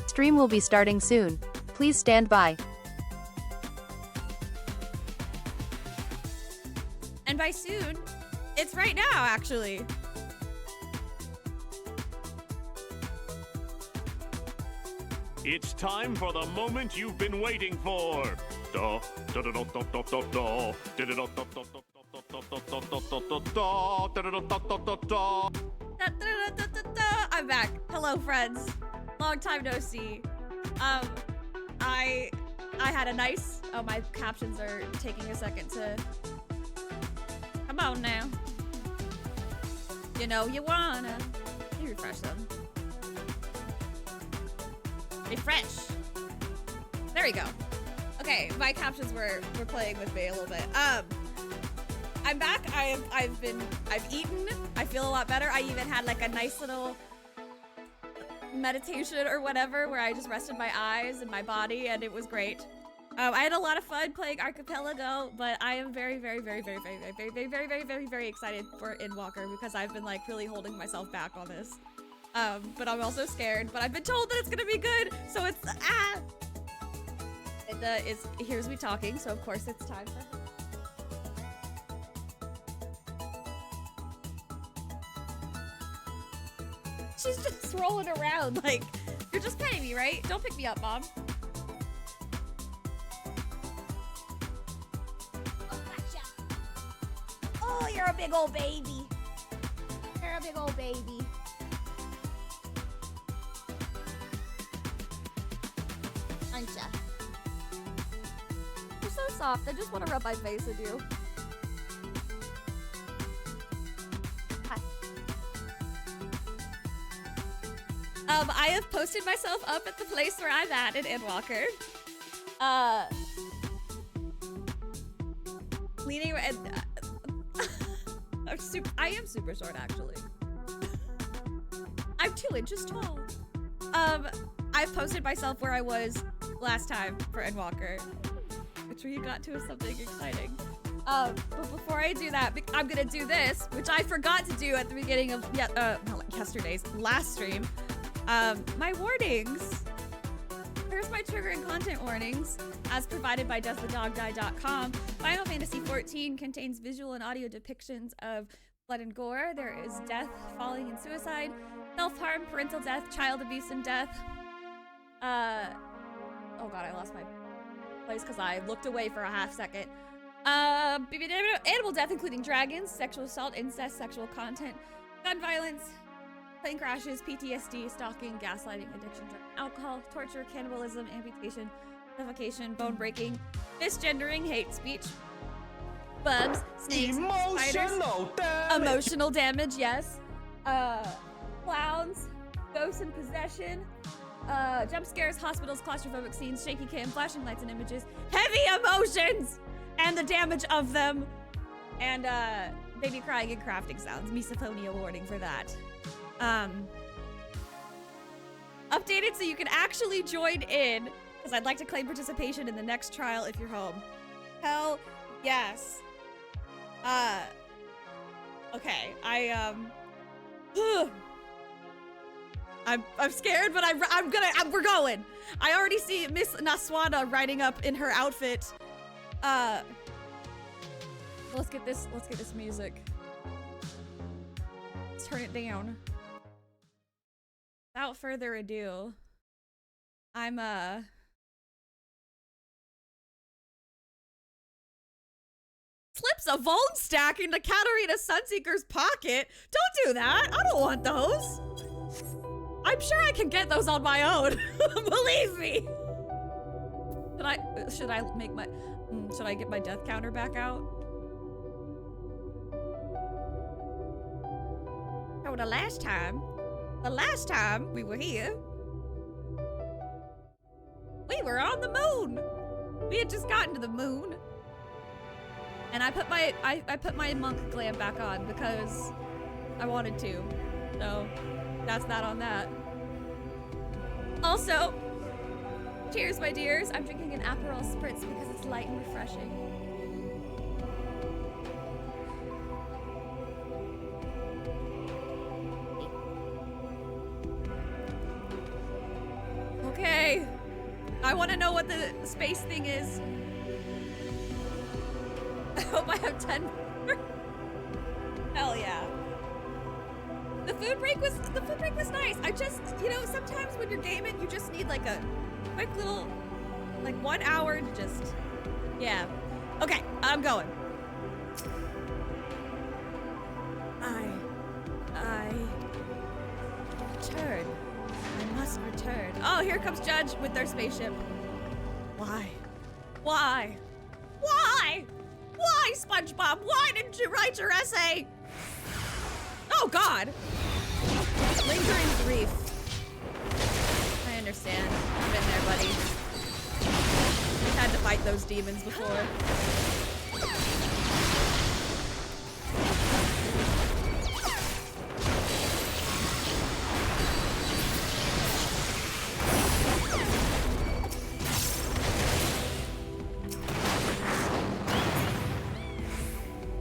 Stream will be starting soon. Please stand by. And by soon, it's right now, actually. It's time for the moment you've been waiting for. I'm back. Hello, friends. Long time no see. I had a nice. Oh, my captions are taking a second to. Come on now. You know you wanna. Let me refresh them. Refresh. There we go. Okay, my captions were playing with me a little bit. I'm back. I've eaten. I feel a lot better. I even had like a nice little meditation or whatever where I just rested my eyes and my body, and it was great. I had a lot of fun playing Archipelago, but I am very excited for Endwalker because I've been like really holding myself back on this. But I'm also scared, but I've been told that it's gonna be good, so it's it hears me talking, so of course it's time for she's just rolling around like, you're just petting me, right? Don't pick me up, Mom. Oh, gotcha. Oh, you're a big old baby. You're a big old baby. Aren't ya? You're so soft. I just want to rub my face with you. I have posted myself up at the place where I'm at in Endwalker. Leaning and I am super short actually. I'm 2 inches tall. I've posted myself where I was last time for Endwalker, which we got to something exciting. But before I do that, I'm gonna do this, which I forgot to do at the beginning of yesterday's last stream. My warnings. Here's my trigger and content warnings, as provided by doesthedogdie.com. Final Fantasy XIV contains visual and audio depictions of blood and gore. There is death, falling, and suicide, self-harm, parental death, child abuse, and death. Oh god, I lost my place because I looked away for a half second. Animal death, including dragons, sexual assault, incest, sexual content, gun violence, plane crashes, PTSD, stalking, gaslighting, addiction, drug, alcohol, torture, cannibalism, amputation, suffocation, bone breaking, misgendering, hate speech, bugs, snakes, spiders, emotional damage, yes, clowns, ghosts and possession, jump scares, hospitals, claustrophobic scenes, shaky cam, flashing lights and images, heavy emotions, and the damage of them, and baby crying and crafting sounds. Misophonia warning for that. Updated so you can actually join in, because I'd like to claim participation in the next trial if you're home. Hell yes. Okay, I'm scared, but we're going. I already see Miss Naswada riding up in her outfit. Let's get this music. Let's turn it down. Without further ado, I'm slips a Vuln stack into Katarina Sunseeker's pocket. Don't do that. I don't want those. I'm sure I can get those on my own. Believe me. Should I make my should I get my death counter back out? Oh, the last time we were here, we were on the moon. We had just gotten to the moon. And I put my monk glam back on because I wanted to. So that's that on that. Also, cheers, my dears. I'm drinking an Aperol Spritz because it's light and refreshing. Okay. I want to know what the space thing is. I hope I have 10 more. Hell yeah. The food break was nice. I just, you know, sometimes when you're gaming, you just need like a quick little, like 1 hour to just, yeah. Okay, I'm going. I return. I must return. Oh, here comes Judge with their spaceship. Why? Why? Why? Why, SpongeBob? Why didn't you write your essay? Oh, God. Lingering grief. I understand. I've been there, buddy. I've had to fight those demons before.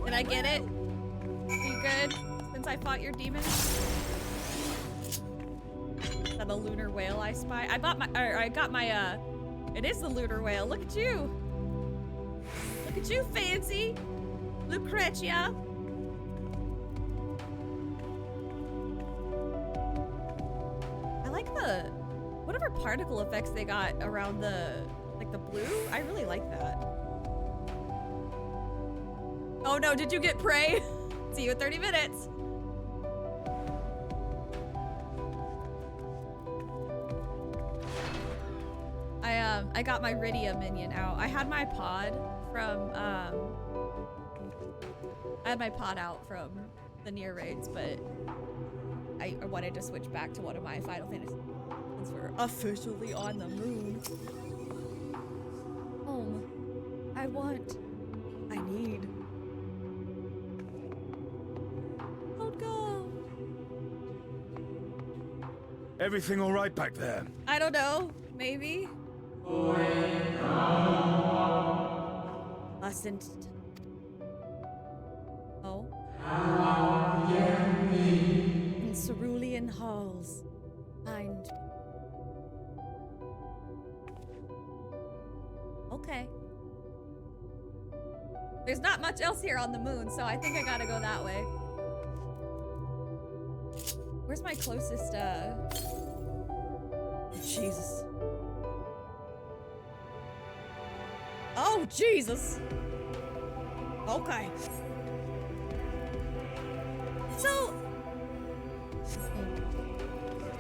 Did I get it? Are you good? Since I fought your demons? Is that a lunar whale I spy? I got my, it is the lunar whale. Look at you. Look at you, fancy. Lucretia. I like the, whatever particle effects they got around the, like the blue. I really like that. Oh no, did you get prey? See you in 30 minutes. I got my Rydia minion out. I had my pod from, I had my pod out from the near raids, but I wanted to switch back to one of my Final Fantasy since we're officially on the moon. Home. I want. I need. Oh God. Everything all right back there? I don't know. Maybe. Mustn't. Oh. In cerulean halls. Find. Okay. There's not much else here on the moon, so I think I gotta go that way. Where's my closest, Jesus. Oh, Jesus. Okay. So,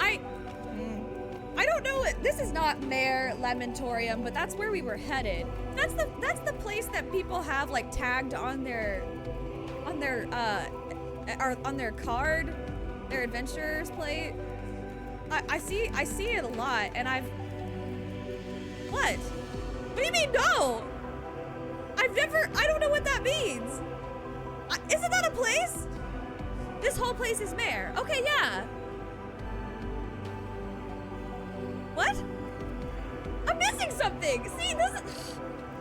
I don't know it. This is not Mare Lamentorium, but that's where we were headed. That's the place that people have like tagged on their card, their adventurer's plate. I see it a lot, and what? What do you mean no? I don't know what that means. Isn't that a place? This whole place is Mare. Okay, yeah. What? I'm missing something. See,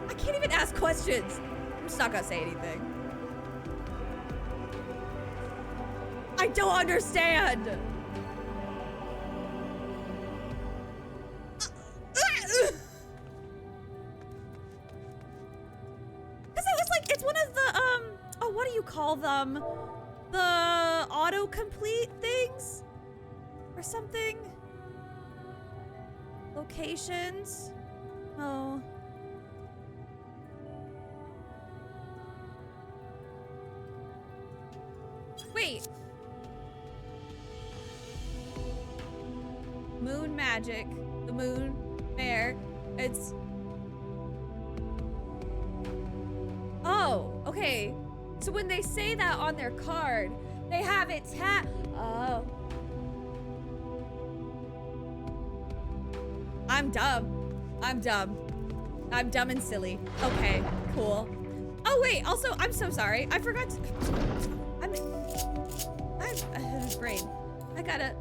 I can't even ask questions. I'm just not gonna say anything. I don't understand. It's one of the, oh, what do you call them? The autocomplete things? Or something? Locations? Oh. Wait. Moon magic. The moon. Mare. It's... Oh, okay. So when they say that on their card, they have it oh. I'm dumb. I'm dumb. I'm dumb and silly. Okay, cool. Oh wait, also, I'm so sorry. I forgot to, I'm brain. I gotta,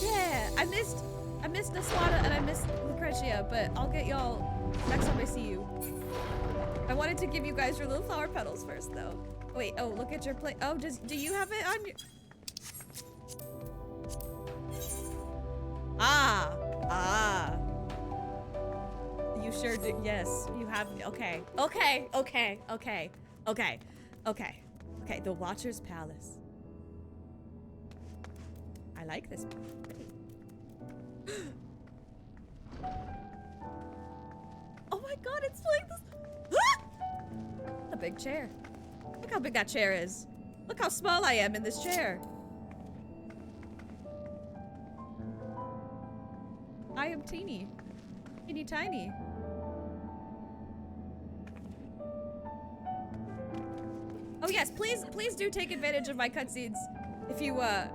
yeah, I missed Naswada and I missed Lucretia, but I'll get y'all next time I see you. I wanted to give you guys your little flower petals first, though. Wait, oh, look at your plate. Oh, do you have it on your... You sure do. Yes, you have. Okay. Okay. Okay. Okay. Okay. Okay. Okay. The Watcher's Palace. I like this. Oh my god, it's like this. A big chair. Look how big that chair is. Look how small I am in this chair. I am teeny. Teeny tiny. Oh yes, please do take advantage of my cutscenes if you want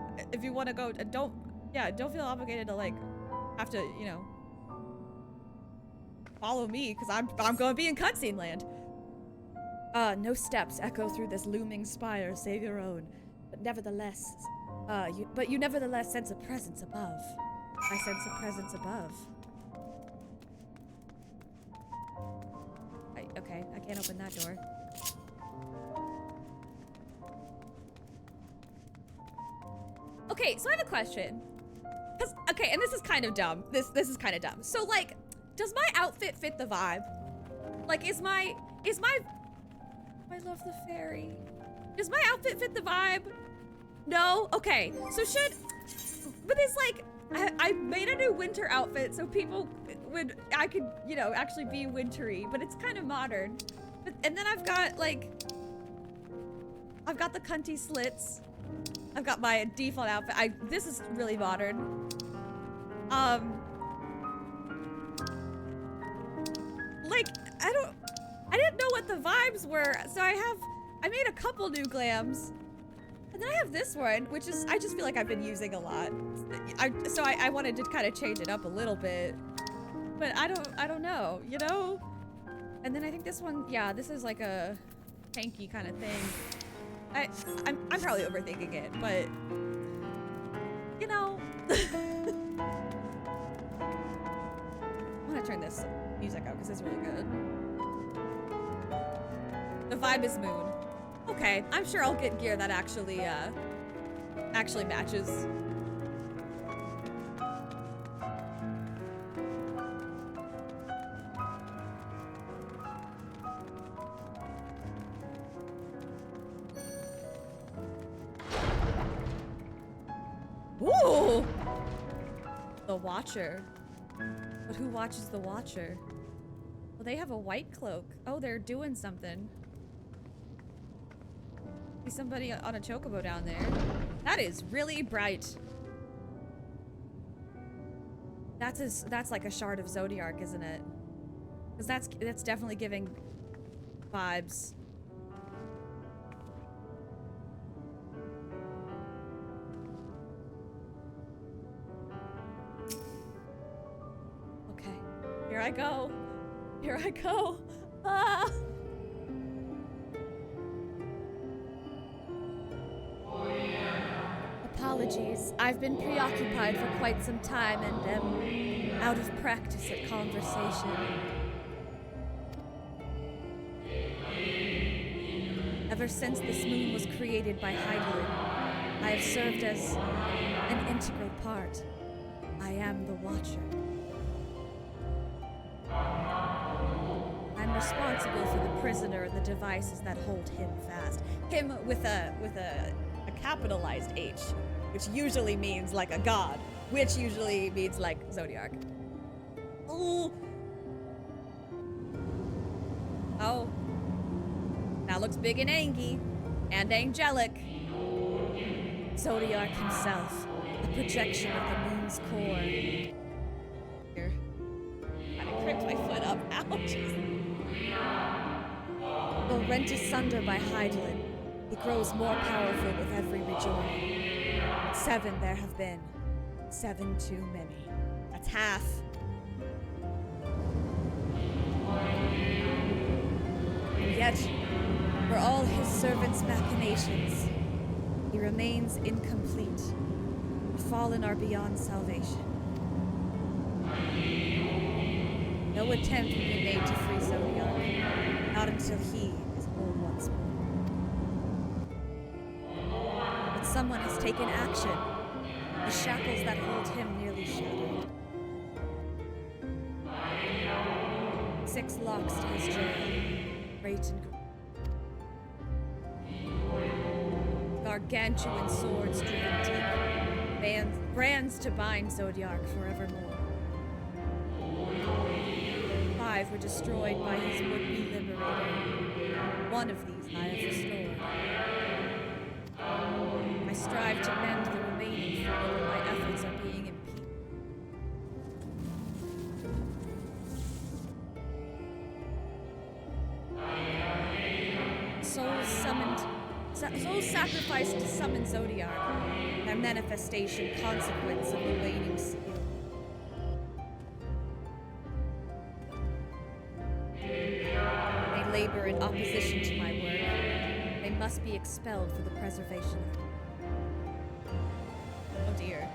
to go. Don't feel obligated to like have to, you know, follow me because I'm going to be in cutscene land. No steps echo through this looming spire save your own, but nevertheless, you nevertheless sense a presence above. I sense a presence above. Okay, I can't open that door. Okay, so I have a question. Okay, and this is kind of dumb. This is kind of dumb. So like, does my outfit fit the vibe? Like, is my I love the fairy. Does my outfit fit the vibe? No? Okay. So but it's like, I made a new winter outfit so people I could, you know, actually be wintry, but it's kind of modern. And then I've got the cunty slits. I've got my default outfit. This is really modern. Like, I didn't know what the vibes were, so I made a couple new glams. And then I have this one, which is, I just feel like I've been using a lot. So I wanted to kind of change it up a little bit. But I don't know, you know? And then I think this one, yeah, this is like a tanky kind of thing. I'm probably overthinking it, but you know. I'm gonna turn this music out because it's really good. The vibe is moon. Okay, I'm sure I'll get gear that actually matches. Ooh! The Watcher. But who watches the Watcher? Well, they have a white cloak. Oh, they're doing something. See somebody on a chocobo down there. That is really bright. That's like a shard of Zodiac, isn't it? Because that's definitely giving vibes. Okay, here I go. Here I go. Ah! Apologies. I've been preoccupied for quite some time and am out of practice at conversation. Ever since this moon was created by Heidelin, I have served as an integral part. I am the Watcher. I'm responsible for the prisoner and the devices that hold him fast. Him with a capitalized H, which usually means like a god, which usually means like Zodiac. Ooh. Oh. That looks big and angy. And angelic. Zodiac himself, a projection of the moon's core. Here. I crimped my foot up. Ouch. Though rent asunder by Heidelin, he grows more powerful with every rejoining. 7 there have been. 7 too many. That's half. And yet, for all his servants' machinations, he remains incomplete. The fallen are beyond salvation. No attempt will be made to free Zodiac, not until he is whole once more. But someone has taken action. The shackles that hold him nearly shattered. 6 locks to his jail. Great and gargantuan swords driven deep. Brands to bind Zodiac forevermore. 5 were destroyed by his would-be liberator. One of these I have restored. I strive to mend the remaining, but my efforts are being impeded. Souls sacrificed to summon Zodiac, their manifestation consequence of the waning seal. They labor in opposition to my work. They must be expelled for the preservation of... Oh dear.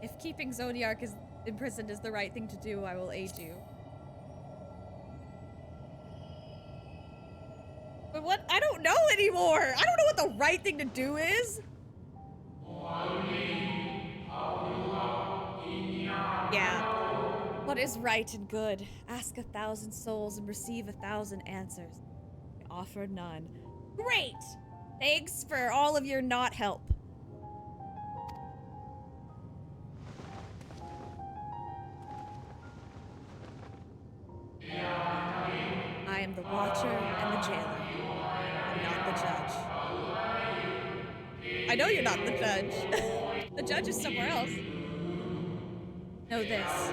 If keeping Zodiac imprisoned is the right thing to do, I will aid you. But what? I don't know anymore! I don't know what the right thing to do is! Yeah. What is right and good? Ask 1,000 souls and receive 1,000 answers. I offer none. Great! Thanks for all of your not help. I am the watcher and the jailer. I'm not the judge. I know you're not the judge. The judge is somewhere else. Know this.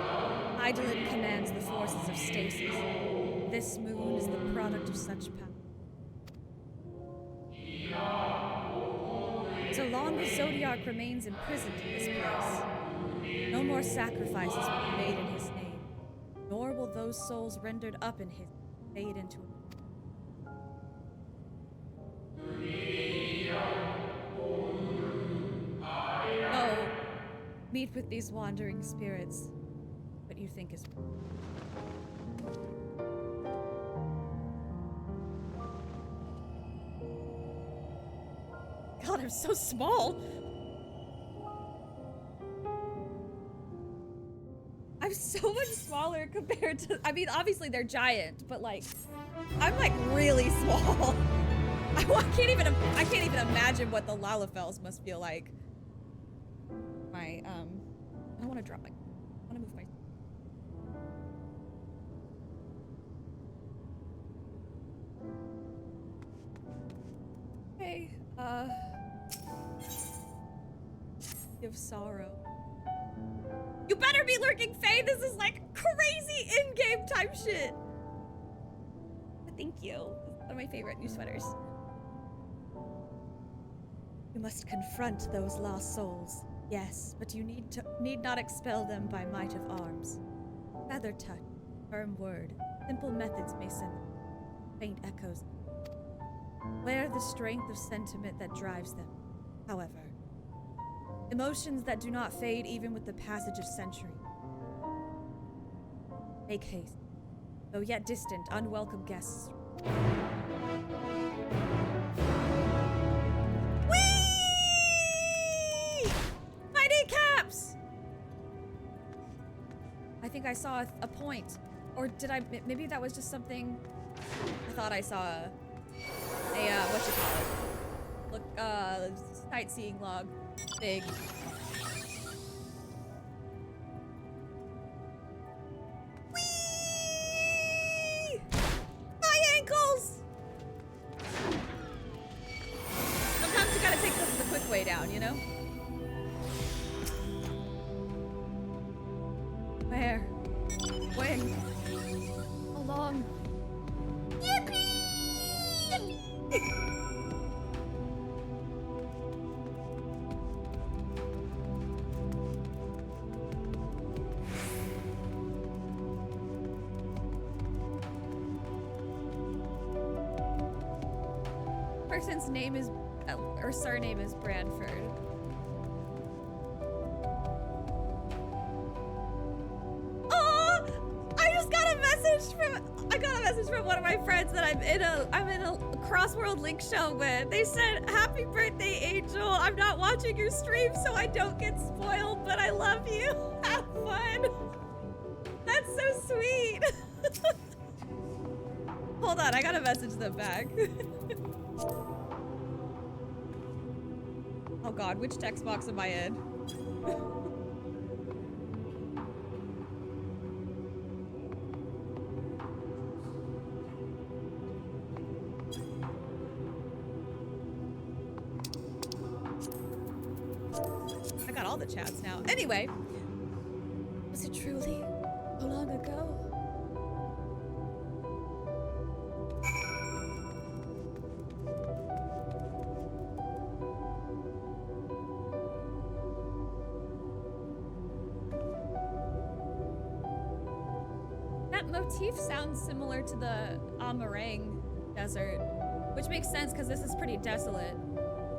Eidolon commands the forces of stasis. This moon is the product of such power. So long as Zodiac remains imprisoned in this place, no more sacrifices will be made in his name, nor will those souls rendered up in his fade into No, meet with these wandering spirits, what you think is... God, I'm so small! I'm so much smaller compared to... I mean, obviously they're giant, but like... I'm like really small. I can't even imagine what the Lalafels must feel like. I don't want to drop my... I want to move my... Okay, Give sorrow. You better be lurking, Faye! This is like crazy in-game type shit! But thank you. It's one of my favorite new sweaters. You must confront those lost souls. Yes, but you need not expel them by might of arms. Feather touch, firm word, simple methods may send faint echoes. Wear the strength of sentiment that drives them. However, emotions that do not fade even with the passage of centuries. Make haste, though yet distant, unwelcome guests. Whee! My kneecaps! I think I saw a point. Or did I? Maybe that was just something. I thought I saw a what you call it? Look, sightseeing log. Big. Whee! My ankles! Sometimes you gotta take the quick way down, you know? Where? When? How long? Yippee! Person's name is, or surname is Branford. Oh! I got a message from one of my friends that I'm in a cross-world link show with. They said, "Happy birthday, Joel, I'm not watching your stream so I don't get spoiled, but I love you. Have fun. That's so sweet. Hold on, I gotta message them back. Oh god, which text box am I in? I got all the chats now. Anyway, was it truly so long ago? That motif sounds similar to the Amarang desert, which makes sense because this is pretty desolate.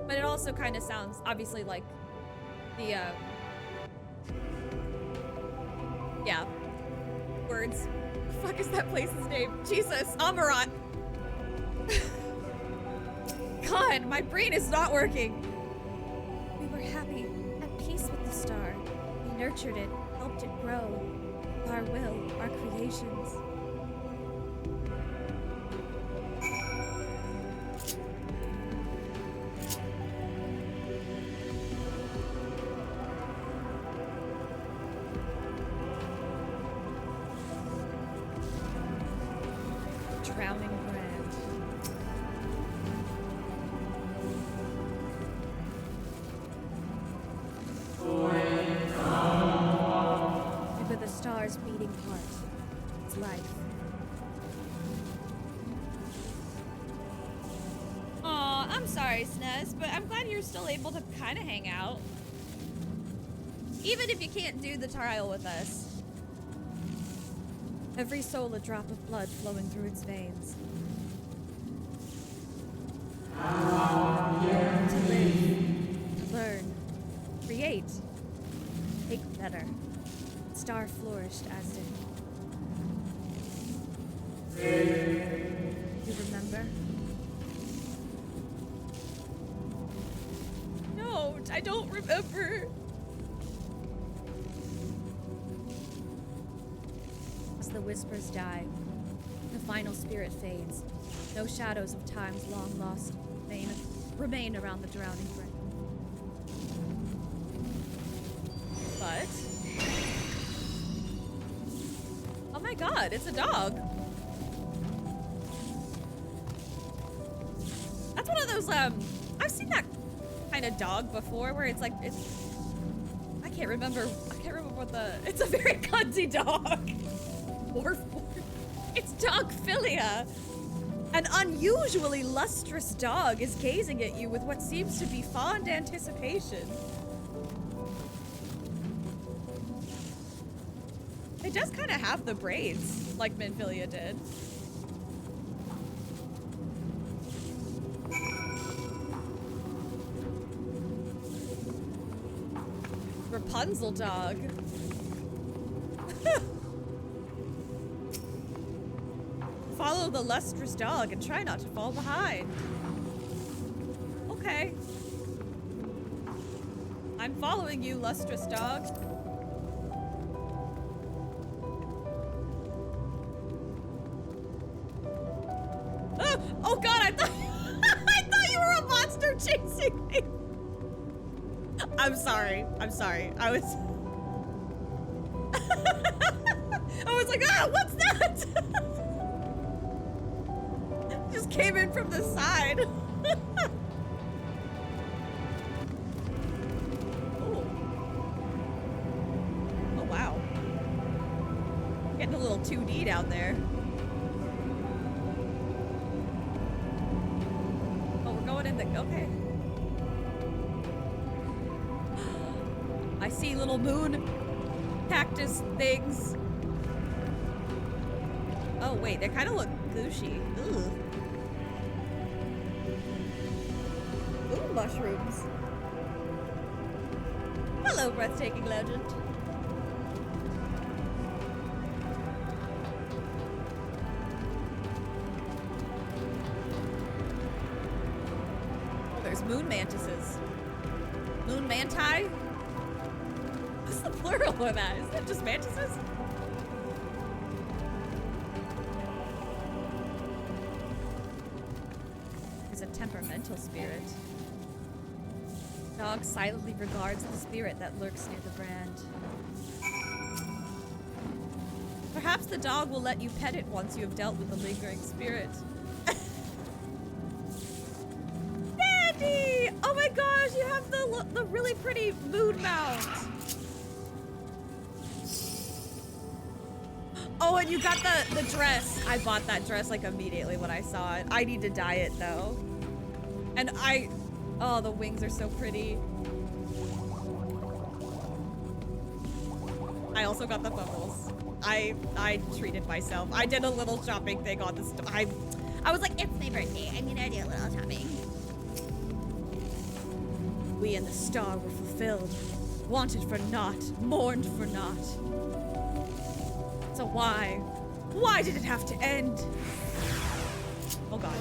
But it also kind of sounds, obviously, like the, yeah, words. The fuck is that place's name? Jesus, Amarat. God, my brain is not working. We were happy, at peace with the star. We nurtured it, helped it grow. Our will, our creations. Drowning brand. With the star's beating heart, it's life. Aw, I'm sorry, Snez, but I'm glad you're still able to kind of hang out. Even if you can't do the trial with us. Every soul a drop of blood flowing through its veins. To live, to learn, create, make better. Star flourished as did. You remember? No, I don't remember. As the whispers die, the final spirit fades. No shadows of times long lost remain around the drowning brink. But oh my god, it's a dog. That's one of those, I've seen that kind of dog before where it's like, I can't remember what it's a very cunty dog. It's dogphilia. An unusually lustrous dog is gazing at you with what seems to be fond anticipation. It does kind of have the braids, like Minfilia did. Rapunzel dog. Follow the lustrous dog and try not to fall behind. Okay. I'm following you, lustrous dog. Oh god, I thought I thought you were a monster chasing me. I'm sorry. I was like, ah, what's that? Just came in from the side. Oh wow. Getting a little 2D down there. Okay. I see little moon cactus things. Oh wait, they kind of look gushy. Ooh. Ooh, mushrooms. Hello, breathtaking legend. moon mantises. Moon manti? What's the plural of that? Isn't it just mantises? There's a temperamental spirit. Dog silently regards the spirit that lurks near the brand. Perhaps the dog will let you pet it once you have dealt with the lingering spirit. Daddy! Oh my gosh, you have the really pretty moon mount. Oh, and you got the dress. I bought that dress like immediately when I saw it. I need to dye it though. And oh, the wings are so pretty. I also got the bubbles. I treated myself. I did a little shopping thing on this. I was like, it's my birthday. I'm gonna do a little shopping. We and the star were fulfilled. Wanted for naught. Mourned for naught. So why? Why did it have to end? Oh god.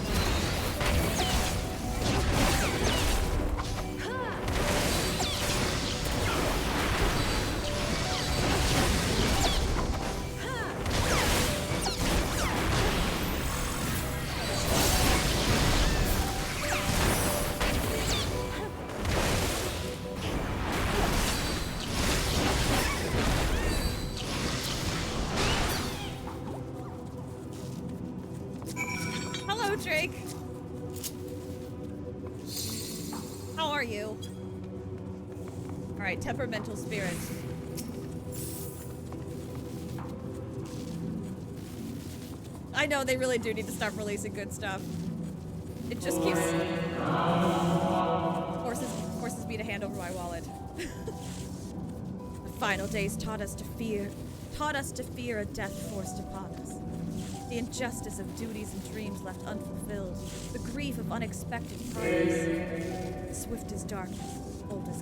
Drake. How are you? All right, temperamental spirit. I know they really do need to start releasing good stuff. It just keeps forces me to hand over my wallet. The final days taught us to fear a death forced upon us. The injustice of duties and dreams left unfulfilled. The grief of unexpected partners. Swift as darkness, old as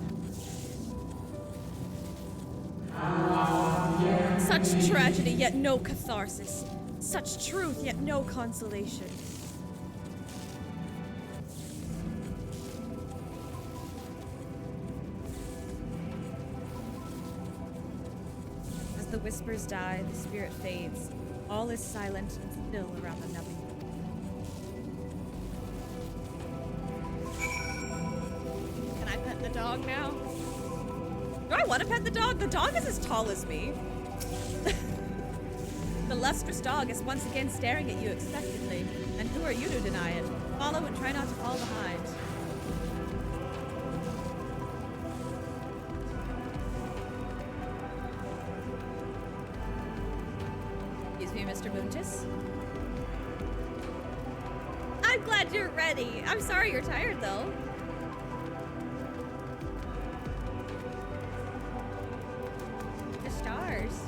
hunger. Such tragedy, yet no catharsis. Such truth, yet no consolation. As the whispers die, the spirit fades. All is silent and still around the nubbing. Can I pet the dog now? Do I want to pet the dog? The dog is as tall as me. The lustrous dog is once again staring at you expectantly. And who are you to deny it? Follow and try not to fall behind. Mr. Boontis. I'm glad you're ready. I'm sorry you're tired though. The stars.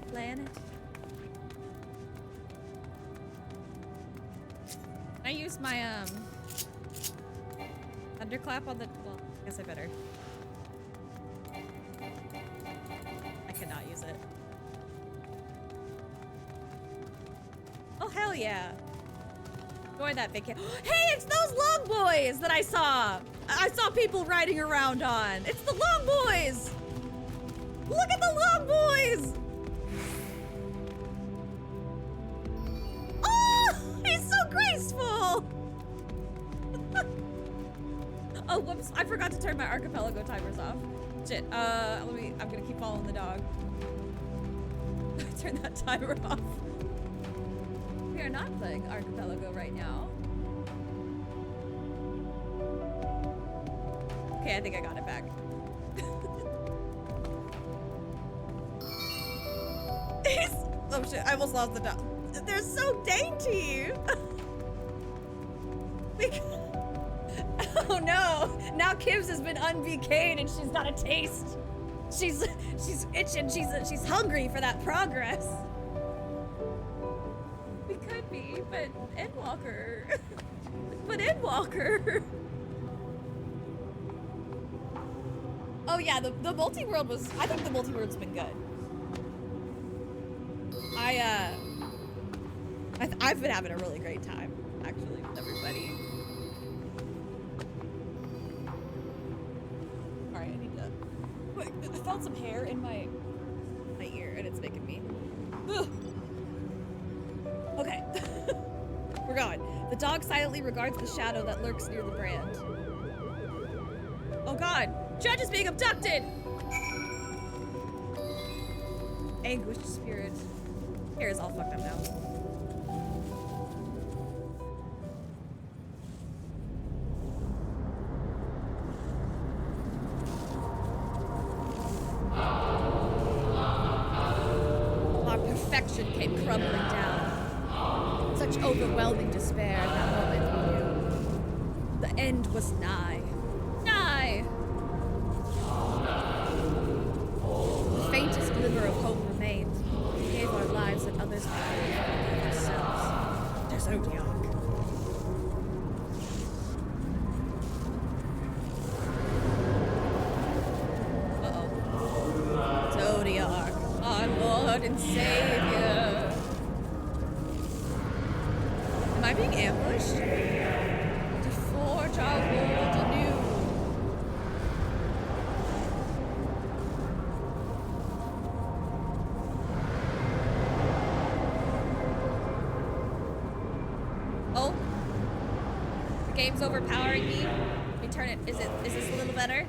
Planet. I use my thunderclap on the, well, I guess I better. Cannot use it. Oh hell yeah. Enjoy that vacation. Hey, it's those long boys that I saw. I saw people riding around on. It's the long boys. Look at the long boys. Oh, he's so graceful. Oh, whoops. I forgot to turn my archipelago timers off. Shit, I'm gonna keep following the dog. Turn that timer off. We are not playing Archipelago right now. Okay, I think I got it back. Oh shit, I almost lost the dog. They're so dainty! Oh no! Now Kibs has been un-VK'd and she's got a taste. She's itching. She's hungry for that progress. We could be, but Endwalker. But Endwalker. Oh yeah, the multi-world was. I think the multi-world's been good. I've been having a really great time. actually, with everybody. Alright, I need to... Wait, I felt some hair in my ear, and it's making me... Ugh. Okay. We're going. The dog silently regards the shadow that lurks near the brand. Oh god! Judge is being abducted! Anguished spirit. Hair is all fucked up now. Our perfection came crumbling down. Such overwhelming despair at that moment we knew. The end was nigh. Nigh! The faintest glimmer of hope remained. We gave our lives that others might live ourselves. There's Zodiac. Uh-oh. Zodiac, our Lord and Savior. Am I being ambushed? To forge our world anew. Oh, the game's overpowering me. Let me turn it. Is this a little better?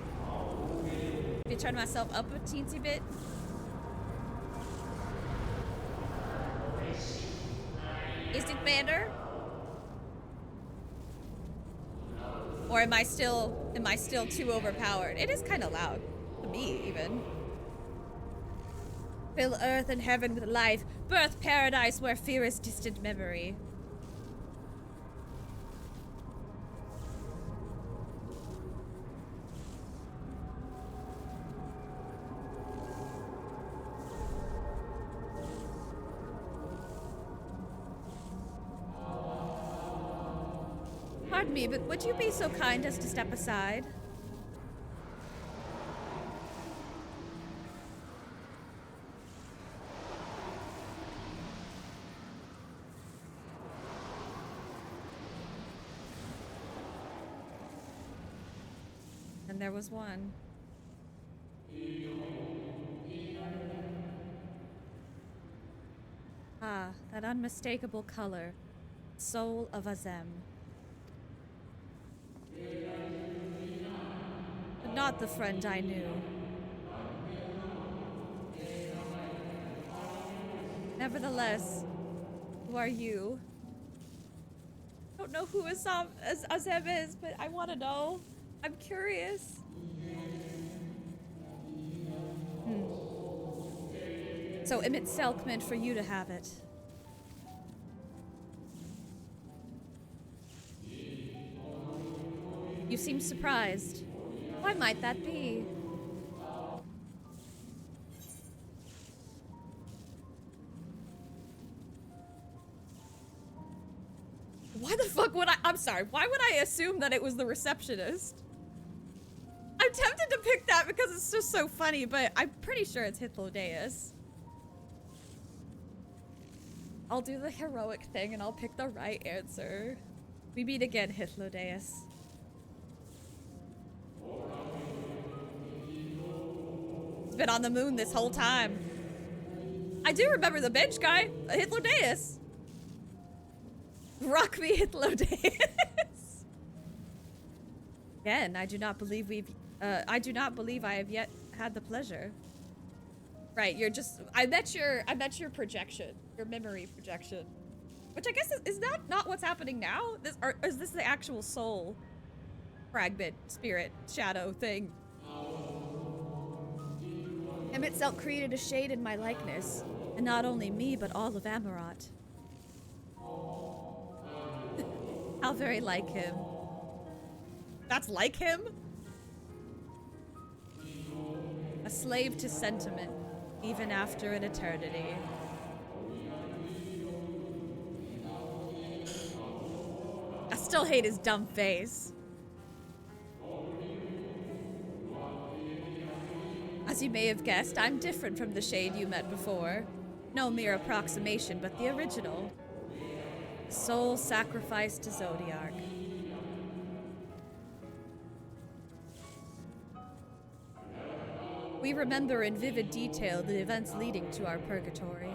Let me turn myself up a teensy bit. Is it better? Or am I still too overpowered? It is kind of loud to me, even. Fill earth and heaven with life. Birth paradise where fear is distant memory. Pardon me, but would you be so kind as to step aside? And there was one. Ah, that unmistakable color. Soul of Azem. But not the friend I knew. Nevertheless, who are you? I don't know who Azem is, but I want to know. I'm curious. So Emmett Selk meant for you to have it. You seem surprised. Why might that be? Why the fuck would I'm sorry, why would I assume that it was the receptionist? I'm tempted to pick that because it's just so funny, but I'm pretty sure it's Hythlodaeus. I'll do the heroic thing and I'll pick the right answer. We meet again, Hythlodaeus. He's been on the moon this whole time. I do remember the bench guy, Hythlodaeus. Rock me, Hythlodaeus. Again, I do not believe I have yet had the pleasure. Right, you're just I met your projection, your memory projection. Which I guess is that not what's happening now? Or is this the actual soul fragment, spirit, shadow thing? Emmett Selk created a shade in my likeness, and not only me, but all of Amarat. How very like him. That's like him? A slave to sentiment, even after an eternity. I still hate his dumb face. As you may have guessed, I'm different from the shade you met before. No mere approximation, but the original. Soul sacrificed to Zodiark. We remember in vivid detail the events leading to our purgatory.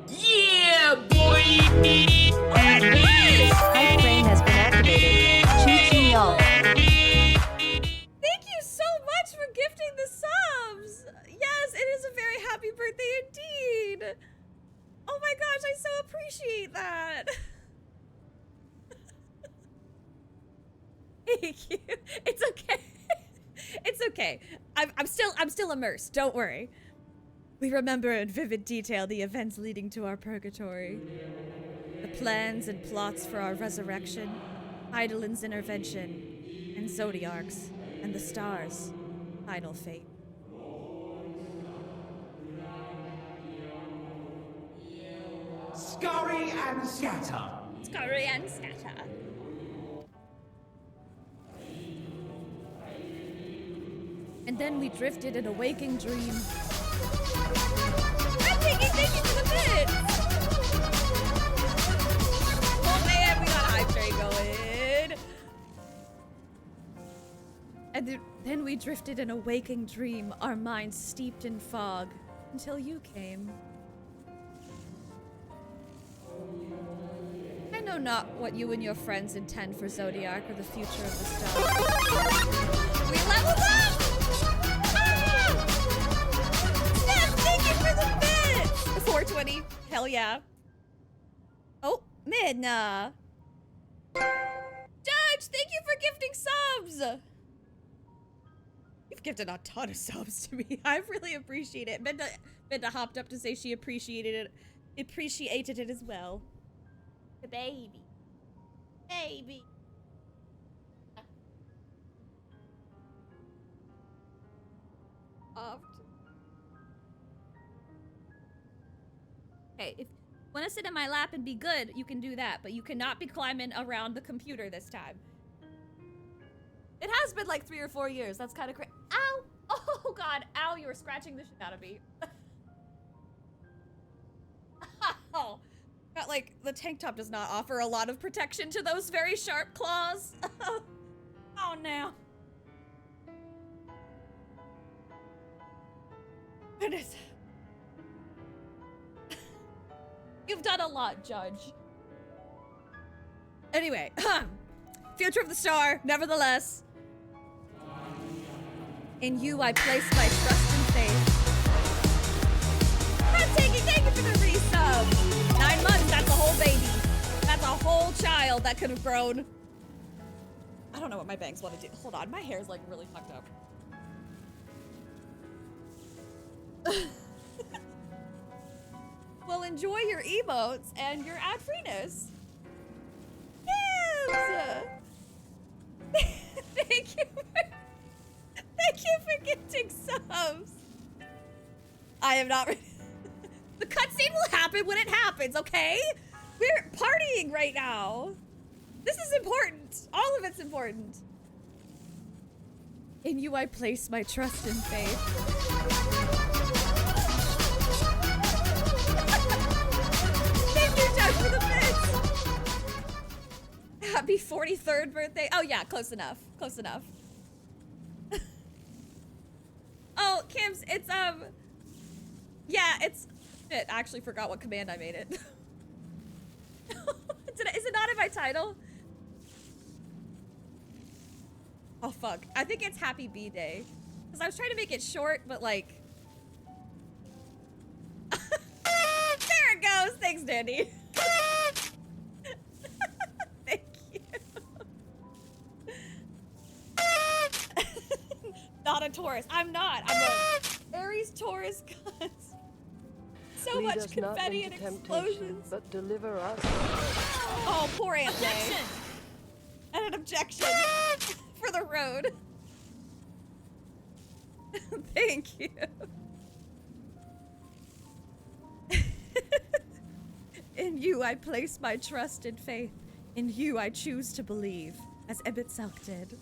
Yeah, boy! Hype train has been activated. Choo-choo y'all. Thank you so much for gifting the subs! Yes, it is a very happy birthday indeed! Oh my gosh, I so appreciate that! Thank you. It's okay. It's okay. I'm still immersed. Don't worry. We remember in vivid detail the events leading to our purgatory, the plans and plots for our resurrection, Eidolon's intervention, and Zodiark's and the stars' final fate. Scurry and scatter. Scurry and scatter. And then we drifted in a waking dream. Thank you for the bits! Oh man, we got a hype train going. And then we drifted in a waking dream, our minds steeped in fog, until you came. I know not what you and your friends intend for Zodiark or the future of the stars. We leveled up! Thank you for the bits! 420. Hell yeah. Oh, Midna. Judge, thank you for gifting subs! You've gifted a ton of subs to me. I really appreciate it. Midna hopped up to say she appreciated it as well. The baby. Baby. Okay, if you want to sit in my lap and be good, you can do that, but you cannot be climbing around the computer this time. It has been like 3 or 4 years. That's kind of crazy. Ow! Oh god, ow, you were scratching the shit out of me. Oh. Got like, the tank top does not offer a lot of protection to those very sharp claws. Oh no. Goodness. You've done a lot, Judge. Anyway, future of the star, nevertheless. In you I place my trust and faith. Thank you for the resub. 9 months, that's a whole baby. That's a whole child that could have grown. I don't know what my bangs want to do. Hold on, my hair's like really fucked up. Well, enjoy your emotes and your ad-freeness. Yes! Thank you for gifting subs. I am not ready. The cutscene will happen when it happens, okay? We're partying right now. This is important. All of it's important. In you I place my trust and faith. Thank you, Judge, for the bits. Happy 43rd birthday. Oh yeah, close enough. Close enough. Oh, Kim's, it's yeah, it's shit, I actually forgot what command I made it. Is it not in my title? Oh fuck. I think it's Happy B-Day. Because I was trying to make it short, but like... There it goes! Thanks, Dandy. Thank you. Not a Taurus. I'm not. I'm a Aries Taurus cunt. So Lead much us not confetti and into explosions. temptation, but deliver us. Oh, poor Aunt May. And an objection for the road. Thank you. In you I place my trust and faith. In you I choose to believe, as Ebit Selk did.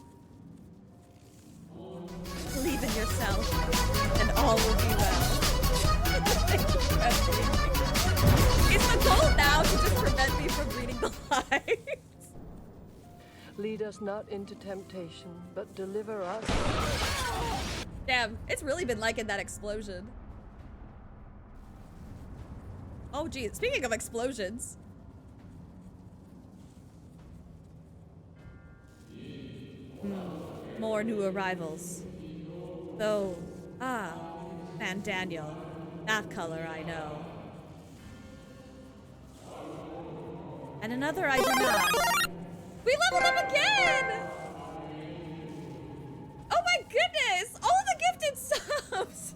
Believe in yourself, and all will be well. Thank you, Presley. It's the goal now to just prevent me from reading the lines. Lead us not into temptation, but deliver us. Damn, it's really been liking that explosion. Oh geez, speaking of explosions. More new arrivals. Though, and Daniel. That color I know. And another I do not. We leveled up again! Oh my goodness! All the gifted subs!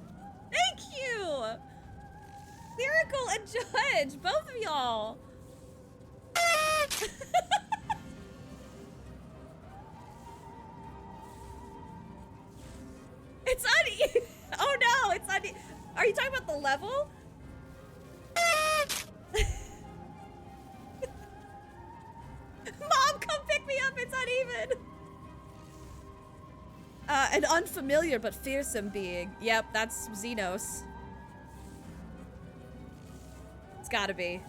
Thank you! Lyrical and Judge, both of y'all. It's uneven. Oh no, it's uneven. Are you talking about the level? Mom, come pick me up. It's uneven. An unfamiliar but fearsome being. Yep, that's Xenos. It's gotta be.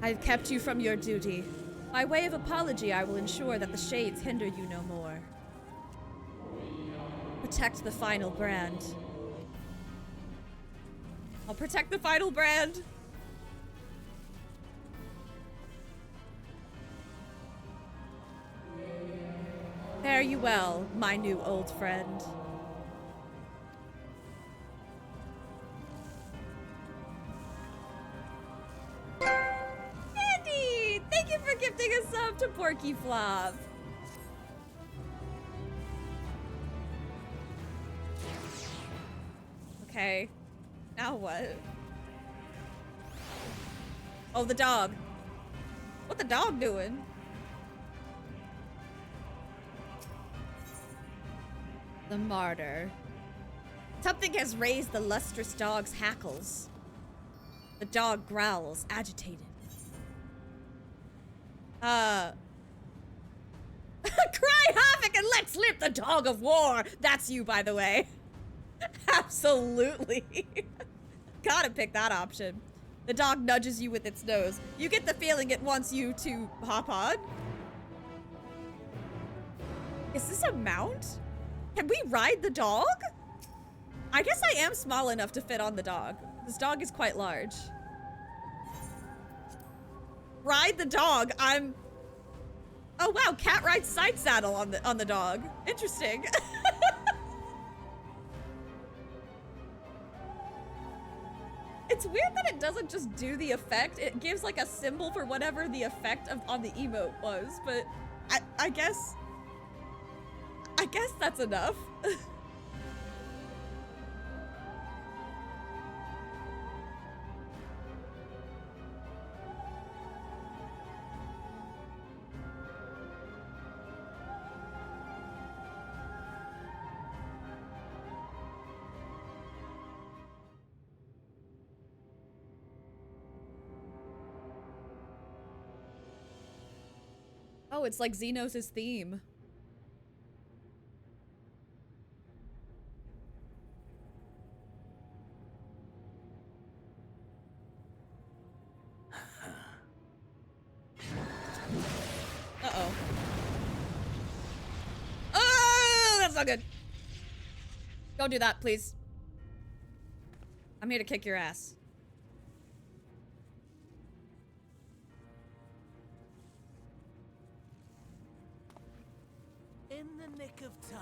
I've kept you from your duty. By way of apology, I will ensure that the shades hinder you no more. Protect the final brand. I'll protect the final brand. Fare you well, my new old friend. Andy! Thank you for gifting a sub to Porky Flop. Okay. Now what? Oh, the dog. What the dog doing? The martyr. Something has raised the lustrous dog's hackles. The dog growls, agitated. Cry havoc and let slip the dog of war! That's you, by the way. Absolutely. Gotta pick that option. The dog nudges you with its nose. You get the feeling it wants you to hop on. Is this a mount? Can we ride the dog? I guess I am small enough to fit on the dog. This dog is quite large. Ride the dog. Oh wow, cat rides side saddle on the dog. Interesting. It's weird that it doesn't just do the effect. It gives like a symbol for whatever the effect on the emote was, but I guess that's enough. Oh, it's like Xenos' theme. Uh-oh. Oh, that's not good. Don't do that, please. I'm here to kick your ass. In the nick of time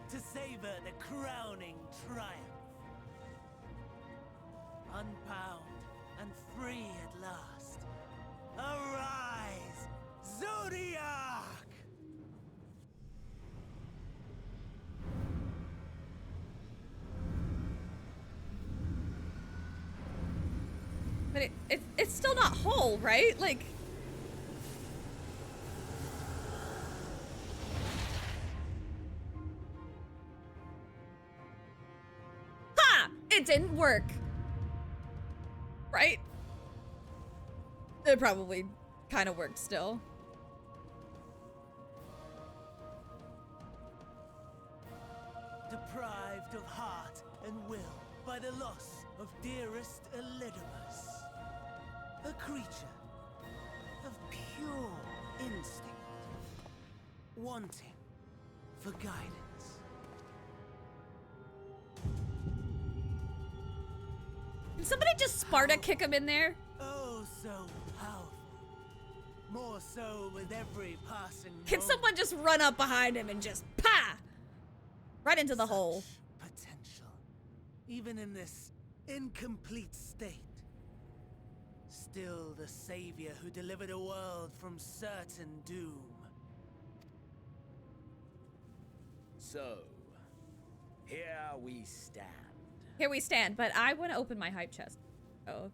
to savor the crowning triumph. Unbound and free at last. Arise, Zodiac! But it's still not whole, right? Like... Ha! It didn't work. Right? It probably kind of worked still. Deprived of heart and will by the loss of dearest Elidibus, a creature of pure instinct, wanting for guidance. Can somebody just Sparta kick him in there? Oh, so powerful. More so with every passing Can moment. someone just run up behind him and just pa! Right into the hole. Potential, even in this incomplete state. Still the savior who delivered a world from certain doom. So, here we stand. Here we stand, but I want to open my hype chest. Oh.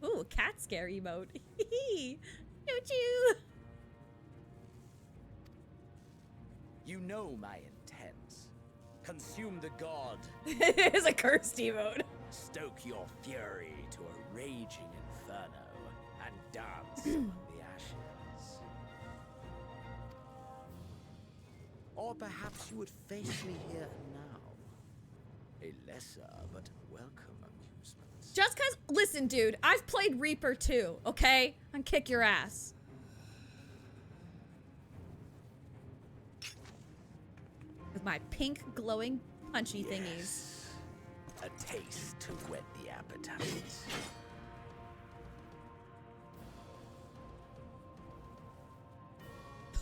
Ooh, cat scare emote. Choo-choo. You know my intent. Consume the god. It is a cursed emote. Stoke your fury to a raging inferno and dance among the ashes. Or perhaps you would face me here and now. A lesser but welcome amusement. Just cause, listen dude, I've played Reaper too, okay? And kick your ass. With my pink glowing punchy thingies. A taste to whet the appetite.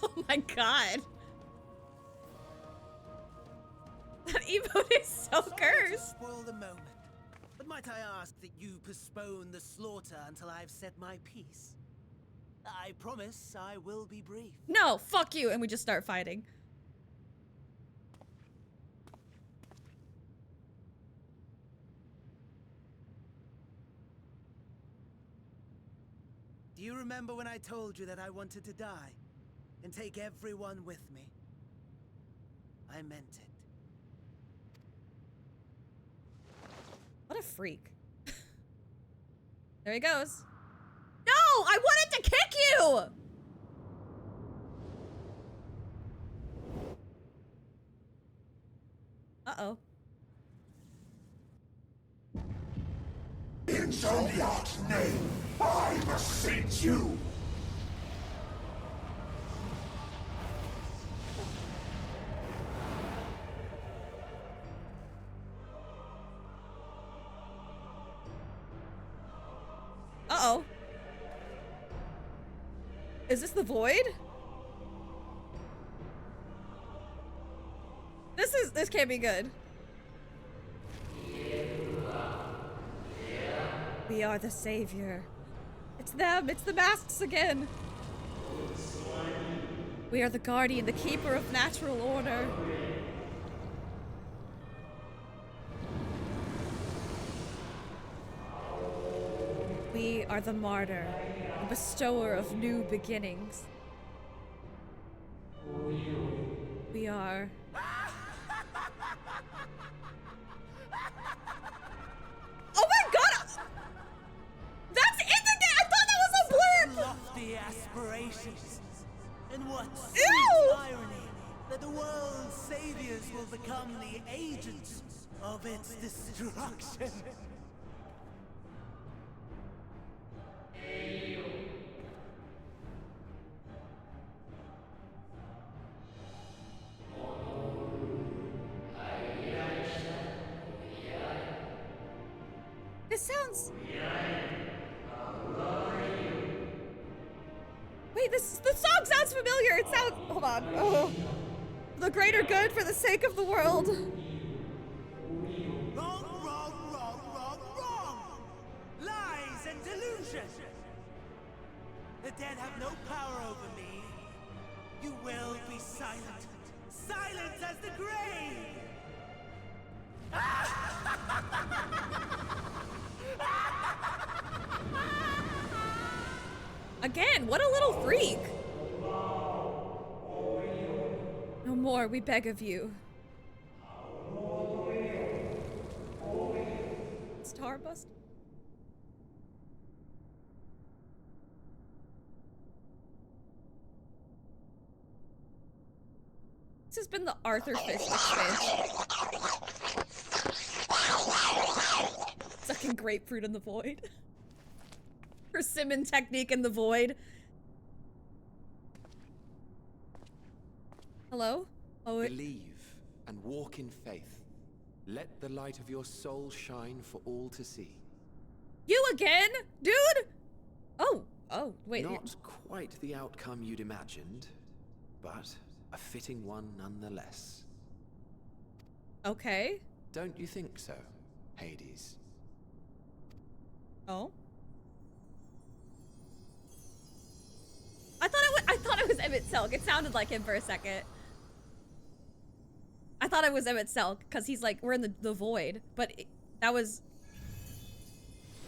Oh my god. That emote is so Sorry to cursed. spoil the moment, but might I ask that you postpone the slaughter until I've said my piece? I promise I will be brief. No, fuck you, and we just start fighting. Do you remember when I told you that I wanted to die and take everyone with me? I meant it. What a freak. There he goes. No! I wanted to kick you! Uh-oh. In Zodiac's name, I beseech you! Uh-oh. Is this the void? This can't be good. We are the savior. It's them, it's the masks again. We are the guardian, the keeper of natural order. We are the martyr, the bestower of new beginnings. We are... Oh my god! That's in the game! I thought that was a blurb! Lofty aspirations. And what Ew! sweet irony that the world's saviors will become the agents of its destruction. This sounds... Wait, the song sounds familiar. It sounds... Hold on. Oh. The greater good for the sake of the world. Wrong, wrong, wrong, wrong, wrong! Lies and delusion! The dead have no power over me. You will be silent. Silent as the grave! Again, what a little freak. No more, we beg of you. Starbust? This has been the Arthur Fish expansion. grapefruit in the void. Persimmon technique in the void. Hello? Oh, Believe and walk in faith. Let the light of your soul shine for all to see. you again, dude? Oh, wait. Not quite the outcome you'd imagined, but a fitting one nonetheless. Okay. Don't you think so, Hades? Oh. I thought it was Emmett Selk. It sounded like him for a second. I thought it was Emmett Selk because he's like, we're in the void, but that was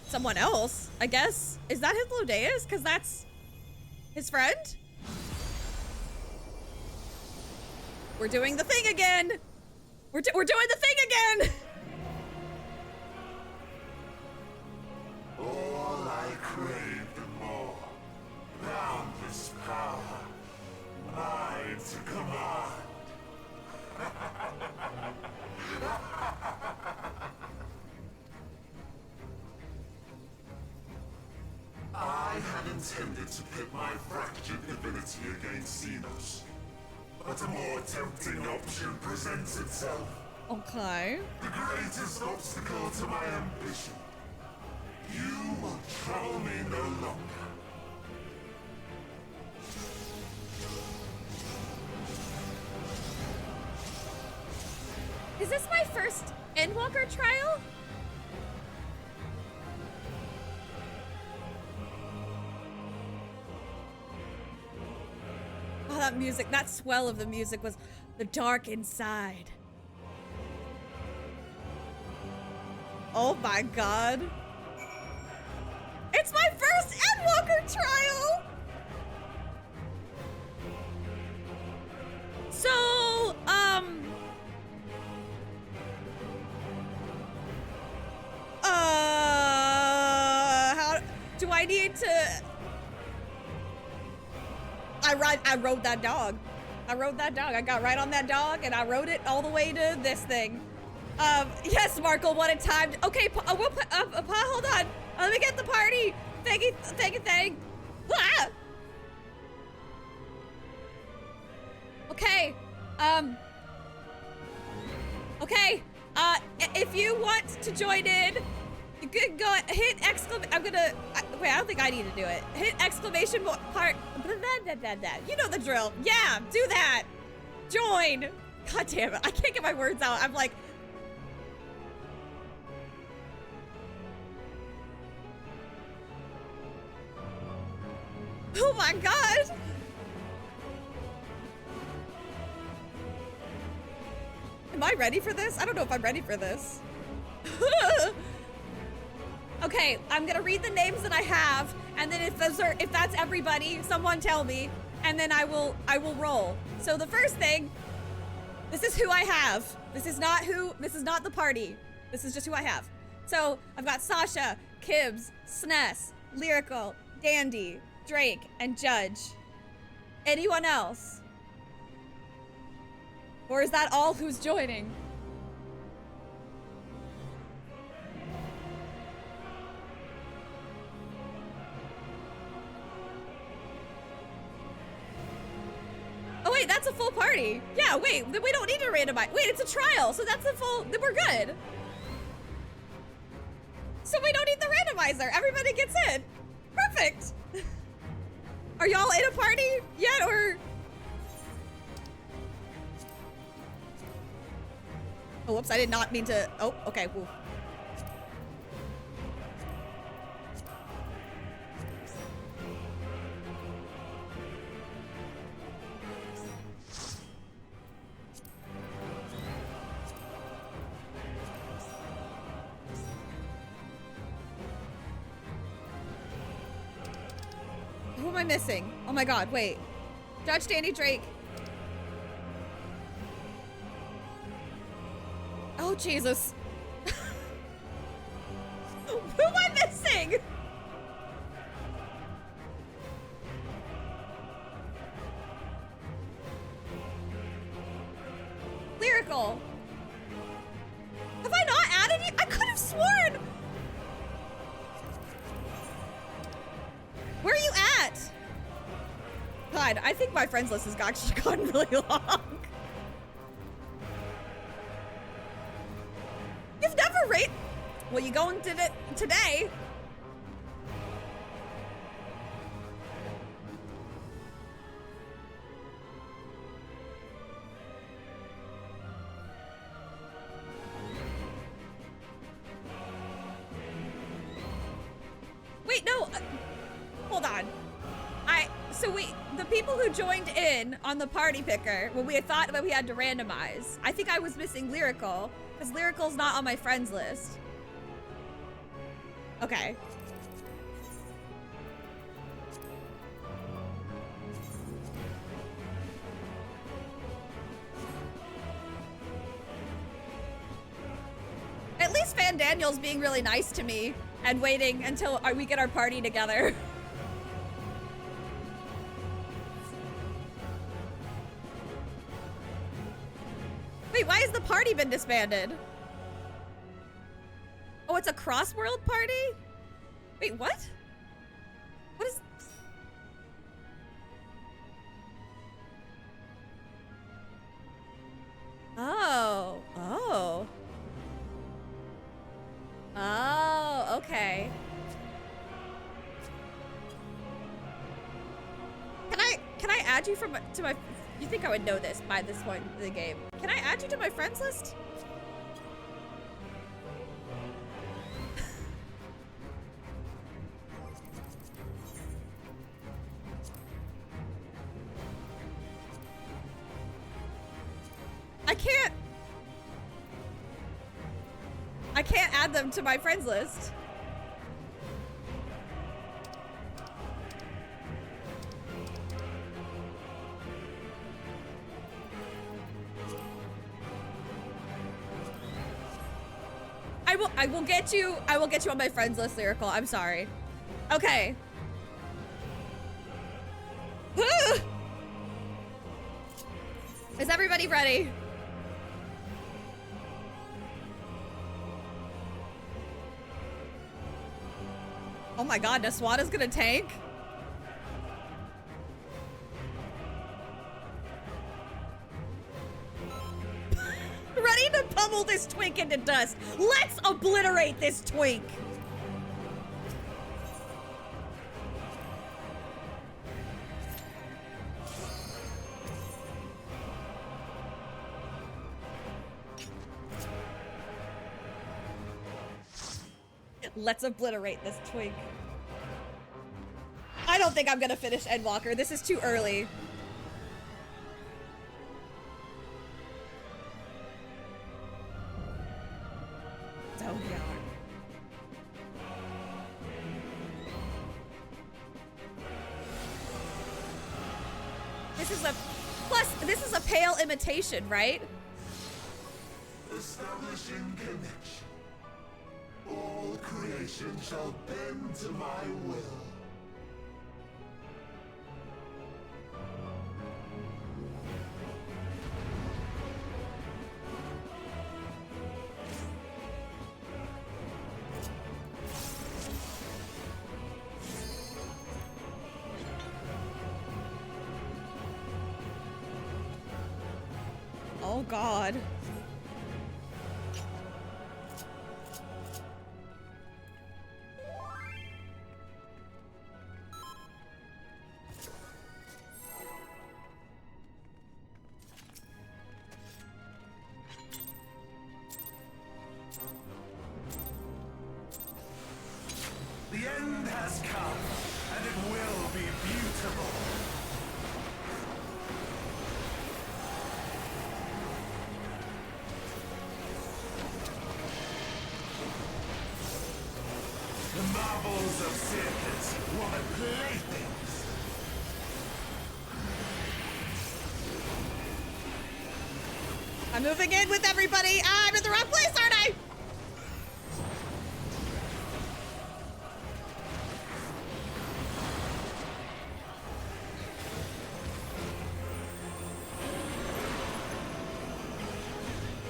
someone else, I guess. Is that his Lodeus? Because that's his friend? We're doing the thing again. We're doing the thing again. All I craved and more. Boundless power. Mine to command. I had intended to pit my fractured divinity against Xenos, but a more tempting option presents itself. Okay. The greatest obstacle to my ambition. You will trouble me no longer. Is this my first Endwalker trial? Oh, that music, that swell of the music was the dark inside. Oh my god. It's my first Endwalker trial! So, how do I need to? I rode that dog. I rode that dog. I got right on that dog and I rode it all the way to this thing. Yes, Markle, what a time. Okay, hold on. Let me get the party. Thank you. Ah! Okay, okay, if you want to join in, you could go hit exclamation, wait, I don't think I need to do it. Hit exclamation part, you know the drill. Yeah, do that. Join. God damn it, I can't get my words out. I'm like, oh my God. Am I ready for this? I don't know if I'm ready for this. Okay, I'm gonna read the names that I have, and then if that's everybody, someone tell me, and then I will roll. So the first thing, this is who I have. This is not the party. This is just who I have. So I've got Sasha, Kibbs, Sness, Lyrical, Dandy, Drake, and Judge. Anyone else? Or is that all who's joining? Oh wait, that's a full party. Yeah, wait, then we don't need to randomize. Wait, it's a trial, so that's a full, then we're good. So we don't need the randomizer. Everybody gets in. Perfect. Are y'all in a party yet, or? Oh, whoops, I did not mean to. Oh, okay. Woo. Who am I missing? Oh my God, wait. Judge Danny Drake. Oh, Jesus. Who am I missing? Lyrical. Have I not added you? I could have sworn. fine. I think my friends list has actually gotten really long. You've never rate. Well, you going to it today? Wait, no. Hold on. The people who joined in on the party picker when we thought that we had to randomize, I think I was missing Lyrical, because Lyrical's not on my friends list. Okay. At least Van Daniel's being really nice to me and waiting until we get our party together. Wait, why has the party been disbanded? Oh, it's a cross-world party? Wait, what? What is... Oh. Oh. Oh, okay. Can I add you to my... You think I would know this by this point in the game. Can I add you to my friends list? I can't add them to my friends list. I will get you on my friends list, Lyrical. I'm sorry. Okay. Is everybody ready? Oh my god, Naswada's gonna tank? Ready to pummel this twink into dust. Let's obliterate this twink. Let's obliterate this twink. I don't think I'm gonna finish Endwalker. This is too early. This is a pale imitation, right? Establishing connection. All creation shall bend to my will. Oh God. The end has come, and it will be beautiful. The marvels of circus were the playthings. I'm moving in with everybody. I'm in the wrong place, aren't I?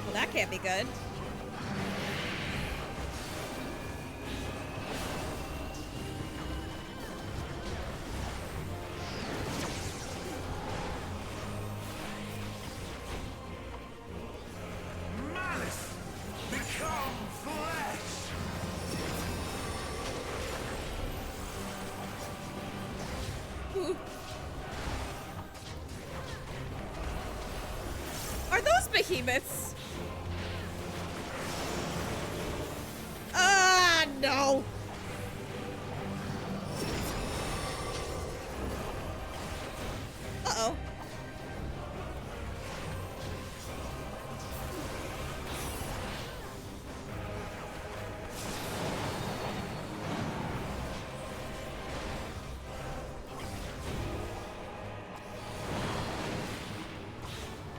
Well, that can't be good. Ooh. Are those behemoths? Ah, no. Uh-oh.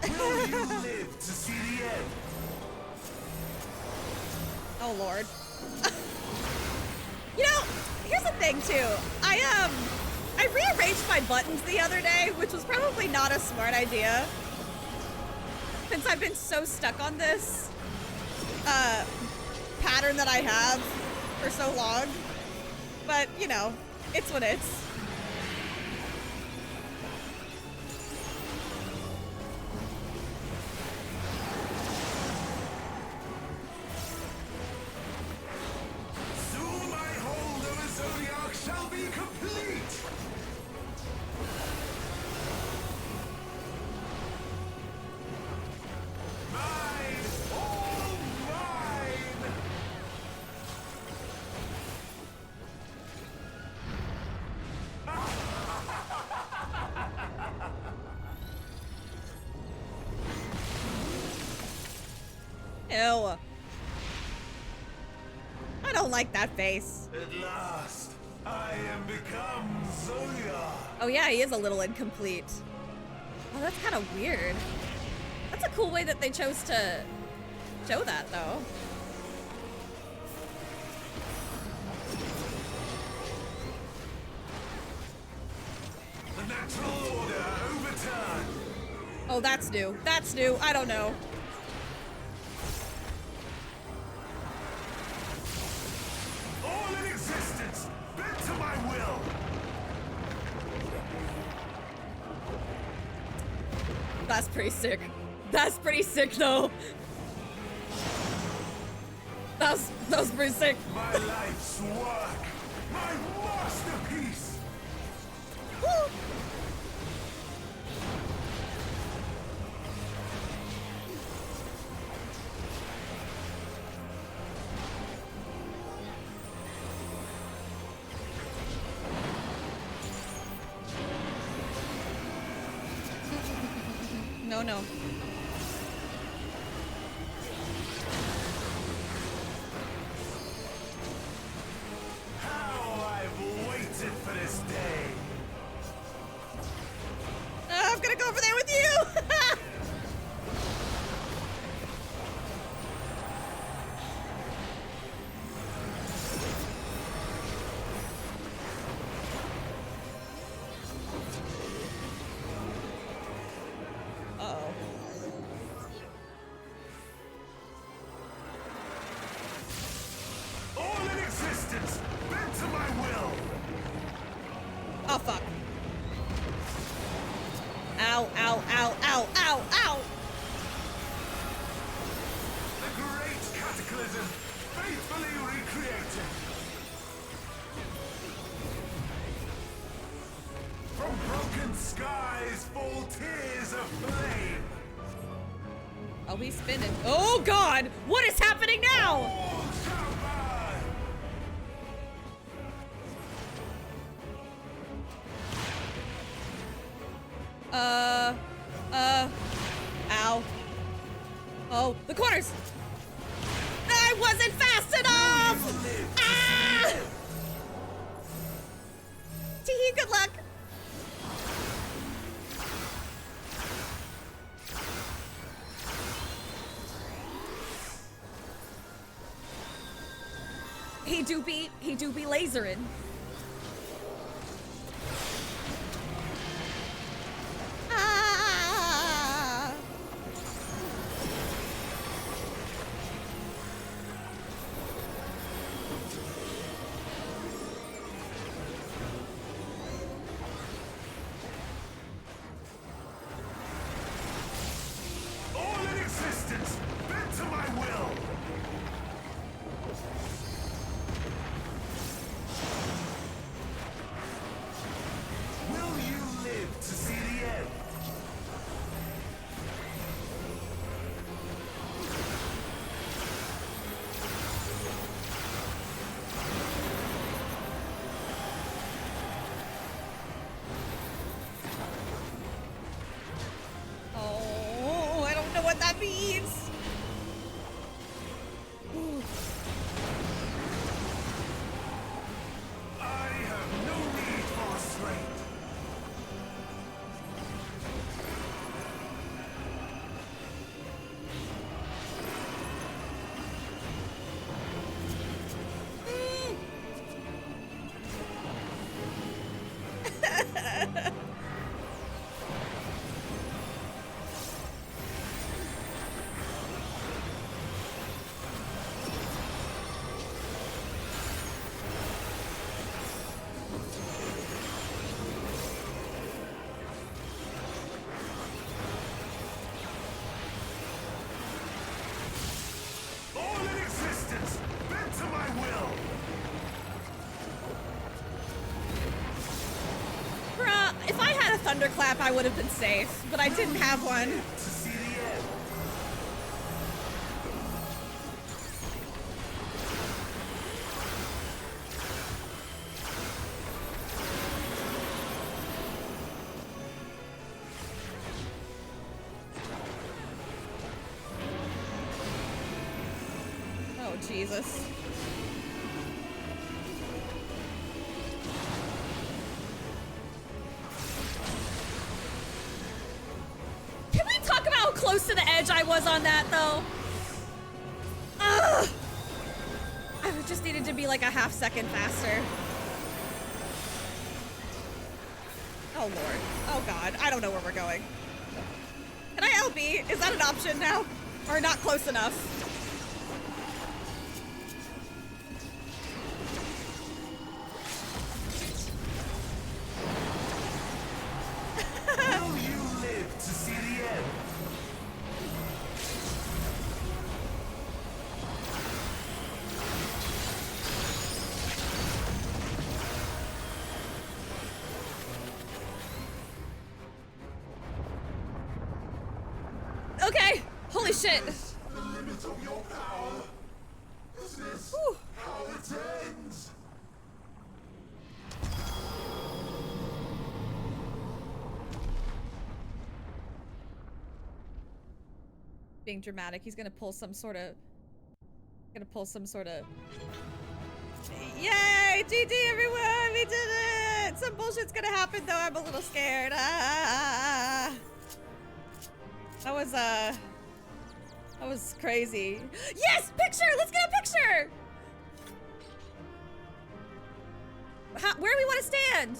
Will you live to see the end? Oh, Lord. You know, here's the thing, too. I rearranged my buttons the other day, which was probably not a smart idea. Since I've been so stuck on this pattern that I have for so long. But, you know, it's what it's. Soon my hold of a zodiac shall be complete. Mine, all mine. Ew. I don't like that face. At last, I am become Zodiac. Oh yeah, he is a little incomplete. Oh, that's kind of weird. That's a cool way that they chose to show that, though. The natural order overturned. Oh, that's new. That's new. I don't know. All in existence, bent to my will. That's pretty sick. That's pretty sick, though. That was pretty sick. My life's work, my masterpiece. Woo. No, no. How I've waited for this day. I'm gonna go over there with you. Uh-oh. All in existence, bent to my will. Oh, fuck. Ow, ow, ow, ow, ow, ow. The great cataclysm, faithfully recreated. From broken skies fall tears of flame. Oh, he's spinning. Oh, God. What is happening now? All shall burn. Ow. Oh, the corners. I wasn't fast enough. Ah! Tee, good luck. He do be lasering. Ah! All in existence, bent to my will. thunderclap, I would have been safe, but I didn't have one. Oh, Jesus. Can we talk about how close to the edge I was on that, though? Ugh! I just needed to be like a half second faster. Oh, Lord. Oh, God. I don't know where we're going. Can I LB? Is that an option now? Or not close enough? Will you live to see the end? Okay. Holy shit. The limit of your power. This is Whew. how it ends. Being dramatic. He's gonna pull some sort of... Yay! GG, everyone! We did it! Some bullshit's gonna happen, though. I'm a little scared. Ah. That was crazy. Yes! Picture! Let's get a picture! Where do we want to stand?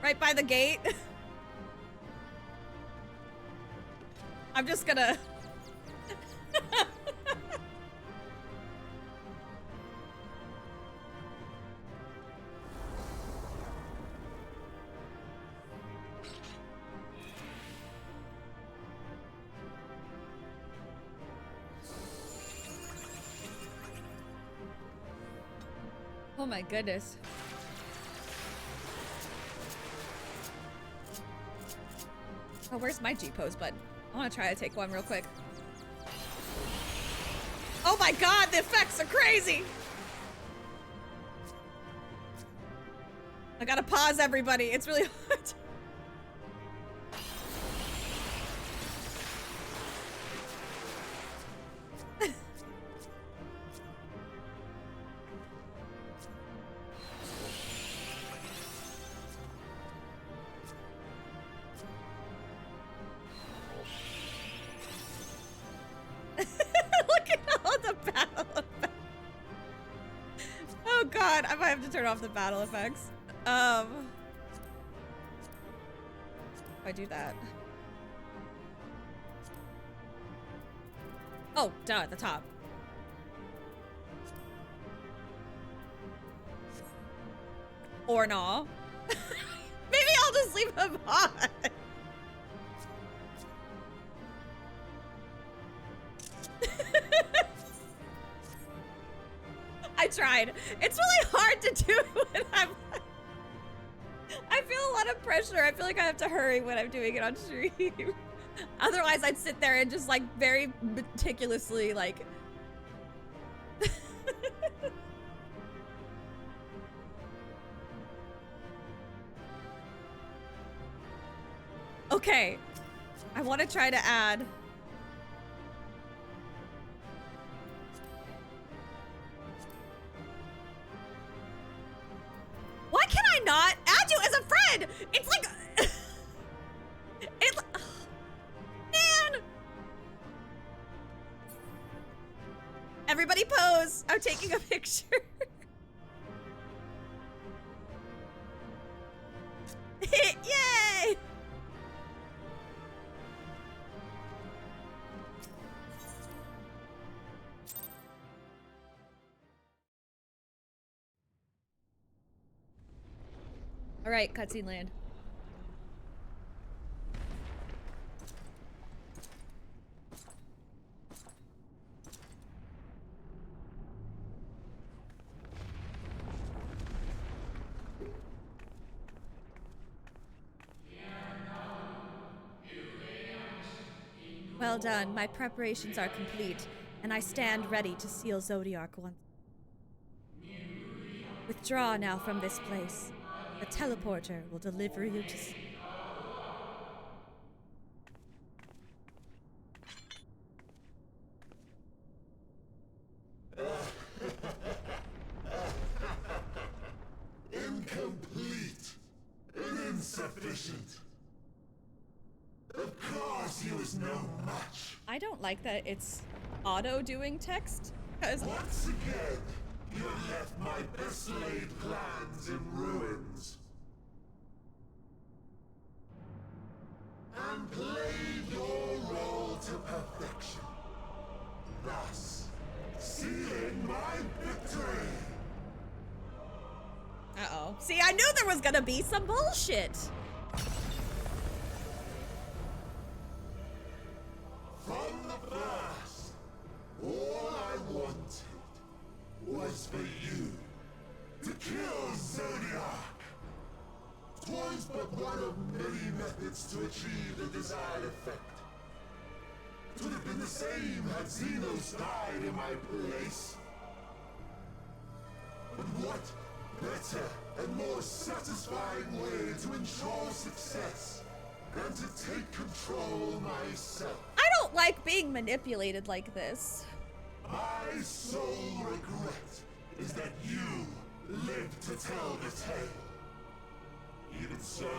Right by the gate? I'm just gonna... Oh my goodness. Oh, where's my G-pose button? I want to try to take one real quick. Oh my god, the effects are crazy! I gotta pause, everybody. It's really hard. Look at all the battle effects. Oh god, I might have to turn off the battle effects. If I do that. Oh, duh, at the top. Or no. Maybe I'll just leave him on. I tried. It's really hard to do when I feel a lot of pressure. I feel like I have to hurry when I'm doing it on stream. Otherwise, I'd sit there and just like very meticulously like... Okay. I want to try to add... Why can I not add you as a friend? It's like... it's... Man! Everybody pose. I'm taking a picture. Yay! All right, cutscene land. Well done. My preparations are complete, and I stand ready to seal Zodiac once. Withdraw now from this place. The teleporter will deliver you to... Incomplete and insufficient. Of course he was no match. I don't like that it's auto-doing text, because... Once again, you left my best laid plans in ruins. And played your role to perfection. Thus, sealing my victory. Uh-oh. See, I knew there was gonna be some bullshit. From the first, all I wanted was for you to kill Zodiac. 'Twas but one of many methods to achieve the desired effect. It would have been the same had Xenos died in my place. But what better and more satisfying way to ensure success than to take control myself? I don't like being manipulated like this. My sole regret is that you lived to tell the tale. Even so,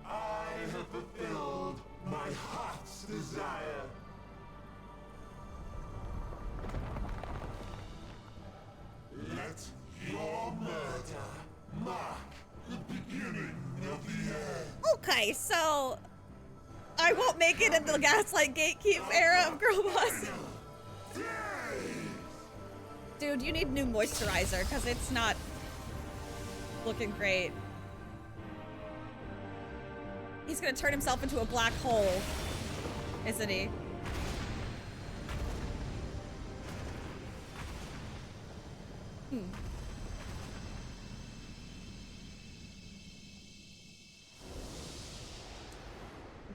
I have fulfilled my heart's desire. Let your murder mark the beginning of the end. Okay, so... I won't make it in the Gaslight Gatekeep era of Girl Boss. Dude, you need new moisturizer, because it's not looking great. He's gonna turn himself into a black hole, isn't he?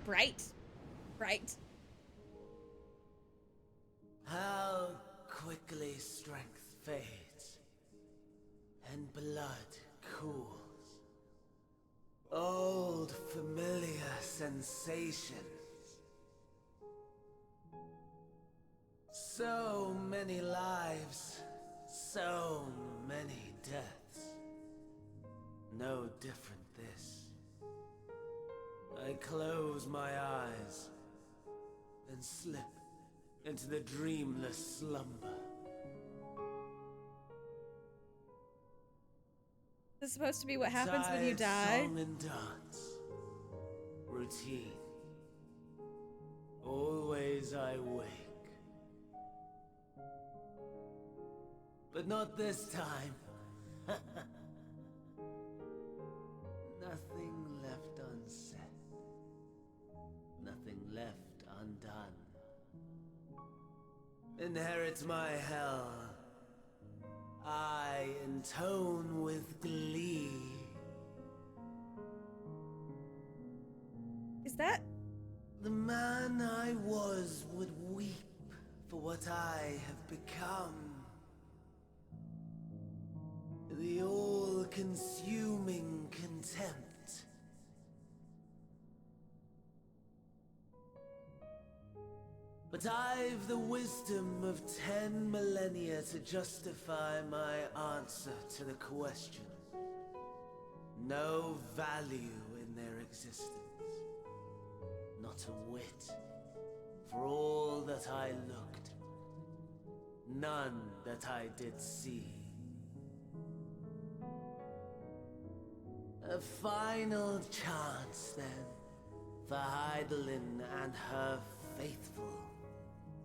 Bright. Bright. How quickly strength fades and blood cools. Old familiar sensations. So many lives, so many deaths. No different this. I close my eyes and slip into the dreamless slumber. This is supposed to be what happens when you die. Tired song and dance. Routine. Always I wake. But not this time. Nothing left unsaid. Nothing left undone. Inherit my hell. I intone with glee. Is that? The man I was would weep for what I have become. The all-consuming contempt. But I've the wisdom of 10 millennia to justify my answer to the question. No value in their existence. Not a whit. For all that I looked. None that I did see. A final chance, then, for Heidelin and her faithful.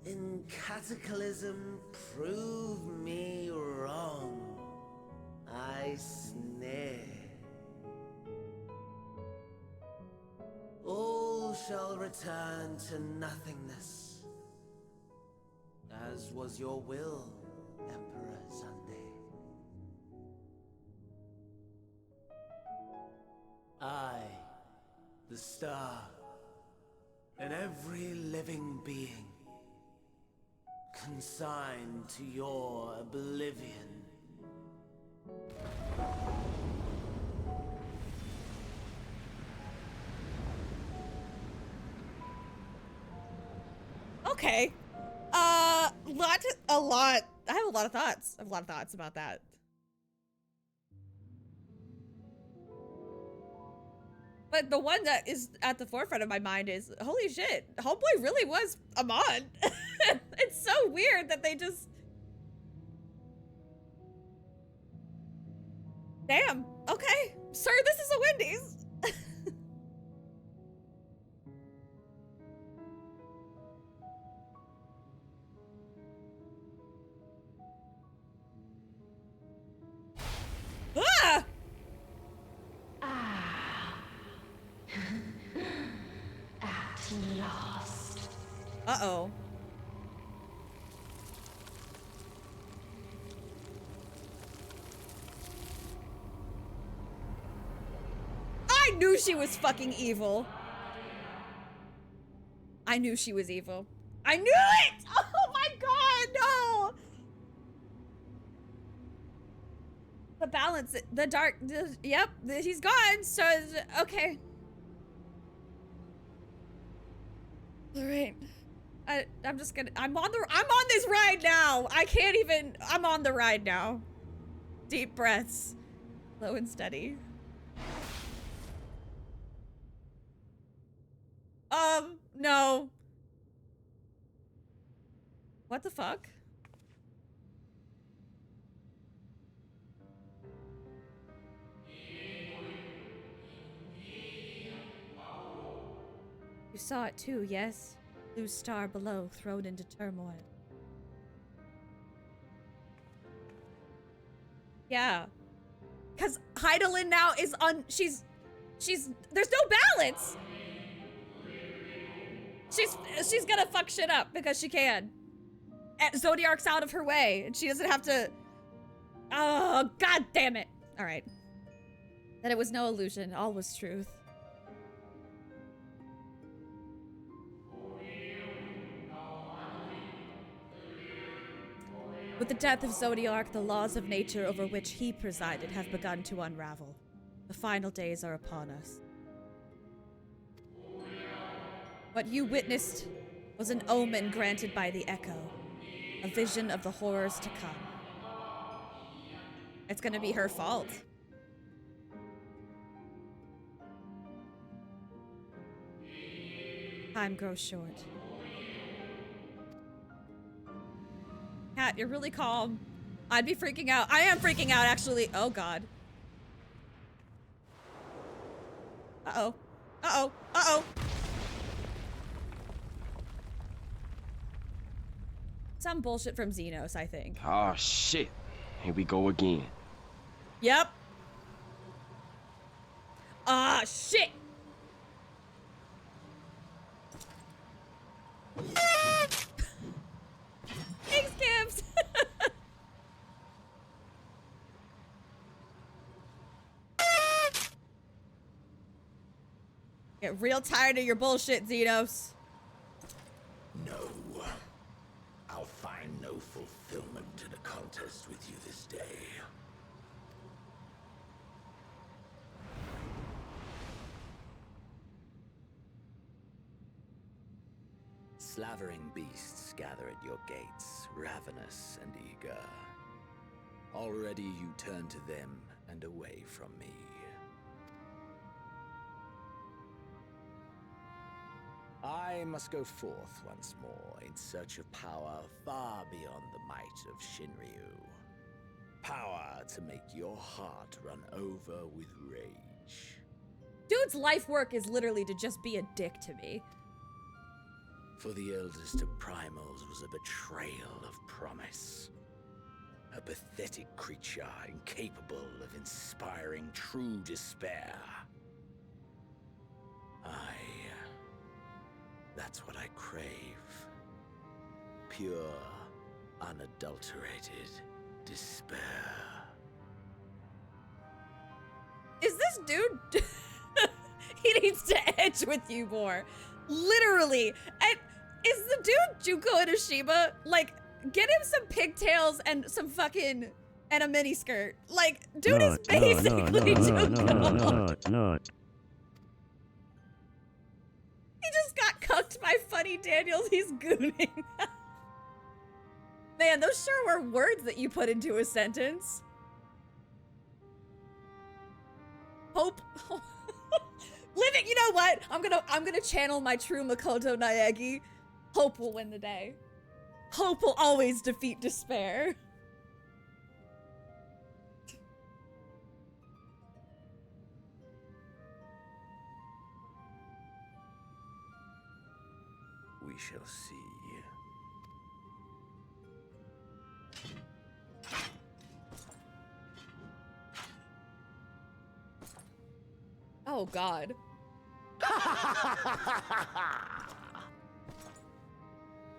In Cataclysm, prove me wrong. I snare. All shall return to nothingness, as was your will, Emperor Sunday. I, the star, and every living being consigned to your oblivion. Okay. A lot. I have a lot of thoughts. I have a lot of thoughts about that. But the one that is at the forefront of my mind is, holy shit, Homeboy really was Amon. It's so weird that they just... Damn, okay. Sir, this is a Wendy's. Ah! At last. Uh-oh. I knew she was fucking evil. I knew she was evil. I knew it! Oh my god, no! The balance, the dark, yep, he's gone, so, okay. All right. I'm just gonna, I'm on this ride now. I can't even, I'm on the ride now. Deep breaths, low and steady. No. What the fuck? You saw it too, yes? Blue star below, thrown into turmoil. Yeah. Cause Heidelin now is on, she's, there's no balance! She's gonna fuck shit up because she can. Zodiark's out of her way, and she doesn't have to, oh, god damn it. All right. That it was no illusion, all was truth. With the death of Zodiark, the laws of nature over which he presided have begun to unravel. The final days are upon us. What you witnessed was an omen granted by the Echo, a vision of the horrors to come. It's gonna be her fault. Time grows short. Kat, you're really calm. I'd be freaking out. I am freaking out, actually. Oh, God. Uh-oh. Uh-oh. Uh-oh. Some bullshit from Xenos, I think. Oh, shit. Here we go again. Yep. Ah, shit. Thanks, Gibbs. Get real tired of your bullshit, Xenos. No. I'll find no fulfillment in a contest with you this day. Slavering beasts gather at your gates, ravenous and eager. Already you turn to them and away from me. I must go forth once more in search of power far beyond the might of Shinryu. Power to make your heart run over with rage. Dude's life work is literally to just be a dick to me. For the eldest of primals was a betrayal of promise. A pathetic creature incapable of inspiring true despair. That's what I crave. Pure, unadulterated despair. Is this dude... He needs to edge with you more. Literally. And is the dude Junko Inoshima? Like, get him some pigtails and some fucking and a mini skirt. Like, dude is basically Junko. It's not. He just got cucked by Funny Daniels. He's gooning. Man, those sure were words that you put into a sentence. Hope. Living, you know what? I'm gonna channel my true Makoto Naegi. Hope will win the day. Hope will always defeat despair. We shall see. Oh God.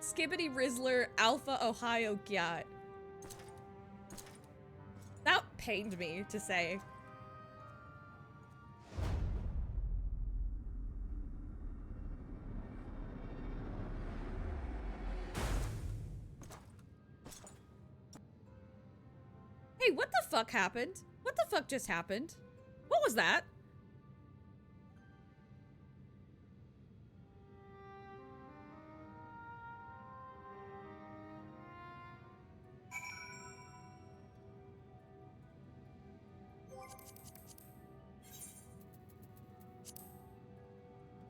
Skibbity Rizzler Alpha Ohio Gyat. That pained me to say. Hey, what the fuck happened? What the fuck just happened? What was that?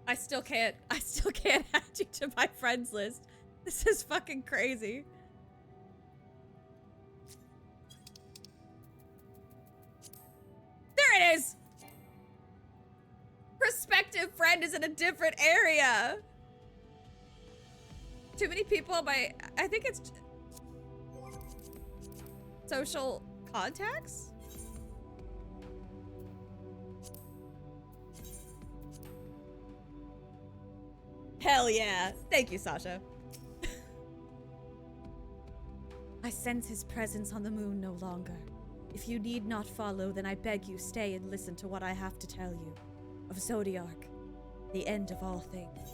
I still can't add you to my friends list. This is fucking crazy. There it is! Prospective friend is in a different area. Too many people on my, I think it's social contacts? Hell yeah. Thank you, Sasha. I sense his presence on the moon no longer. If you need not follow, then I beg you stay and listen to what I have to tell you. Of Zodiac, the end of all things.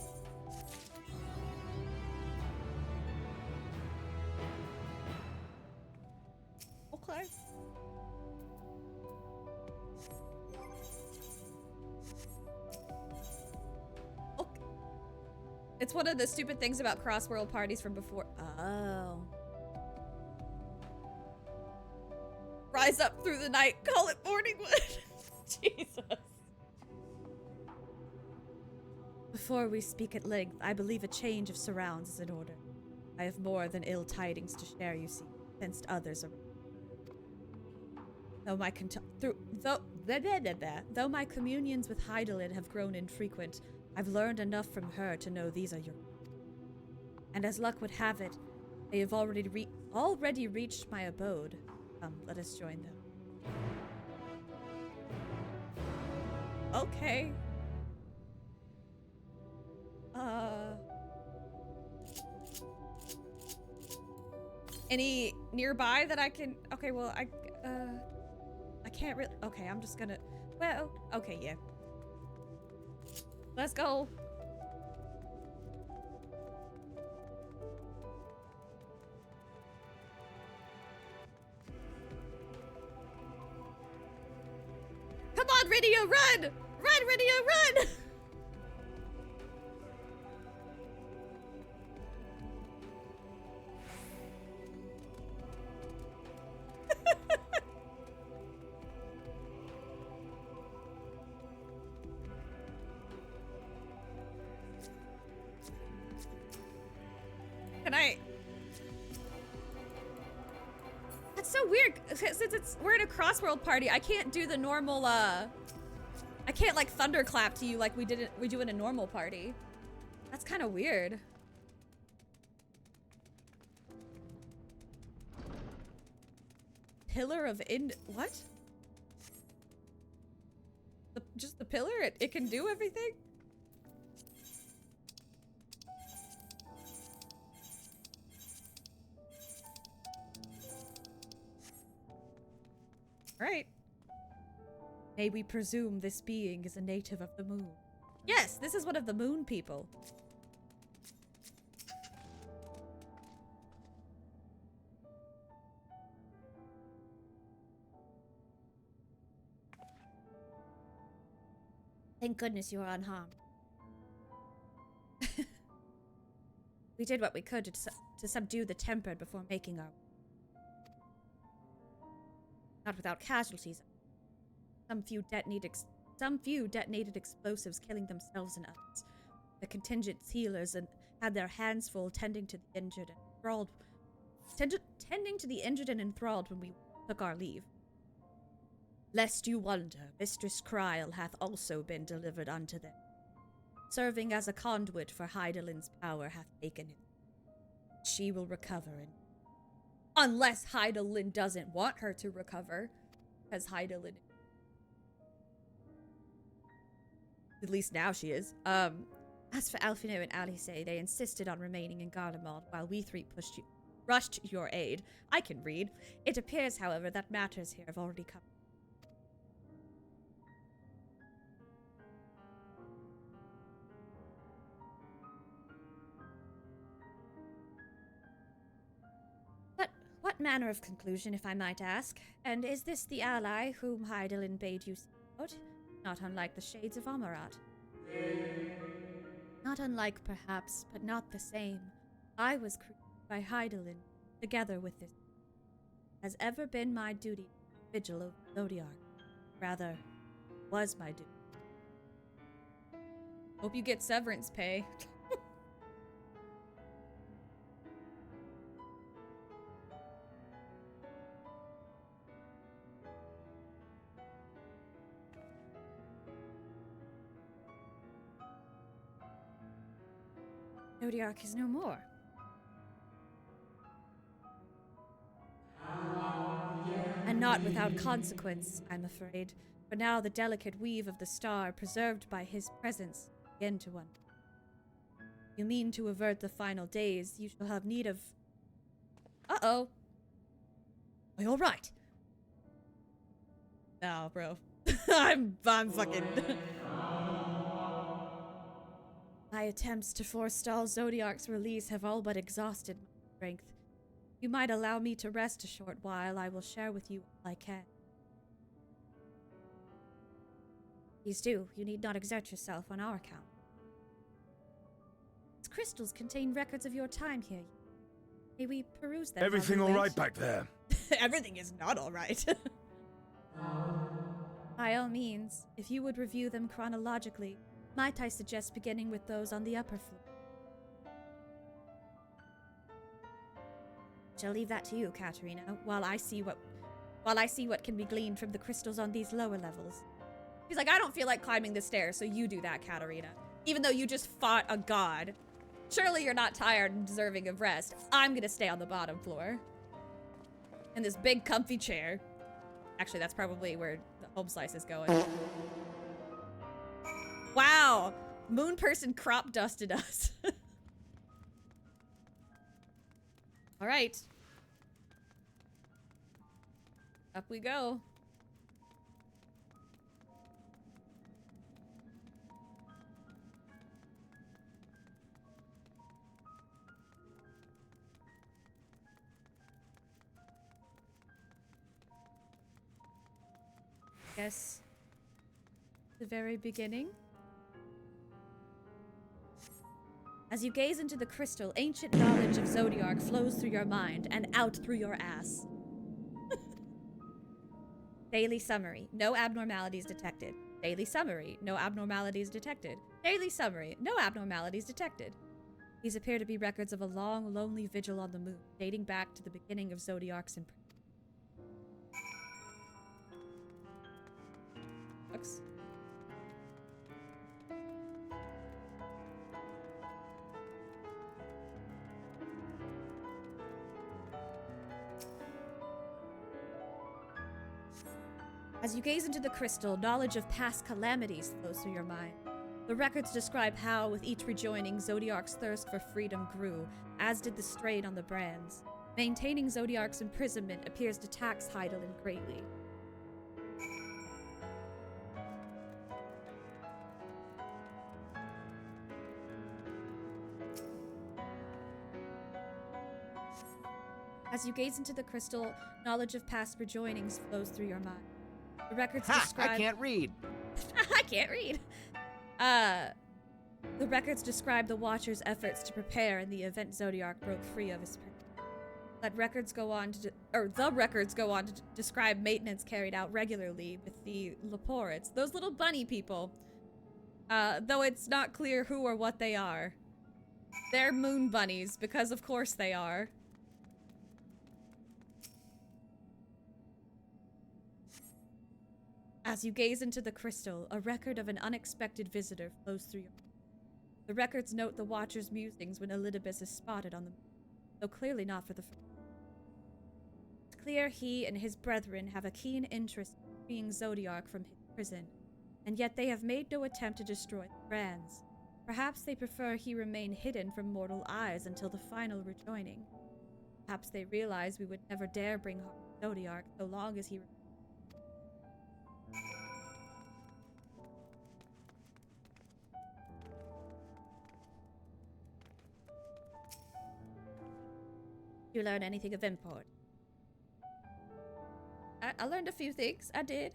Okay. It's one of the stupid things about cross-world parties from before. Oh. Rise up through the night, call it morningwood. Jesus. Before we speak at length, I believe a change of surrounds is in order. I have more than ill tidings to share, you see, fenced others around. Though my communions with Heidelin have grown infrequent, I've learned enough from her to know these are your... And as luck would have it, they have already reached my abode. Come, let us join them. Okay. Any nearby that I can... Okay, well, I can't really... Okay, I'm just gonna... Well, okay, yeah. Let's go. Come on, Radio, run! Run, Radio, run! Can I... That's so weird. Since we're in a crossworld party, I can't do the normal, I can't, like, thunderclap to you like we do in a normal party. That's kind of weird. Pillar of what? Just the pillar? It can do everything? Right. May we presume this being is a native of the moon. Yes, this is one of the moon people. Thank goodness you are unharmed. We did what we could to subdue the tempered before making our... Not without casualties. Some few detonated explosives, killing themselves and others. The contingent healers had their hands full tending to the injured and enthralled. Tending to the injured and enthralled when we took our leave. Lest you wonder, Mistress Kryl hath also been delivered unto them. Serving as a conduit for Hydalin's power hath taken it. She will recover, unless Hydalin doesn't want her to recover, because Hydalin, at least now she is. As for Alfino and Alice, they insisted on remaining in Garlemald while we three rushed your aid. I can read. It appears, however, that matters here have already come. What manner of conclusion, if I might ask? And is this the ally whom Hydaelyn bade you seek out? Not unlike the shades of Amarat. Not unlike, perhaps, but not the same. I was created by Hydaelyn, together with this. Has ever been my duty, vigil of Zodiac. Rather, was my duty. Hope you get severance pay. Zodiac is no more. And not without consequence, I'm afraid. For now the delicate weave of the star, preserved by his presence, begin to wonder. You mean to avert the final days, you shall have need of... Uh-oh. Are you alright? No, bro. I'm fucking... My attempts to forestall Zodiac's release have all but exhausted my strength. You might allow me to rest a short while. I will share with you all I can. Please do. You need not exert yourself on our account. These crystals contain records of your time here. May we peruse them? Everything all right back there? Everything is not all right. By all means, if you would review them chronologically, might I suggest beginning with those on the upper floor? Shall leave that to you, Katerina, while I see what can be gleaned from the crystals on these lower levels. He's like, I don't feel like climbing the stairs, so you do that, Katerina. Even though you just fought a god. Surely you're not tired and deserving of rest. I'm gonna stay on the bottom floor. In this big comfy chair. Actually, that's probably where the home slice is going. Wow! Moon person crop dusted us. Alright. Up we go. Guess the very beginning. As you gaze into the crystal, ancient knowledge of Zodiac flows through your mind and out through your ass. Daily summary. No abnormalities detected. Daily summary. No abnormalities detected. Daily summary. No abnormalities detected. These appear to be records of a long, lonely vigil on the moon, dating back to the beginning of Zodiac's imprisonment. Books. As you gaze into the crystal, knowledge of past calamities flows through your mind. The records describe how, with each rejoining, Zodiac's thirst for freedom grew, as did the strain on the brands. Maintaining Zodiac's imprisonment appears to tax Hydaelyn greatly. As you gaze into the crystal, knowledge of past rejoinings flows through your mind. The records Ha! describe... I can't read. I can't read. The records describe the Watcher's efforts to prepare in the event Zodiac broke free of his prison. The records go on to describe maintenance carried out regularly with the Leporids, those little bunny people. Though it's not clear who or what they are. They're moon bunnies, because of course they are. As you gaze into the crystal, a record of an unexpected visitor flows through your... The records note the Watcher's musings when Elidibus is spotted on the moon, though clearly not for the first. It's clear he and his brethren have a keen interest in freeing Zodiac from his prison, and yet they have made no attempt to destroy the brands. Perhaps they prefer he remain hidden from mortal eyes until the final rejoining. Perhaps they realize we would never dare bring harm to Zodiac so long as he... You learn anything of import? I learned a few things. I did.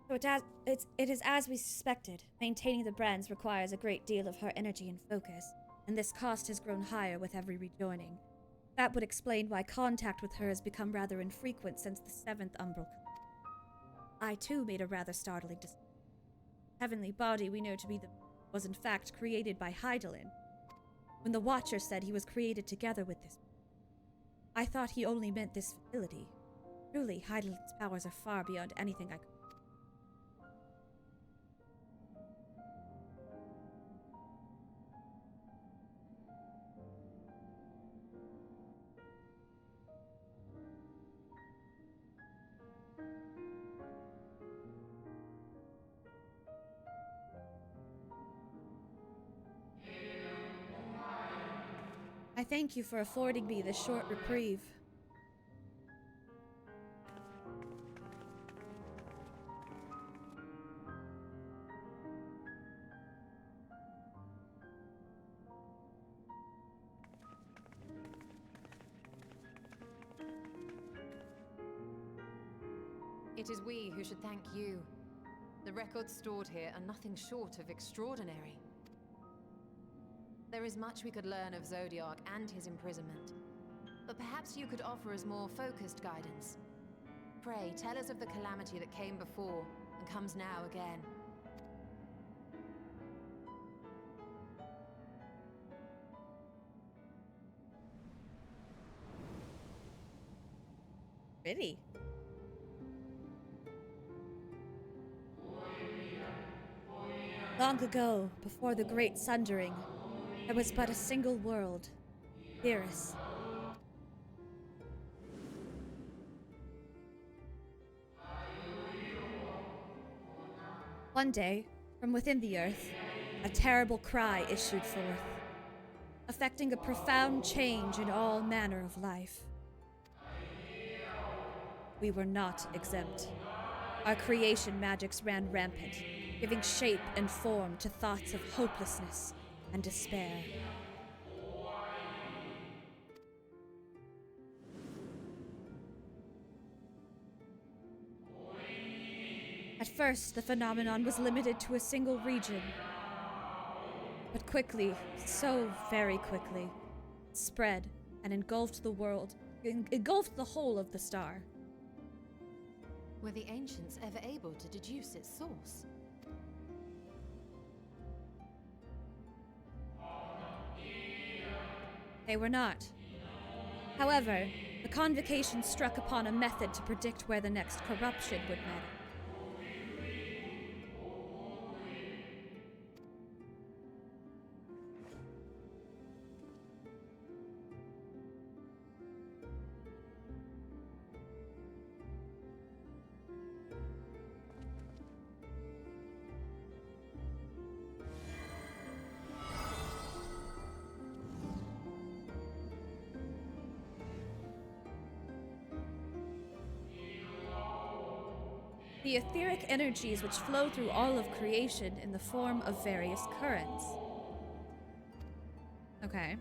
So it is as we suspected. Maintaining the brands requires a great deal of her energy and focus, and this cost has grown higher with every rejoining. That would explain why contact with her has become rather infrequent since the 7th Umbral. I too made a rather startling decision. Heavenly body we know to be the was in fact created by Hydaelyn. When the Watcher said he was created together with this, I thought he only meant this facility. Truly, Hydaelyn's powers are far beyond anything I could. I thank you for affording me this short reprieve. It is we who should thank you. The records stored here are nothing short of extraordinary. There is much we could learn of Zodiac and his imprisonment, but perhaps you could offer us more focused guidance. Pray, tell us of the calamity that came before and comes now again. Really? Long ago, before the Great Sundering, there was but a single world, Theris. One day, from within the earth, a terrible cry issued forth, affecting a profound change in all manner of life. We were not exempt. Our creation magics ran rampant, giving shape and form to thoughts of hopelessness and despair. At first, the phenomenon was limited to a single region, but quickly, so very quickly, it spread and engulfed the world, engulfed the whole of the star. Were the ancients ever able to deduce its source? They were not. However, the convocation struck upon a method to predict where the next corruption would matter. The etheric energies which flow through all of creation in the form of various currents. Okay.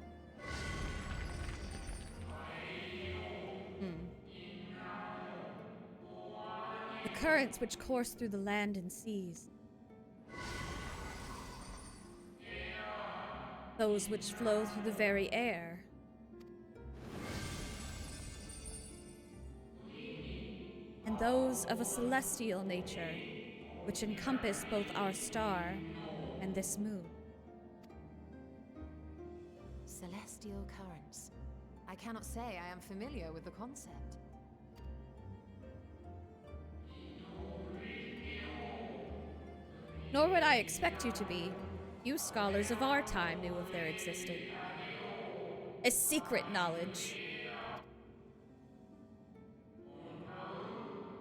The currents which course through the land and seas. Those which flow through the very air. And those of a celestial nature, which encompass both our star and this moon. Celestial currents. I cannot say I am familiar with the concept. Nor would I expect you to be. Few scholars of our time knew of their existence. A secret knowledge.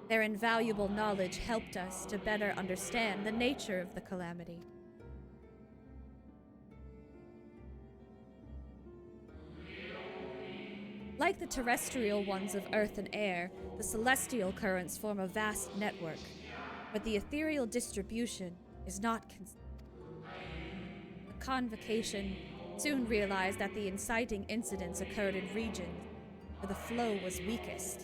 Their invaluable knowledge helped us to better understand the nature of the calamity. Like the terrestrial ones of earth and air, the celestial currents form a vast network, but the ethereal distribution is not consistent. The convocation soon realized that the inciting incidents occurred in regions where the flow was weakest.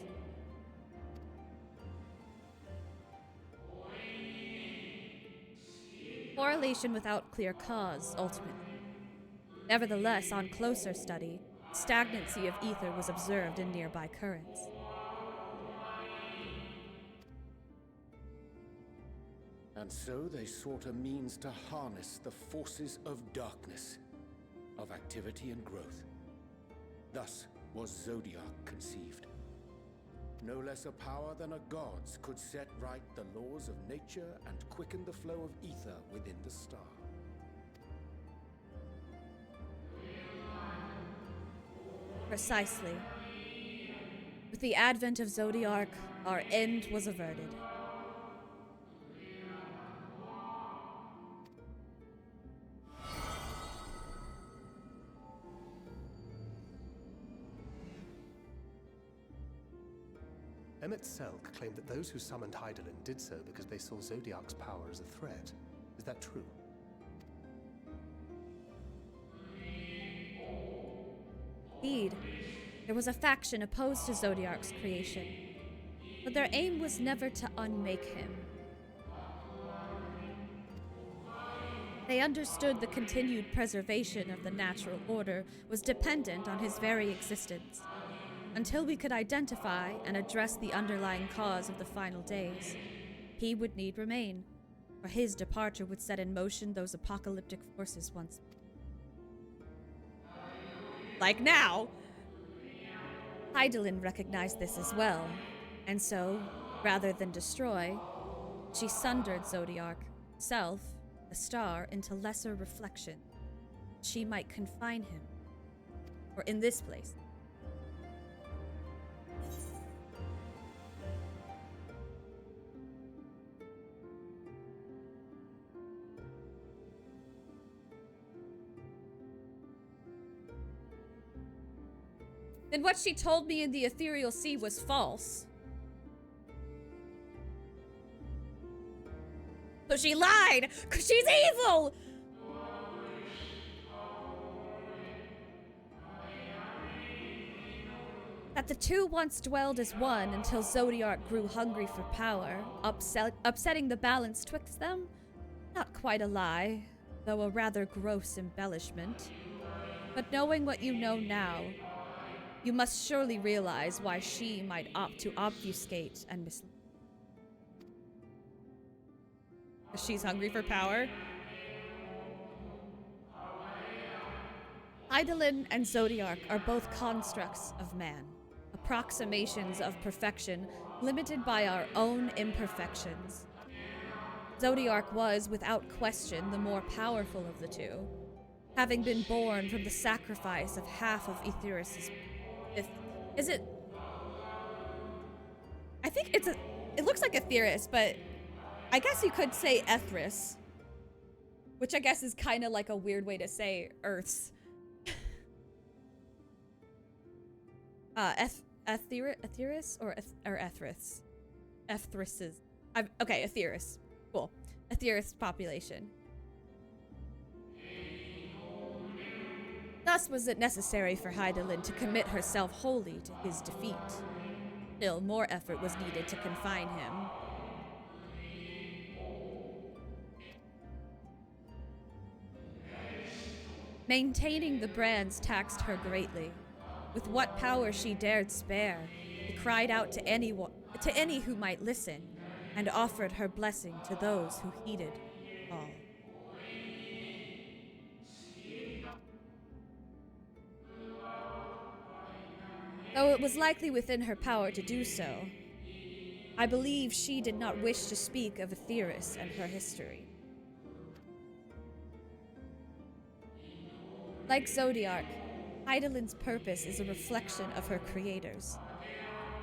Correlation without clear cause, ultimately. Nevertheless, on closer study, stagnancy of ether was observed in nearby currents. And so they sought a means to harness the forces of darkness, of activity and growth. Thus was Zodiac conceived. No less a power than a god's could set right the laws of nature and quicken the flow of ether within the star. Precisely. With the advent of Zodiac, our end was averted. Emmett Selk claimed that those who summoned Hydaelyn did so because they saw Zodiac's power as a threat. Is that true? Indeed, there was a faction opposed to Zodiac's creation, but their aim was never to unmake him. They understood the continued preservation of the natural order was dependent on his very existence. Until we could identify and address the underlying cause of the final days, he would need remain, or his departure would set in motion those apocalyptic forces once. Like now! Hydaelyn recognized this as well, and so, rather than destroy, she sundered Zodiac, self, the star, into lesser reflection. She might confine him, or in this place. Then what she told me in the ethereal sea was false. So she lied, 'cause she's evil! That the two once dwelled as one until Zodiac grew hungry for power, upsetting the balance twixt them? Not quite a lie, though a rather gross embellishment. But knowing what you know now, you must surely realize why she might opt to obfuscate and mislead. She's hungry for power. Hydaelyn and Zodiac are both constructs of man, approximations of perfection limited by our own imperfections. Zodiac was, without question, the more powerful of the two, having been born from the sacrifice of half of Aetheris's. Is it? I think it's it looks like Aetheris, but I guess you could say Ethris, which I guess is kind of like a weird way to say Earth's. Aetheris or Ethris? Ethris's. Okay, Aetheris. Cool. Aetheris population. Thus was it necessary for Hydaelyn to commit herself wholly to his defeat. Still, more effort was needed to confine him. Maintaining the brands taxed her greatly. With what power she dared spare, she cried out to any who might listen, and offered her blessing to those who heeded all. Though it was likely within her power to do so, I believe she did not wish to speak of Aetheris and her history. Like Zodiac, Hydaelyn's purpose is a reflection of her creators.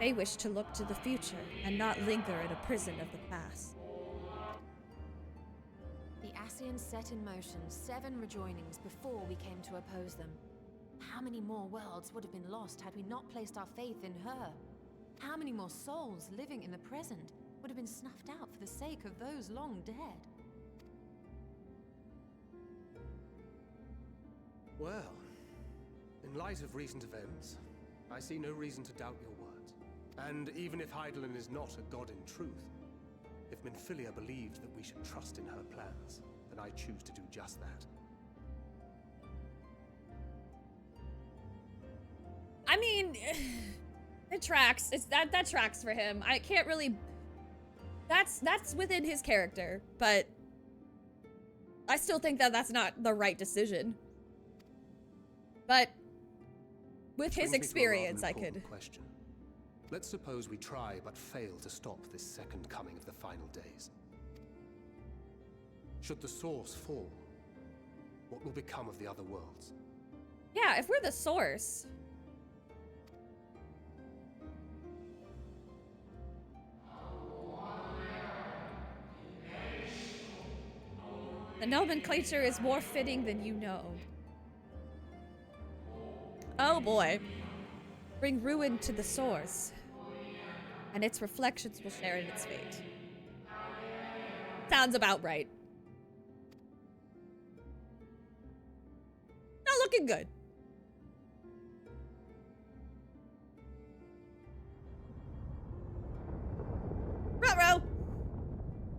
They wish to look to the future and not linger in a prison of the past. The Ascians set in motion 7 rejoinings before we came to oppose them. How many more worlds would have been lost had we not placed our faith in her? How many more souls living in the present would have been snuffed out for the sake of those long dead? Well, in light of recent events, I see no reason to doubt your words. And even if Hydaelyn is not a god in truth, if Minfilia believed that we should trust in her plans, then I choose to do just that. I mean, it tracks. That tracks for him. I can't really. That's within his character, but I still think that that's not the right decision. But with his experience, I could. Question. Let's suppose we try but fail to stop this second coming of the final days. Should the source fall, what will become of the other worlds? Yeah, if we're the source. The nomenclature is more fitting than you know. Oh boy. Bring ruin to the source, and its reflections will share in its fate. Sounds about right. Not looking good. Ruh-roh!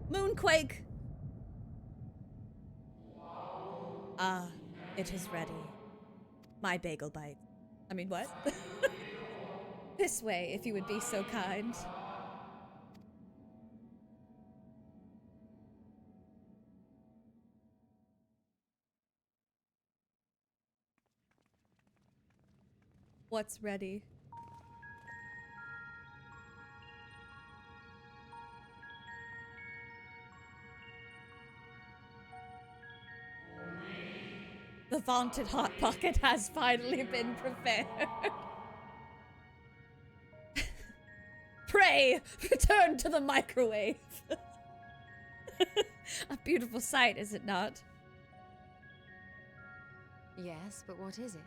Moonquake! Ah, it is ready. My bagel bite. I mean, what? This way, if you would be so kind. What's ready? The vaunted Hot Pocket has finally been prepared. Pray, return to the microwave. A beautiful sight, is it not? Yes, but what is it?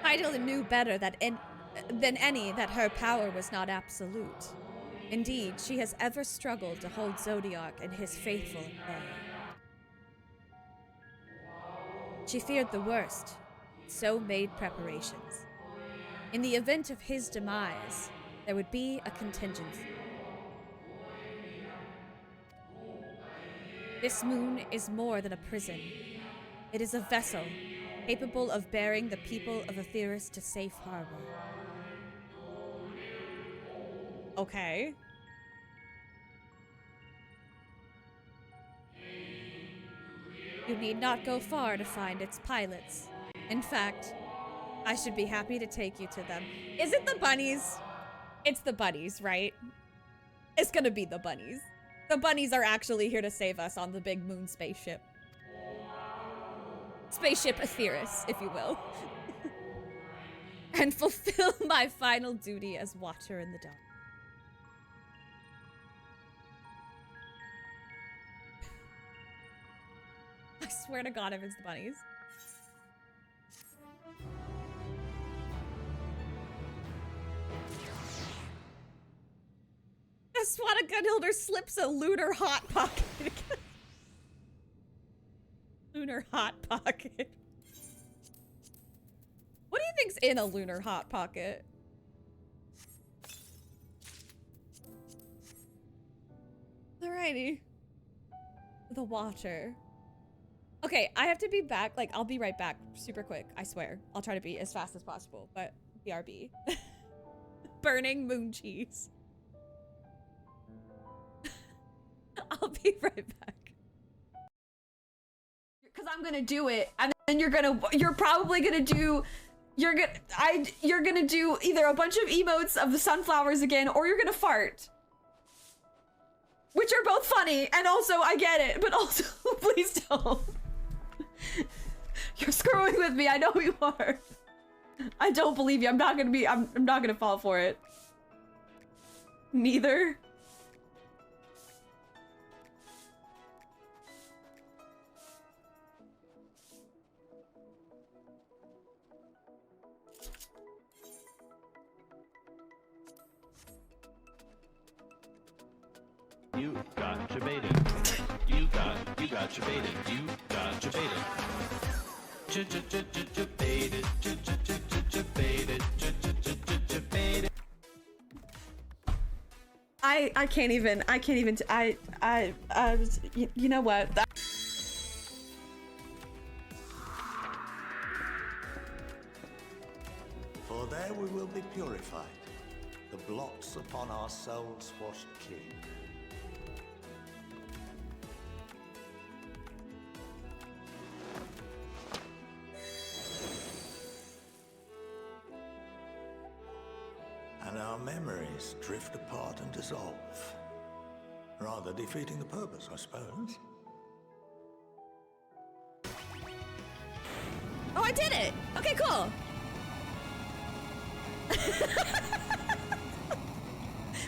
Hydaelyn knew better than any that her power was not absolute. Indeed, she has ever struggled to hold Zodiac and his faithful at bay. She feared the worst, so made preparations. In the event of his demise, there would be a contingency. This moon is more than a prison. It is a vessel, capable of bearing the people of Aetheris to safe harbor. Okay. You need not go far to find its pilots. In fact, I should be happy to take you to them. Is it the bunnies? It's the bunnies, right? It's gonna be the bunnies. The bunnies are actually here to save us on the big moon spaceship. Spaceship Aetheris, if you will. And fulfill my final duty as Watcher in the Dark. I swear to God if it's the bunnies. Swata Gunhilder slips a lunar hot pocket. Lunar hot pocket. What do you think's in a lunar hot pocket? Alrighty. The Watcher. Okay, I have to be back. Like, I'll be right back super quick. I swear. I'll try to be as fast as possible, but BRB. Burning moon cheese. I'll be right back. Because I'm gonna do it, and then you're probably gonna do, you're gonna do either a bunch of emotes of the sunflowers again, or you're gonna fart. Which are both funny, and also, I get it, but also, please don't. You're screwing with me, I know you are. I don't believe you, I'm not gonna fall for it. Neither. You got your baited. You got your baited. You got your baited. Baited. Baited. I can't even, you know what? For there we will be purified, the blots upon our souls washed clean. And our memories drift apart and dissolve. Rather defeating the purpose, I suppose. Oh, I did it! Okay, cool.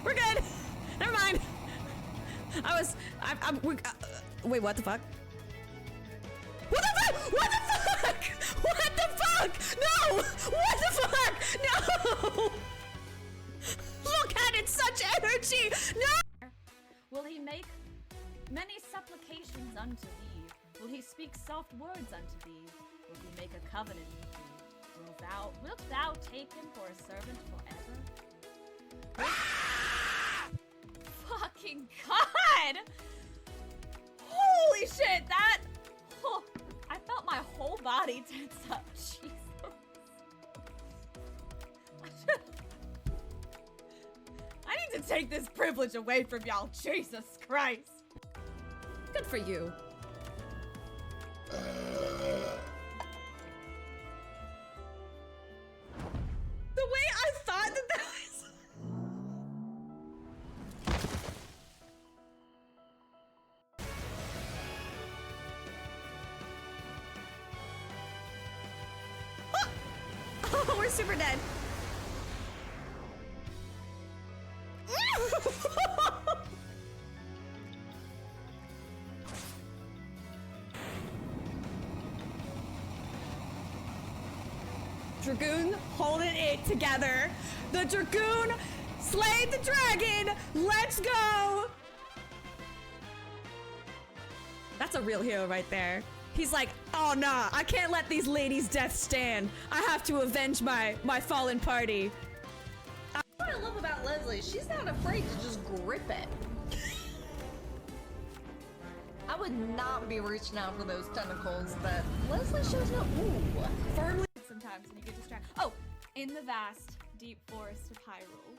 We're good. Never mind. Wait, what the fuck? What the fuck? What the fuck? What the fuck? No! What the fuck? No! Look at it, such energy! No! Will he make many supplications unto thee? Will he speak soft words unto thee? Will he make a covenant with thee? Wilt thou take him for a servant forever? Fucking God! Holy shit, that... Oh, I felt my whole body tense up. Jesus. I need to take this privilege away from y'all. Jesus Christ. Good for you. The way I thought that was... Oh, we're super dead. Dragoon holding it together. The Dragoon slayed the dragon. Let's go. That's a real hero right there. He's like, oh nah, I can't let these ladies' deaths stand. I have to avenge my fallen party. What I love about Leslie, she's not afraid to just grip it. I would not be reaching out for those tentacles, but Leslie shows no Firmly. Sometimes when you get distracted. Oh, in the vast, deep forest of Hyrule,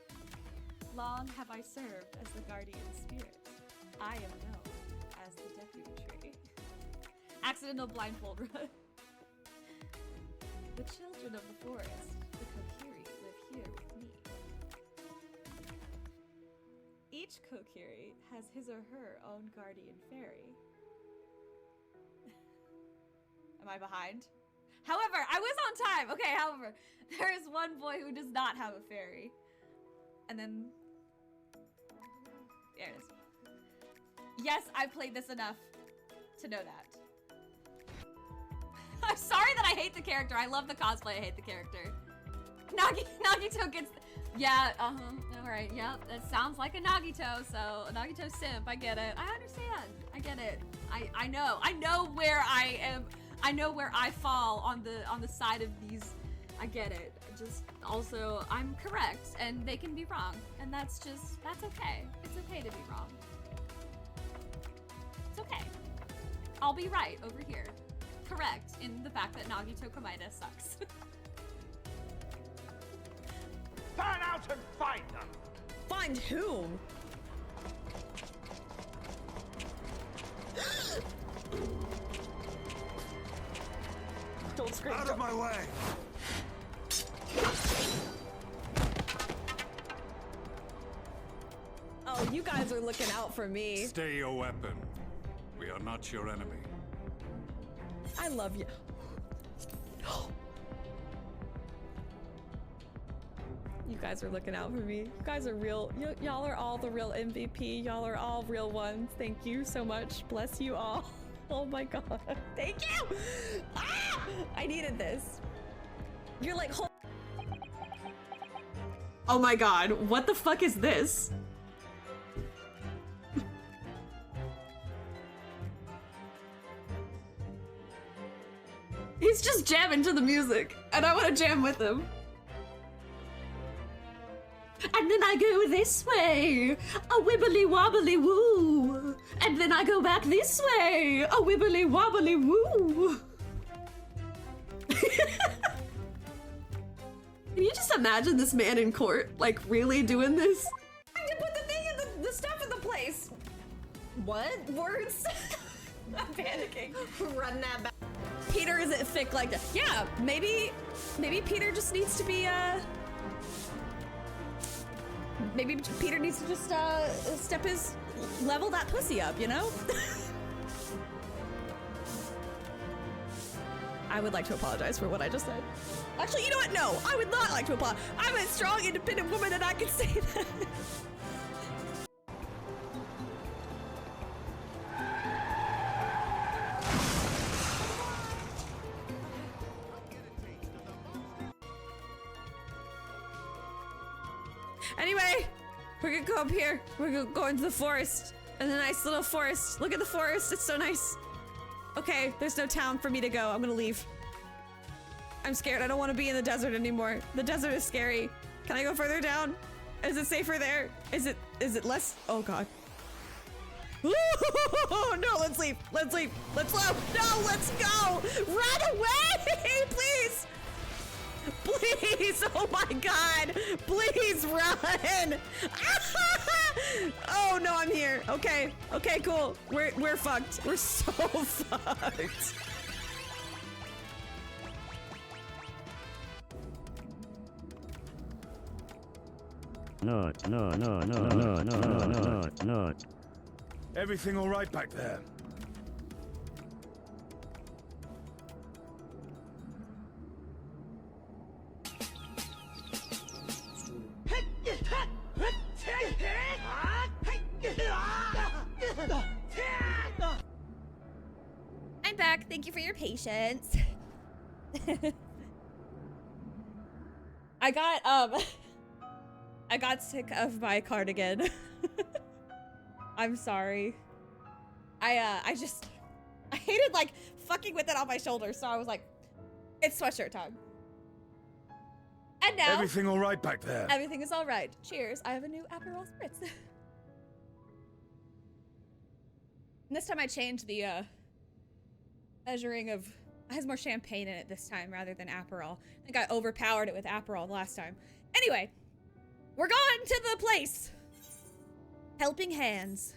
long have I served as the guardian spirit. I am known as the deputy tree. Accidental blindfold run. The children of the forest, the Kokiri, live here with me. Each Kokiri has his or her own guardian fairy. Am I behind? However, I was on time. Okay, however, there is one boy who does not have a fairy. And then... There it is. Yes, I played this enough to know that. I'm sorry that I hate the character. I love the cosplay. I hate the character. Nagito gets... Yeah, alright, yep. That sounds like a Nagito, so a Nagito simp. I get it. I understand. I get it. I know. I know where I am... I know where I fall on the side of these. I get it. Just also I'm correct and they can be wrong, and that's okay. It's okay to be wrong. okay. I'll be right over here. Correct in the fact that Nagito Komaeda sucks. Turn out and find them! Find whom? Don't scream. Out of my way! Oh, you guys are looking out for me. Stay your weapon. We are not your enemy. I love you. You guys are looking out for me. You guys are real. Y'all are all the real MVP. Y'all are all real ones. Thank you so much. Bless you all. Oh my god. Thank you! Ah! I needed this. You're like, oh my god. What the fuck is this? He's just jamming to the music, and I want to jam with him. And then I go this way, a wibbly wobbly woo. And then I go back this way, a wibbly wobbly woo. Can you just imagine this man in court, like really doing this? I can put the thing in the stuff in the place. What? Words? I'm panicking. Run that back. Peter isn't thick like that. Yeah, maybe Peter just needs to be, maybe Peter needs to just, level that pussy up, you know? I would like to apologize for what I just said. Actually, you know what? No, I would not like to apologize. I'm a strong, independent woman and I can say that. Anyway, we're gonna go up here. We're gonna go into the forest. And the nice little forest. Look at the forest, it's so nice. Okay, there's no town for me to go. I'm gonna leave. I'm scared, I don't wanna be in the desert anymore. The desert is scary. Can I go further down? Is it safer there? Is it less? Oh god. Oh no, let's leave. Let's leave. Let's go. No, let's go. Run away, please. Please, oh my god. Please run. Oh no, I'm here. Okay, okay, cool. We're fucked. We're so fucked. Not. Everything all right back there? I'm back. Thank you for your patience. I got sick of my cardigan. I'm sorry. I hated like fucking with it on my shoulder, so I was like, it's sweatshirt time. And now Everything all right back there? everything is all right. Cheers. I have a new Aperol Spritz. And this time I changed the measuring of, it has more champagne in it this time rather than Aperol. I think I overpowered it with Aperol last time. Anyway, we're going to the place. Helping Hands.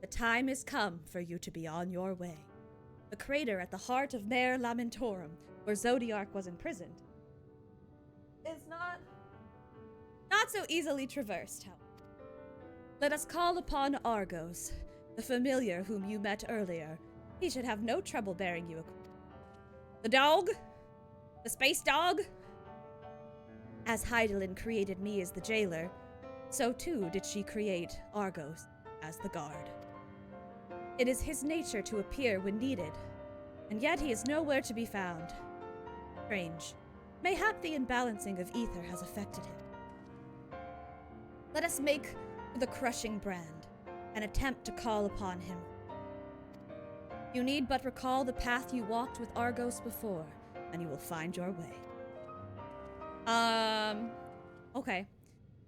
The time has come for you to be on your way. The crater at the heart of Mare Lamentorum, where Zodiark was imprisoned, is not so easily traversed, however. Let us call upon Argos, the familiar whom you met earlier. He should have no trouble bearing you the dog? The space dog? As Heidelin created me as the jailer, so too did she create Argos as the guard. It is his nature to appear when needed, and yet he is nowhere to be found. Strange. Mayhap the imbalancing of ether has affected him. Let us make the crushing brand, and attempt to call upon him. You need but recall the path you walked with Argos before, and you will find your way. Okay.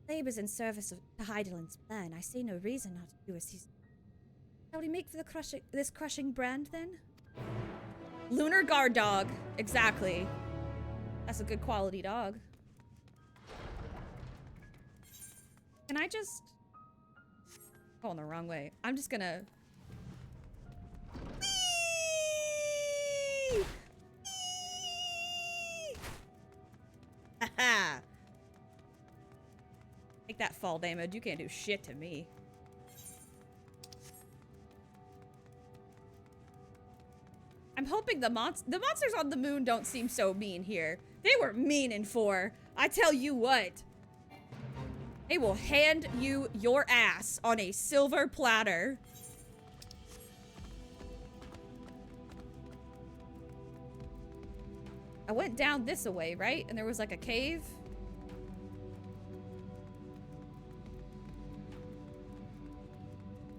Labe is in service to Heidelin's plan. I see no reason not to do as he's... How do we make for this crushing brand then? Lunar guard dog. Exactly. That's a good quality dog. Can I just... Going the wrong way. I'm just gonna... Whee! Haha! Take that fall damage. You can't do shit to me. I'm hoping the monsters on the moon don't seem so mean here. They were mean in 4. I tell you what. They will hand you your ass on a silver platter. I went down this way, right? And there was like a cave.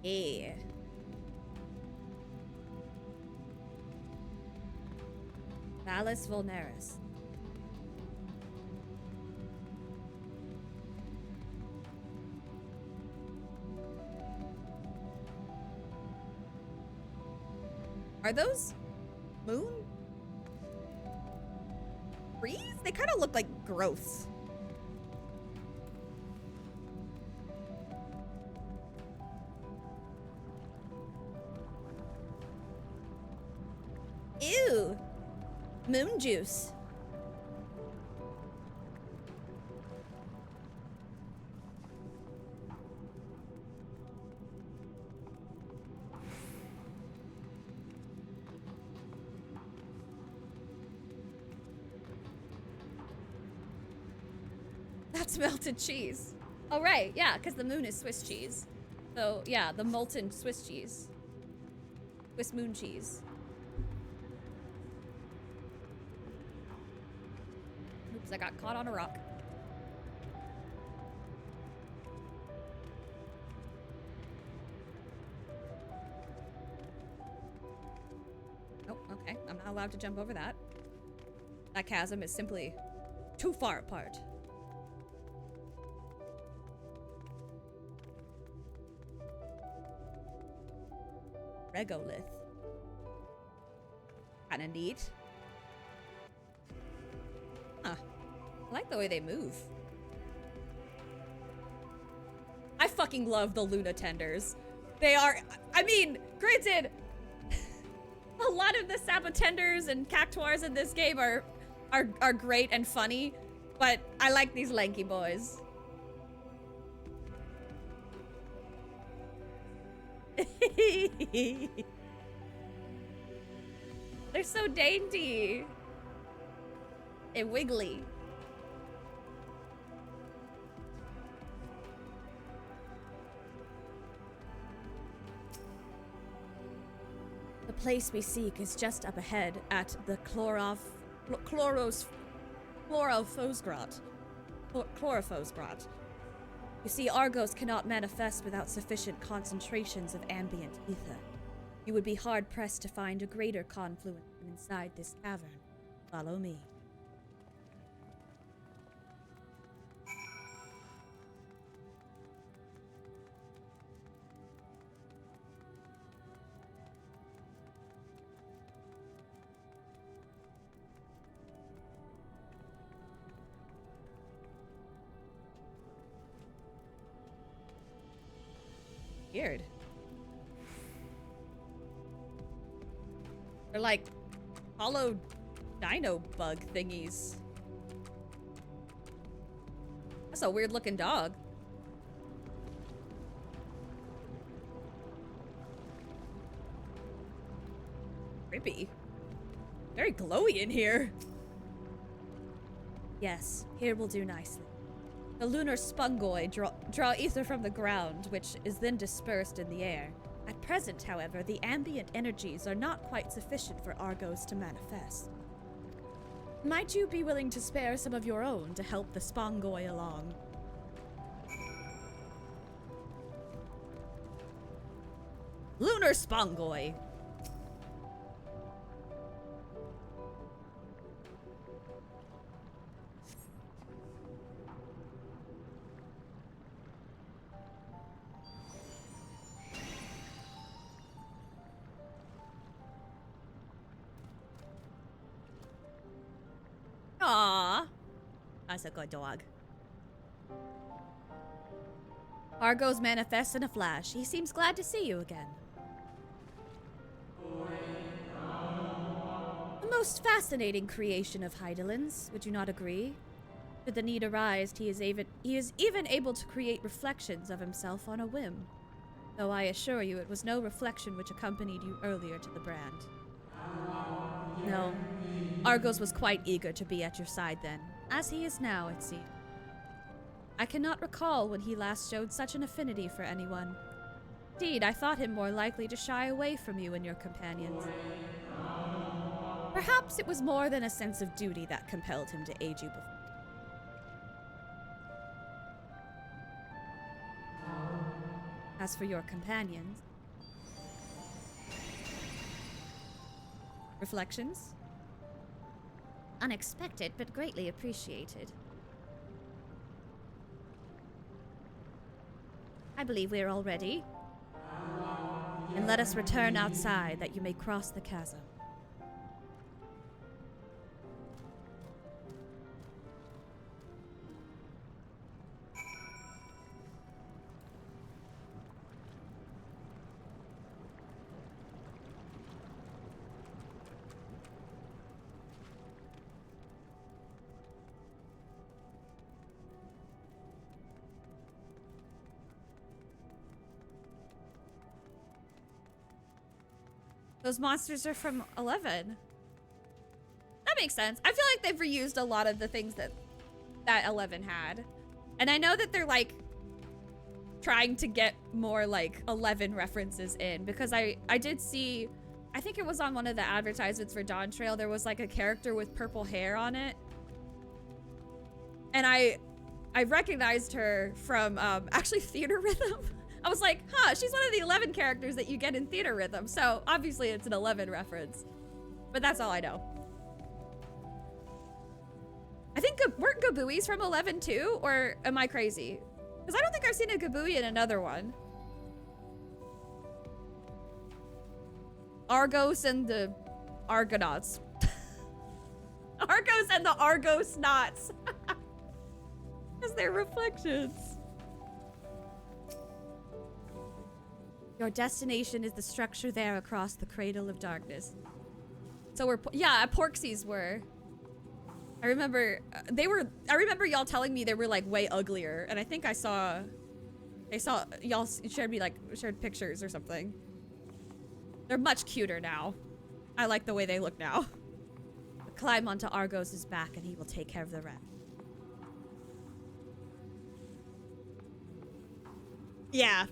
Yeah. Vallis Vulnerus. Are those moon trees? They kind of look like growths. Ew. Moon juice. That's melted cheese. Oh, right. Yeah, because the moon is Swiss cheese. So, yeah, the molten Swiss cheese. Swiss moon cheese. Oops, I got caught on a rock. Oh, okay. I'm not allowed to jump over that. That chasm is simply too far apart. Regolith. Kinda neat. Huh. I like the way they move. I fucking love the Luna Tenders. They are, I mean, granted, a lot of the Sabotenders and Cactuars in this game are great and funny, but I like these lanky boys. They're so dainty and wiggly. The place we seek is just up ahead at the Chlorophosgrat. You see, Argos cannot manifest without sufficient concentrations of ambient ether. You would be hard-pressed to find a greater confluence than inside this cavern. Follow me. Weird. They're like hollow dino bug thingies. That's a weird looking dog. Creepy. Very glowy in here. Yes, here will do nicely. The lunar spongoi draw ether from the ground, which is then dispersed in the air. At present, however, the ambient energies are not quite sufficient for Argos to manifest. Might you be willing to spare some of your own to help the spongoi along? Lunar spongoi! That's a good dog. Argos manifests in a flash. He seems glad to see you again. A most fascinating creation of Heidelin's, would you not agree? Should the need arise, he is even able to create reflections of himself on a whim. Though I assure you it was no reflection which accompanied you earlier to the brand. No, Argos was quite eager to be at your side then, as he is now, it seems. I cannot recall when he last showed such an affinity for anyone. Indeed, I thought him more likely to shy away from you and your companions. Perhaps it was more than a sense of duty that compelled him to aid you before. As for your companions... Reflections? Unexpected, but greatly appreciated. I believe we are all ready. And let us return outside that you may cross the chasm. Those monsters are from 11. That makes sense. I feel like they've reused a lot of the things that 11 had. And I know that they're like trying to get more like 11 references in, because I did see, I think it was on one of the advertisements for Dawn Trail, there was like a character with purple hair on it. And I recognized her from actually Theater Rhythm. I was like, huh, she's one of the 11 characters that you get in Theater Rhythm. So obviously it's an 11 reference. But that's all I know. I think, weren't Gabuis from 11 too? Or am I crazy? Because I don't think I've seen a Gabui in another one. Argos and the Argonauts. Argos and the Argos knots. Because they're reflections. Your destination is the structure there across the Cradle of Darkness. So we're, yeah, Porxies were. I remember I remember y'all telling me they were like way uglier, and I think I saw y'all shared pictures or something. They're much cuter now. I like the way they look now. But climb onto Argos' back and he will take care of the rest. Yeah,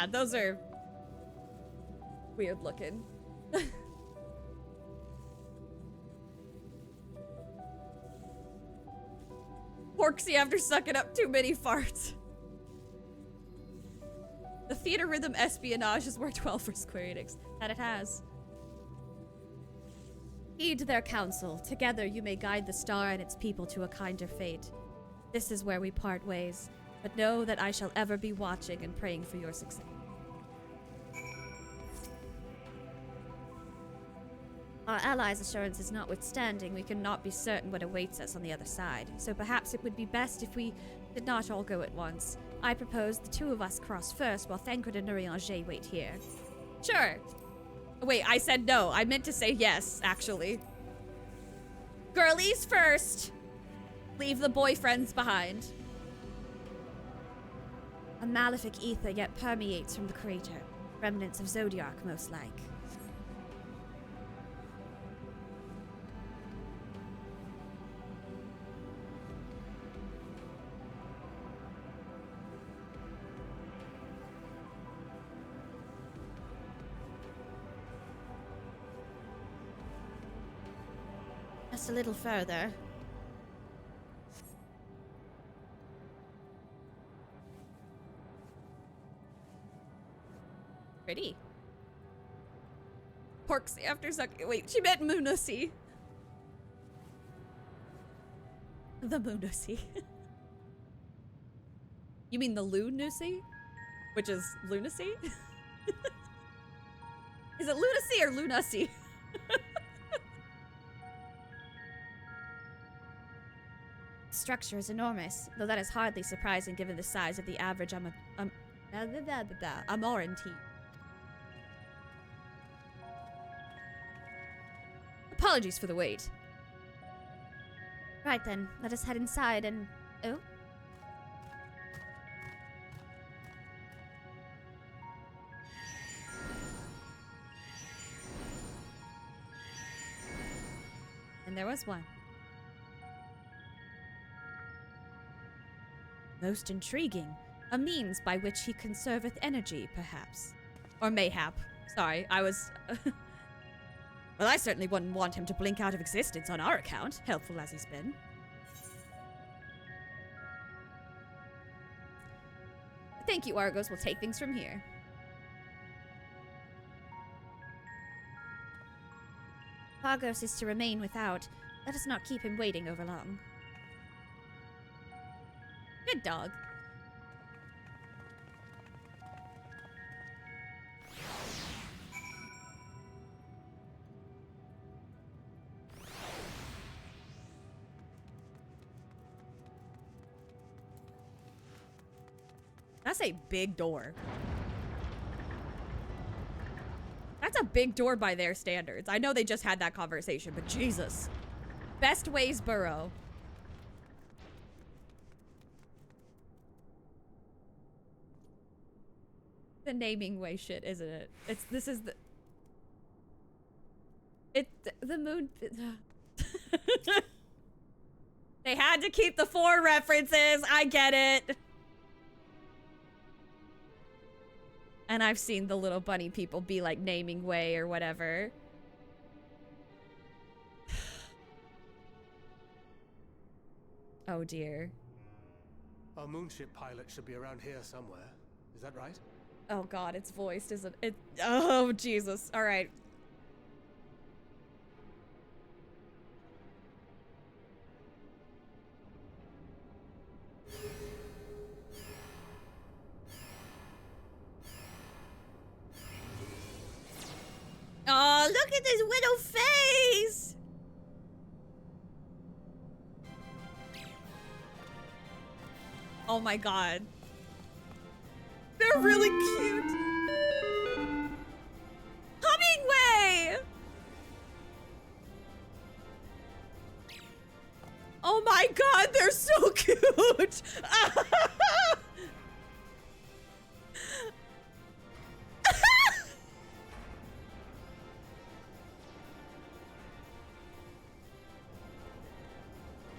those are weird looking. Porksy after sucking up too many farts. The Theater Rhythm espionage has worked well for Square Enix. That it has. Heed their counsel. Together you may guide the star and its people to a kinder fate. This is where we part ways. But know that I shall ever be watching and praying for your success. Our allies' assurances notwithstanding, we cannot be certain what awaits us on the other side. So perhaps it would be best if we did not all go at once. I propose the two of us cross first while Thancred and Nurianger wait here. Sure. Wait, I said no. I meant to say yes, actually. Girlies first. Leave the boyfriends behind. A malefic ether yet permeates from the crater. Remnants of Zodiac, most like. Just a little further. Pretty. Porksy after sucking. Wait, she meant Moonussy. The Moonussy. You mean the Lunacy? Which is lunacy? Is it lunacy or lunacy? structure is enormous, though that is hardly surprising given the size of the average Amoranti. Apologies for the wait. Right then, let us head inside and... Oh? And there was one. Most intriguing. A means by which he conserveth energy, perhaps. Or mayhap. Sorry, I was... Well, I certainly wouldn't want him to blink out of existence on our account, helpful as he's been. Thank you, Argos. We'll take things from here. Argos is to remain without. Let us not keep him waiting over long. Good dog. That's a big door. That's a big door by their standards. I know they just had that conversation, but Jesus. Best ways burrow. The naming way shit, isn't it? This is the moon. They had to keep the 4 references. I get it. And I've seen the little bunny people be like naming way or whatever. Oh dear. Our moonship pilot should be around here somewhere. Is that right? Oh god, it's voiced, isn't it? Oh Jesus. All right. Oh, look at this little face! Oh my god. They're really cute. Hummingway! Oh my god, they're so cute!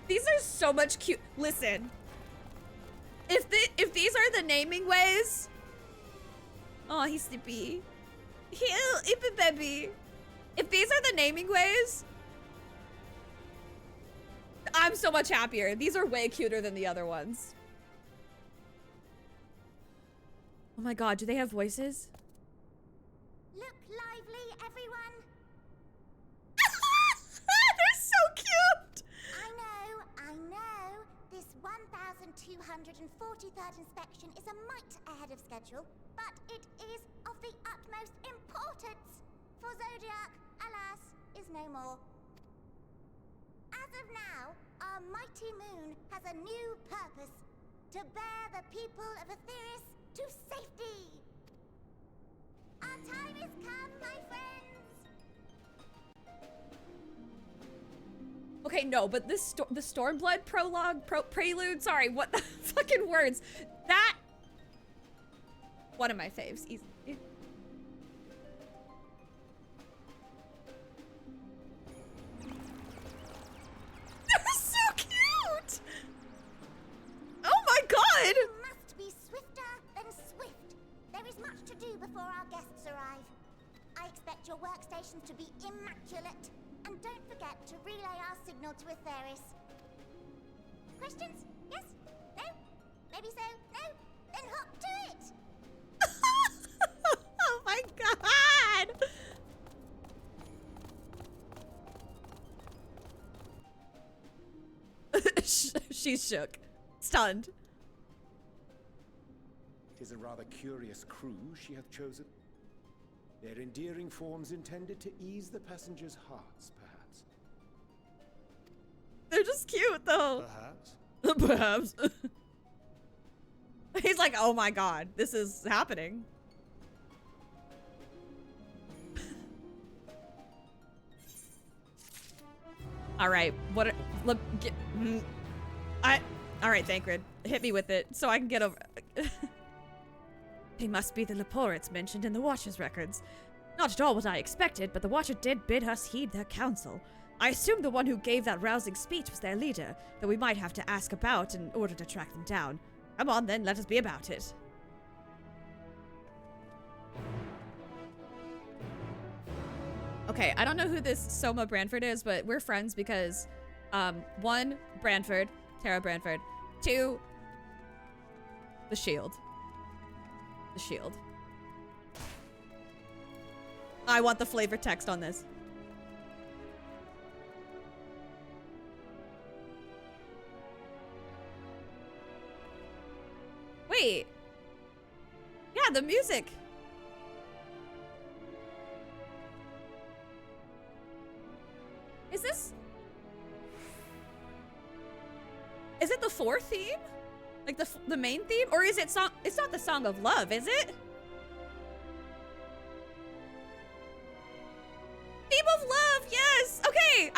These are so much cute. Listen, if these are the naming ways, oh, he's sleepy. Ippy baby. If these are the naming ways, I'm so much happier. These are way cuter than the other ones. Oh my god, do they have voices? Look lively, everyone. They're so cute. I know. This 1,243rd inspection is a mite ahead of schedule, but it is of the utmost importance. For Zodiac, alas, is no more. As of now, our mighty moon has a new purpose: to bear the people of Aetheris to safety. Our time has come, my friends. Okay, no, but this the Stormblood prelude. Sorry, what the fucking words? That one of my faves. Easy. They're so cute. Oh my god. You must be swifter than swift. There is much to do before our guests arrive. I expect your workstations to be immaculate. And don't forget to relay our signal to Aetheris. Questions? Yes? No? Maybe so? No? Then hop to it! Oh my god! She's shook. Stunned. 'Tis a rather curious crew she hath chosen. Their endearing forms intended to ease the passengers' hearts, perhaps. They're just cute, though. Perhaps. Perhaps. He's like, oh my god, this is happening. All right, what? Look, all right, Thancred, hit me with it so I can get over. They must be the Leporits mentioned in the Watcher's records. Not at all what I expected, but the Watcher did bid us heed their counsel. I assumed the one who gave that rousing speech was their leader, though we might have to ask about in order to track them down. Come on then, let us be about it. Okay, I don't know who this Soma Branford is, but we're friends because, 1, Branford, Tara Branford. 2, the Shield. The Shield. I want the flavor text on this. Wait. Yeah, the music. Is this... Is it the 4th theme? Like the main theme? Or is it song... It's not the Song of Love, is it? Theme of Love, yes! Okay,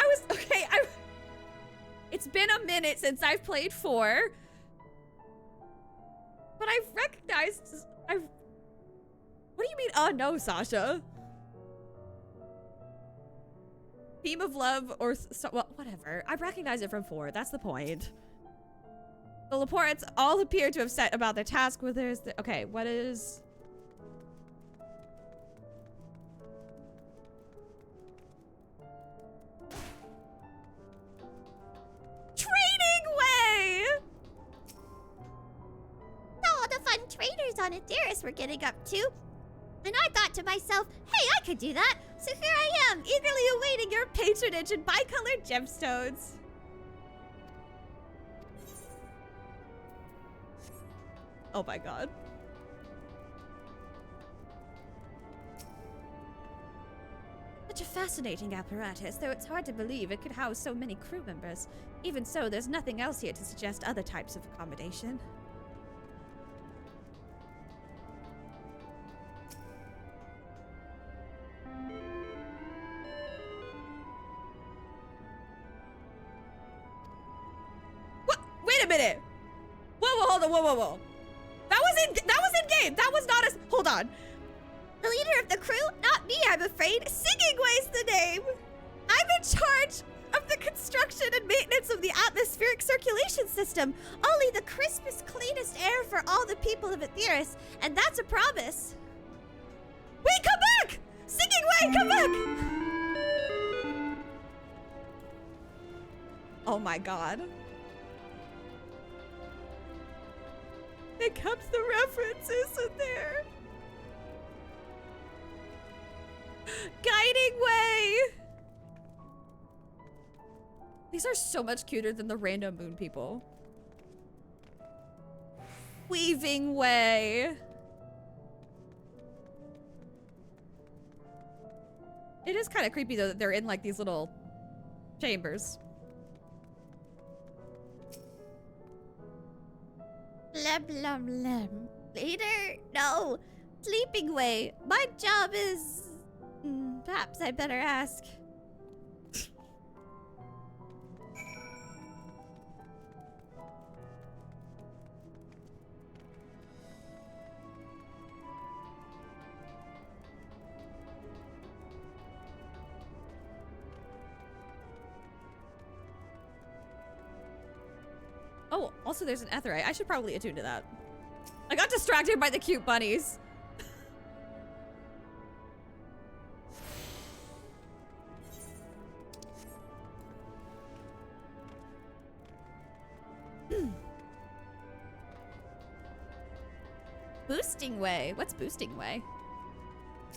It's been a minute since I've played 4. But I've recognized... What do you mean, oh no, Sasha? Theme of Love or... well, whatever. I recognize it from 4. That's the point. The Leporits all appear to have set about their task with theirs. Okay, what is... Trading way! All the fun traders on Aetheris were getting up to. And I thought to myself, hey, I could do that. So here I am, eagerly awaiting your patronage and bicolored gemstones. Oh my god. Such a fascinating apparatus, though it's hard to believe it could house so many crew members. Even so, there's nothing else here to suggest other types of accommodation. What? Wait a minute! Whoa, hold on, whoa. That was in game! That was not a... Hold on. The leader of the crew? Not me, I'm afraid. Singing Way's the name! I'm in charge of the construction and maintenance of the atmospheric circulation system. Only the crispest, cleanest air for all the people of Aetheris. And that's a promise. Wait, come back! Singing Way, come back! Oh my god. They kept the references in there. Guiding Way! These are so much cuter than the random moon people. Weaving Way. It is kind of creepy though that they're in like these little chambers. Blum blum blum. Later? No. Sleeping Way. My job is... perhaps I better ask. Oh, also there's an Etherite. I should probably attune to that. I got distracted by the cute bunnies. Boosting Way. What's Boosting Way?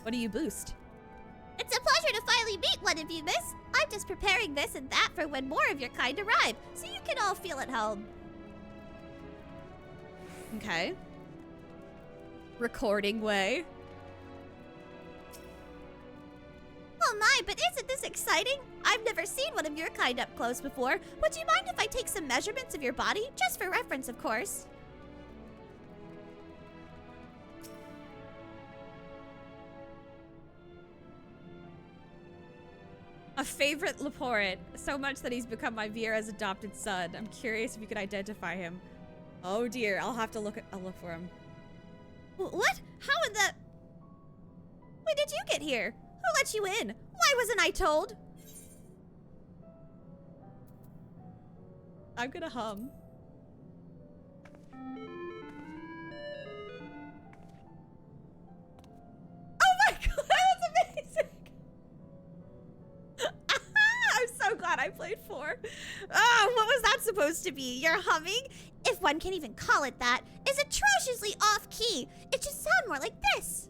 What do you boost? It's a pleasure to finally meet one of you, miss. I'm just preparing this and that for when more of your kind arrive, so you can all feel at home. Okay. Recording Way. Oh my, but isn't this exciting? I've never seen one of your kind up close before. Would you mind if I take some measurements of your body? Just for reference, of course. A favorite Laporit, so much that he's become my Viera's adopted son. I'm curious if you could identify him. Oh dear, I'll have to look for him. What? How in the... When did you get here? Who let you in? Why wasn't I told? I'm gonna hum. Oh my god, that was amazing! I'm so glad I played 4. Oh, what was that supposed to be? Your humming, if one can even call it that, is atrociously off-key. It should sound more like this.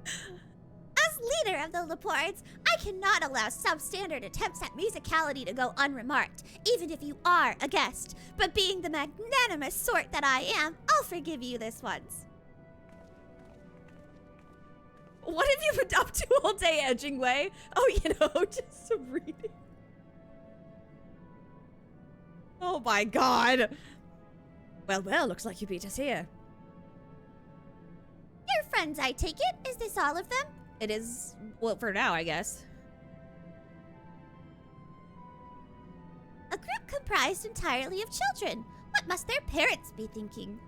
As leader of the Laports, I cannot allow substandard attempts at musicality to go unremarked, even if you are a guest. But being the magnanimous sort that I am, I'll forgive you this once. What have you been up to all day, Edgingway? Oh, you know, just some reading. Oh my god. Well, looks like you beat us here. Your friends, I take it? Is this all of them? It is, well, for now, I guess. A group comprised entirely of children. What must their parents be thinking?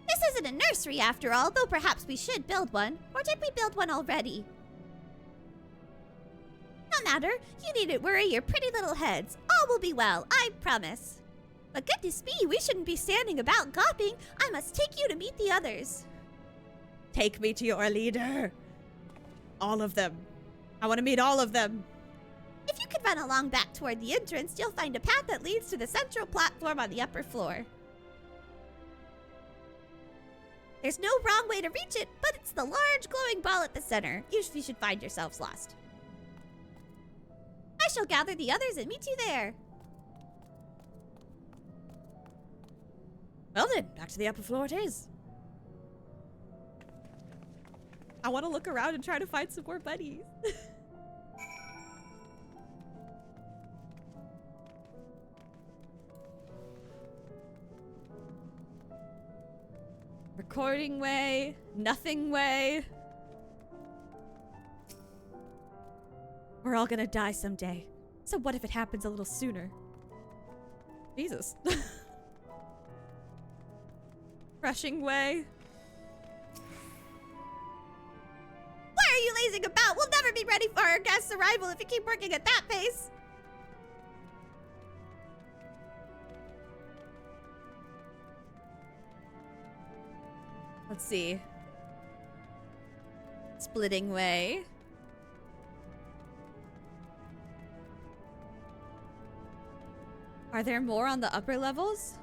This isn't a nursery after all, though perhaps we should build one. Or did we build one already? No matter, you needn't worry your pretty little heads. All will be well, I promise. But goodness me, we shouldn't be standing about gawping. I must take you to meet the others. Take me to your leader. All of them. I want to meet all of them. If you could run along back toward the entrance, you'll find a path that leads to the central platform on the upper floor. There's no wrong way to reach it, but it's the large glowing ball at the center. Usually you should find yourselves lost. I shall gather the others and meet you there. Well then, back to the upper floor it is. I want to look around and try to find some more buddies. Recording way, nothing way. We're all gonna die someday. So what if it happens a little sooner? Jesus. Rushing way. Why are you lazing about? We'll never be ready for our guest's arrival if you keep working at that pace. Let's see. Splitting way. Are there more on the upper levels?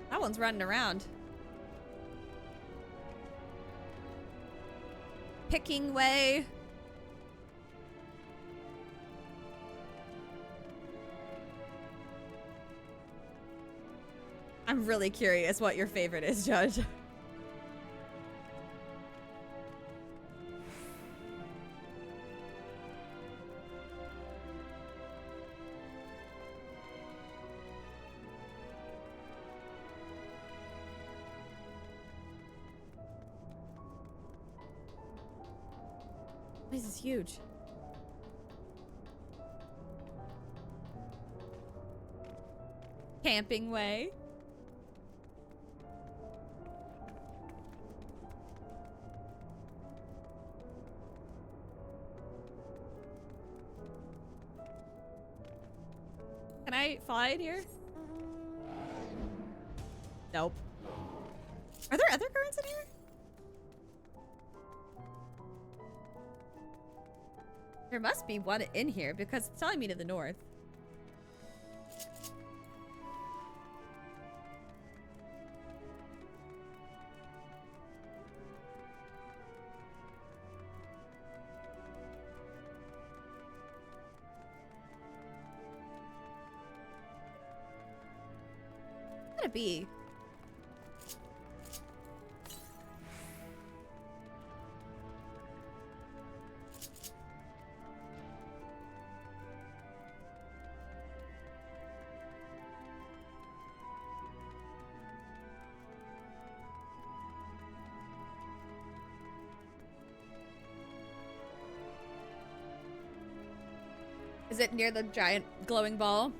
That one's running around. Picking way. I'm really curious what your favorite is, Judge. This is huge. Camping way. Can I fly it here? Nope. Are there other currents in here? There must be one in here because it's telling me to the north. gotta be. Is it near the giant glowing ball?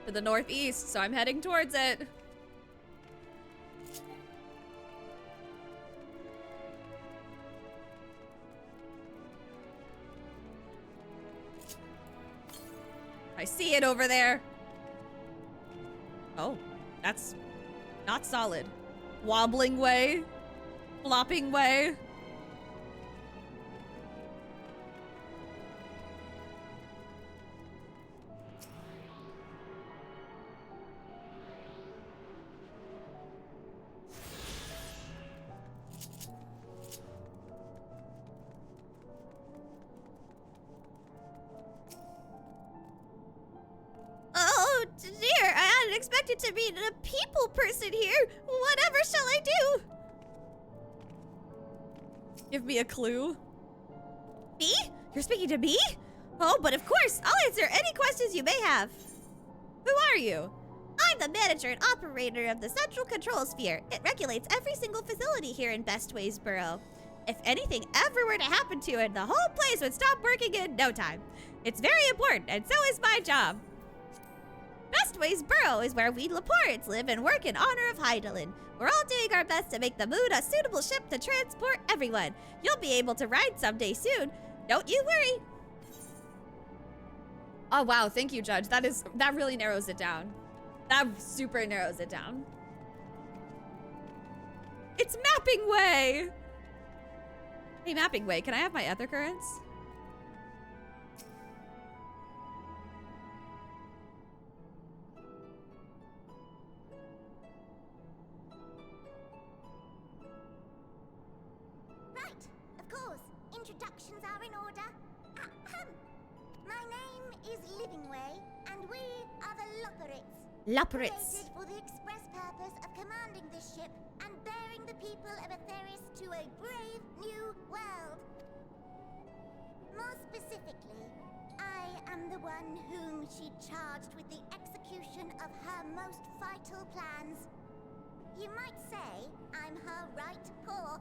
To the northeast, so I'm heading towards it. I see it over there. Oh, that's not solid. Wobbling way, flopping way. Oh dear, I hadn't expected to meet a people person here. Whatever shall I do? Give me a clue. Me? You're speaking to me? Oh, but of course, I'll answer any questions you may have. Who are you? I'm the manager and operator of the Central Control Sphere. It regulates every single facility here in Bestways Borough. If anything ever were to happen to it, the whole place would stop working in no time. It's very important, and so is my job. Bestways Borough is where we Laportes live and work in honor of Heidelin. We're all doing our best to make the Moon a suitable ship to transport everyone. You'll be able to ride someday soon. Don't you worry. Oh wow, thank you, Judge. That really narrows it down. That super narrows it down. It's Mapping Way. Hey, Mapping Way, can I have my other currents? Right, of course. Introductions are in order. Ahem. My name is Livingway, and we are the Loporits. Loporits. Created for the express purpose of commanding this ship and bearing the people of Etheris to a brave new world. More specifically, I am the one whom she charged with the execution of her most vital plans. You might say I'm her right paw.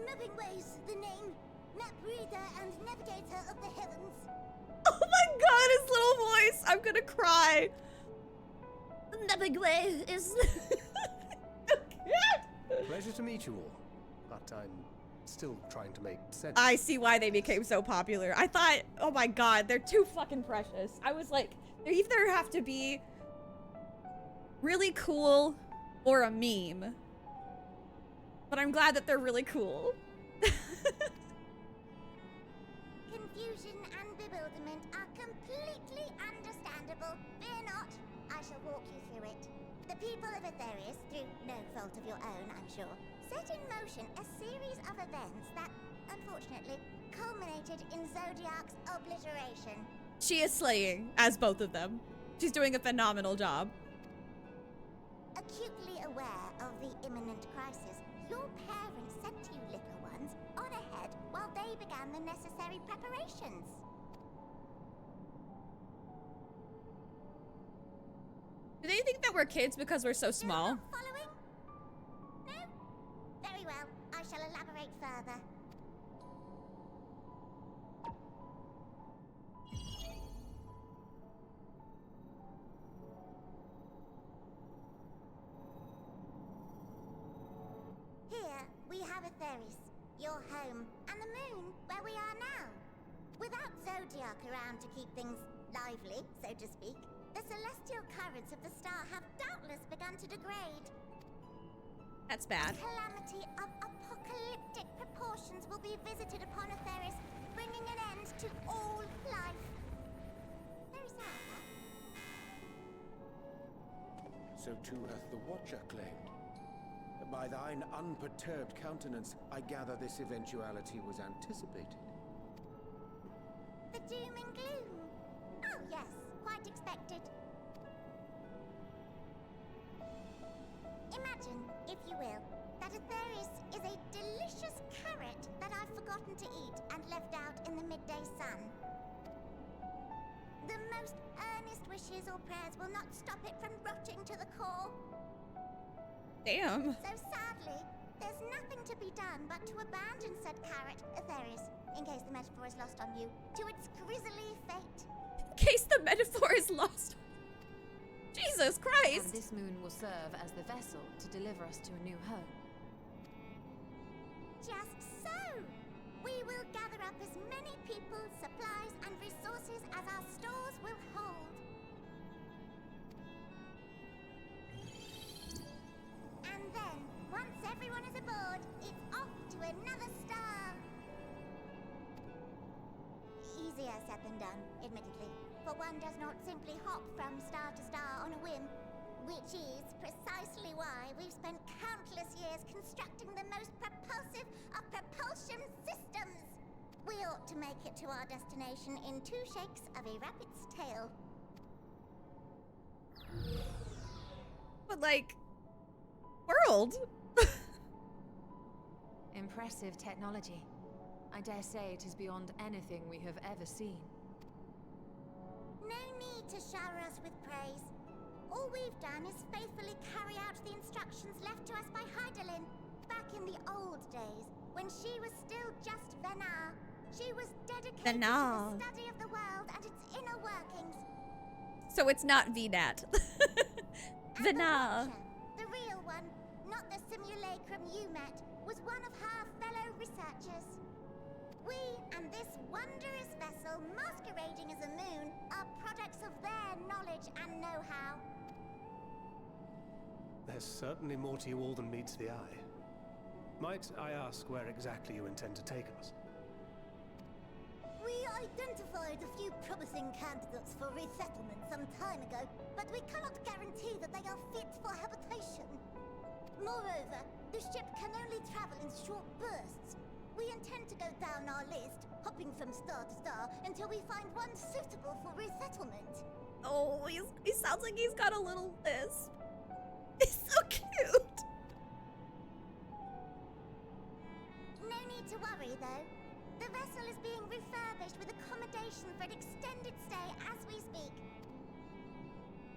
Livingway's the name, map reader and navigator of the heavens. Oh my god, his little voice! I'm gonna cry. Livingway is... Pleasure to meet you all, but I'm still trying to make sense. I see why they became so popular. I thought, oh my god, they're too fucking precious. I was like, they either have to be really cool or a meme. But I'm glad that they're really cool. Confusion and bewilderment are completely understandable. Fear not, I shall walk you through it. The people of Etheris, through no fault of your own, I'm sure, set in motion a series of events that, unfortunately, culminated in Zodiac's obliteration. She is slaying, as both of them. She's doing a phenomenal job. Acutely aware of the imminent crisis, your parents sent you little ones on ahead while they began the necessary preparations. Do they think that we're kids because we're so small? Following? No? Very well. I shall elaborate further. Here we have Etheris, your home, and the moon, where we are now. Without Zodiac around to keep things lively, so to speak, the celestial currents of the star have doubtless begun to degrade. That's bad. A calamity of apocalyptic proportions will be visited upon Etheris, bringing an end to all life. Very sad, huh? So too hath the Watcher claimed. By thine unperturbed countenance, I gather this eventuality was anticipated. The doom and gloom. Oh yes, quite expected. Imagine, if you will, that Atheris is a delicious carrot that I've forgotten to eat and left out in the midday sun. The most earnest wishes or prayers will not stop it from rotting to the core. Damn. So sadly, there's nothing to be done but to abandon said carrot, Atheris, in case the metaphor is lost on you, to its grisly fate. In case the metaphor is lost. Jesus Christ! And this moon will serve as the vessel to deliver us to a new home. Just so! We will gather up as many people, supplies, and resources as our stores will hold. And then, once everyone is aboard, it's off to another star. Easier said than done, admittedly, for one does not simply hop from star to star on a whim, which is precisely why we've spent countless years constructing the most propulsive of propulsion systems. We ought to make it to our destination in 2 shakes of a rabbit's tail. But like, world. Impressive technology. I dare say it is beyond anything we have ever seen. No need to shower us with praise. All we've done is faithfully carry out the instructions left to us by Hydaelyn back in the old days, when she was still just Venar. She was dedicated to the study of the world and its inner workings. So it's not VNAT. Venar. The real one, not the simulacrum you met, was one of her fellow researchers. We and this wondrous vessel masquerading as a moon are products of their knowledge and know-how. There's certainly more to you all than meets the eye. Might I ask where exactly you intend to take us? We identified a few promising candidates for resettlement some time ago, but we cannot guarantee that they are fit for habitation. Moreover, the ship can only travel in short bursts. We intend to go down our list, hopping from star to star, until we find one suitable for resettlement. Oh, he sounds like he's got a little lisp. He's so cute. No need to worry, though. The vessel is being refurbished with accommodation for an extended stay as we speak.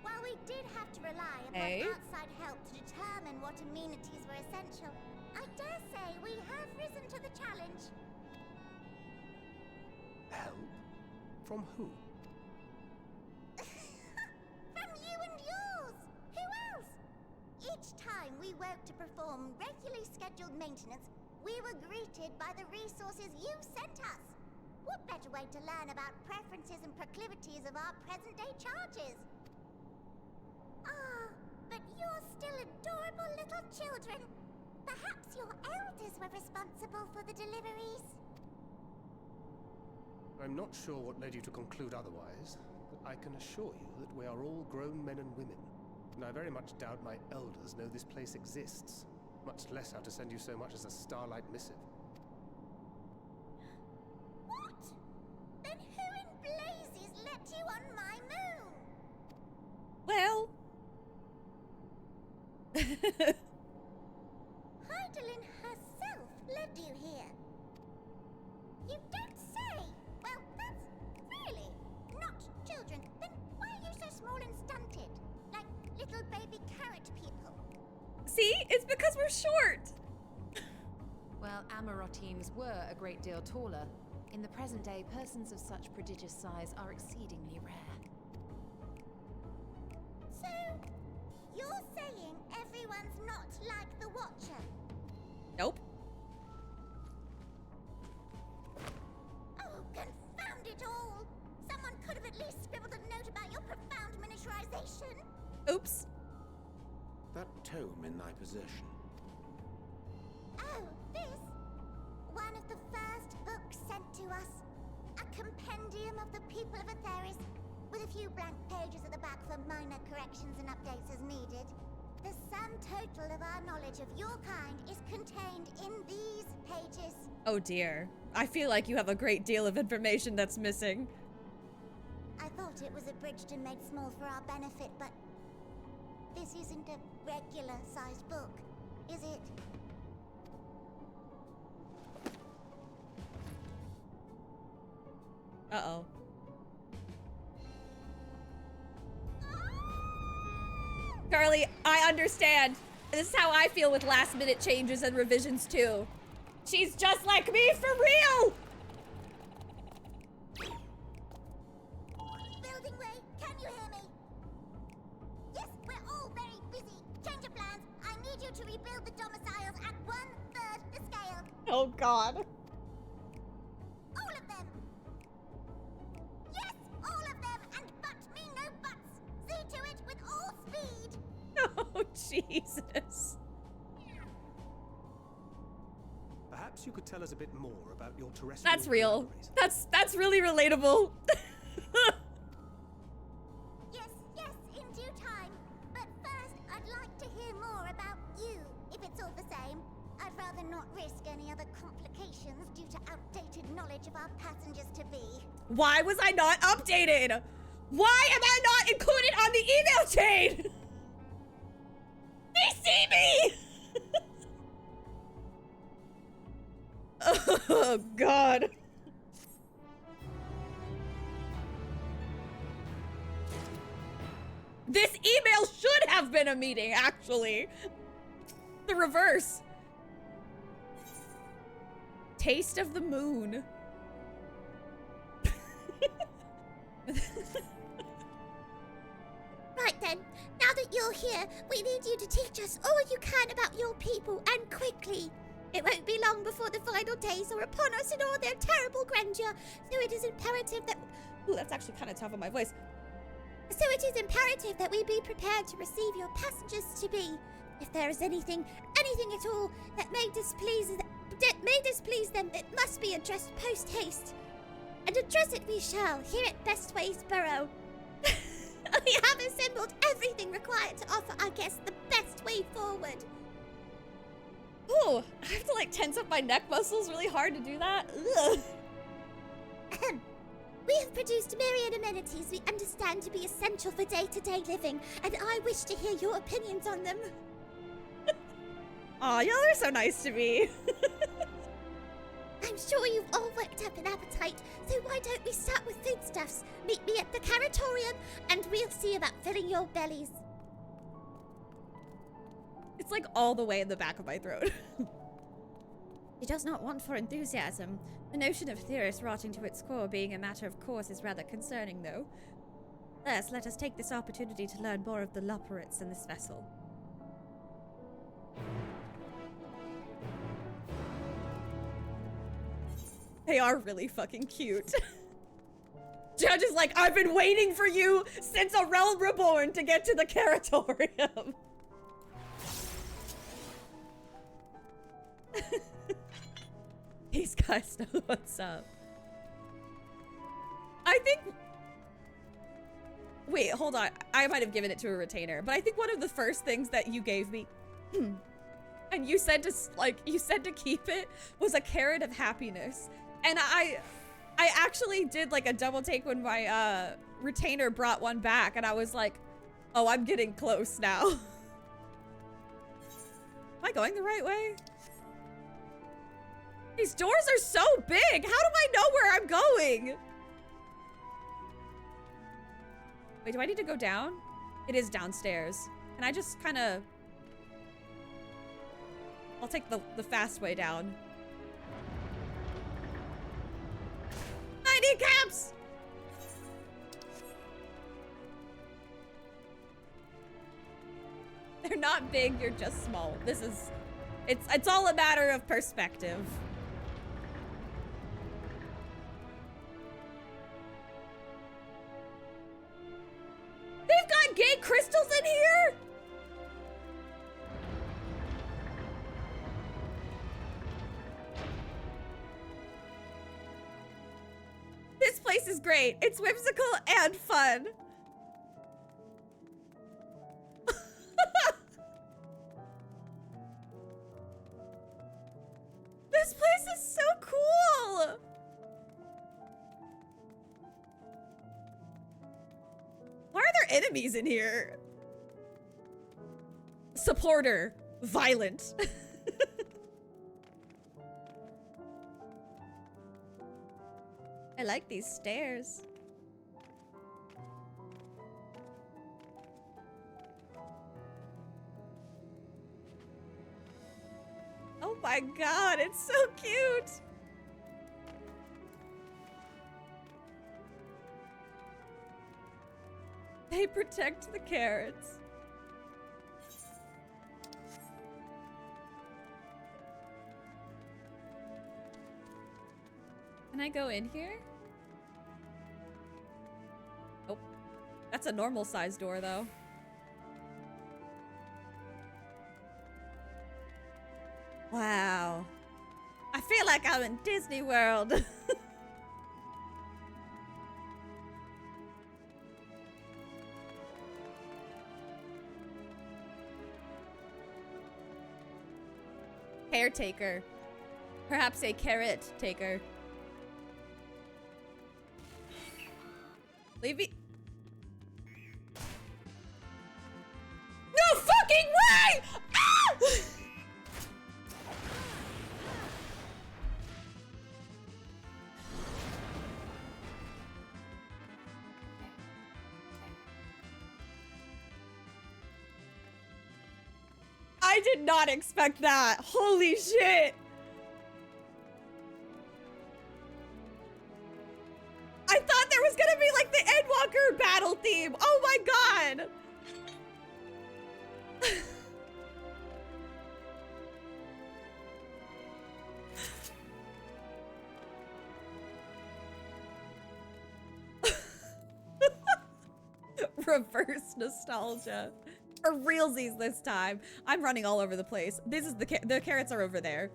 While we did have to rely upon outside help to determine what amenities were essential, I dare say we have risen to the challenge. Help? From who? From you and yours! Who else? Each time we woke to perform regularly scheduled maintenance, we were greeted by the resources you sent us. What better way to learn about preferences and proclivities of our present-day charges? Ah, but you're still adorable little children. Perhaps your elders were responsible for the deliveries. I'm not sure what led you to conclude otherwise, but I can assure you that we are all grown men and women, and I very much doubt my elders know this place exists, much less how to send you so much as a starlight missive. What? Then who in blazes let you on my moon? Well... Hydaelyn herself led you here. You don't say! Well, that's really not children. Then why are you so small and stunted? Like little baby carrot people. See? It's because we're short. Well, Amarotines were a great deal taller. In the present day, persons of such prodigious size are exceedingly rare. So, you're saying everyone's not like the Watcher? Nope. Oh, confound it all! Someone could have at least scribbled a note about your profound miniaturization. Oops. That tome in thy possession. Oh, this? One of the first books sent to us. A compendium of the people of Atheris, with a few blank pages at the back for minor corrections and updates as needed. The sum total of our knowledge of your kind is contained in these pages. Oh dear. I feel like you have a great deal of information that's missing. I thought it was abridged and made small for our benefit, but this isn't a regular-sized book, is it? Uh-oh. Carly, I understand. This is how I feel with last-minute changes and revisions, too. She's just like me, for real! Building Ray, can you hear me? Yes, we're all very busy. Change of plans. I need you to rebuild the domiciles at 1/3 the scale. Oh, God. All of them. Yes, all of them, and but me no buts. See to it with all speed. Oh, Jesus. Perhaps you could tell us a bit more about your terrestrial. That's real. That's really relatable. Yes, in due time. But first, I'd like to hear more about you, if it's all the same. I'd rather not risk any other complications due to outdated knowledge of our passengers-to-be. Why was I not updated? Why am I not included on the email chain? They see me! Oh, God. This email should have been a meeting, actually. The reverse. Taste of the moon. Right then, now that you're here, we need you to teach us all you can about your people, and quickly. It won't be long before the final days are upon us in all their terrible grandeur, so it is imperative that... Ooh, that's actually kind of tough on my voice. So it is imperative that we be prepared to receive your passengers-to-be. If there is anything at all that may displease them, it must be addressed post-haste. And address it we shall, here at Bestways Borough. We have assembled everything required to offer our guests the best way forward. Ooh, I have to like tense up my neck muscles really hard to do that. Ugh. We have produced myriad amenities we understand to be essential for day-to-day living, and I wish to hear your opinions on them. Aw, y'all are so nice to me. I'm sure you've all worked up an appetite, so why don't we start with foodstuffs? Meet me at the caratorium, and we'll see about filling your bellies. It's like all the way in the back of my throat. He does not want for enthusiasm. The notion of Theris rotting to its core being a matter of course is rather concerning, though. First, let us take this opportunity to learn more of the Loporits in this vessel. They are really fucking cute. Judge is like, I've been waiting for you since A Realm Reborn to get to the Caratorium. These guys know what's up. I think... Wait, hold on. I might have given it to a retainer, but I think one of the first things that you gave me... and you said to keep it, was a carrot of happiness. And I actually did like a double take when my retainer brought one back, and I was like, oh, I'm getting close now. Am I going the right way? These doors are so big. How do I know where I'm going? Wait, do I need to go down? It is downstairs. Can I just kind of... I'll take the fast way down. I need caps! They're not big, you're just small. This is... It's all a matter of perspective. They've got gay crystals in here? This place is great. It's whimsical and fun. This place is so cool. enemies in here. Supporter. Violent. I like these stairs. Oh my god, it's so cute! They protect the carrots. Can I go in here? Oh, that's a normal size door though. Wow. I feel like I'm in Disney World. Caretaker. Perhaps a carrot taker. Leave me. No fucking way! Ah! I did not expect that. Holy shit. I thought there was gonna be like the Endwalker battle theme. Oh my god. Reverse nostalgia. For realsies this time. I'm running all over the place. This is the carrots are over there.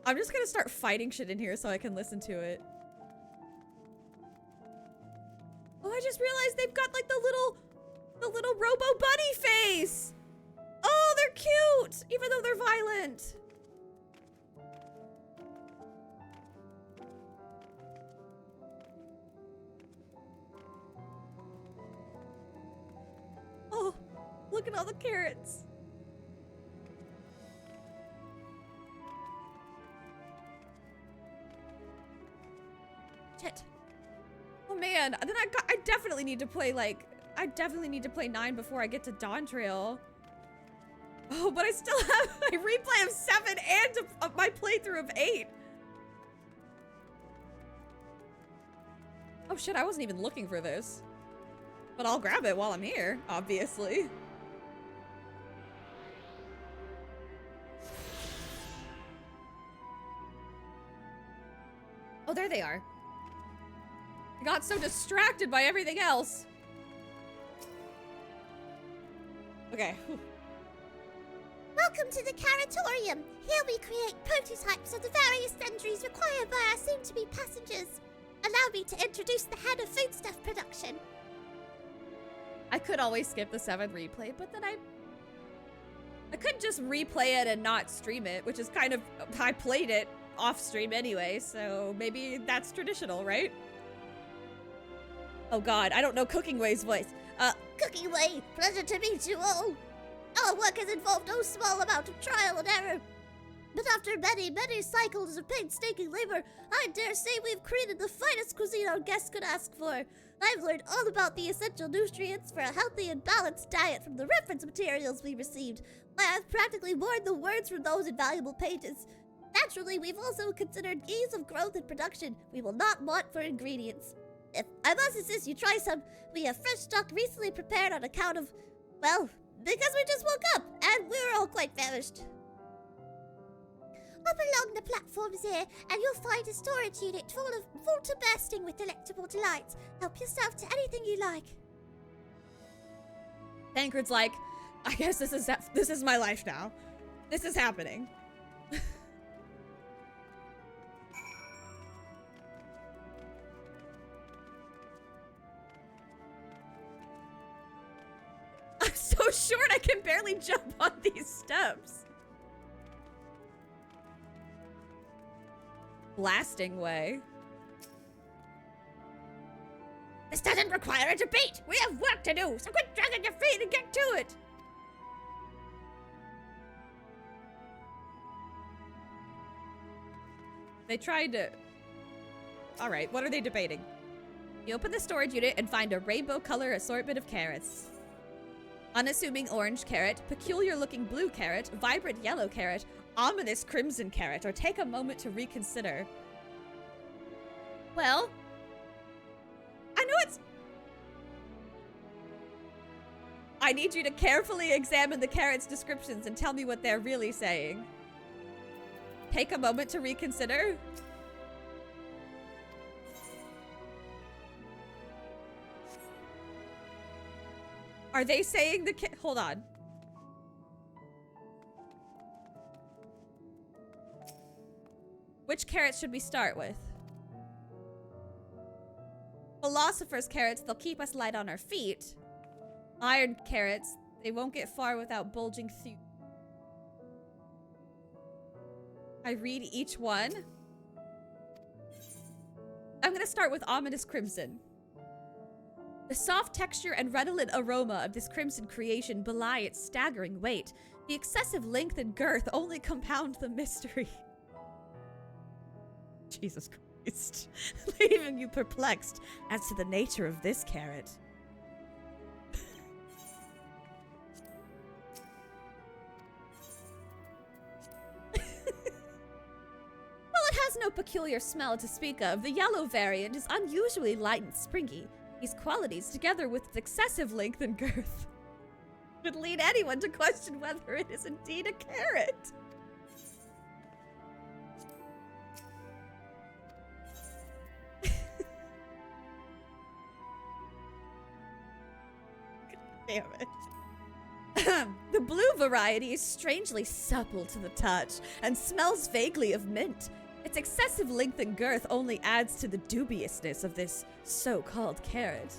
I'm just gonna start fighting shit in here so I can listen to it. Oh, I just realized they've got like the little robo bunny face. Oh, they're cute, even though they're violent. Oh, look at all the carrots. Shit. Oh man, then I definitely need to play I definitely need to play 9 before I get to Dawn Trail. Oh, but I still have my replay of 7 and my playthrough of 8. Oh shit, I wasn't even looking for this. But I'll grab it while I'm here, obviously. Oh, there they are. I got so distracted by everything else. Okay. Whew. Welcome to the Carrotorium. Here we create prototypes of the various sundries required by our soon-to-be passengers. Allow me to introduce the head of foodstuff production. I could always skip the 7th replay, but then I could just replay it and not stream it, which is kind of, I played it off stream anyway, so maybe that's traditional, right? Oh god, I don't know Cooking Way's voice. Cooking Way, pleasure to meet you all. Our work has involved no small amount of trial and error. But after many, many cycles of painstaking labor, I dare say we've created the finest cuisine our guests could ask for. I've learned all about the essential nutrients for a healthy and balanced diet from the reference materials we received. I've practically borne the words from those invaluable pages. Naturally, we've also considered ease of growth and production. We will not want for ingredients. If I must insist you try some, we have fresh stock recently prepared on account of, well, because we just woke up and we're all quite famished. Up along the platforms here, and you'll find a storage unit full to bursting with delectable delights. Help yourself to anything you like. Tancred's like, I guess this is my life now. This is happening. I'm so short I can barely jump on these steps. Blasting Way. This doesn't require a debate. We have work to do, so quit dragging your feet and get to it. They tried to... Alright, what are they debating? You open the storage unit and find a rainbow color assortment of carrots. Unassuming orange carrot, peculiar looking blue carrot, vibrant yellow carrot, ominous crimson carrot, or take a moment to reconsider. Well, I know it's... I need you to carefully examine the carrots' descriptions and tell me what they're really saying. Take a moment to reconsider. Are they saying the hold on. Which carrots should we start with? Philosopher's carrots, they'll keep us light on our feet. Iron carrots, they won't get far without bulging through. I read each one. I'm gonna start with ominous crimson. The soft texture and redolent aroma of this crimson creation belie its staggering weight. The excessive length and girth only compound the mystery. Jesus Christ. Leaving you perplexed as to the nature of this carrot. While it has no peculiar smell to speak of, the yellow variant is unusually light and springy. These qualities, together with its excessive length and girth, should lead anyone to question whether it is indeed a carrot. Damn it. The blue variety is strangely supple to the touch and smells vaguely of mint. Its excessive length and girth only adds to the dubiousness of this so-called carrot.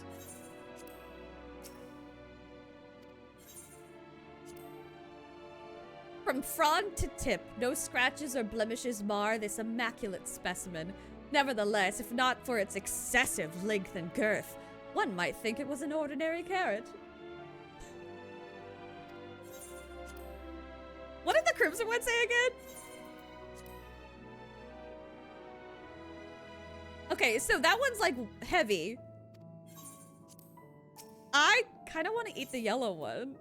From frond to tip, no scratches or blemishes mar this immaculate specimen. Nevertheless, if not for its excessive length and girth, one might think it was an ordinary carrot. What did the crimson one say again? Okay, so that one's like heavy. I kind of want to eat the yellow one.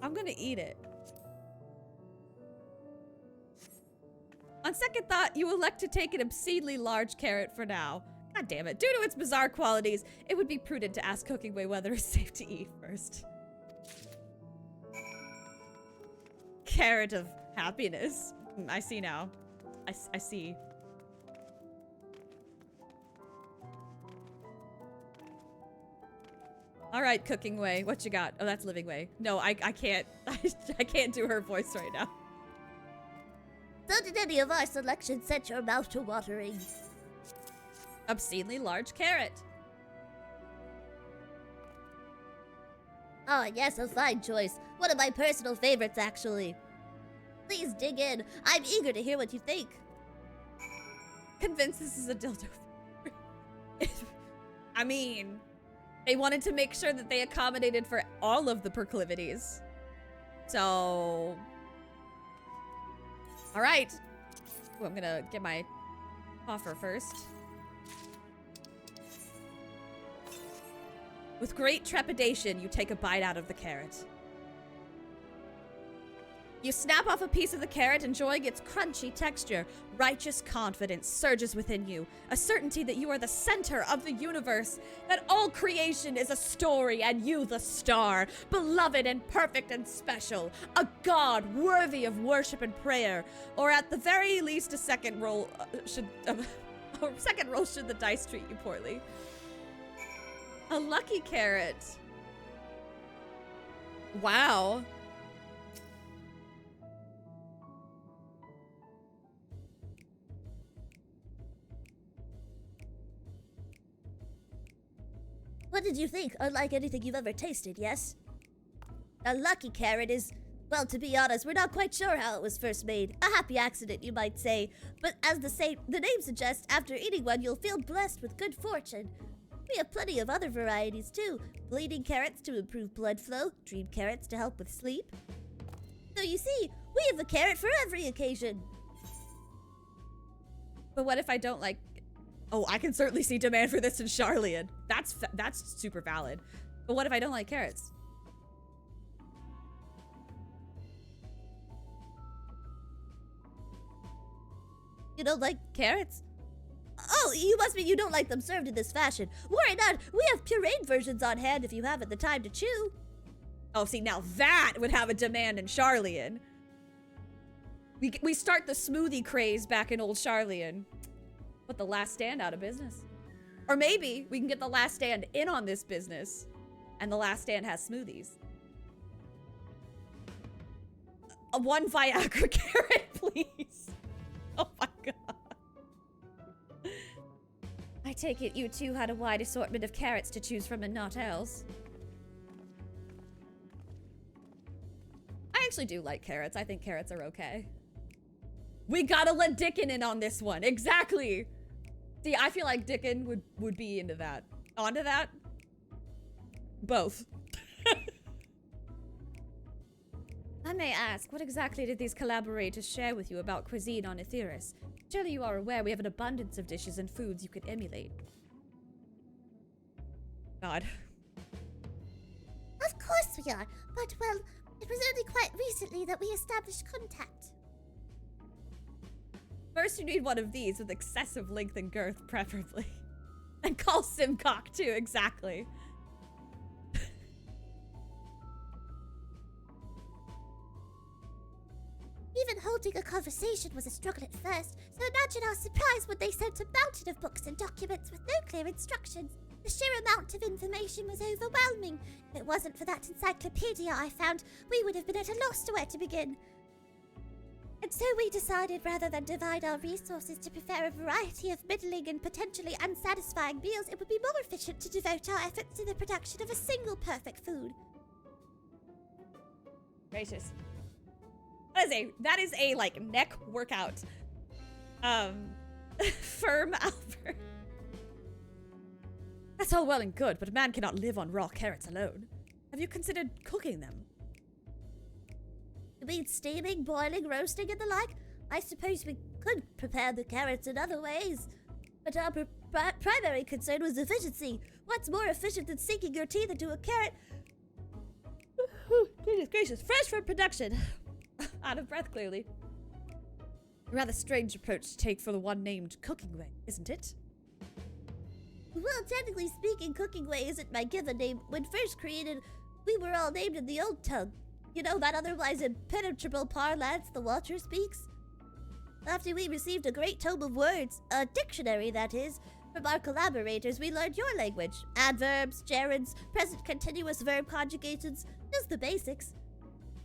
I'm gonna eat it. On second thought, you elect to take an obscenely large carrot for now. God damn it. Due to its bizarre qualities, it would be prudent to ask Cookingway whether it's safe to eat first. Carrot of happiness. I see now. I see. All right, Cooking Way, what you got? Oh, that's Living Way. No, I can't. I can't do her voice right now. So did any of our selections set your mouth to watering? Obscenely large carrot. Ah, yes, a fine choice. One of my personal favorites, actually. Please dig in. I'm eager to hear what you think. Convinced this is a dildo. I mean, they wanted to make sure that they accommodated for all of the proclivities. So... Alright. Ooh, I'm gonna get my offer first. With great trepidation, you take a bite out of the carrot. You snap off a piece of the carrot, enjoying its crunchy texture. Righteous confidence surges within you, a certainty that you are the center of the universe, that all creation is a story and you the star, beloved and perfect and special, a god worthy of worship and prayer, or at the very least a second roll should the dice treat you poorly. A lucky carrot. Wow. What did you think? Unlike anything you've ever tasted, yes? A lucky carrot is, Well, to be honest, we're not quite sure how it was first made. A happy accident, you might say. But as the name suggests, after eating one, you'll feel blessed with good fortune. We have plenty of other varieties, too. Bleeding carrots to improve blood flow, dream carrots to help with sleep. So you see, we have a carrot for every occasion. But what if I don't like... Oh, I can certainly see demand for this in Charlian. That's super valid. But what if I don't like carrots? You don't like carrots? Oh, you must mean you don't like them served in this fashion. Worry not, we have pureed versions on hand if you haven't the time to chew. Oh, see, now that would have a demand in Charlian. We start the smoothie craze back in old Charlian. Put the Last Stand out of business. Or maybe we can get the Last Stand in on this business, and the Last Stand has smoothies. One Viagra carrot, please. Oh my god. I take it you two had a wide assortment of carrots to choose from and not else. I actually do like carrots. I think carrots are okay. We gotta let Dickon in on this one. Exactly. See, I feel like Dickon would be into that. Onto that? Both. I may ask, what exactly did these collaborators share with you about cuisine on Etheirys? Surely you are aware we have an abundance of dishes and foods you could emulate. God. Of course we are, but well, it was only quite recently that we established contact. First you need one of these with excessive length and girth, preferably. And call Simcock too, exactly. Even holding a conversation was a struggle at first, so imagine our surprise when they sent a mountain of books and documents with no clear instructions. The sheer amount of information was overwhelming. If it wasn't for that encyclopedia I found, we would have been at a loss to where to begin. And so we decided rather than divide our resources to prepare a variety of middling and potentially unsatisfying meals, it would be more efficient to devote our efforts to the production of a single perfect food. Gracious. That is a like neck workout. Firm Albert. That's all well and good, but a man cannot live on raw carrots alone. Have you considered cooking them? You mean steaming, boiling, roasting, and the like? I suppose we could prepare the carrots in other ways. But our primary concern was efficiency. What's more efficient than sinking your teeth into a carrot? Goodness gracious, fresh from production. Out of breath, clearly. A rather strange approach to take for the one named cooking way, isn't it? Well, technically speaking, cooking way isn't my given name. When first created, we were all named in the old tongue. You know, that otherwise impenetrable parlance the Watcher speaks? After we received a great tome of words, a dictionary that is, from our collaborators, we learned your language. Adverbs, gerunds, present continuous verb conjugations, just the basics.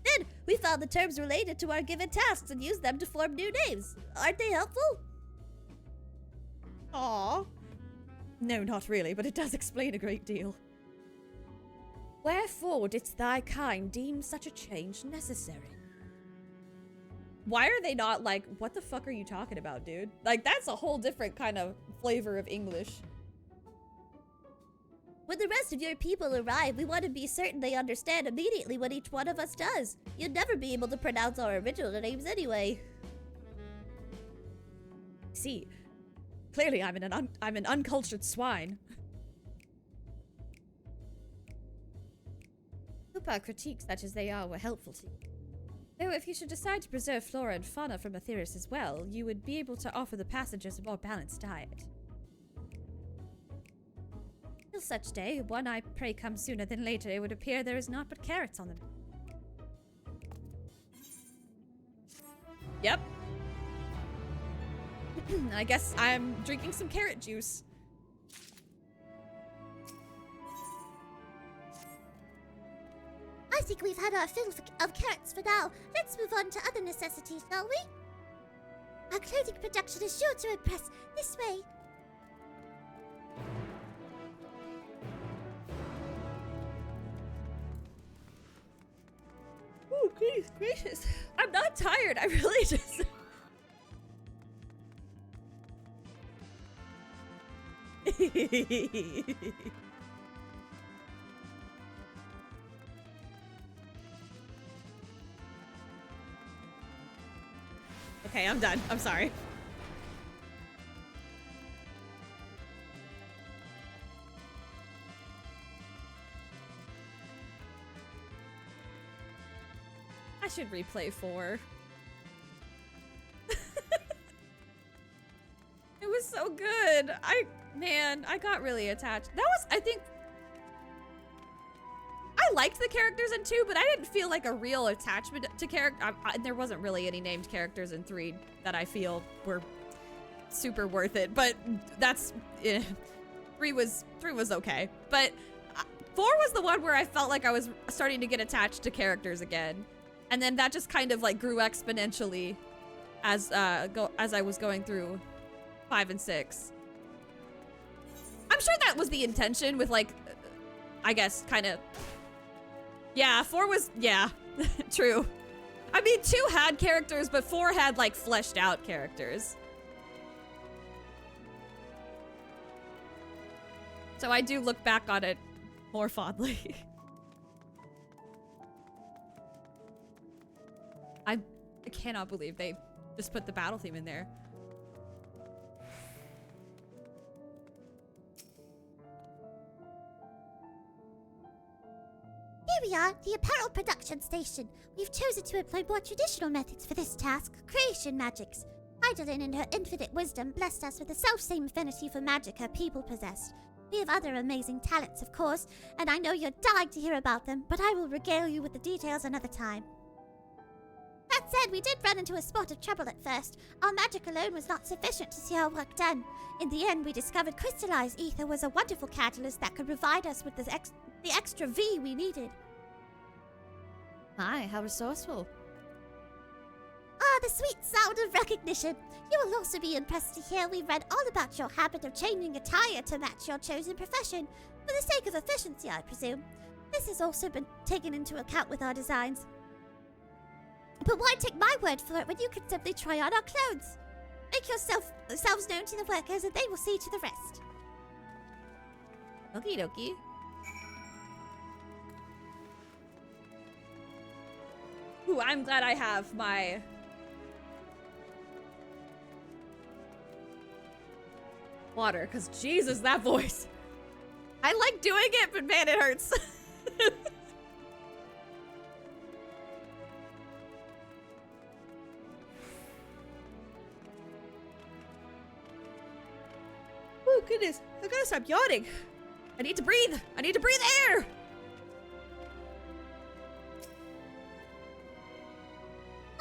Then, we found the terms related to our given tasks and used them to form new names. Aren't they helpful? Aww. No, not really, but it does explain a great deal. Wherefore didst thy kind deem such a change necessary? Why are they not like, what the fuck are you talking about, dude? Like, that's a whole different kind of flavor of English. When the rest of your people arrive, we want to be certain they understand immediately what each one of us does. You'd never be able to pronounce our original names anyway. See, clearly I'm an uncultured swine. Hope our critiques, such as they are, were helpful to you. Though if you should decide to preserve flora and fauna from Etheirys as well, you would be able to offer the passengers a more balanced diet. Till such day, one I pray come sooner than later, it would appear there is naught but carrots on them. Yep. I guess I'm drinking some carrot juice. I think we've had our fill of carrots for now. Let's move on to other necessities, shall we? Our clothing production is sure to impress. This way. Ooh, Goodness gracious. I'm not tired. I really just... Okay, I'm done. I'm sorry. I should replay 4. It was so good. Man, I got really attached. That was, I think, I liked the characters in 2, but I didn't feel like a real attachment to character. There wasn't really any named characters in 3 that I feel were super worth it, but that's, 3 was okay. But 4 was the one where I felt like I was starting to get attached to characters again. And then that just kind of like grew exponentially as I was going through 5 and 6. I'm sure that was the intention with like, I guess kind of, yeah, 4 was, yeah, true. I mean, 2 had characters, but 4 had like fleshed out characters. So I do look back on it more fondly. I cannot believe they just put the battle theme in there. Here we are, the apparel production station. We've chosen to employ more traditional methods for this task, creation magics. Heidelin, in her infinite wisdom, blessed us with the self-same affinity for magic her people possessed. We have other amazing talents, of course, and I know you're dying to hear about them, but I will regale you with the details another time. That said, we did run into a spot of trouble at first. Our magic alone was not sufficient to see our work done. In the end, we discovered crystallized ether was a wonderful catalyst that could provide us with the extra V we needed. My, how resourceful. Ah, the sweet sound of recognition. You will also be impressed to hear we read all about your habit of changing attire to match your chosen profession, for the sake of efficiency, I presume. This has also been taken into account with our designs. But why take my word for it when you can simply try on our clothes? Make yourselves known to the workers and they will see to the rest. Okie dokie. Ooh, I'm glad I have my... water, because Jesus, that voice. I like doing it, but man, it hurts. Oh, goodness. I gotta stop yawning. I need to breathe. I need to breathe air.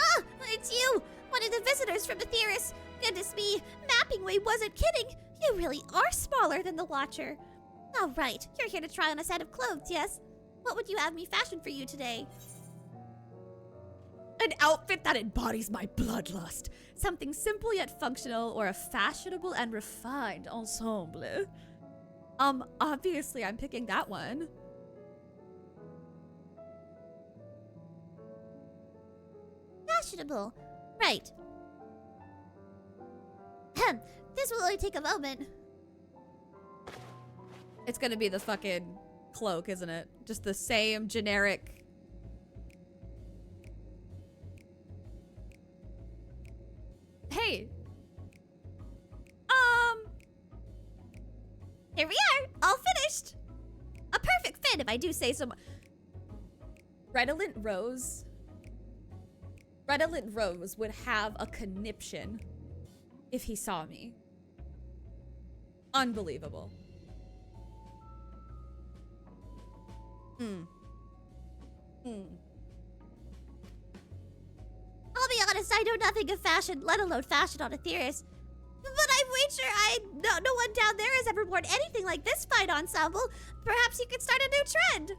Ah, it's you! One of the visitors from Aetheris. Goodness me, Mappingway wasn't kidding. You really are smaller than the Watcher. All right, you're here to try on a set of clothes, yes? What would you have me fashion for you today? An outfit that embodies my bloodlust. Something simple yet functional, or a fashionable and refined ensemble. Obviously I'm picking that one. Fashionable. Right. This will only take a moment. It's gonna be the fucking cloak, isn't it? Just the same generic... Hey! Here we are, all finished! A perfect fit, if I do say so. Redolent Rose would have a conniption if he saw me. Unbelievable. I'll be honest, I know nothing of fashion, let alone fashion on Aetheris. But I'm wager no one down there has ever worn anything like this fine ensemble. Perhaps you could start a new trend.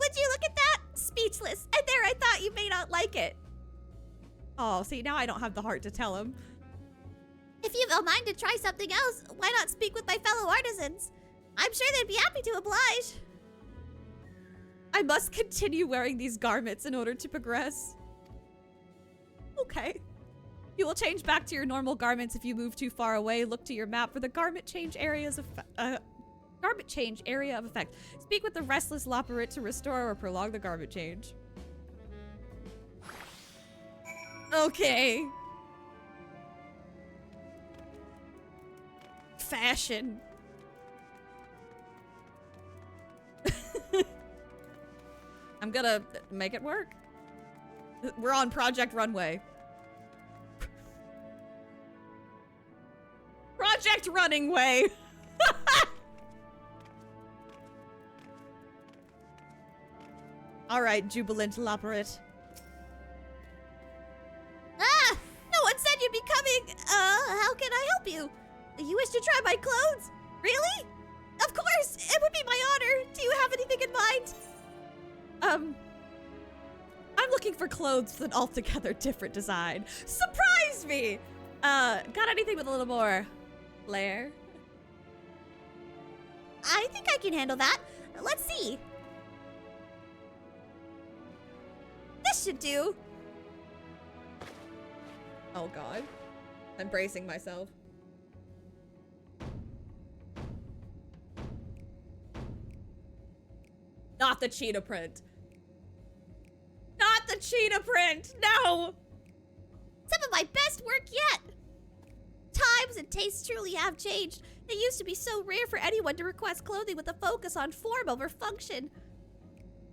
Would you look at that? Speechless. And there, I thought you may not like it. Oh, see, now I don't have the heart to tell him. If you've a mind to try something else, why not speak with my fellow artisans? I'm sure they'd be happy to oblige. I must continue wearing these garments in order to progress. Okay. You will change back to your normal garments if you move too far away. Look to your map for the garment change area of effect. Speak with the restless Loporrit to restore or prolong the garment change. Okay. Fashion. I'm gonna make it work. We're on Project Runway. Project Running Way. All right, jubilant Loporrit. Ah! No one said you'd be coming. How can I help you? You wish to try my clothes? Really? Of course! It would be my honor. Do you have anything in mind? I'm looking for clothes with an altogether different design. Surprise me! Got anything with a little more flair? I think I can handle that. Let's see. This should do. Oh god. I'm bracing myself. Not the cheetah print. Not the cheetah print! No! Some of my best work yet! Times and tastes truly have changed. It used to be so rare for anyone to request clothing with a focus on form over function.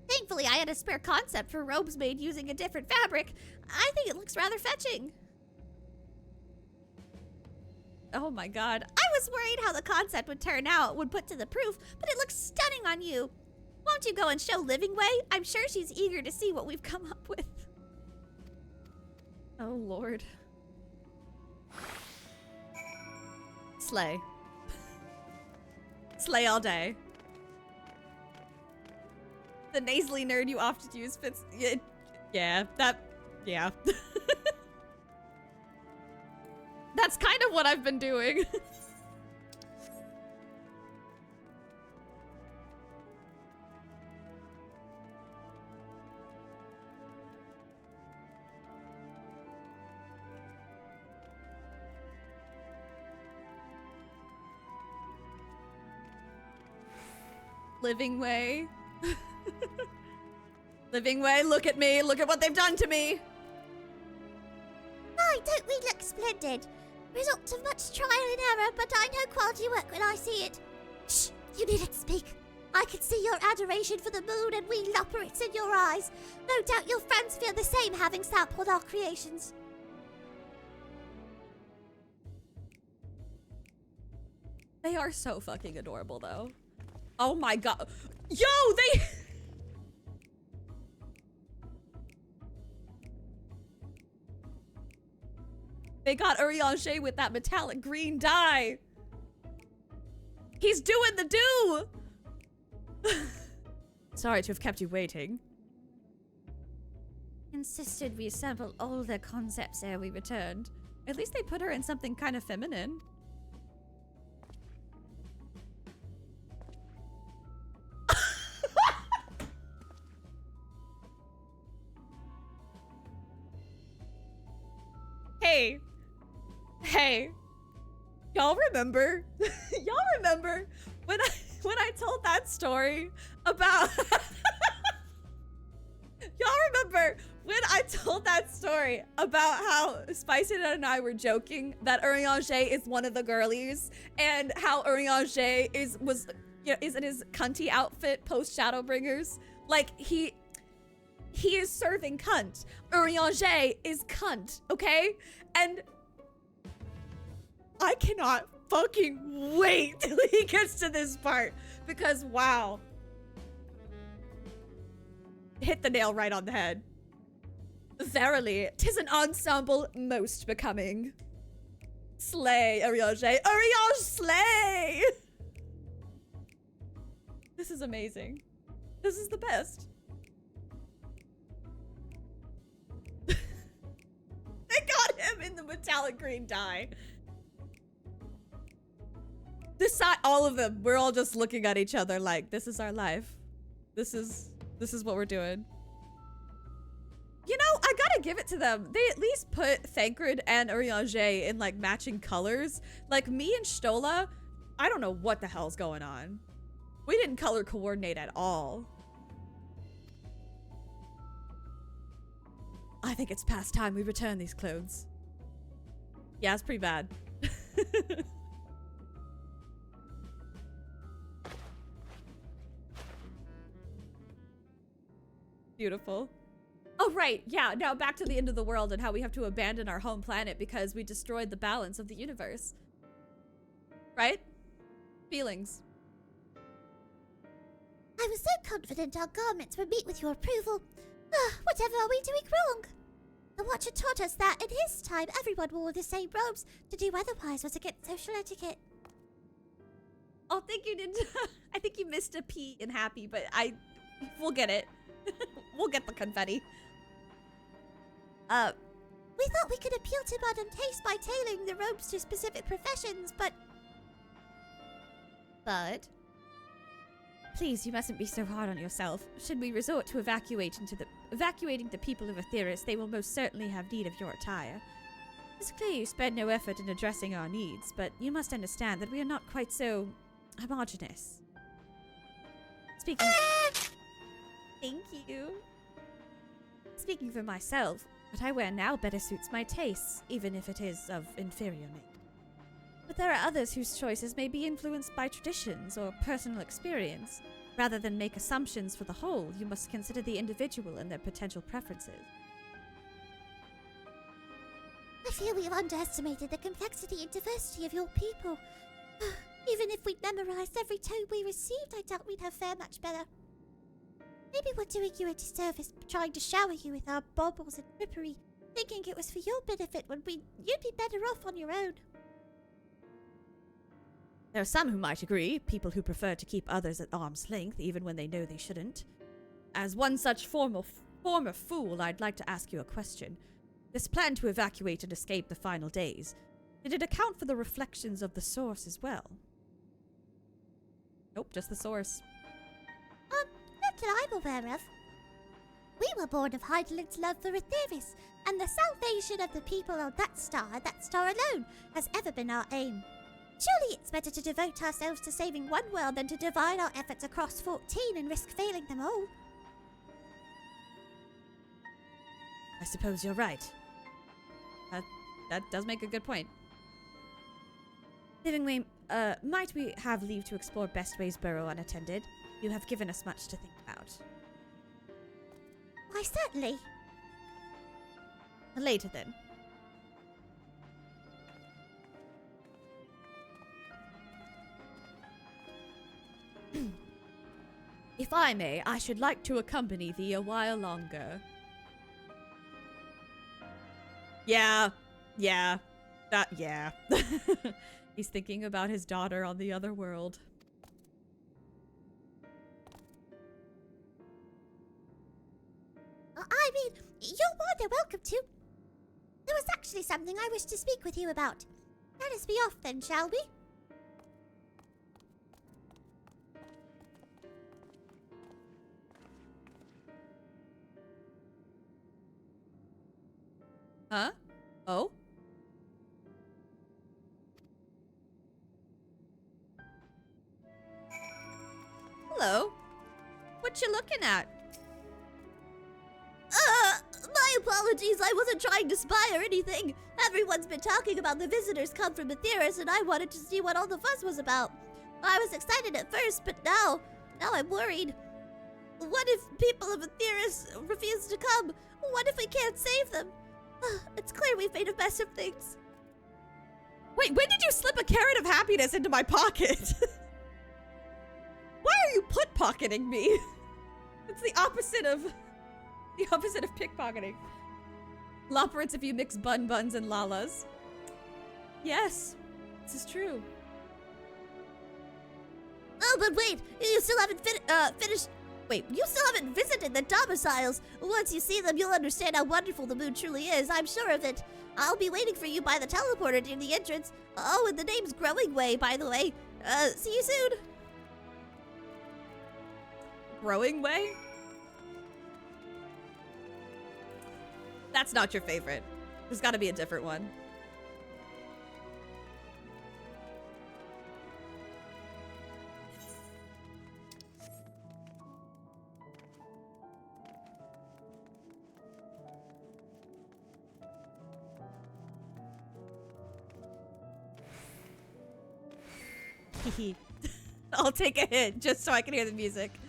Thankfully, I had a spare concept for robes made using a different fabric. I think it looks rather fetching. Oh my god. I was worried how the concept would turn out, would put to the proof, but it looks stunning on you. Won't you go and show Living Way? I'm sure she's eager to see what we've come up with. Oh lord. Slay. Slay all day. The nasally nerd you often use fits. Yeah, yeah. That's kind of what I've been doing. Living Way. Living Way, look at me. Look at what they've done to me. My, don't we look splendid? Result of much trial and error, but I know quality work when I see it. Shh, you needn't speak. I can see your adoration for the moon and we Loporrits in your eyes. No doubt your friends feel the same having sampled our creations. They are so fucking adorable, though. Oh my god. Yo, they... They got Urianger with that metallic green dye. He's doing the do. Sorry to have kept you waiting. Insisted we assemble all their concepts ere we returned. At least they put her in something kind of feminine. Hey, y'all remember? Y'all remember when I told that story about? Y'all remember when I told that story about how Spicy and I were joking that Urianger is one of the girlies, and how Urianger is in his cunty outfit post Shadowbringers, like he is serving cunt. Urianger is cunt, okay? And I cannot fucking wait till he gets to this part, because wow. Hit the nail right on the head. Verily, 'tis an ensemble most becoming. Slay, Urianger. Urianger, slay! This is amazing. This is the best. They got him in the metallic green dye. This side, all of them, we're all just looking at each other like, this is our life. This is This is what we're doing. You know, I gotta give it to them. They at least put Thancred and Urianger in like matching colors. Like me and Stola, I don't know what the hell's going on. We didn't color coordinate at all. I think it's past time we return these clothes. Yeah, it's pretty bad. Beautiful. Oh, right. Yeah, now back to the end of the world and how we have to abandon our home planet because we destroyed the balance of the universe. Right? Feelings. I was so confident our garments would meet with your approval. Whatever are we doing wrong? The Watcher taught us that in his time everyone wore the same robes. To do otherwise was against social etiquette. Oh, think you did. I think you missed a P in happy, but we'll get it. We'll get the confetti. We thought we could appeal to modern taste by tailoring the robes to specific professions, but... Please, you mustn't be so hard on yourself. Should we resort to evacuating the people of Aetheris, they will most certainly have need of your attire. It's clear you spared no effort in addressing our needs, but you must understand that we are not quite so homogeneous. Speaking... Thank you. Speaking for myself, what I wear now better suits my tastes, even if it is of inferior make. But there are others whose choices may be influenced by traditions or personal experience. Rather than make assumptions for the whole, you must consider the individual and their potential preferences. I fear we have underestimated the complexity and diversity of your people. Even if we'd memorized every tone we received, I doubt we'd have fared much better. Maybe we're doing you a disservice trying to shower you with our baubles and frippery, thinking it was for your benefit when you'd be better off on your own. There are some who might agree, people who prefer to keep others at arm's length even when they know they shouldn't. As one such former fool, I'd like to ask you a question. This plan to evacuate and escape the final days, did it account for the reflections of the source as well? Nope, just the source. Not that I'm aware of. We were born of Heidelin's love for Aetheris, and the salvation of the people on that star alone, has ever been our aim. Surely it's better to devote ourselves to saving one world than to divide our efforts across 14 and risk failing them all. I suppose you're right. That does make a good point. Livingway, might we have leave to explore Bestway's burrow unattended? You have given us much to think about. Why, certainly. Later, then. If I may, I should like to accompany thee a while longer. Yeah. He's thinking about his daughter on the other world. I mean, you're more than welcome to. There was actually something I wish to speak with you about. Let us be off then, shall we? Huh? Oh? Hello? What you looking at? My apologies, I wasn't trying to spy or anything. Everyone's been talking about the visitors come from Aetheris, and I wanted to see what all the fuss was about. I was excited at first, but now I'm worried. What if people of Aetheris refuse to come? What if we can't save them? It's clear we've made a mess of things. Wait, when did you slip a carrot of happiness into my pocket? Why are you pocketing me? It's the opposite of pickpocketing. Lopperits if you mix buns and lalas. Yes, this is true. Oh, but wait, you still haven't finished. Wait, you still haven't visited the domiciles. Once you see them, you'll understand how wonderful the moon truly is. I'm sure of it. I'll be waiting for you by the teleporter near the entrance. Oh, and the name's Growing Way, by the way. See you soon. Growing Way? That's not your favorite. There's got to be a different one. I'll take a hit just so I can hear the music.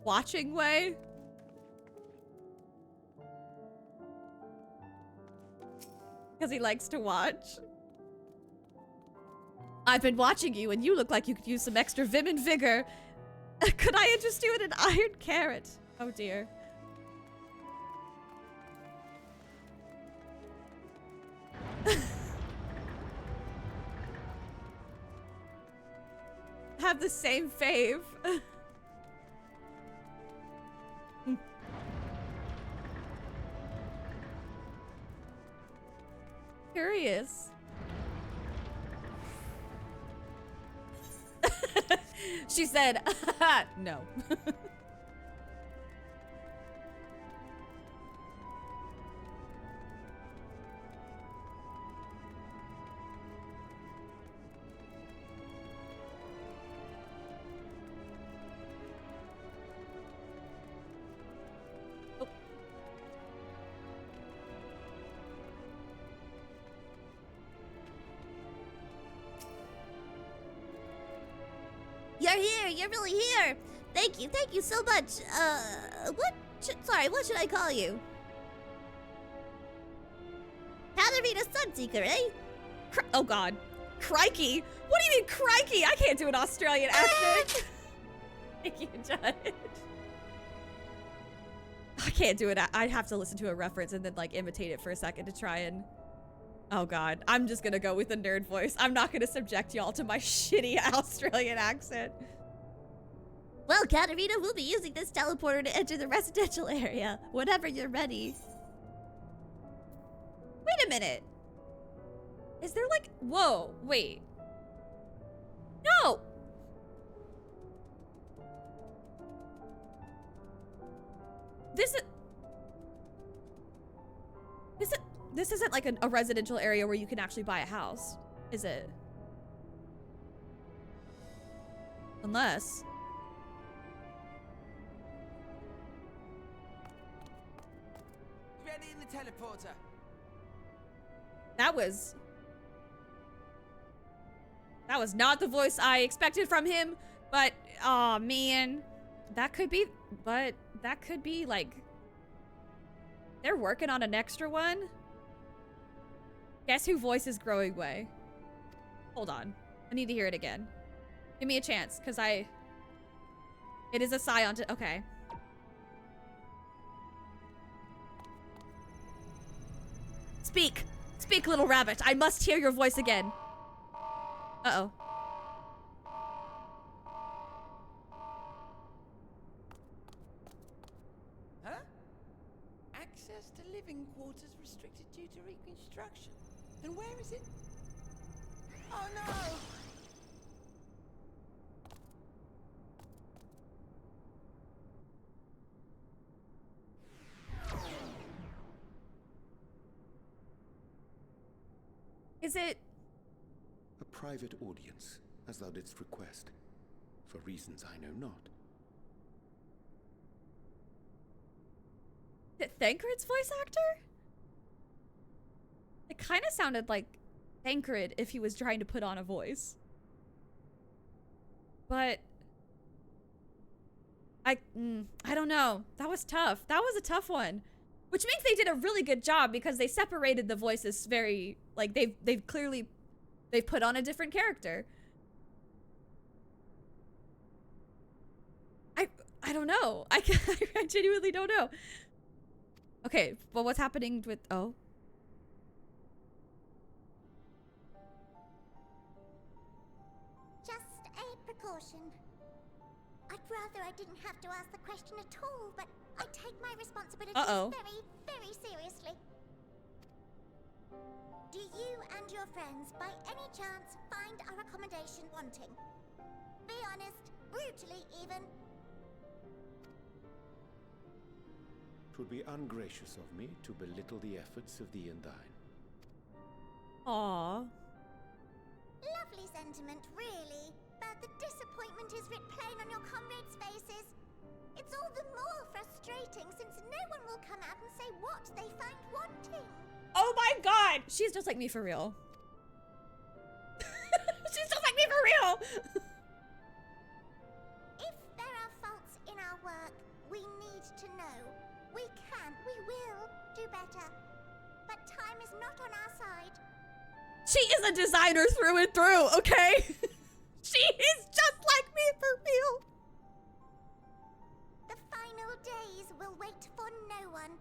Watching way? Because he likes to watch. I've been watching you and you look like you could use some extra vim and vigor. Could I interest you in an iron carrot? Oh dear. Have the same fave. Curious. She said, no. You're here. You're really here. Thank you so much. What should I call you? Katarina Sunseeker, eh? Oh god. Crikey. What do you mean crikey? I can't do an Australian accent. Thank you, Judge. I can't do it. I'd have to listen to a reference and then like imitate it for a second to try and... Oh god, I'm just gonna go with a nerd voice. I'm not gonna subject y'all to my shitty Australian accent. Well, Katarina, we'll be using this teleporter to enter the residential area whenever you're ready. Wait a minute. Is there like... Whoa, wait. No! This isn't like a residential area where you can actually buy a house, is it? Unless... Ready in the teleporter. That was not the voice I expected from him, but oh man, that could be like they're working on an extra one. Guess who voices Growing Way? Hold on, I need to hear it again. Give me a chance, cause it is a Scion. Okay. Speak, little rabbit. I must hear your voice again. Uh-oh. Huh? Access to living quarters restricted due to reconstruction. Then where is it? Oh no! Is it... A private audience, as thou didst request, for reasons I know not. Is it Thancred's voice actor? It kind of sounded like Thancred if he was trying to put on a voice. But... I don't know. That was tough. That was a tough one. Which means they did a really good job because they separated the voices very... Like, they've clearly... They've put on a different character. I don't know. I genuinely don't know. Okay, but what's happening with... Oh. Just a precaution. I'd rather I didn't have to ask the question at all, but I take my responsibilities very, very seriously. Do you and your friends, by any chance, find our accommodation wanting? Be honest, brutally even. It would be ungracious of me to belittle the efforts of the Undyne. Aww. Lovely sentiment, really. But the disappointment is writ plain on your comrades' faces. It's all the more frustrating since no one will come out and say what they find wanting. Oh my god! She's just like me for real. She's just like me for real! If there are faults in our work, we need to know. We will do better. But time is not on our side. She is a designer through and through, okay? She is just like me for real. The final days will wait for no one.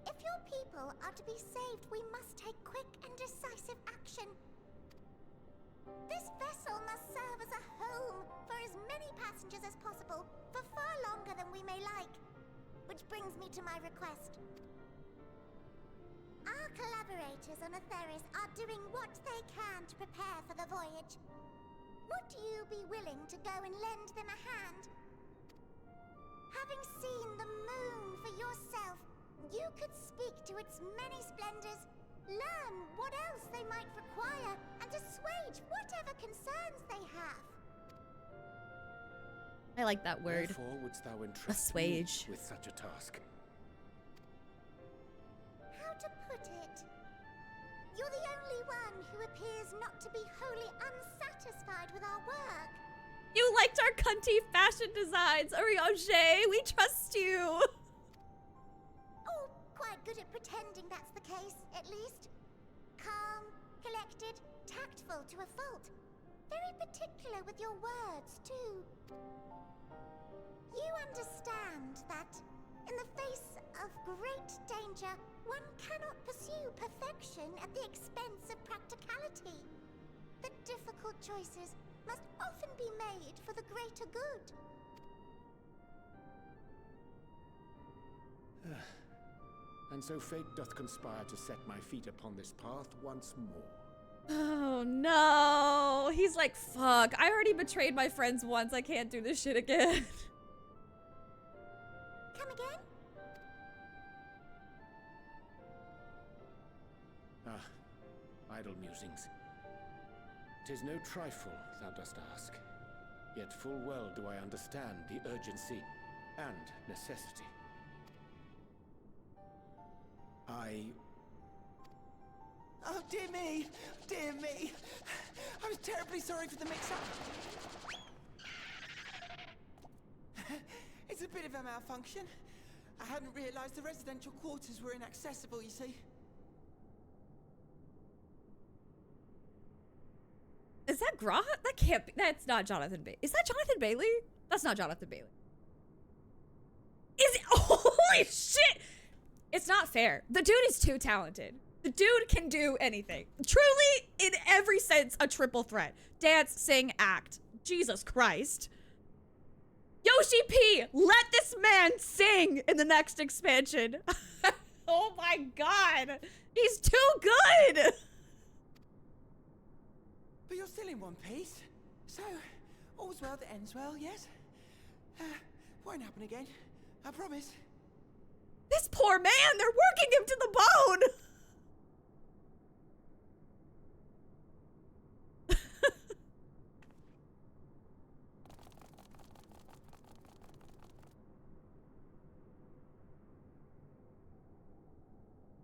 If your people are to be saved, we must take quick and decisive action. This vessel must serve as a home for as many passengers as possible for far longer than we may like. Which brings me to my request. Our collaborators on Atheris are doing what they can to prepare for the voyage. Would you be willing to go and lend them a hand? Having seen the moon for yourself, you could speak to its many splendors, learn what else they might require, and assuage whatever concerns they have. I like that word. Wherefore wouldst thou entrust Assuage. me with such a task? How to put it? You're the only one who appears not to be wholly unsatisfied with our work. You liked our cunty fashion designs, Ariane. We trust you. Oh, quite good at pretending that's the case, at least. Calm, collected, tactful to a fault. Very particular with your words, too. You understand that, in the face of great danger, one cannot pursue perfection at the expense of practicality. The difficult choices must often be made for the greater good. And so fate doth conspire to set my feet upon this path once more. Oh no. He's like, fuck. I already betrayed my friends once. I can't do this shit again. Come again? Idle musings. 'Tis no trifle, thou dost ask. Yet full well do I understand the urgency and necessity. Oh, dear me! Dear me! I'm terribly sorry for the mix-up. It's a bit of a malfunction. I hadn't realized the residential quarters were inaccessible, you see. Is that Gra? That can't be. That's not Jonathan Bailey. Is that Jonathan Bailey? That's not Jonathan Bailey. Is it? Holy shit! It's not fair. The dude is too talented. The dude can do anything. Truly, in every sense, a triple threat. Dance, sing, act. Jesus Christ. Yoshi P, let this man sing in the next expansion. Oh my god. He's too good. But you're still in one piece. So, all's well that ends well, yes? Won't happen again. I promise. This poor man, they're working him to the bone.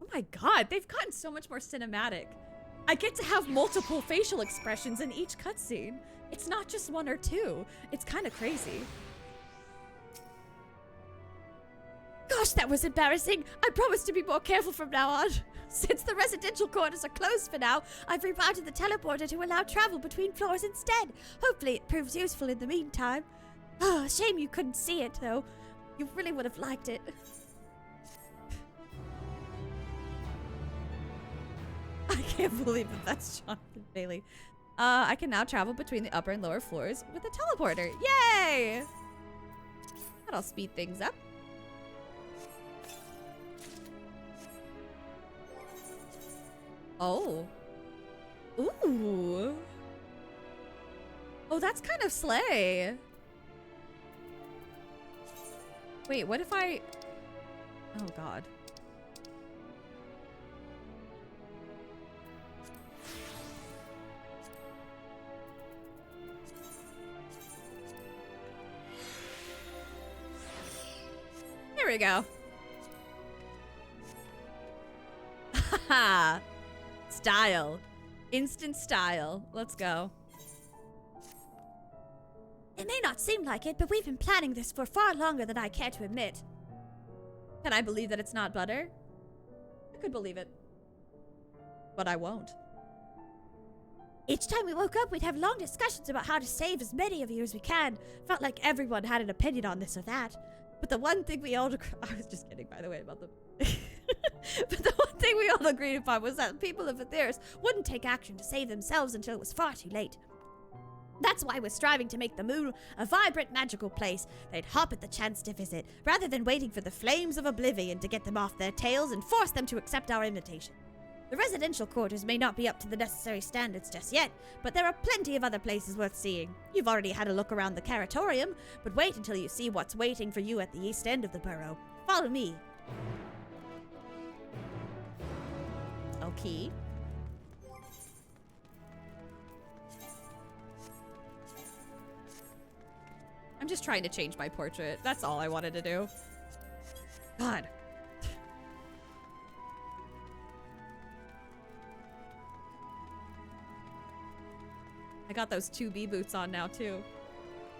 Oh my god, they've gotten so much more cinematic. I get to have multiple facial expressions in each cutscene. It's not just one or two. It's kind of crazy. Gosh, that was embarrassing. I promise to be more careful from now on. Since the residential quarters are closed for now, I've rerouted the teleporter to allow travel between floors instead. Hopefully it proves useful in the meantime. Oh, shame you couldn't see it, though. You really would have liked it. I can't believe that that's Jonathan Bailey. I can now travel between the upper and lower floors with a teleporter. Yay! That'll speed things up. Oh. Ooh. Oh, that's kind of slay. Wait, what if I... Oh, God. There we go. Haha. Style. Instant style. Let's go. It may not seem like it, but we've been planning this for far longer than I care to admit. Can I believe that it's not butter? I could believe it. But I won't. Each time we woke up, we'd have long discussions about how to save as many of you as we can. Felt like everyone had an opinion on this or that. But the one thing we all... I was just kidding, by the way, about the... But the one thing we all agreed upon was that the people of Aetheris wouldn't take action to save themselves until it was far too late. That's why we're striving to make the moon a vibrant, magical place they'd hop at the chance to visit, rather than waiting for the flames of oblivion to get them off their tails and force them to accept our invitation. The residential quarters may not be up to the necessary standards just yet, but there are plenty of other places worth seeing. You've already had a look around the Caratorium, but wait until you see what's waiting for you at the east end of the borough. Follow me. Okay. I'm just trying to change my portrait. That's all I wanted to do. God. I got those 2B boots on now, too.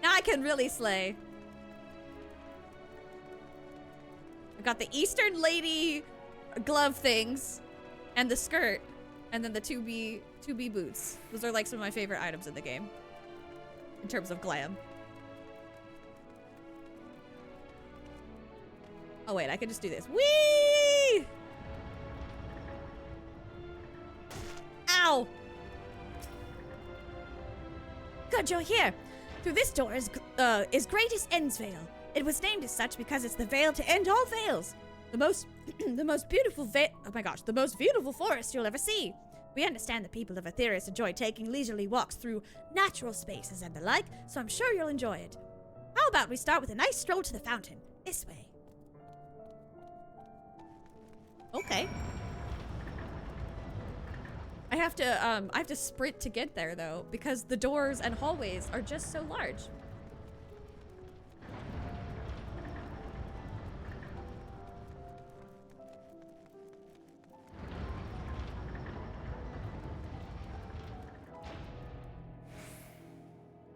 Now I can really slay. I got the Eastern Lady glove things and the skirt and then the 2B boots. Those are like some of my favorite items in the game in terms of glam. Oh wait, I can just do this. Whee! Ow! Good, you're here. Through this door is Greatest End's Veil. It was named as such because it's the veil to end all veils. The most beautiful the most beautiful forest you'll ever see. We understand the people of Aetheris enjoy taking leisurely walks through natural spaces and the like, so I'm sure you'll enjoy it. How about we start with a nice stroll to the fountain? This way. Okay. I have to sprint to get there though, because the doors and hallways are just so large.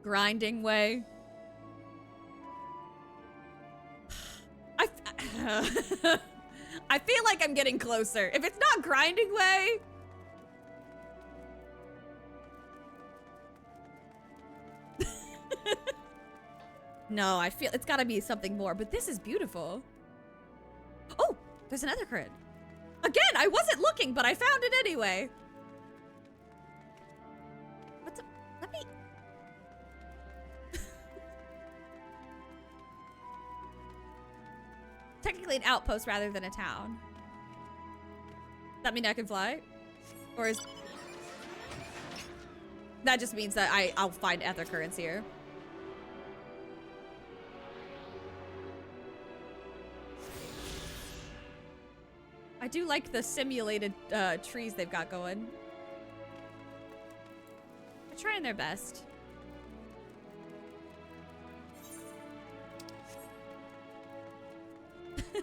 Grinding way. I feel like I'm getting closer. If it's not grinding way. No, I feel it's gotta be something more, but this is beautiful. Oh, there's another crit. Again, I wasn't looking, but I found it anyway. What's up? Let me... Technically an outpost rather than a town. Does that mean I can fly? Or is... That just means that I'll find other currents here. I do like the simulated trees they've got going. They're trying their best.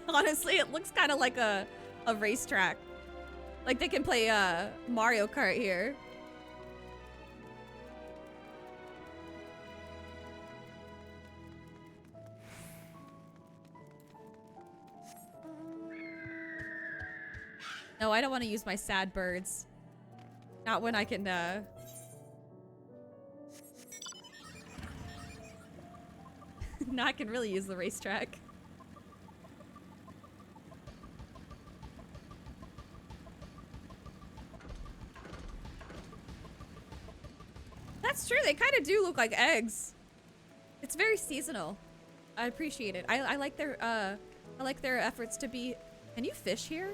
Honestly, it looks kind of like a racetrack. Like they can play Mario Kart here. No, I don't want to use my sad birds. Not when I can, Now I can really use the racetrack. That's true, they kind of do look like eggs. It's very seasonal. I appreciate it. I like their efforts to be. Can you fish here?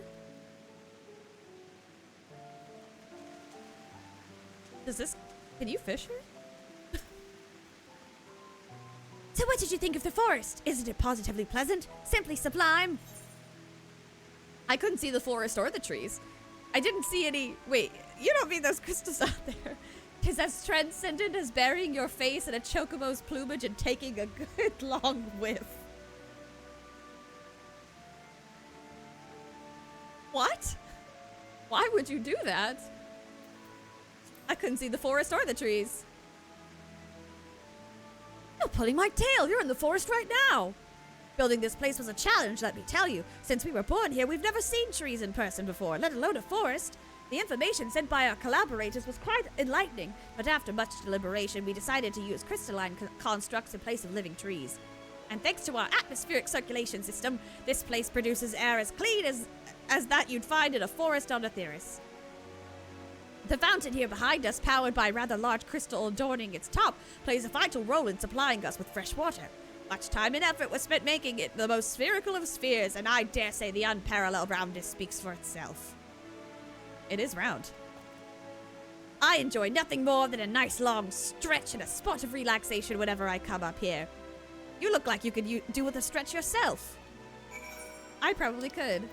Can you fish here? So what did you think of the forest? Isn't it positively pleasant? Simply sublime? I couldn't see the forest or the trees. I didn't see any. Wait, you don't mean those crystals out there? 'Tis as transcendent as burying your face in a chocobo's plumage and taking a good long whiff. What? Why would you do that? I couldn't see the forest or the trees. You're pulling my tail. You're in the forest right now. Building this place was a challenge, let me tell you. Since we were born here, we've never seen trees in person before, let alone a forest. The information sent by our collaborators was quite enlightening, but after much deliberation, we decided to use crystalline constructs in place of living trees. And thanks to our atmospheric circulation system, this place produces air as clean as that you'd find in a forest on Etheris. The fountain here behind us, powered by a rather large crystal adorning its top, plays a vital role in supplying us with fresh water. Much time and effort was spent making it the most spherical of spheres, and I dare say the unparalleled roundness speaks for itself. It is round. I enjoy nothing more than a nice long stretch and a spot of relaxation whenever I come up here. You look like you could do with a stretch yourself. I probably could.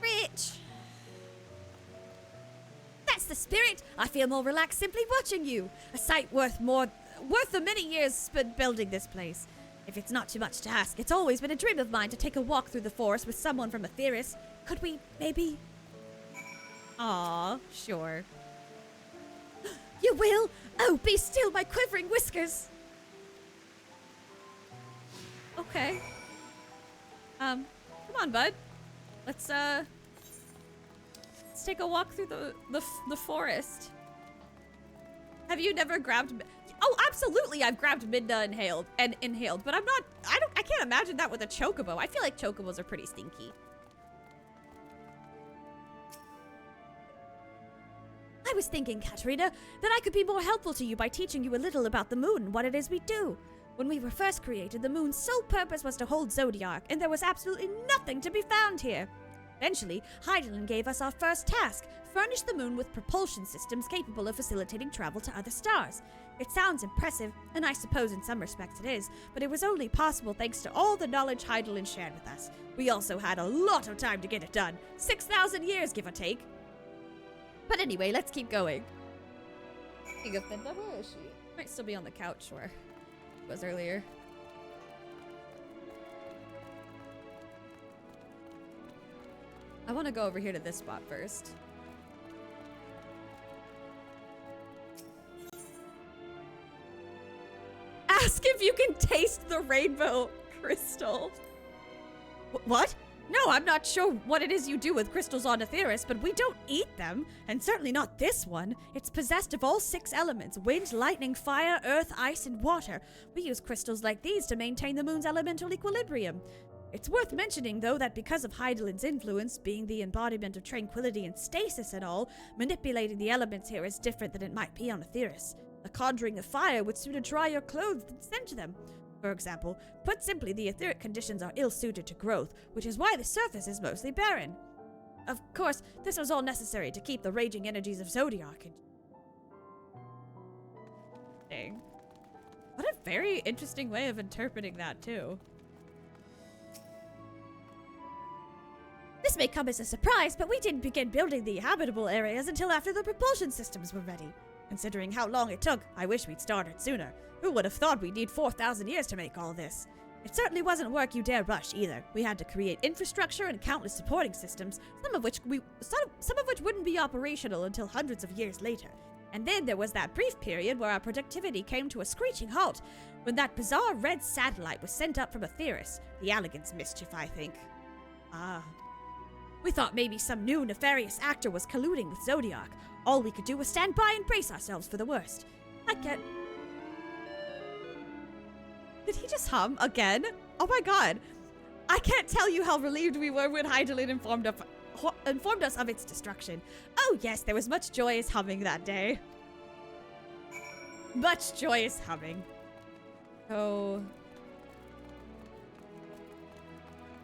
Rich! That's the spirit! I feel more relaxed simply watching you. A sight worth the many years spent building this place. If it's not too much to ask, it's always been a dream of mine to take a walk through the forest with someone from Etheris. Could we, maybe? Aw, sure. You will? Oh, be still, my quivering whiskers! Okay. Come on, bud. Let's take a walk through the forest. Have you never grabbed? Oh, absolutely, I've grabbed Midna and inhaled, but I can't imagine that with a chocobo. I feel like chocobos are pretty stinky. I was thinking, Katarina, that I could be more helpful to you by teaching you a little about the moon and what it is we do. When we were first created, the moon's sole purpose was to hold Zodiac, and there was absolutely nothing to be found here. Eventually, Heidelin gave us our first task, furnish the moon with propulsion systems capable of facilitating travel to other stars. It sounds impressive, and I suppose in some respects it is, but it was only possible thanks to all the knowledge Heidelin shared with us. We also had a lot of time to get it done. 6,000 years, give or take. But anyway, let's keep going. Where is she? Might still be on the couch where it was earlier. I want to go over here to this spot first. Ask if you can taste the rainbow crystal. What? No, I'm not sure what it is you do with crystals on Etheris, but we don't eat them, and certainly not this one. It's possessed of all 6 elements: wind, lightning, fire, earth, ice, and water. We use crystals like these to maintain the moon's elemental equilibrium. It's worth mentioning, though, that because of Heidelin's influence, being the embodiment of tranquility and stasis and all, manipulating the elements here is different than it might be on Etheris. The conjuring of fire would sooner dry your clothes than scent them. For example, put simply, the etheric conditions are ill-suited to growth, which is why the surface is mostly barren. Of course, this was all necessary to keep the raging energies of Zodiac in... Dang. What a very interesting way of interpreting that, too. This may come as a surprise, but we didn't begin building the habitable areas until after the propulsion systems were ready. Considering how long it took, I wish we'd started sooner. Who would have thought we'd need 4,000 years to make all this? It certainly wasn't work you dare rush either. We had to create infrastructure and countless supporting systems, some of which wouldn't be operational until hundreds of years later. And then there was that brief period where our productivity came to a screeching halt, when that bizarre red satellite was sent up from Etheris. The Elegance mischief, I think. Ah. We thought maybe some new nefarious actor was colluding with Zodiac. All we could do was stand by and brace ourselves for the worst. Did he just hum again? Oh my god. I can't tell you how relieved we were when Heidelin informed informed us of its destruction. Oh yes, there was much joyous humming that day. Much joyous humming. So...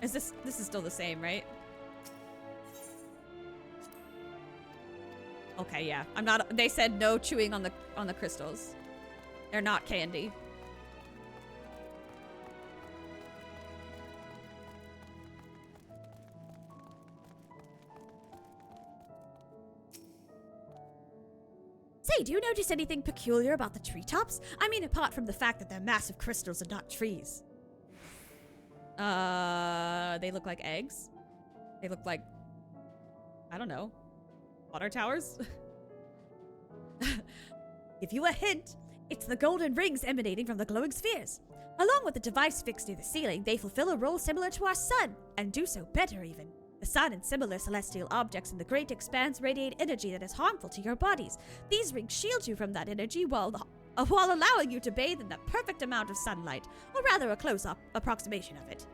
Is this is still the same, right? Okay, yeah. I'm not. They said no chewing on the crystals. They're not candy. Say, do you notice anything peculiar about the treetops? I mean, apart from the fact that they're massive crystals and not trees. They look like eggs. They look like, I don't know, water towers? Give you a hint, it's the golden rings emanating from the glowing spheres. Along with the device fixed near the ceiling, they fulfill a role similar to our sun, and do so better even. The sun and similar celestial objects in the great expanse radiate energy that is harmful to your bodies. These rings shield you from that energy while allowing you to bathe in the perfect amount of sunlight, or rather a close-up approximation of it.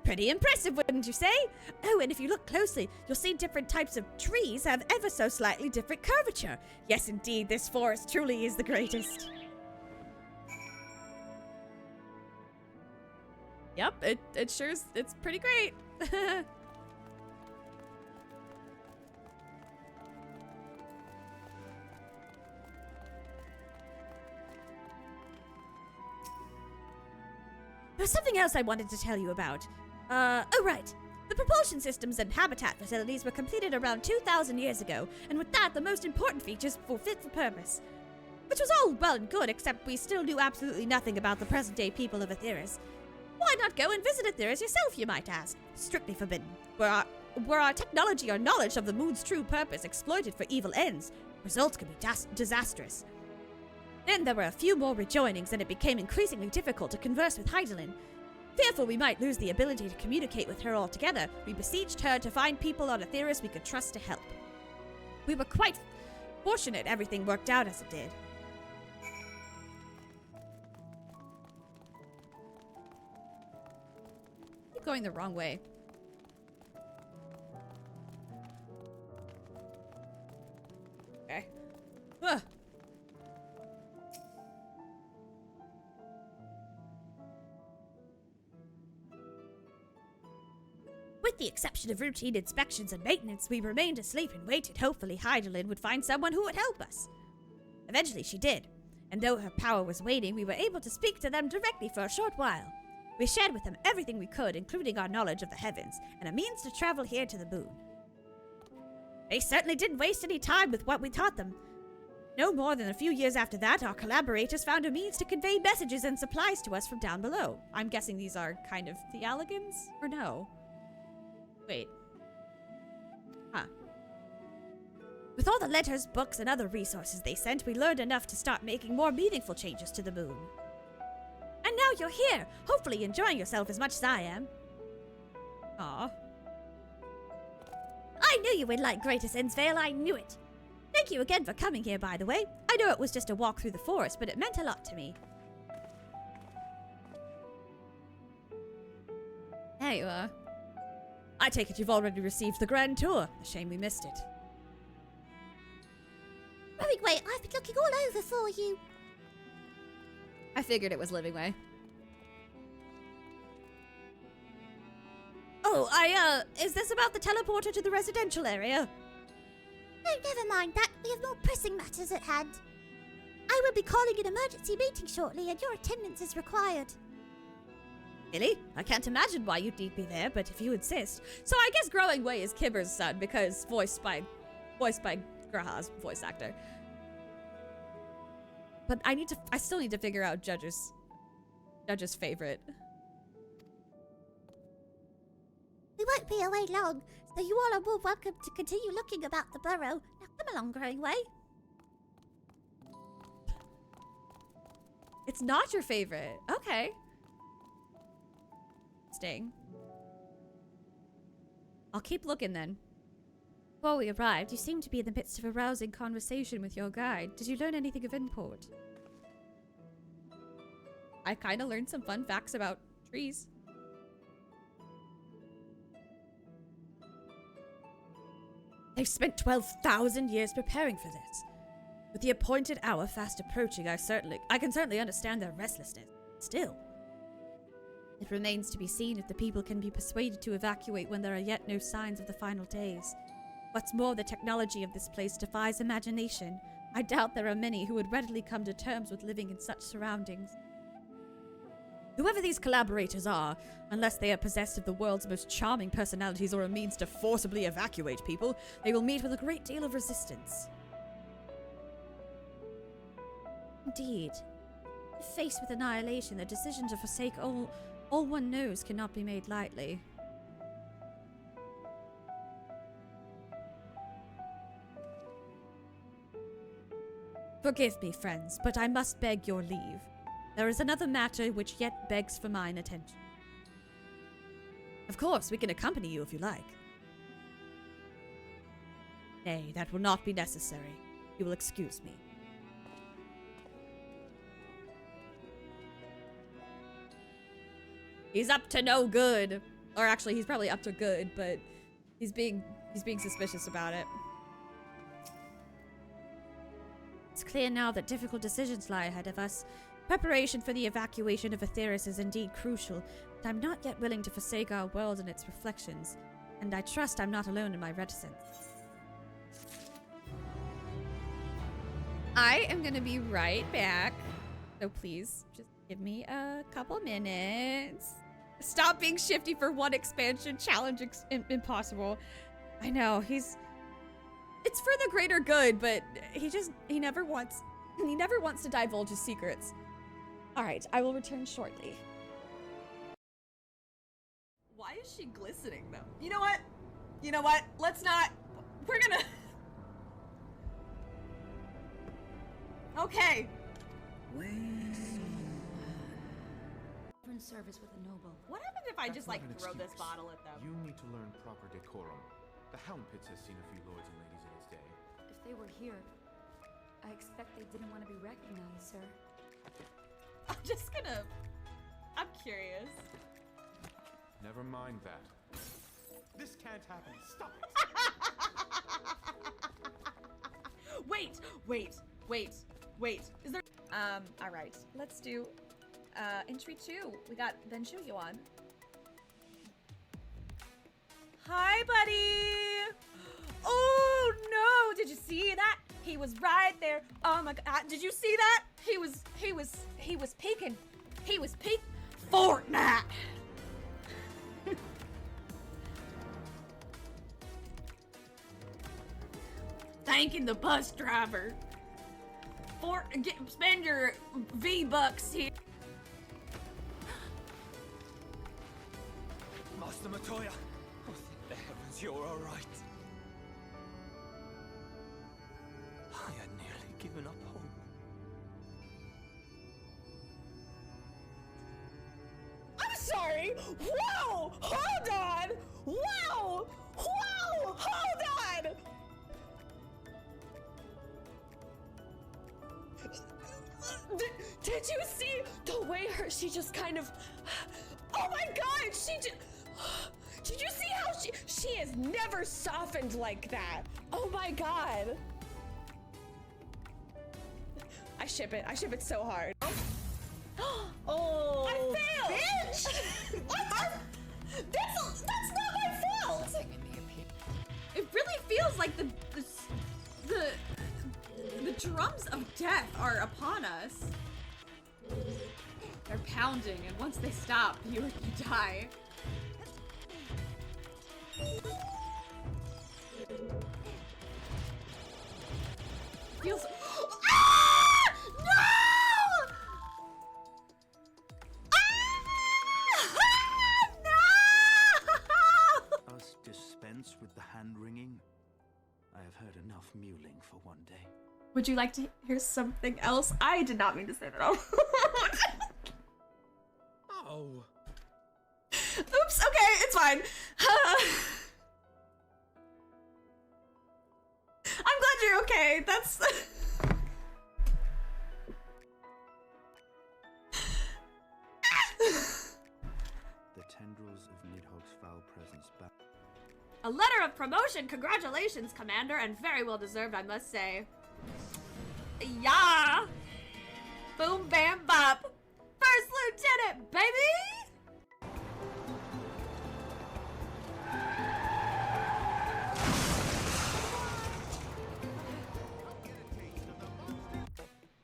Pretty impressive, wouldn't you say? Oh, and if you look closely, you'll see different types of trees have ever so slightly different curvature. Yes, indeed, this forest truly is the greatest. Yep, it sure is. It's pretty great. There's something else I wanted to tell you about. Oh right. The propulsion systems and habitat facilities were completed around 2,000 years ago, and with that, the most important features were fit for purpose. Which was all well and good, except we still knew absolutely nothing about the present-day people of Aetheris. Why not go and visit Aetheris yourself, you might ask? Strictly forbidden. Were our technology or knowledge of the moon's true purpose exploited for evil ends, results could be disastrous. Then there were a few more rejoinings, and it became increasingly difficult to converse with Heidelin. Fearful we might lose the ability to communicate with her altogether, we besieged her to find people on Aetheris we could trust to help. We were quite fortunate everything worked out as it did. Keep going the wrong way. Okay. Ugh. With the exception of routine inspections and maintenance, we remained asleep and waited. Hopefully Heidelin would find someone who would help us. Eventually she did, and though her power was waning, we were able to speak to them directly for a short while. We shared with them everything we could, including our knowledge of the heavens, and a means to travel here to the moon. They certainly didn't waste any time with what we taught them. No more than a few years after that, our collaborators found a means to convey messages and supplies to us from down below. I'm guessing these are kind of Thealigans, or no? Wait. Huh. With all the letters, books, and other resources they sent, we learned enough to start making more meaningful changes to the moon. And now you're here, hopefully enjoying yourself as much as I am. Aw. I knew you would like Greatest Ensvale, I knew it. Thank you again for coming here, by the way. I know it was just a walk through the forest, but it meant a lot to me. There you are. I take it you've already received the grand tour. A shame we missed it. Livingway, I've been looking all over for you. I figured it was Livingway. Oh, is this about the teleporter to the residential area? No, never mind that. We have more pressing matters at hand. I will be calling an emergency meeting shortly, and your attendance is required. Really? I can't imagine why you'd need me there, but if you insist. So I guess Growing Way is Kibber's son, because voiced by Graha's voice actor. But I still need to figure out Judge's favorite. We won't be away long, so you all are more welcome to continue looking about the burrow. Now come along, Growing Way. It's not your favorite. Okay. Sting. I'll keep looking then. Before we arrived, you seemed to be in the midst of a rousing conversation with your guide. Did you learn anything of import? I kind of learned some fun facts about trees. They've spent 12,000 years preparing for this. With the appointed hour fast approaching, I can certainly understand their restlessness. Still, it remains to be seen if the people can be persuaded to evacuate when there are yet no signs of the final days. What's more, the technology of this place defies imagination. I doubt there are many who would readily come to terms with living in such surroundings. Whoever these collaborators are, unless they are possessed of the world's most charming personalities or a means to forcibly evacuate people, they will meet with a great deal of resistance. Indeed. If faced with annihilation, the decision to forsake all one knows cannot be made lightly. Forgive me, friends, but I must beg your leave. There is another matter which yet begs for mine attention. Of course, we can accompany you if you like. Nay, that will not be necessary. You will excuse me. He's up to no good. Or actually, he's probably up to good, but he's being suspicious about it. It's clear now that difficult decisions lie ahead of us. Preparation for the evacuation of Aetheris is indeed crucial, but I'm not yet willing to forsake our world and its reflections, and I trust I'm not alone in my reticence. I am gonna be right back, so please just give me a couple minutes. Stop being shifty for one expansion. Challenge impossible. I know, it's for the greater good, but he never wants to divulge his secrets. All right, I will return shortly. Why is she glistening though? You know what? Let's not. We're gonna. Okay. Service with a noble. What happens if I just like throw this bottle at them? You need to learn proper decorum. The Helm Pits has seen a few lords and ladies in its day. If they were here, I expect they didn't want to be recognized, sir. I'm curious. Never mind that. This can't happen. Stop it! Wait. Is there... all right. Let's do... entry 2. We got Ben Shugyuan. Hi, buddy! Oh, no! Did you see that? He was right there. Oh my god. Did you see that? He was peeking. He was peeking. Fortnite! Thanking the bus driver. Spend your V-Bucks here. Master Matoya, oh, thank the heavens you're all right. I had nearly given up hope. I'm sorry! Whoa! Hold on! Wow! Hold on! Did you see the way she just kind of... Oh my god! Did you see how she has never softened like that? Oh my god! I ship it so hard. Oh! I failed! Bitch! What? That's not my fault! It really feels like the drums of death are upon us. They're pounding, and once they stop, you die. Feels. Ah! No! Ah! No! Us dispense with the hand-wringing? I have heard enough mewling for one day. Would you like to hear something else? I did not mean to say that out loud. Oh. Oops, okay, it's fine. I'm glad you're okay. That's... The tendrils of Nidhogg's foul presence back. A letter of promotion! Congratulations, Commander, and very well deserved, I must say. Yeah! Boom, bam, bop! First Lieutenant, baby!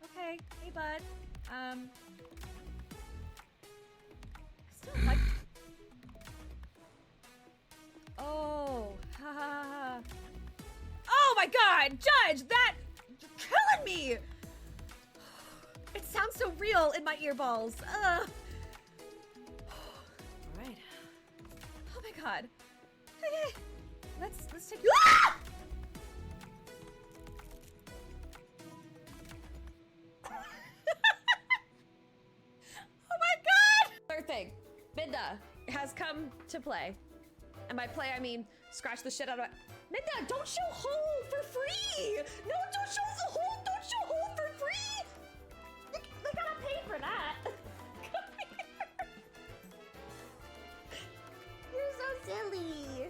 Okay, hey bud. I still like. Oh, ha ha ha. Oh my god, Judge, that you're killing me. It sounds so real in my earballs. All right. Oh my god. Okay, let's take. Ah! Oh my god! Third thing, Midna has come to play. And by play, I mean scratch the shit out of it. Midna, don't show hole for free! No, don't show the hole! Don't show hole for free! They gotta pay for that. Come here. You're so silly.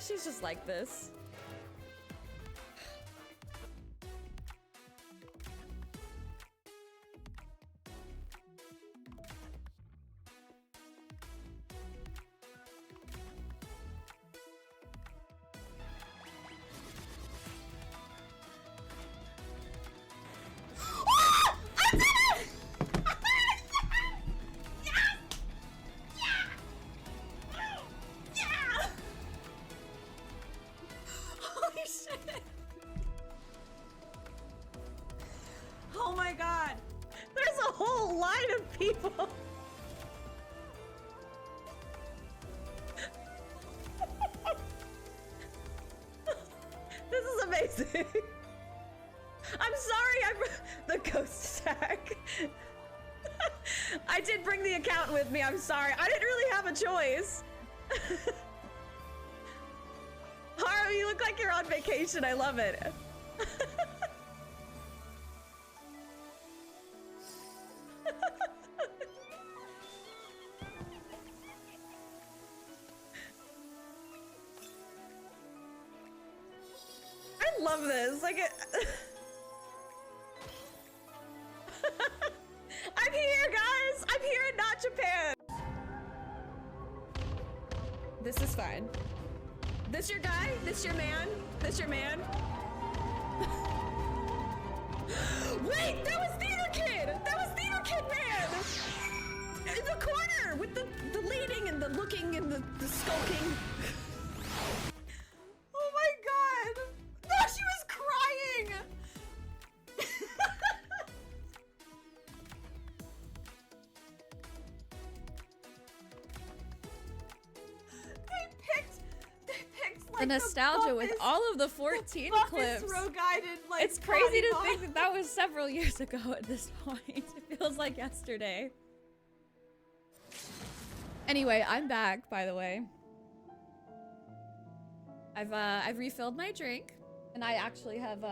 She's just like this. Oh my god! There's a whole line of people. This is amazing. I'm sorry, the ghost attack. I did bring the account with me, I'm sorry. I didn't really have a choice. Haru, you look like you're on vacation, I love it. I love this. Like it. I'm here, guys. I'm here in not Japan. This is fine. This your guy? This your man? This your man? Wait, that was Theater Kid. That was Theater Kid man. In the corner with the leading and the looking and the skulking. Oh my god! No, she was crying! They picked like the nostalgia with all of the 14 clips. Like, it's crazy to think that that was several years ago at this point. It feels like yesterday. Anyway, I'm back, by the way. I've refilled my drink, and I actually have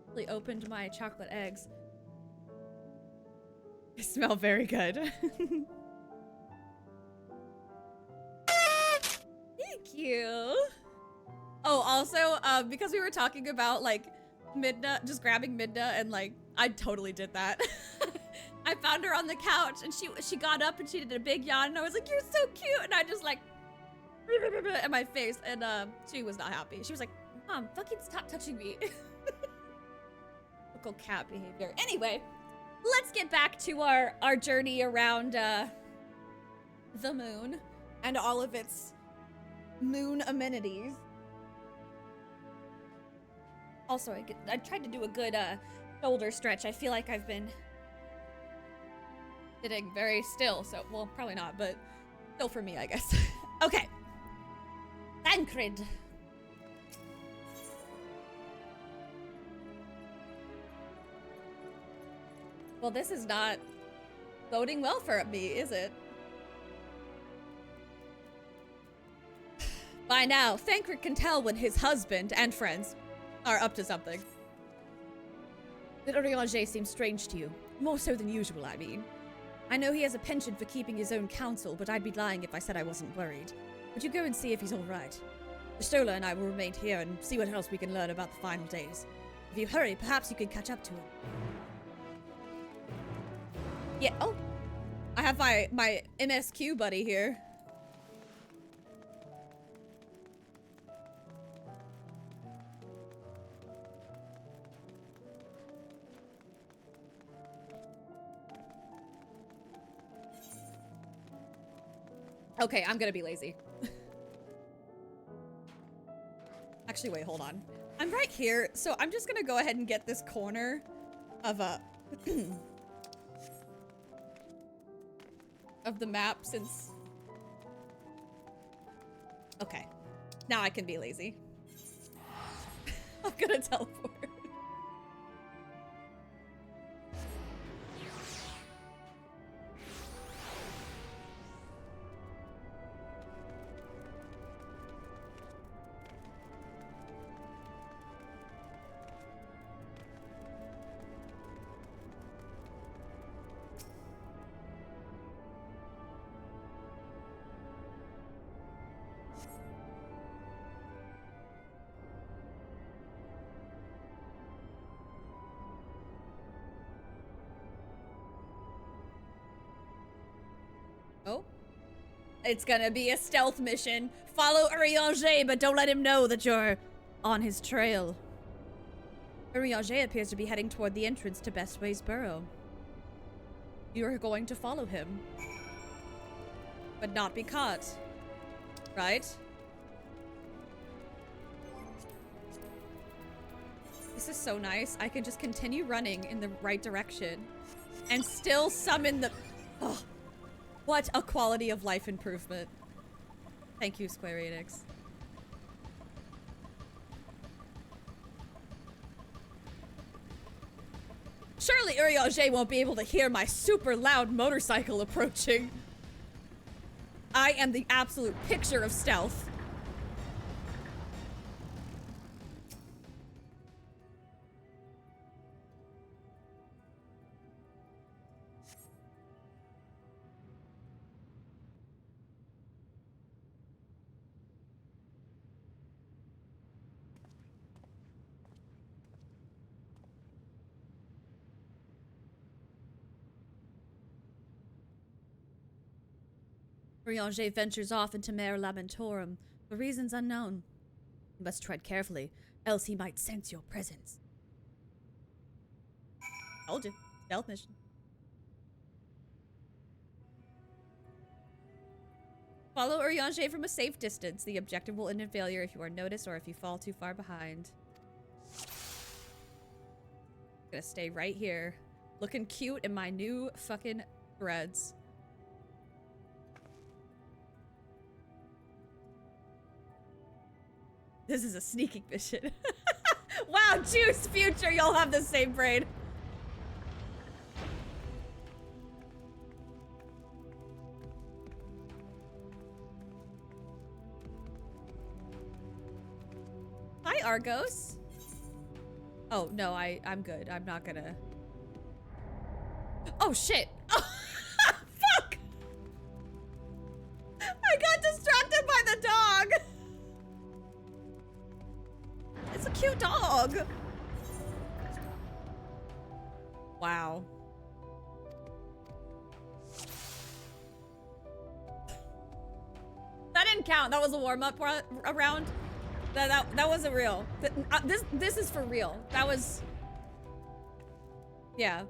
really opened my chocolate eggs. They smell very good. Thank you. Oh, also, because we were talking about like Midna, just grabbing Midna, and like I totally did that. I found her on the couch, and she got up and she did a big yawn, and I was like, "You're so cute," and I just like at my face, and she was not happy. She was like, "Mom, fucking stop touching me." Typical cat behavior. Anyway, let's get back to our journey around the moon and all of its moon amenities. Also, I tried to do a good shoulder stretch. I feel like I've been sitting very still, so, well, probably not, but still for me, I guess. Okay. Thancred. Well, this is not boding well for me, is it? By now, Thancred can tell when his husband and friends are up to something. Did Oriange seem strange to you? More so than usual, I mean. I know he has a penchant for keeping his own counsel, but I'd be lying if I said I wasn't worried. Would you go and see if he's all right? Stola and I will remain here and see what else we can learn about the final days. If you hurry, perhaps you could catch up to him. Yeah, oh. I have my MSQ buddy here. Okay, I'm gonna be lazy. Actually, wait, hold on. I'm right here, so I'm just gonna go ahead and get this corner of of the map since... Okay. Now I can be lazy. I'm gonna teleport. Oh. It's gonna be a stealth mission. Follow Urianger, but don't let him know that you're on his trail. Urianger appears to be heading toward the entrance to Bestway's burrow. You're going to follow him. But not be caught. Right? This is so nice. I can just continue running in the right direction and still summon the... Oh. What a quality of life improvement. Thank you, Square Enix. Surely Urianger won't be able to hear my super loud motorcycle approaching. I am the absolute picture of stealth. Urianger ventures off into Mare Lamentorum for reasons unknown. You must tread carefully, else he might sense your presence. Told you. Stealth mission. Follow Urianger from a safe distance. The objective will end in failure if you are noticed or if you fall too far behind. I'm gonna stay right here, looking cute in my new fucking threads. This is a sneaking mission. Wow, Juice Future, you'll have the same brain. Hi, Argos. Oh, no, I'm good. I'm not gonna... Oh, shit. Oh, fuck! I got distracted by the dog. It's a cute dog. Wow. That didn't count. That was a warm-up round. That wasn't real. This is for real. That was... Yeah.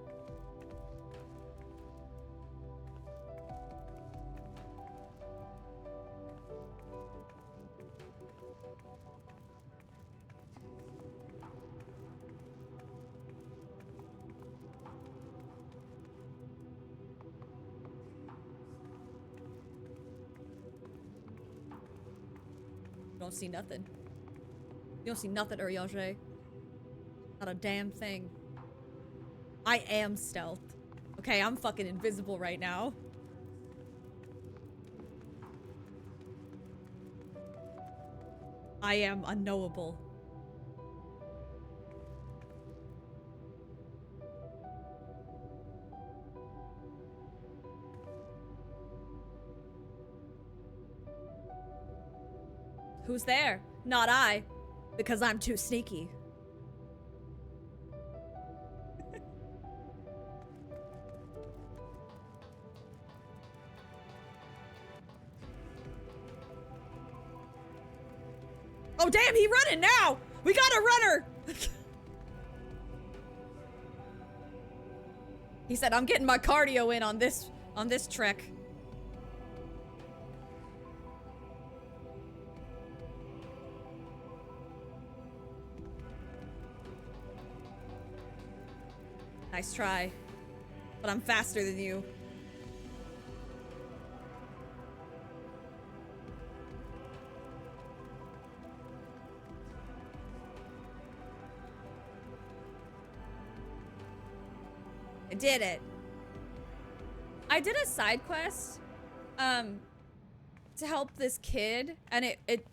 Don't see nothing. You don't see nothing, Urianger. Not a damn thing. I am stealth. Okay, I'm fucking invisible right now. I am unknowable. Who's there? Not I, because I'm too sneaky. Oh damn, he running now! We got a runner! He said, I'm getting my cardio in on this trek. Nice try. But I'm faster than you. I did it. I did a side quest to help this kid, and it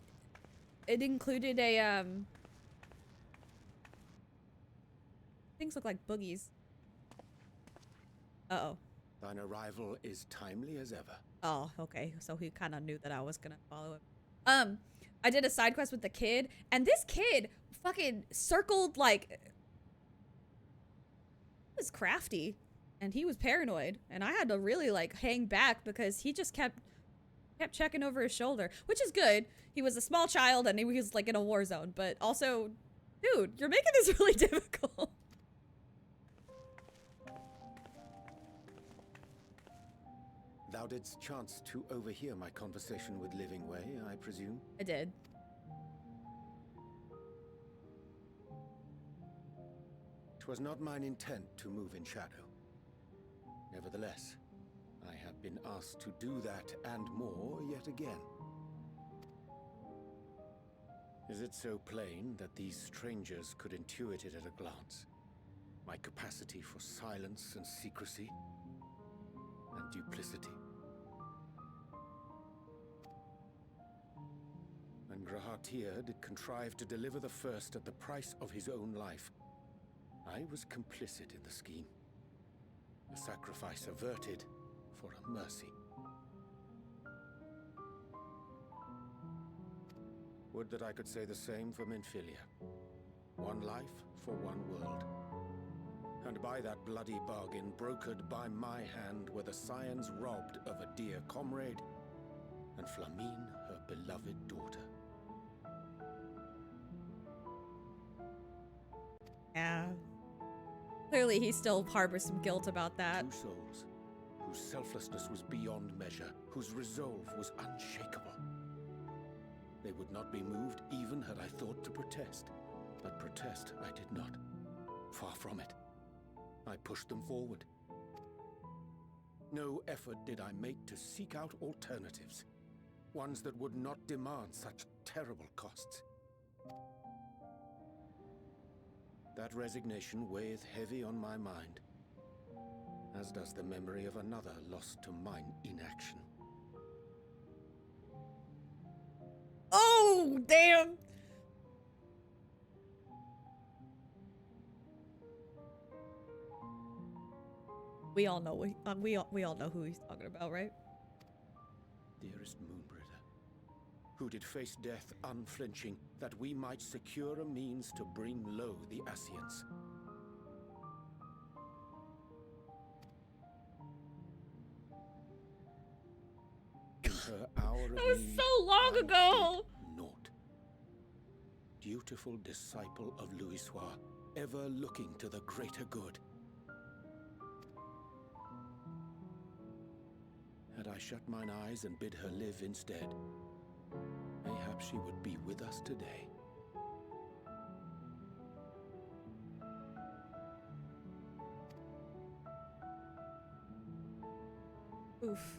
included a things look like boogies. Uh-oh. Thine arrival is timely as ever. Oh, okay. So he kind of knew that I was gonna follow him. I did a side quest with the kid, and this kid fucking circled like he was crafty, and he was paranoid, and I had to really like hang back because he just kept checking over his shoulder, which is good. He was a small child and he was like in a war zone, but also, dude, you're making this really difficult. Thou didst chance to overhear my conversation with Living Way, I presume? I did. Twas not mine intent to move in shadow. Nevertheless, I have been asked to do that and more yet again. Is it so plain that these strangers could intuit it at a glance? My capacity for silence and secrecy and duplicity. And Grahatir did contrive to deliver the first at the price of his own life. I was complicit in the scheme. A sacrifice averted for a mercy. Would that I could say the same for Minfilia. One life for one world. And by that bloody bargain, brokered by my hand, were the scions robbed of a dear comrade, and Flamine her beloved daughter. Yeah. Clearly he still harbors some guilt about that. 2 souls, whose selflessness was beyond measure, whose resolve was unshakable. They would not be moved even had I thought to protest. But protest I did not. Far from it. I pushed them forward. No effort did I make to seek out alternatives. Ones that would not demand such terrible costs. That resignation weigheth heavy on my mind, as does the memory of another lost to mine inaction. Oh, damn! We all know we all know who he's talking about, right? Dearest Moonbringer, who did face death unflinching, that we might secure a means to bring low the Ascians. In her hour of That was need, so long ago! Naught. Dutiful disciple of Louisoix, ever looking to the greater good. Had I shut mine eyes and bid her live instead, mayhap she would be with us today. Oof.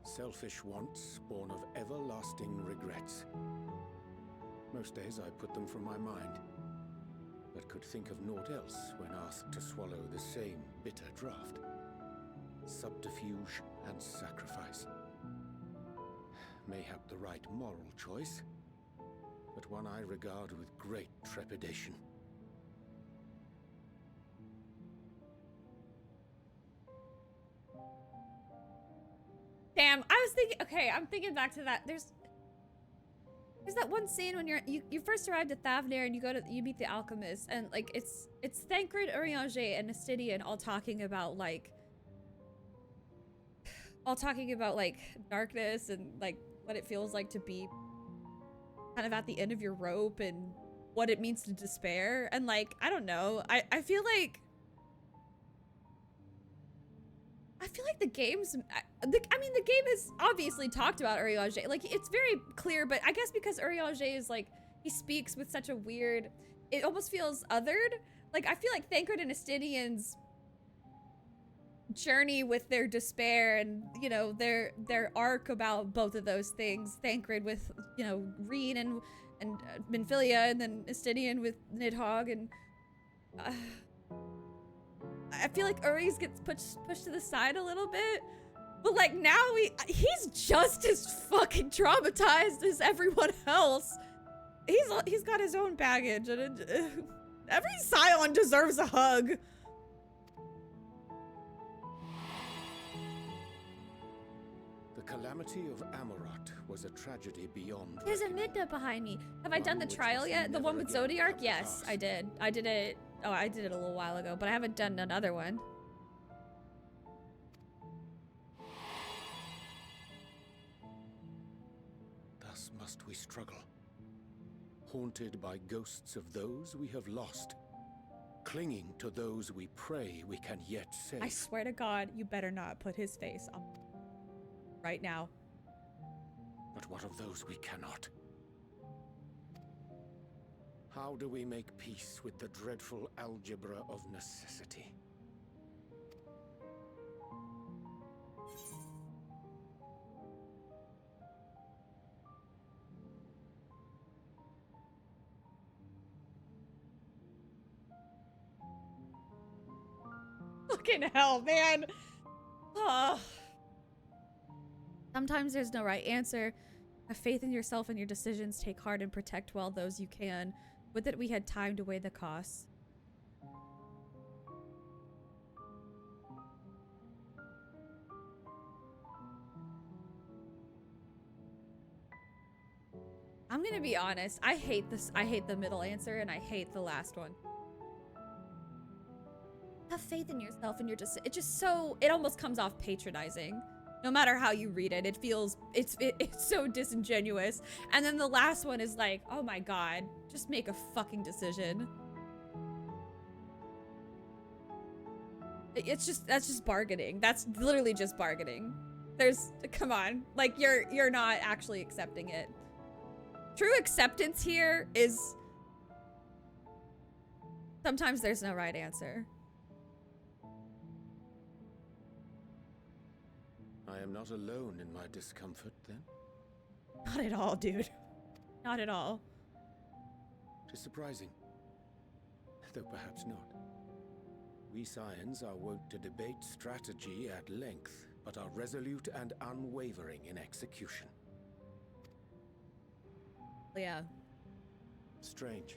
Selfish wants born of everlasting regrets. Most days I put them from my mind, but could think of naught else when asked to swallow the same bitter draught. Subterfuge and sacrifice. Mayhap the right moral choice, but one I regard with great trepidation. Damn, I was thinking, okay, I'm thinking back to that. There's that one scene when you first arrived at Thavnair and you meet the alchemist, and like it's Thancred, Urianger, and Astidian all talking about like darkness and like what it feels like to be kind of at the end of your rope and what it means to despair. And like, I don't know, I feel like the game's, I mean, the game has obviously talked about Urianger. Like, it's very clear, but I guess because Urianger is like, he speaks with such a weird, it almost feels othered. Like, I feel like Thancred and Astidian's journey with their despair and, you know, their arc about both of those things. Thancred with, you know, Reen and Minfilia, and then Astidian with Nidhogg, and I feel like Uri's gets pushed to the side a little bit, but like now he's just as fucking traumatized as everyone else. He's got his own baggage, and every Scion deserves a hug. The calamity of Amarat was a tragedy beyond. There's a Midna behind me. Have I done the trial yet? The one with Zodiark? Yes, I did. I did it. Oh, I did it a little while ago, but I haven't done another one. Thus must we struggle, haunted by ghosts of those we have lost, clinging to those we pray we can yet save. I swear to God, you better not put his face on right now. But what of those we cannot? How do we make peace with the dreadful algebra of necessity? Fucking hell, man. Sometimes there's no right answer. Have faith in yourself and your decisions. Take heart and protect well those you can. Would that we had time to weigh the costs. I'm gonna be honest. I hate this. I hate the middle answer, and I hate the last one. Have faith in yourself and your it just so, it almost comes off patronizing. No matter how you read it, it feels, it's so disingenuous. And then the last one is like, oh my God, just make a fucking decision. It's just, that's just bargaining. That's literally just bargaining. There's, come on, like you're not actually accepting it. True acceptance here is, sometimes there's no right answer. I am not alone in my discomfort, then? Not at all, dude. Not at all. It is surprising, though perhaps not. We Scions are wont to debate strategy at length, but are resolute and unwavering in execution. Yeah. Strange.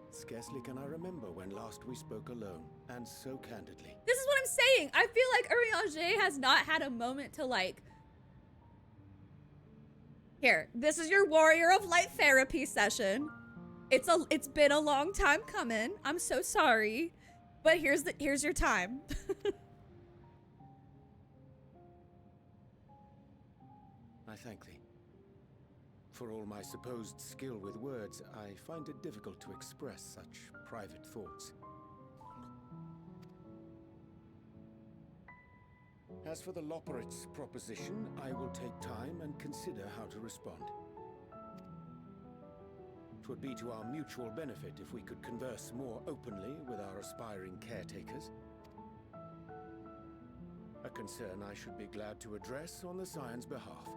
Scarcely can I remember when last we spoke alone, and so candidly. This is what I'm saying. I feel like Urianger has not had a moment to like, here, this is your Warrior of Light therapy session. It's been a long time coming. I'm so sorry, but here's your time. I thank thee. For all my supposed skill with words, I find it difficult to express such private thoughts. As for the Loporrit's proposition, I will take time and consider how to respond. 'Twould be to our mutual benefit if we could converse more openly with our aspiring caretakers. A concern I should be glad to address on the Scion's behalf.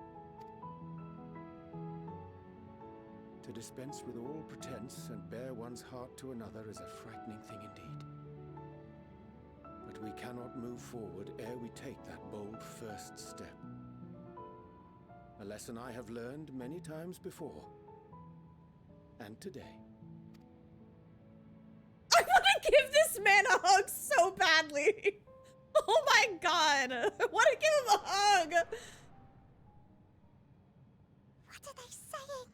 To dispense with all pretense and bare one's heart to another is a frightening thing indeed. But we cannot move forward ere we take that bold first step. A lesson I have learned many times before. And today. I want to give this man a hug so badly. Oh my God. I want to give him a hug. What are they saying?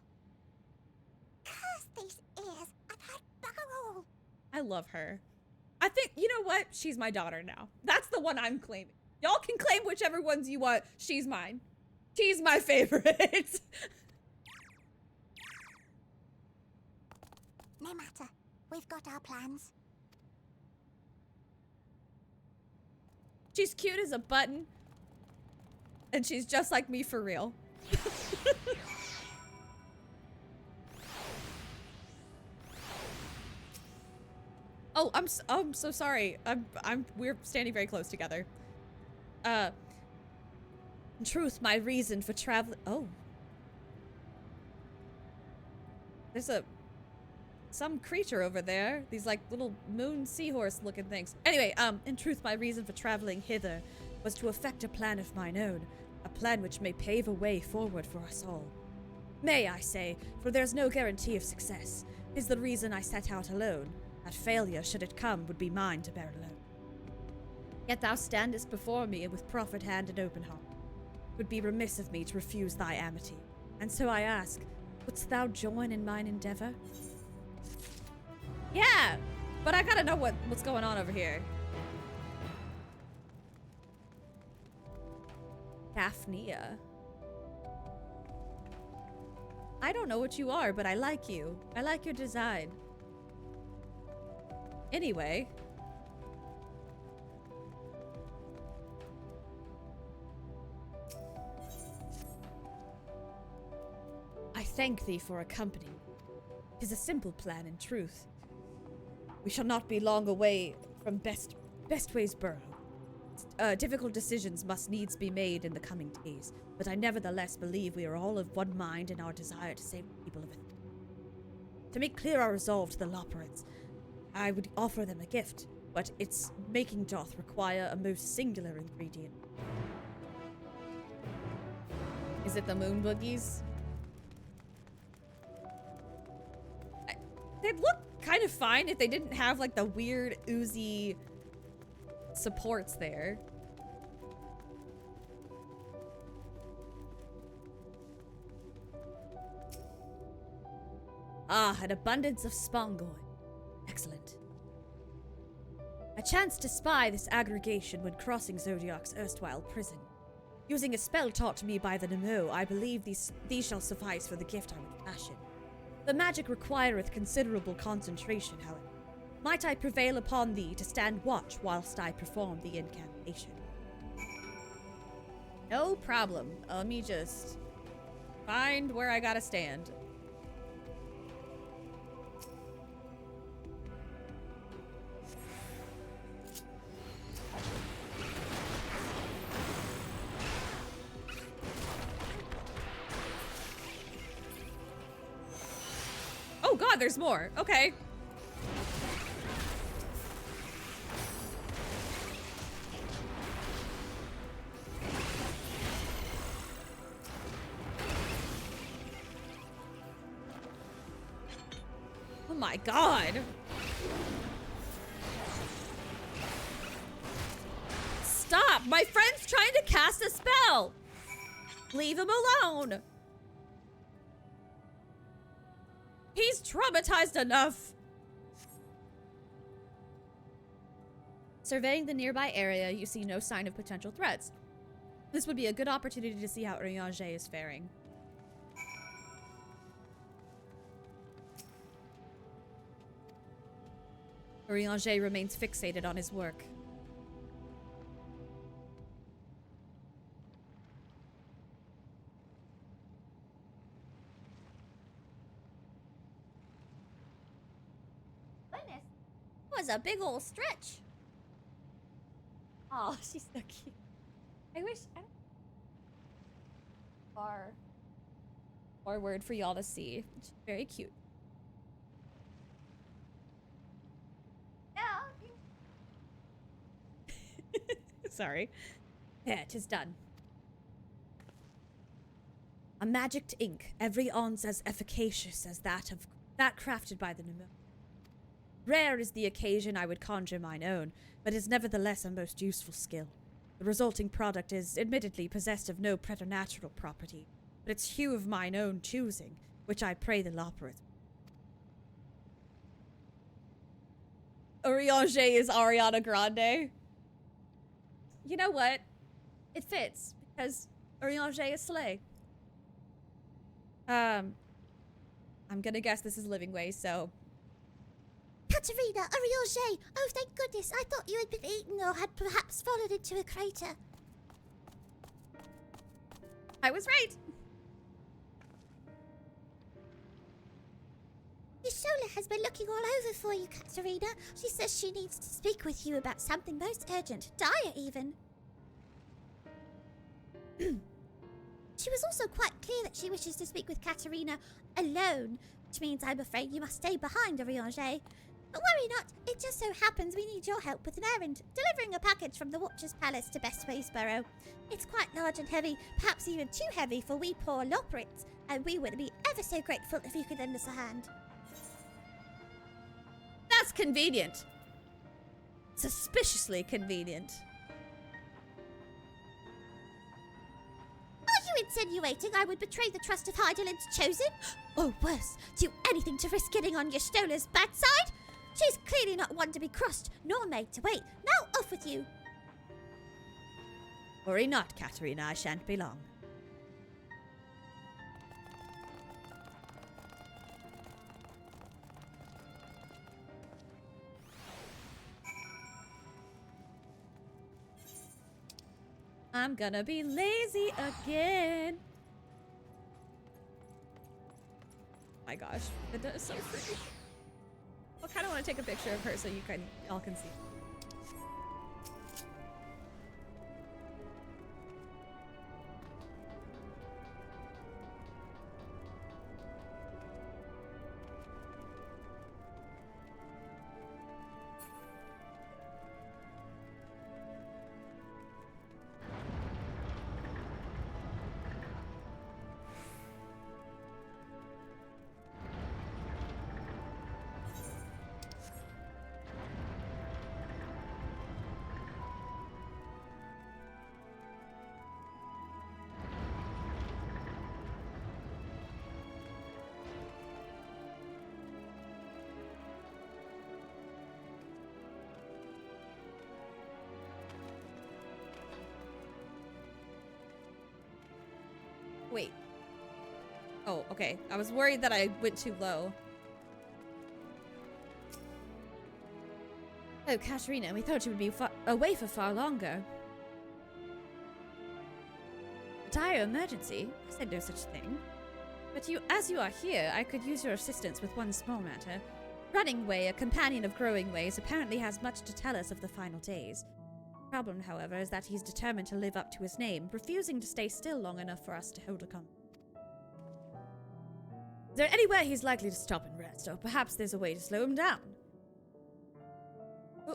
Curse these ears. I've heard bugger all. I love her. I think, you know what? She's my daughter now. That's the one I'm claiming. Y'all can claim whichever ones you want. She's mine. She's my favorite. No matter. We've got our plans. She's cute as a button. And she's just like me for real. Oh, I'm so sorry. We're standing very close together. In truth, my reason for traveling. Oh, there's some creature over there. These like little moon seahorse looking things. Anyway, in truth, my reason for traveling hither was to effect a plan of mine own, a plan which may pave a way forward for us all. May I say, for there's no guarantee of success. Is the reason I set out alone. That failure, should it come, would be mine to bear alone. Yet thou standest before me with proffered hand and open heart. It would be remiss of me to refuse thy amity. And so I ask, wouldst thou join in mine endeavor? Yeah, but I gotta know what's going on over here. Daphnia. I don't know what you are, but I like you. I like your design. Anyway. I thank thee for accompanying me. 'Tis a simple plan in truth. We shall not be long away from Bestway's Burrow. Difficult decisions must needs be made in the coming days, but I nevertheless believe we are all of one mind in our desire to save the people of it. To make clear our resolve to the Loporrits, I would offer them a gift, but its making doth require a most singular ingredient. Is it the moon boogies? They'd look kind of fine if they didn't have like the weird oozy supports there. Ah, an abundance of spongoid. Excellent. I chanced to spy this aggregation when crossing Zodiac's erstwhile prison. Using a spell taught to me by the Nemo, I believe these shall suffice for the gift I would fashion. The magic requireth considerable concentration, however. Might I prevail upon thee to stand watch whilst I perform the incantation? No problem. Let me just find where I gotta stand. Oh god, there's more. Okay. Oh my god. Stop! My friend's trying to cast a spell! Leave him alone! He's traumatized enough! Surveying the nearby area, you see no sign of potential threats. This would be a good opportunity to see how Urianger is faring. Urianger remains fixated on his work. Goodness, that was a big old stretch. Oh, she's so cute. I wish more word for y'all to see. She's very cute. Yeah. Sorry. Yeah, 'tis done. A magicked ink, every ounce as efficacious as that crafted by the Nemo. Rare is the occasion I would conjure mine own, but is nevertheless a most useful skill. The resulting product is admittedly possessed of no preternatural property, but its hue of mine own choosing, which I pray the Loporith. Urianger is Ariana Grande. You know what? It fits, because Urianger is Slay. I'm gonna guess this is Living Way, so... Katerina, Urianger! Oh, thank goodness, I thought you had been eaten or had perhaps fallen into a crater. I was right! Yashola has been looking all over for you, Katerina. She says she needs to speak with you about something most urgent, dire even. She was also quite clear that she wishes to speak with Katerina alone, which means I'm afraid you must stay behind, Urianger. But worry not, it just so happens we need your help with an errand, delivering a package from the Watcher's Palace to Bestwaysborough. It's quite large and heavy, perhaps even too heavy for we poor Loporiths, and we would be ever so grateful if you could lend us a hand. That's convenient. Suspiciously convenient. Are you insinuating I would betray the trust of Hydalin's chosen? Or worse, do anything to risk getting on Yashtola's bad side? She's clearly not one to be crossed, nor made to wait. Now off with you. Worry not, Katerina, I shan't be long. I'm gonna be lazy again. Oh my gosh, Linda is so pretty. I kind of want to take a picture of her so you all can see. Wait. Oh, okay. I was worried that I went too low. Oh, Katerina, we thought you would be away for far longer. A dire emergency? I said no such thing. But as you are here, I could use your assistance with one small matter. Running Way, a companion of Growing Ways, apparently has much to tell us of the final days. The problem, however, is that he's determined to live up to his name, refusing to stay still long enough for us to hold a conversation. Is there anywhere he's likely to stop and rest, or perhaps there's a way to slow him down?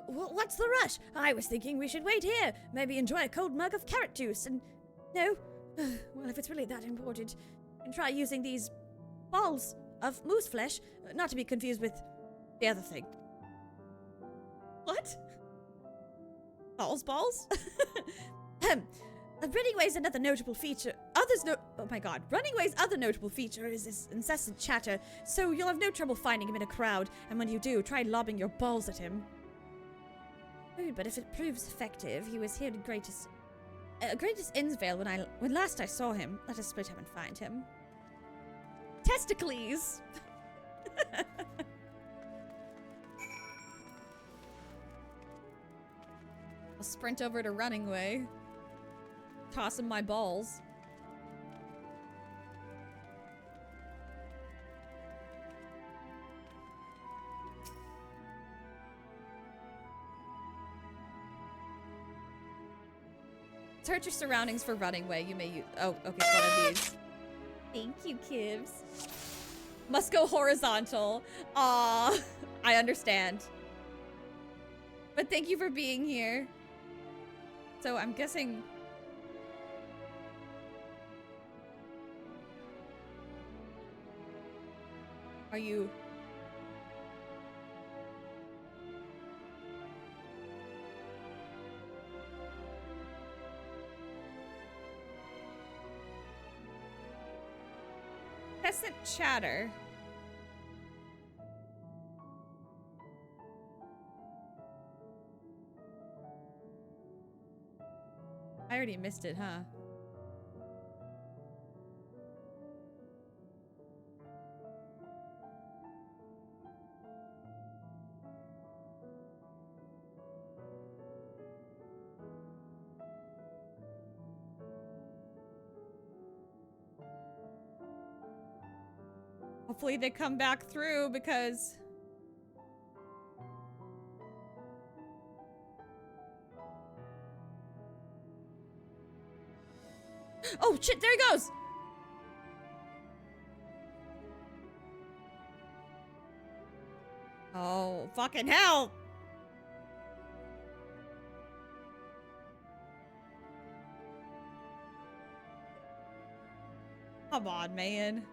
What's the rush? I was thinking we should wait here, maybe enjoy a cold mug of carrot juice, and... No? Well, if it's really that important, you can try using these balls of moose flesh, not to be confused with the other thing. What? Balls? Running Way's another notable feature. Oh my god. Running Way's other notable feature is his incessant chatter, so you'll have no trouble finding him in a crowd, and when you do, try lobbing your balls at him. Oh, but if it proves effective, he was here in Greatest Innsvale when last I saw him. Let us split up and find him. Testicles! I'll sprint over to Running Way. Toss him my balls. Search your surroundings for Running Way. You may use... Oh, okay, it's one of these. Thank you, Kibs. Must go horizontal. Aw, I understand. But thank you for being here. So I'm guessing... Are you... Incessant chatter. I already missed it, huh? Hopefully they come back through because... Oh shit, there he goes! Oh, fucking hell! Come on, man.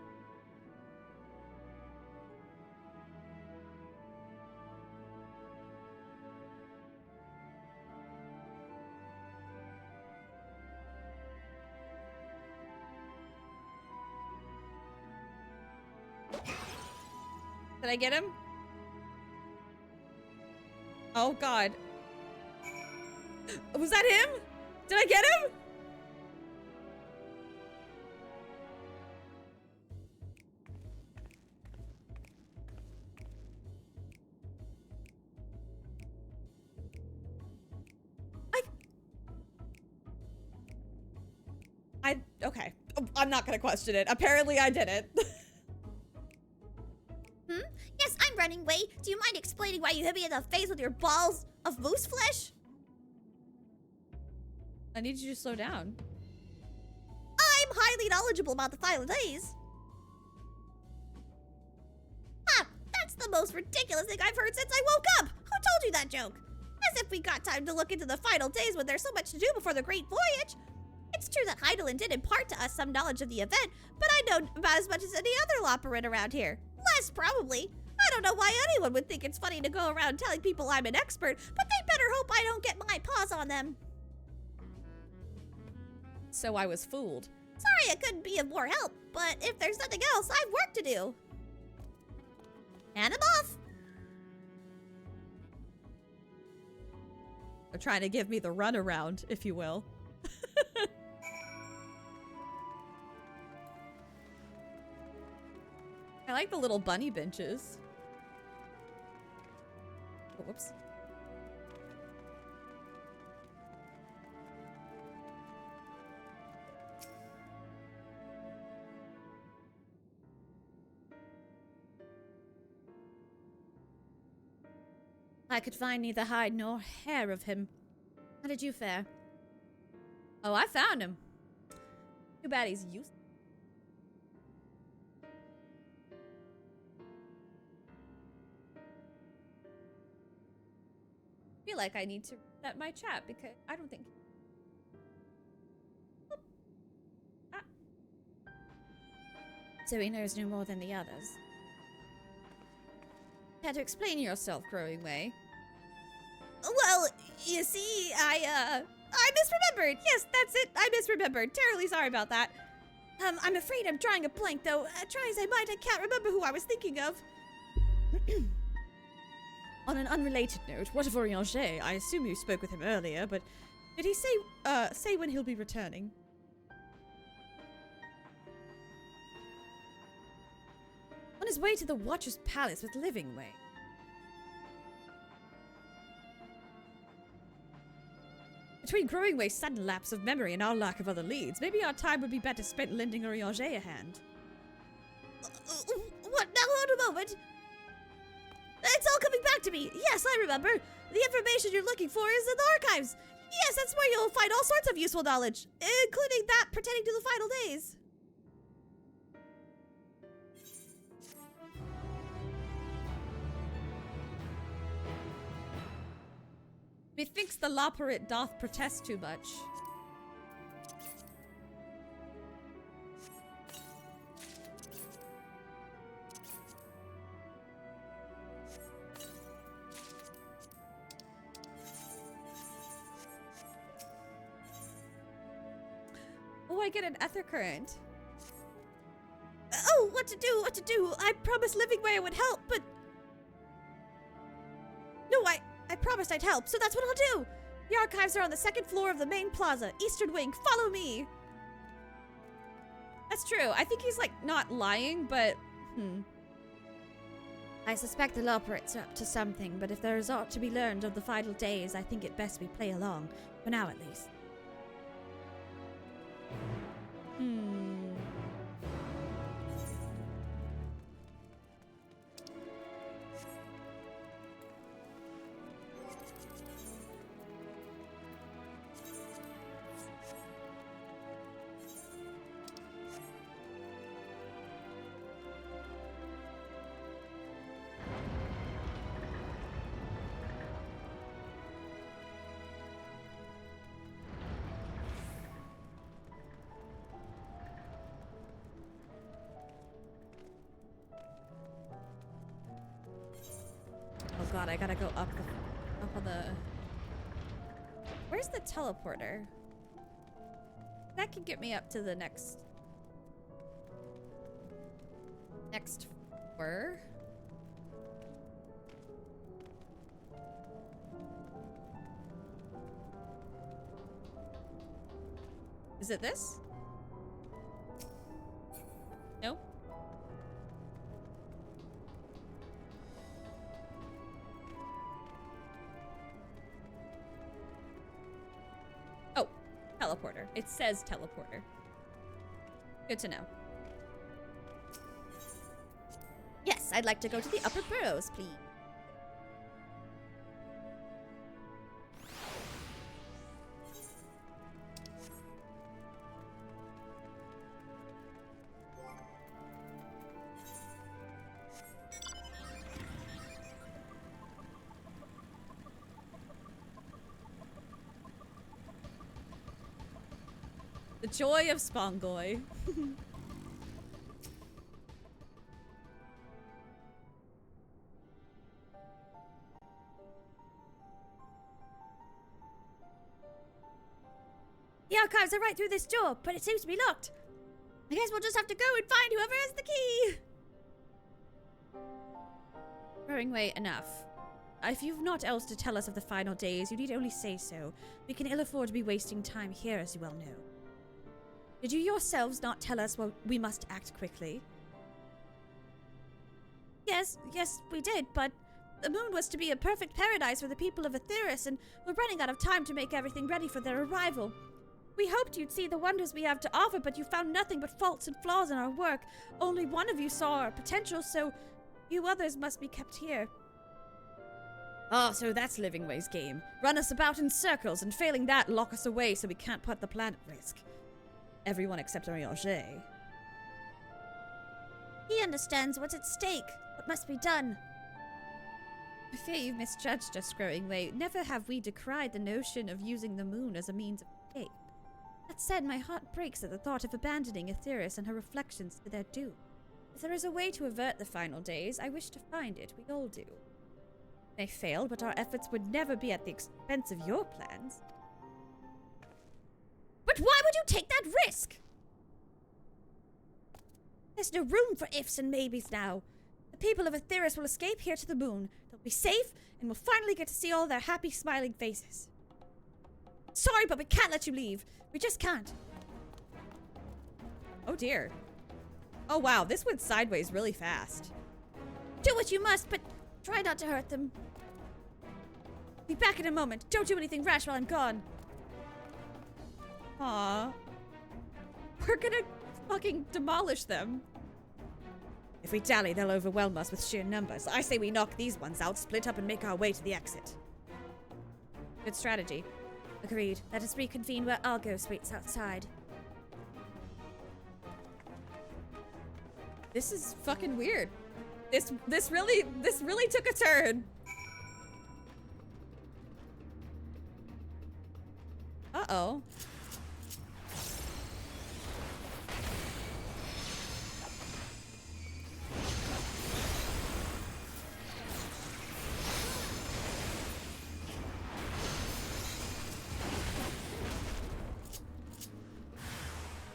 Did I get him? Oh god. Was that him? Did I get him? Okay. I'm not gonna question it. Apparently I did it. Yes, I'm running away. Do you mind explaining why you hit me in the face with your balls of moose flesh? I need you to slow down. I'm highly knowledgeable about the final days. Ah, that's the most ridiculous thing I've heard since I woke up. Who told you that joke? As if we got time to look into the final days when there's so much to do before the Great Voyage. It's true that Heidelin did impart to us some knowledge of the event, but I know about as much as any other Loperate around here. Less, probably. I don't know why anyone would think it's funny to go around telling people I'm an expert, but they better hope I don't get my paws on them. So I was fooled. Sorry I couldn't be of more help, but if there's nothing else, I've work to do. And I'm off. They're trying to give me the runaround, if you will. I like the little bunny benches. Oh, whoops. I could find neither hide nor hair of him. How did you fare? Oh, I found him. Too bad he's useless. I feel like I need to reset my chat because I don't think... Ah. So he knows no more than the others. Had to explain yourself, Growing Way. Well, you see, I misremembered. Yes, that's it. I misremembered. Terribly sorry about that. I'm afraid I'm drawing a blank, though. Try as I might, I can't remember who I was thinking of. On an unrelated note, what of Orianger? I assume you spoke with him earlier, but did he say when he'll be returning? On his way to the Watcher's Palace with Livingway. Between Growingway's sudden lapse of memory and our lack of other leads, maybe our time would be better spent lending Orianger a hand. What? Now, hold a moment. It's all coming back to me. Yes, I remember. The information you're looking for is in the archives. Yes, that's where you'll find all sorts of useful knowledge, including that pertaining to the final days. Methinks the Loperate doth protest too much. Oh, I get an ether current. Oh, what to do? I promised Living Way I would help, but... No, I promised I'd help, so that's what I'll do. The archives are on the second floor of the main plaza, eastern wing. Follow me. That's true. I think he's, like, not lying, but... I suspect the Loperates are up to something, but if there is aught to be learned of the final days, I think it best we play along. For now, at least. Oh god, I gotta go up on the... Where's the teleporter? That can get me up to the next floor. Is it this? No? Oh, teleporter. It says teleporter. Good to know. Yes, I'd like to go to the upper burrows, please. The joy of Spongoy. The archives are right through this door, but it seems to be locked. I guess we'll just have to go and find whoever has the key. Throwing away enough. If you've naught else to tell us of the final days, you need only say so. We can ill afford to be wasting time here, as you well know. Did you yourselves not tell us we must act quickly? Yes, we did, but the moon was to be a perfect paradise for the people of Aetheris, and we're running out of time to make everything ready for their arrival. We hoped you'd see the wonders we have to offer, but you found nothing but faults and flaws in our work. Only one of you saw our potential, so you others must be kept here. Oh, so that's Living Way's game. Run us about in circles, and failing that, lock us away so we can't put the plan at risk. Everyone except Arianger. He understands what's at stake, what must be done. I fear you've misjudged us, Growing Way. Never have we decried the notion of using the moon as a means of escape. That said, my heart breaks at the thought of abandoning Aetheris and her reflections to their doom. If there is a way to avert the final days, I wish to find it. We all do. They failed, but our efforts would never be at the expense of your plans. But why would you take that risk? There's no room for ifs and maybes now. The people of Aetheris will escape here to the moon. They'll be safe, and we'll finally get to see all their happy, smiling faces. Sorry, but we can't let you leave. We just can't. Oh dear. Oh wow, this went sideways really fast. Do what you must, but try not to hurt them. Be back in a moment. Don't do anything rash while I'm gone. Aww. We're gonna fucking demolish them. If we dally, they'll overwhelm us with sheer numbers. I say we knock these ones out, split up, and make our way to the exit. Good strategy. Agreed. Let us reconvene where Argos waits outside. This is fucking weird. This really took a turn. Uh-oh.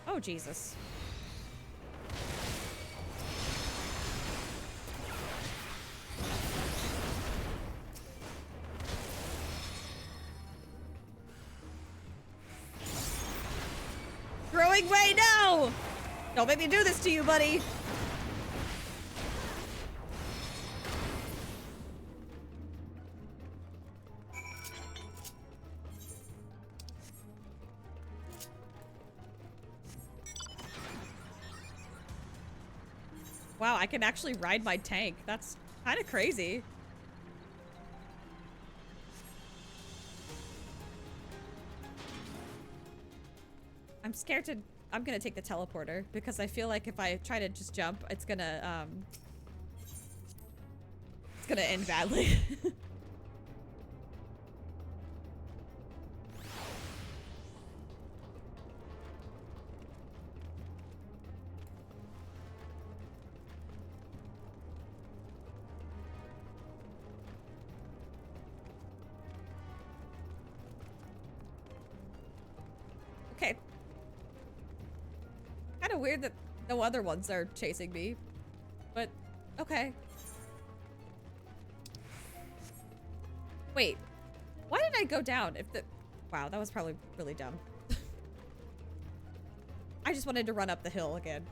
Oh, Jesus. going way, no! Don't make me do this to you, buddy. Wow, I can actually ride my tank. That's kind of crazy. I'm scared to... I'm gonna take the teleporter because I feel like if I try to just jump, it's gonna end badly. Okay. Kind of weird that no other ones are chasing me, but okay. Wait, why did I go down if the... Wow, that was probably really dumb. I just wanted to run up the hill again.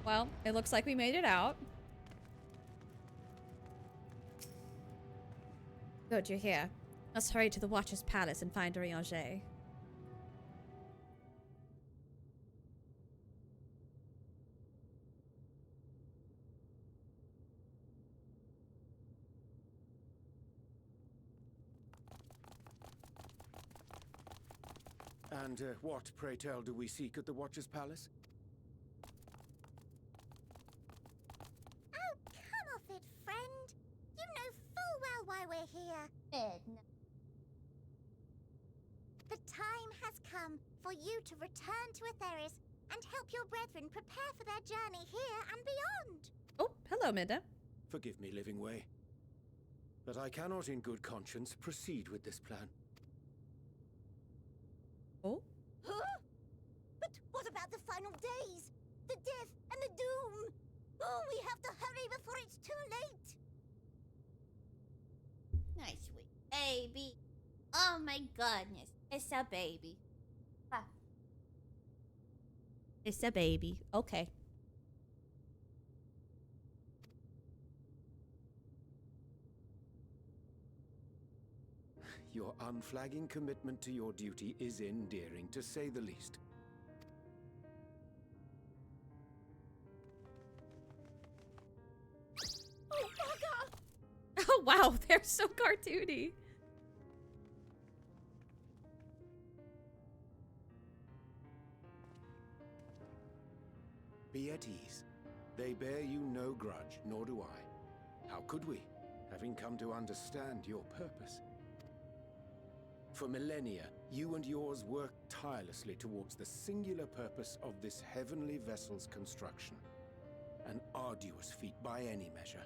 Well, it looks like we made it out. Good, you're here. Let's hurry to the Watcher's Palace and find Orianger. And what, pray tell, do we seek at the Watcher's Palace? Oh, come off it, friend. You know full well why we're here. The time has come for you to return to Atheris and help your brethren prepare for their journey here and beyond. Oh, hello, Minda. Forgive me, Living Way, but I cannot in good conscience proceed with this plan. Oh? Huh? But what about the final days? The death and the doom? Oh, we have to hurry before it's too late. Nice sweet baby. Oh my goodness. It's a baby. Ah. It's a baby. Okay. Your unflagging commitment to your duty is endearing, to say the least. Oh, bugger! Oh, wow, they're so cartoony. Be at ease. They bear you no grudge, nor do I. How could we, having come to understand your purpose? For millennia, you and yours worked tirelessly towards the singular purpose of this heavenly vessel's construction. An arduous feat by any measure.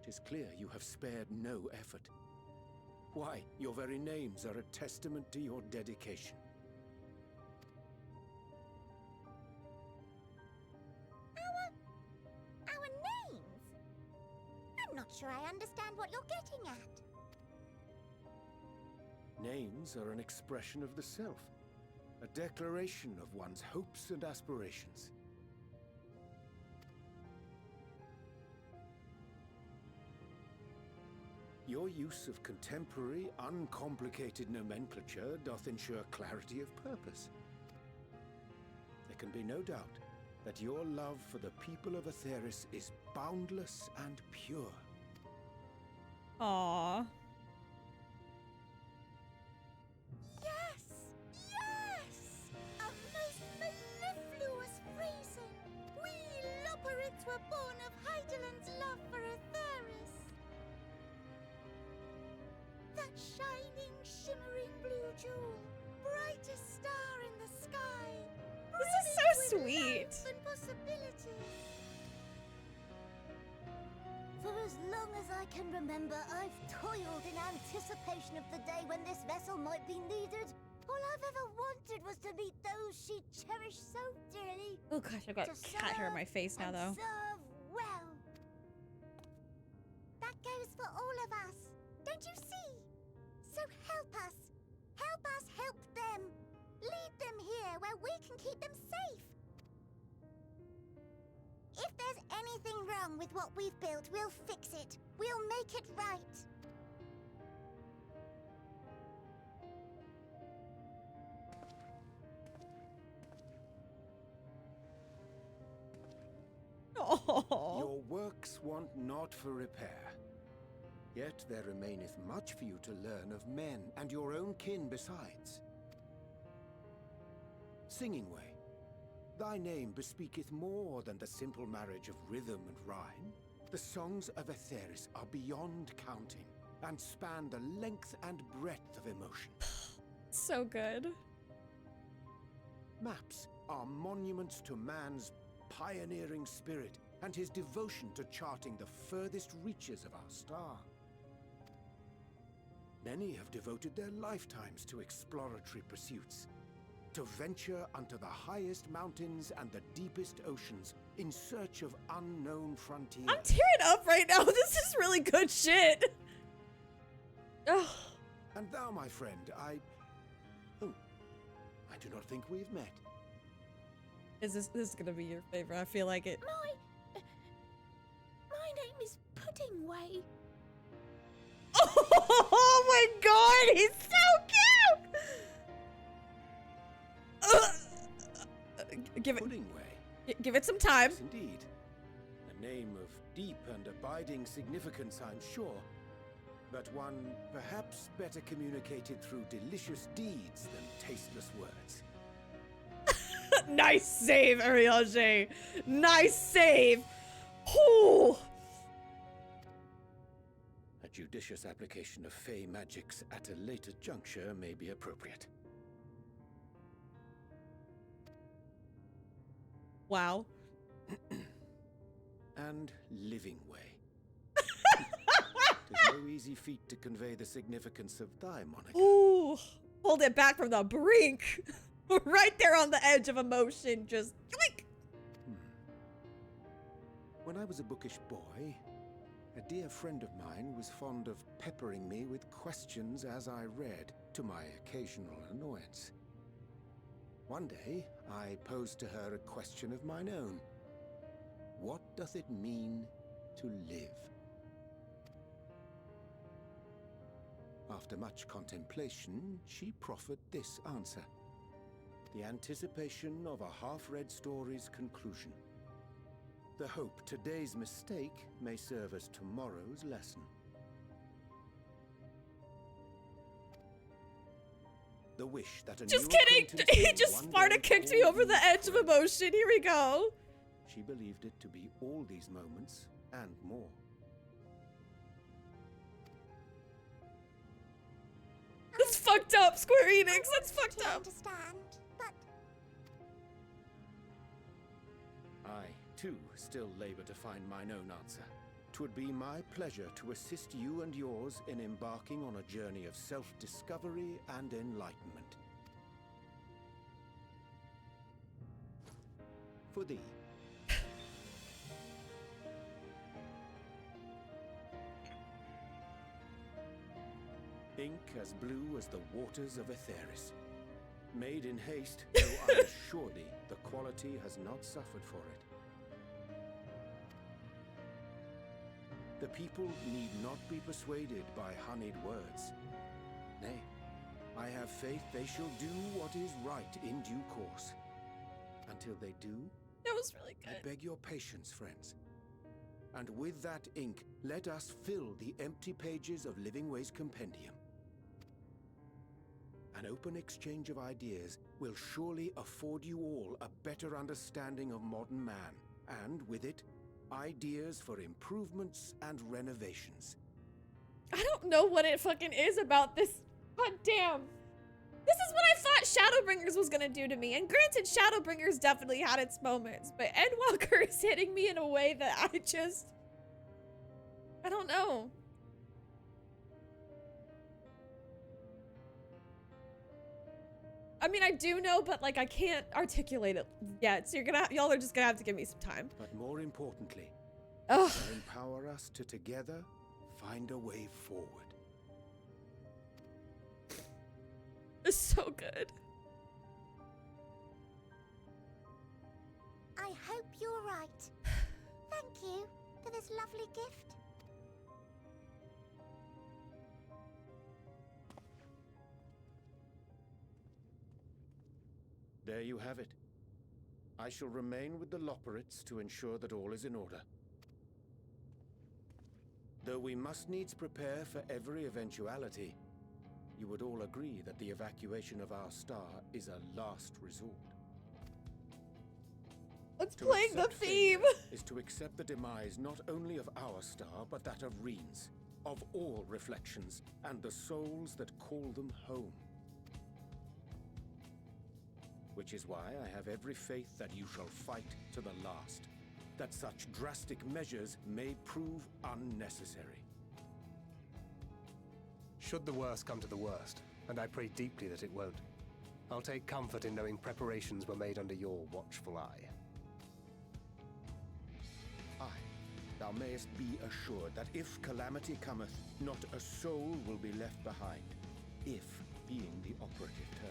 It is clear you have spared no effort. Why, your very names are a testament to your dedication. Our names? I'm not sure I understand what you're getting at. Names are an expression of the self, a declaration of one's hopes and aspirations. Your use of contemporary, uncomplicated nomenclature doth ensure clarity of purpose. There can be no doubt that your love for the people of Atheris is boundless and pure. Aww. Yes! Yes! A most mellifluous phrasing! We Loperids were born of Heideland's love for Atheris. That shining, shimmering blue jewel, brightest star in the sky. This is so sweet. And possibility. as long as I can remember, I've toiled in anticipation of the day when this vessel might be needed. All I've ever wanted was to meet those she cherished so dearly. Oh gosh, I've got cat hair on my face now, though. Serve well. That goes for all of us. Don't you see? So help us. Help us help them. Lead them here where we can keep them safe. If there's anything wrong with what we've built, we'll fix it. We'll make it right. Oh. Your works want not for repair. Yet there remaineth much for you to learn of men and your own kin besides. Singing Way, thy name bespeaketh more than the simple marriage of rhythm and rhyme. The songs of Aetheris are beyond counting, and span the length and breadth of emotion. So good. Maps are monuments to man's pioneering spirit and his devotion to charting the furthest reaches of our star. Many have devoted their lifetimes to exploratory pursuits, to venture unto the highest mountains and the deepest oceans in search of unknown frontiers. I'm tearing up right now. This is really good shit. Ugh. And thou, my friend, I do not think we've met. This is gonna be your favorite? I feel like it. My name is Puddingway. Oh my god, he's so cute! Give it. Puddingway. Give it some time. Yes, indeed. A name of deep and abiding significance, I'm sure. But one perhaps better communicated through delicious deeds than tasteless words. Nice save, Ariage. Nice save. Ooh. A judicious application of fey magics at a later juncture may be appropriate. Wow. And Living Way. Tis no easy feat to convey the significance of thy moniker. Ooh. Hold it back from the brink. Right there on the edge of emotion, just yoink. When I was a bookish boy, a dear friend of mine was fond of peppering me with questions as I read, to my occasional annoyance. One day, I posed to her a question of mine own. What doth it mean to live? After much contemplation, she proffered this answer. The anticipation of a half-read story's conclusion. The hope today's mistake may serve as tomorrow's lesson. The wish that a just new kidding! acquaintance He just one Sparta day kicked me over the edge of emotion. Here we go. She believed it to be all these moments and more. That's fucked up, Square Enix. That's fucked up. Understand, but I, too, still labor to find mine own answer. 'Twould be my pleasure to assist you and yours in embarking on a journey of self-discovery and enlightenment. For thee. Ink as blue as the waters of Aetheris. Made in haste, though I assure thee the quality has not suffered for it. The people need not be persuaded by honeyed words. Nay, I have faith they shall do what is right in due course. Until they do, that was really good. I beg your patience, friends. And with that ink, let us fill the empty pages of Living Way's compendium. An open exchange of ideas will surely afford you all a better understanding of modern man, and with it, ideas for improvements and renovations. I don't know what it fucking is about this. God damn. This is what I thought Shadowbringers was gonna do to me. And granted, Shadowbringers definitely had its moments, but Endwalker is hitting me in a way that I don't know. I mean, I do know, but like I can't articulate it yet. So y'all are just gonna have to give me some time. But more importantly, Ugh. empower us to together find a way forward. It's so good. I hope you're right. Thank you for this lovely gift. There you have it. I shall remain with the Loporrits to ensure that all is in order. Though we must needs prepare for every eventuality, you would all agree that the evacuation of our star is a last resort. Let's play the theme. Is to accept the demise not only of our star, but that of Reen's, of all reflections, and the souls that call them home. Which is why I have every faith that you shall fight to the last, that such drastic measures may prove unnecessary. Should the worst come to the worst, and I pray deeply that it won't, I'll take comfort in knowing preparations were made under your watchful eye. Thou mayest be assured that if calamity cometh, not a soul will be left behind, if being the operative term.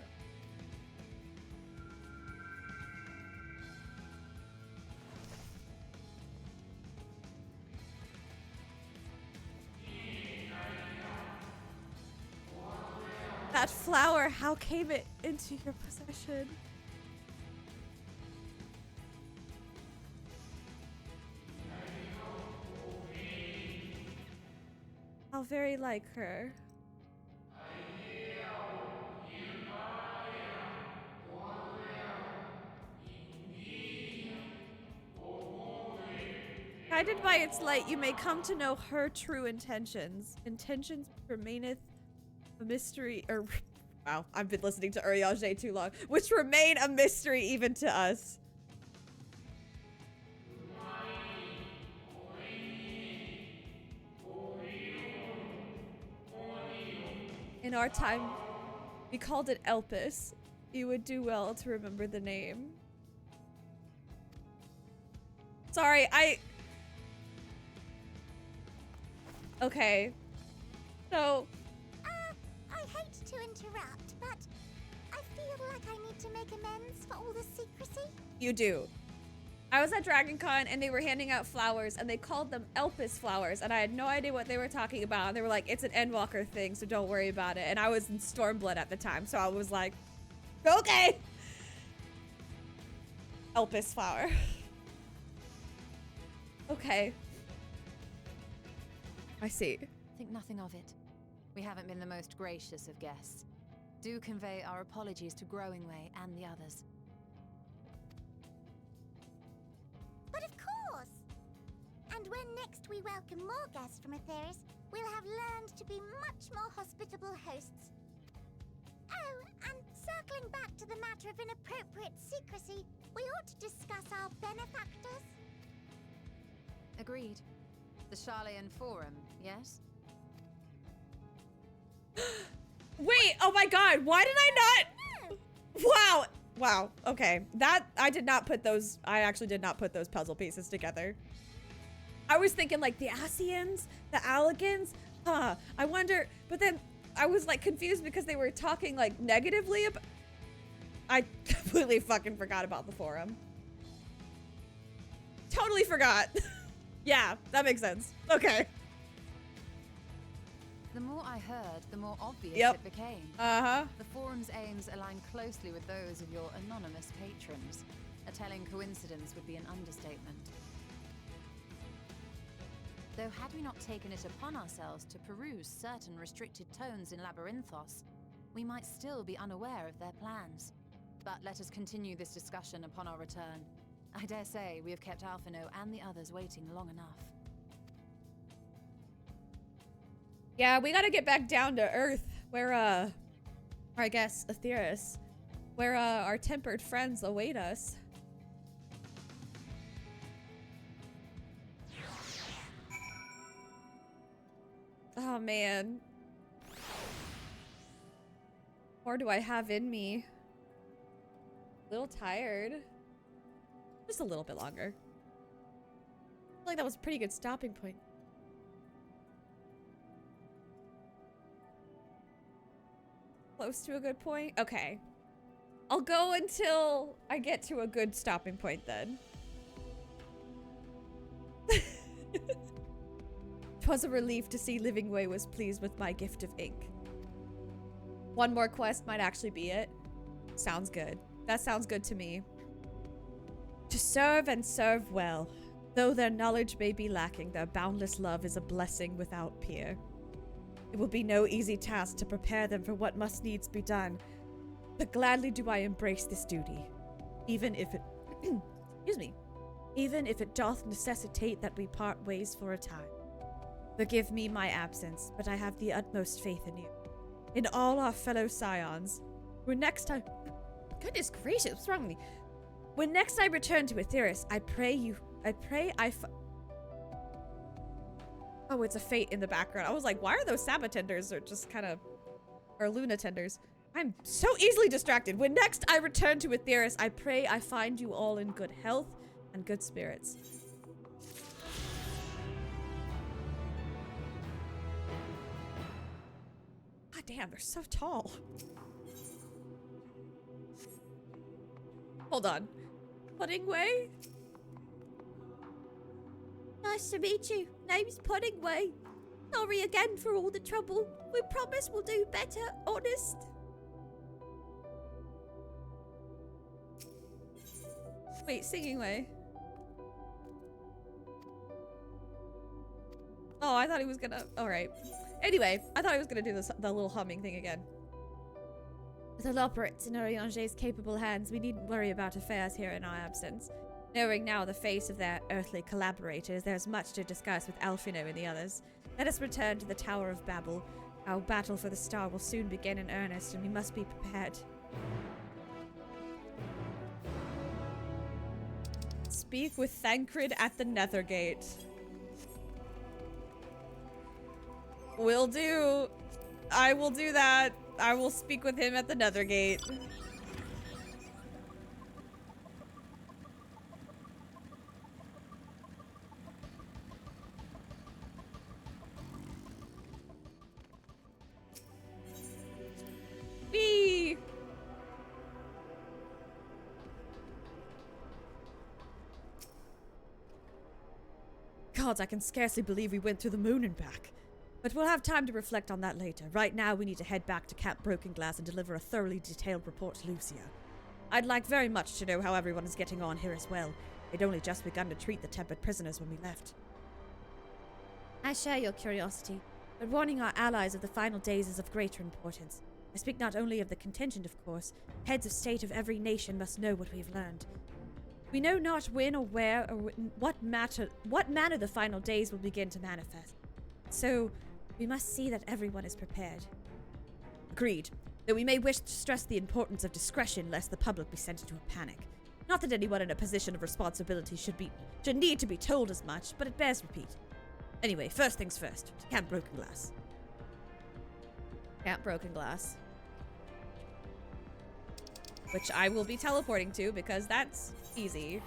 That flower, how came it into your possession? How very like her. Guided by its light, you may come to know her true intentions. Intentions remaineth a mystery, or wow, I've been listening to Urianger too long, which remain a mystery even to us. In our time, we called it Elpis. You would do well to remember the name. Sorry, okay. So... I hate to interrupt, but I feel like I need to make amends for all the secrecy. You do. I was at DragonCon and they were handing out flowers and they called them Elpis flowers and I had no idea what they were talking about. And they were like, it's an Endwalker thing, so don't worry about it. And I was in Stormblood at the time, so I was like, okay. Elpis flower. Okay. I see. Think nothing of it. We haven't been the most gracious of guests. Do convey our apologies to Growingway and the others. But of course! And when next we welcome more guests from Aetheris, we'll have learned to be much more hospitable hosts. Oh, and circling back to the matter of inappropriate secrecy, we ought to discuss our benefactors. Agreed. The Charlayan Forum, yes? Wait, oh my god, why did I not? Wow. Wow, okay. That, I actually did not put those puzzle pieces together. I was thinking like the Asians, the Allegans, I wonder, but then I was like confused because they were talking like negatively about, I completely fucking forgot about the forum. Totally forgot. Yeah, that makes sense. Okay. The more I heard, the more obvious Yep. it became. Uh-huh. The forum's aims align closely with those of your anonymous patrons. A telling coincidence would be an understatement. Though had we not taken it upon ourselves to peruse certain restricted tones in Labyrinthos, we might still be unaware of their plans. But let us continue this discussion upon our return. I dare say we have kept Alphino and the others waiting long enough. Yeah, we gotta get back down to Earth, where, or I guess, Aetheris, where, our tempered friends await us. Oh, man. Or do I have in me? A little tired. Just a little bit longer. I feel like that was a pretty good stopping point. Close to a good point? Okay. I'll go until I get to a good stopping point then. 'Twas a relief to see Livingway was pleased with my gift of ink. One more quest might actually be it. Sounds good. That sounds good to me. To serve and serve well. Though their knowledge may be lacking, their boundless love is a blessing without peer. It will be no easy task to prepare them for what must needs be done, but gladly do I embrace this duty, even if it, excuse me, even if it doth necessitate that we part ways for a time. Forgive me my absence, but I have the utmost faith in you, in all our fellow scions. When next time, goodness gracious, what's wrong with me? When next I return to Aetheris, Oh, it's a fate in the background. I was like, why are those Sabatenders or just kind of, or Lunatenders? I'm so easily distracted. When next I return to Aetheris, I pray I find you all in good health and good spirits. God damn, they're so tall. Hold on. Puddingway? Nice to meet you. Name's Puddingway. Sorry again for all the trouble. We promise we'll do better, honest. Wait, Singing Way. Oh, I thought he was gonna... Alright. Anyway, I thought he was gonna do this, the little humming thing again. With Aloperits in Oriange's capable hands, we needn't worry about affairs here in our absence. Knowing now the face of their earthly collaborators, there's much to discuss with Alfino and the others. Let us return to the Tower of Babel. Our battle for the star will soon begin in earnest, and we must be prepared. Speak with Thancred at the Nethergate. Will do. I will do that. I will speak with him at the Nethergate. Whee! Gods, I can scarcely believe we went through the moon and back. But we'll have time to reflect on that later. Right now, we need to head back to Camp Broken Glass and deliver a thoroughly detailed report to Lucia. I'd like very much to know how everyone is getting on here as well. They'd only just begun to treat the tempered prisoners when we left. I share your curiosity, but warning our allies of the final days is of greater importance. I speak not only of the contingent, of course. Heads of state of every nation must know what we've learned. We know not when or where or what manner the final days will begin to manifest. So, we must see that everyone is prepared. Agreed, though we may wish to stress the importance of discretion lest the public be sent into a panic. Not that anyone in a position of responsibility should need to be told as much, but it bears repeat. Anyway, first things first, to Camp Broken Glass. Camp Broken Glass. Which I will be teleporting to because that's easy.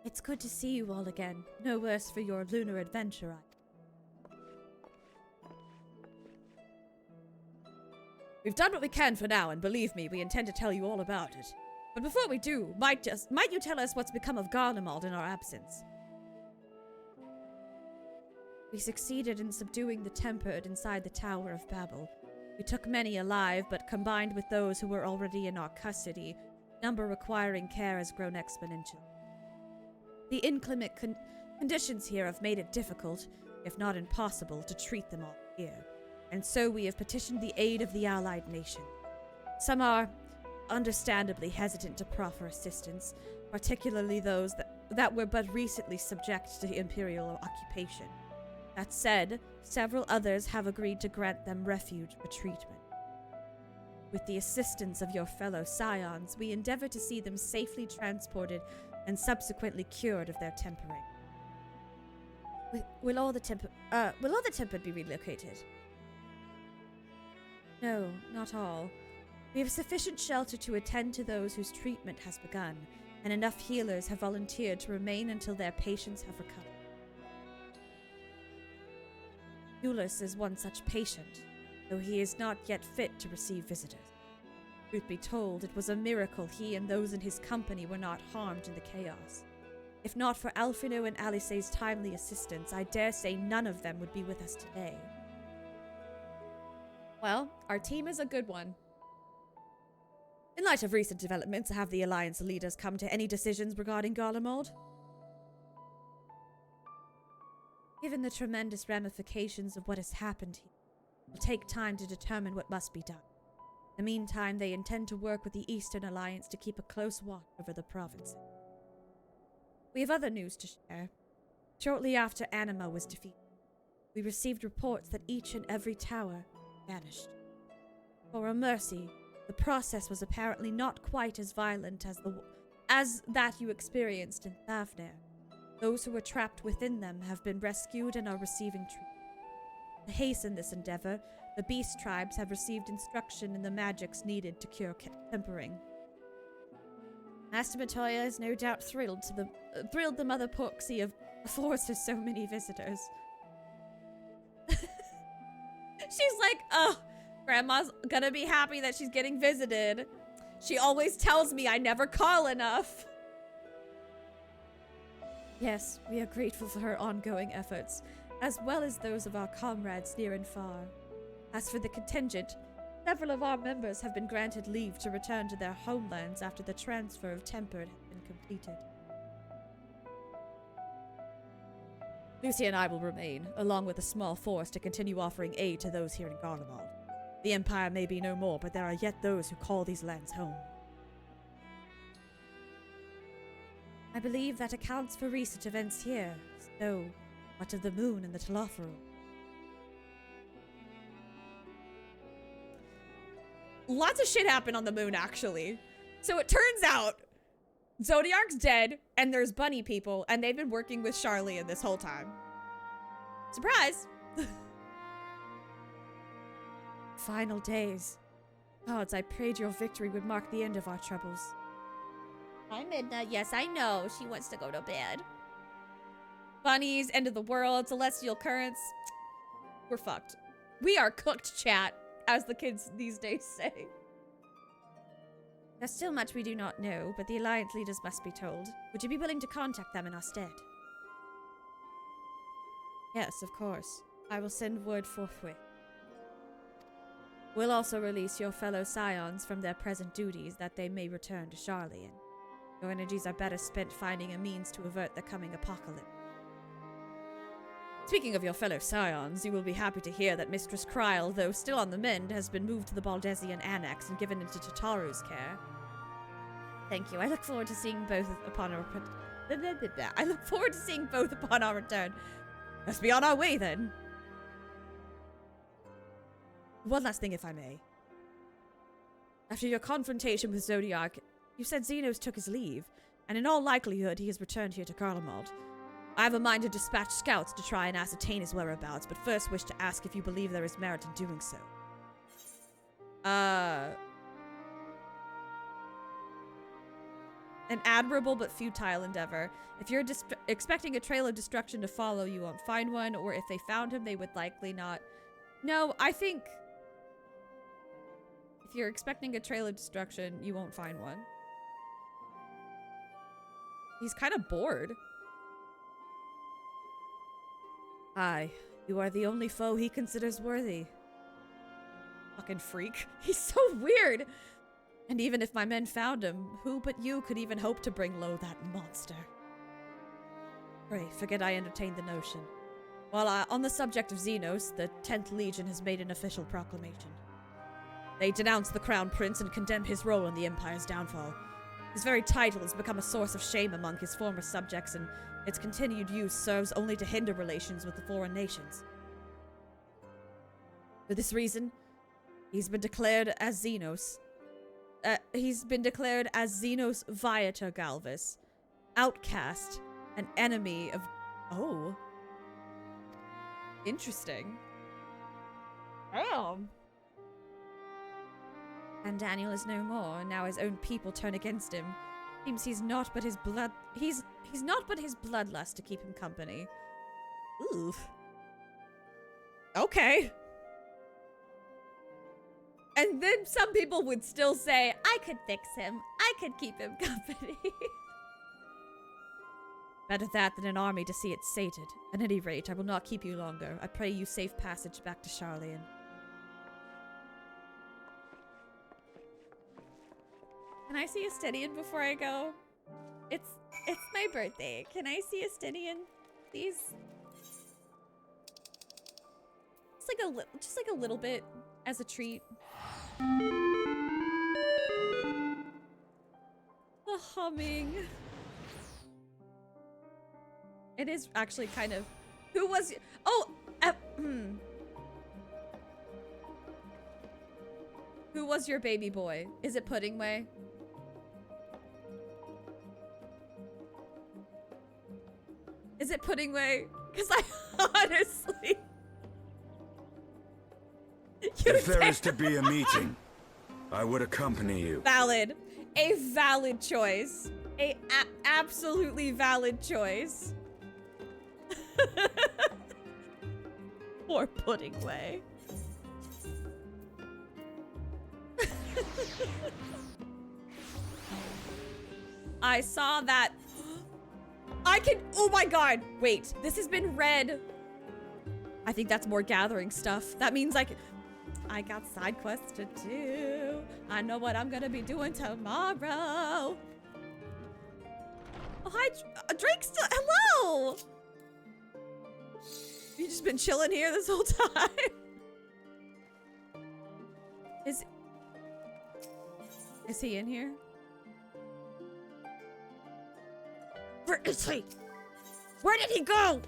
It's good to see you all again. No worse for your lunar adventure. We've done what we can for now, and believe me, we intend to tell you all about it. But before we do, might you tell us what's become of Garlemald in our absence? We succeeded in subduing the tempered inside the Tower of Babel. We took many alive, but combined with those who were already in our custody, number requiring care has grown exponential. The inclement conditions here have made it difficult, if not impossible, to treat them all here. And so we have petitioned the aid of the allied nation. Some are understandably hesitant to proffer assistance, particularly those that were but recently subject to imperial occupation. That said, several others have agreed to grant them refuge or treatment. With the assistance of your fellow scions, we endeavor to see them safely transported and subsequently cured of their tempering. Will all the tempered be relocated? No, not all. We have sufficient shelter to attend to those whose treatment has begun, and enough healers have volunteered to remain until their patients have recovered. Eulus is one such patient, though he is not yet fit to receive visitors. Truth be told, it was a miracle he and those in his company were not harmed in the chaos. If not for Alphino and Alice's timely assistance, I dare say none of them would be with us today. Well, our team is a good one. In light of recent developments, have the Alliance leaders come to any decisions regarding Garlemald? Given the tremendous ramifications of what has happened here, it will take time to determine what must be done. In the meantime, they intend to work with the Eastern Alliance to keep a close watch over the province. We have other news to share. Shortly after Anima was defeated, we received reports that each and every tower vanished. For a mercy, the process was apparently not quite as violent as that you experienced in Thavnir. Those who were trapped within them have been rescued and are receiving treatment. To hasten this endeavor, the beast tribes have received instruction in the magics needed to cure tempering. Master Matoya is no doubt thrilled the Mother Poxy of affords her so many visitors. She's like, oh, Grandma's gonna be happy that she's getting visited. She always tells me I never call enough. Yes, we are grateful for her ongoing efforts, as well as those of our comrades near and far. As for the contingent, several of our members have been granted leave to return to their homelands after the transfer of Tempered has been completed. Lucy and I will remain, along with a small force, to continue offering aid to those here in Garlemald. The Empire may be no more, but there are yet those who call these lands home. I believe that accounts for recent events here. So, what of the moon and the Telophorul? Lots of shit happened on the moon, actually. So it turns out Zodiark's dead, and there's bunny people, and they've been working with Charlian this whole time. Surprise! Final days. Gods, I prayed your victory would mark the end of our troubles. Hi, Midna. Yes, I know. She wants to go to bed. Bunnies, end of the world, celestial currents. We're fucked. We are cooked, chat, as the kids these days say. There's still much we do not know, but the Alliance leaders must be told. Would you be willing to contact them in our stead? Yes, of course. I will send word forthwith. We'll also release your fellow scions from their present duties that they may return to Charlian. Your energies are better spent finding a means to avert the coming apocalypse. Speaking of your fellow scions, you will be happy to hear that Mistress Kryl, though still on the mend, has been moved to the Baldesian Annex and given into Tataru's care. Thank you. I look forward to seeing both upon our return. Let's be on our way then. One last thing, if I may. After your confrontation with Zodiark, you said Xenos took his leave, and in all likelihood he has returned here to Garlemald. I have a mind to dispatch scouts to try and ascertain his whereabouts, but first wish to ask if you believe there is merit in doing so. An admirable but futile endeavor. If you're expecting a trail of destruction to follow, you won't find one, or if they found him, they would likely not. No, I think if you're expecting a trail of destruction, you won't find one. He's kind of bored. Aye, you are the only foe he considers worthy. Fucking freak. He's so weird. And even if my men found him, who but you could even hope to bring low that monster? Pray, forget I entertained the notion. While on the subject of Xenos, the 10th Legion has made an official proclamation. They denounce the Crown Prince and condemn his role in the Empire's downfall. His very title has become a source of shame among his former subjects, and its continued use serves only to hinder relations with the foreign nations. For this reason, he's been declared as Xenos. He's been declared as Xenos Viator Galvus, outcast, an enemy of... Oh. Interesting. Damn. And Daniel is no more, and now his own people turn against him. Seems he's not but his blood... He's not but his bloodlust to keep him company. Ooh. Okay. And then some people would still say, I could fix him. I could keep him company. Better that than an army to see it sated. At any rate, I will not keep you longer. I pray you safe passage back to Charlian. Can I see a Stydian before I go? It's my birthday. Can I see a Stydian, please? Just like a little bit as a treat. The humming. It is actually kind of... Who was... Oh! Who was your baby boy? Is it Puddingway? Is it Puddingway? Because I honestly... If there is to be a meeting, I would accompany you. Valid. A valid choice. A absolutely valid choice. Poor Puddingway. I saw that. I can. Oh my god. Wait. This has been read. I think that's more gathering stuff. That means I got side quests to do. I know what I'm gonna be doing tomorrow. Oh, hi, Drake's still. Hello. You just been chilling here this whole time. Is he in here? Where is he? Where did he go?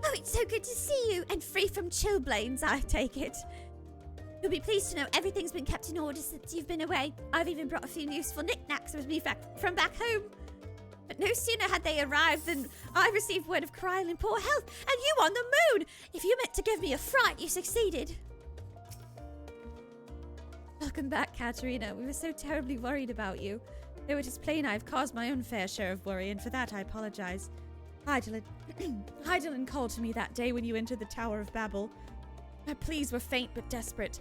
Oh, it's so good to see you, and free from chilblains, I take it. You'll be pleased to know everything's been kept in order since you've been away. I've even brought a few useful knickknacks with me from back home. But no sooner had they arrived than I received word of Kryl in poor health, and you on the moon! If you meant to give me a fright, you succeeded. Welcome back, Katerina. We were so terribly worried about you. Though it is plain I've caused my own fair share of worry, and for that I apologize. Hydaelyn called to me that day when you entered the Tower of Babel. Her pleas were faint but desperate.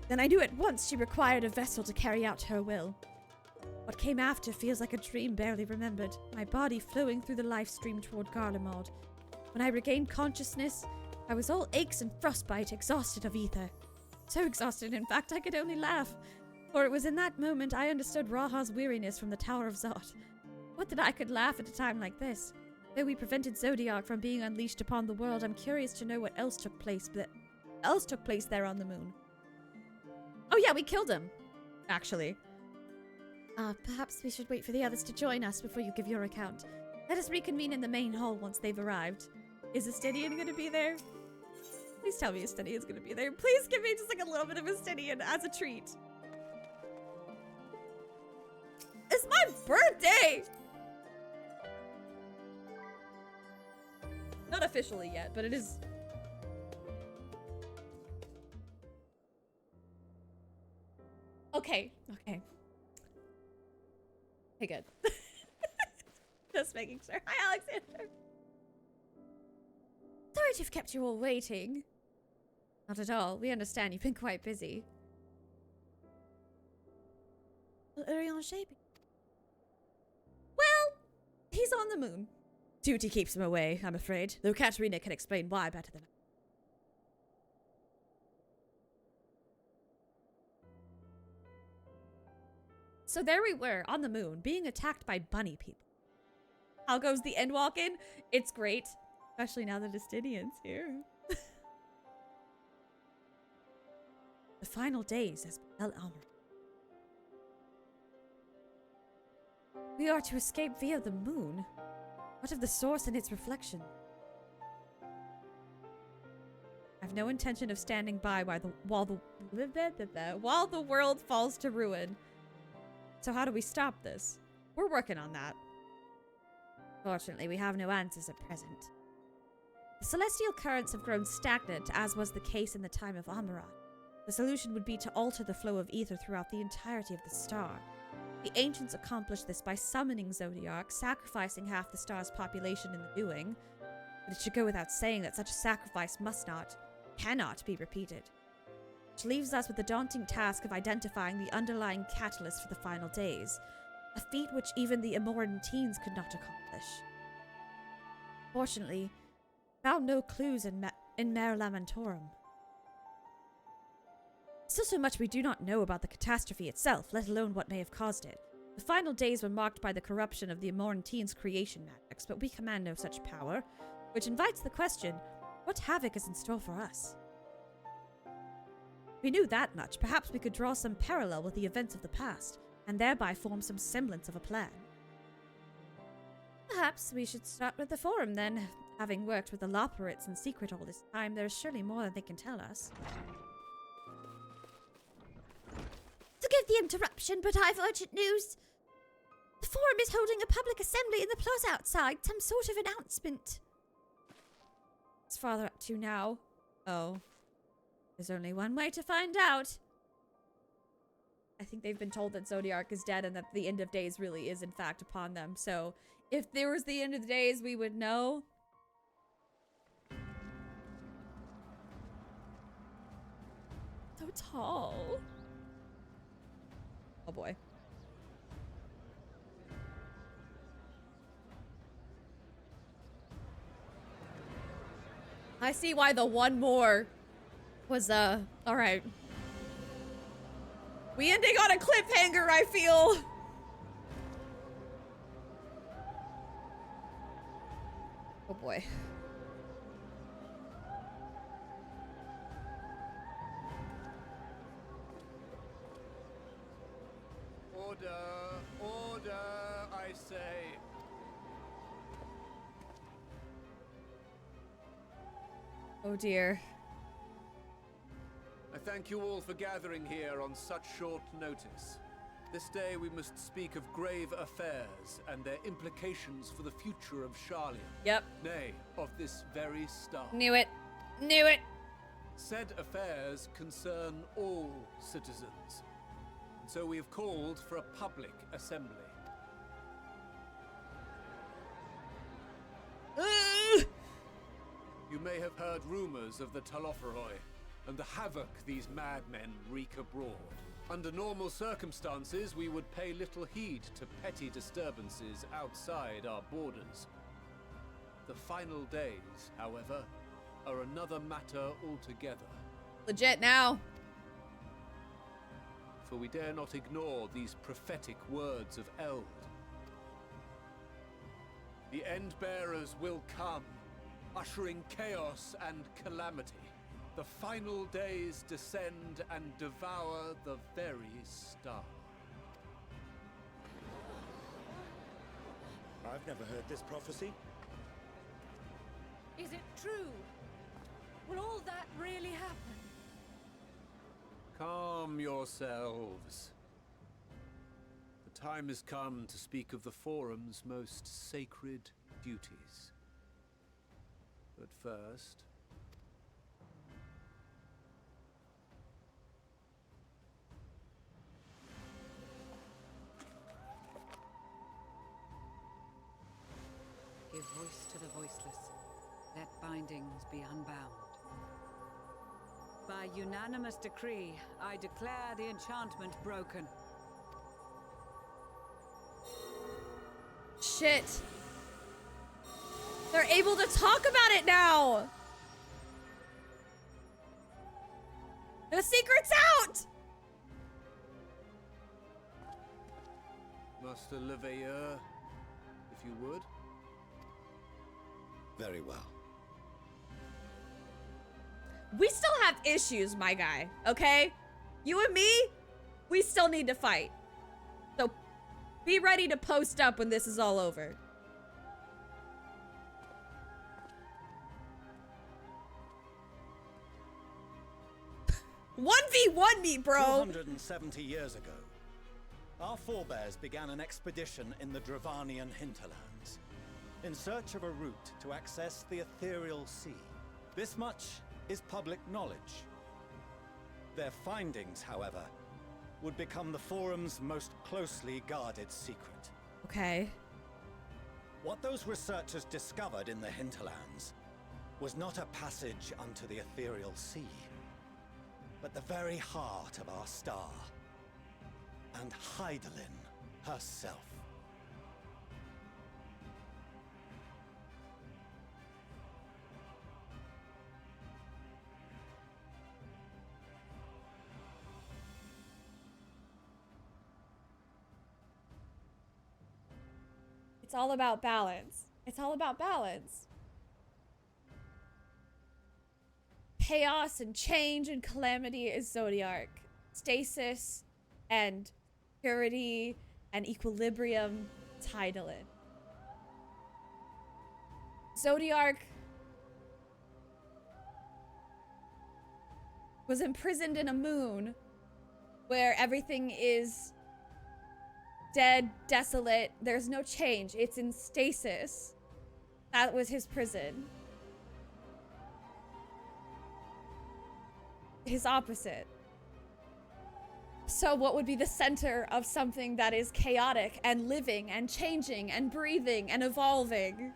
Then I knew at once she required a vessel to carry out her will. What came after feels like a dream barely remembered, my body flowing through the life stream toward Garlemald. When I regained consciousness, I was all aches and frostbite, exhausted of ether. So exhausted, in fact, I could only laugh. For it was in that moment I understood Raha's weariness from the Tower of Zot. What that I could laugh at a time like this? Though we prevented Zodiac from being unleashed upon the world, I'm curious to know what else took place there on the moon. Oh yeah, we killed him, actually. Perhaps we should wait for the others to join us before you give your account. Let us reconvene in the main hall once they've arrived. Is Stydian gonna be there? Please tell me Stydian's gonna be there. Please give me just like a little bit of Stydian as a treat. It's my birthday! Not officially yet, but it is. Okay. Okay, good. Just making sure. Hi, Alexander. Sorry to have kept you all waiting. Not at all. We understand you've been quite busy. Well, he's on the moon. Duty keeps him away, I'm afraid. Though Katerina can explain why better than I. So there we were, on the moon, being attacked by bunny people. How goes the Endwalker? It's great. Especially now that Justinian's here. The final days as El Amr. We are to escape via the moon. What of the source and its reflection? I have no intention of standing by while the world falls to ruin. So how do we stop this? We're working on that. Fortunately, we have no answers at present. The celestial currents have grown stagnant, as was the case in the time of Amarat. The solution would be to alter the flow of ether throughout the entirety of the star. The ancients accomplished this by summoning Zodiac, sacrificing half the star's population in the doing. But it should go without saying that such a sacrifice cannot be repeated. Which leaves us with the daunting task of identifying the underlying catalyst for the final days, a feat which even the Amoran teens could not accomplish. Fortunately, we found no clues in Mare Lamentorum. Still so much we do not know about the catastrophe itself, let alone what may have caused it. The final days were marked by the corruption of the Amoran teens' creation magics, but we command no such power, which invites the question, what havoc is in store for us? If we knew that much, perhaps we could draw some parallel with the events of the past, and thereby form some semblance of a plan. Perhaps we should start with the Forum, then. Having worked with the Loperites in secret all this time, there is surely more that they can tell us. Forgive the interruption, but I've urgent news. The Forum is holding a public assembly in the plaza outside, some sort of announcement. What's father up to now? Oh. There's only one way to find out. I think they've been told that Zodiac is dead and that the end of days really is in fact upon them. So if there was the end of the days, we would know. So tall. Oh boy. I see why the one more was, alright. We ending on a cliffhanger, I feel. Oh boy. Order, order, I say. Oh dear. I thank you all for gathering here on such short notice. This day we must speak of grave affairs and their implications for the future of Charlia. Yep. Nay, of this very star. Knew it. Knew it. Said affairs concern all citizens. And so we have called for a public assembly. You may have heard rumors of the Talopheroi and the havoc these madmen wreak abroad. Under normal circumstances, we would pay little heed to petty disturbances outside our borders. The final days, however, are another matter altogether. Legit now. For we dare not ignore these prophetic words of Eld. The End-Bearers will come, ushering chaos and calamity. The final days descend and devour the very star. I've never heard this prophecy. Is it true? Will all that really happen? Calm yourselves. The time has come to speak of the Forum's most sacred duties. But first... Give voice to the voiceless. Let bindings be unbound. By unanimous decree, I declare the enchantment broken. Shit. They're able to talk about it now. The secret's out. Master Leveilleur, if you would. Very well. We still have issues, my guy, okay? You and me, we still need to fight. So be ready to post up when this is all over. One v one me, bro. 270 years ago, our forebears began an expedition in the Dravanian hinterlands, in search of a route to access the ethereal sea. This much is public knowledge. Their findings, however, would become the Forum's most closely guarded secret. Okay. What those researchers discovered in the hinterlands was not a passage unto the ethereal sea, but the very heart of our star, and Hydaelyn herself. It's all about balance. It's all about balance. Chaos and change and calamity is Zodiark. Stasis and purity and equilibrium, it's Hydaelyn. Zodiark was imprisoned in a moon where everything is dead, desolate, there's no change. It's in stasis. That was his prison. His opposite. So what would be the center of something that is chaotic and living and changing and breathing and evolving?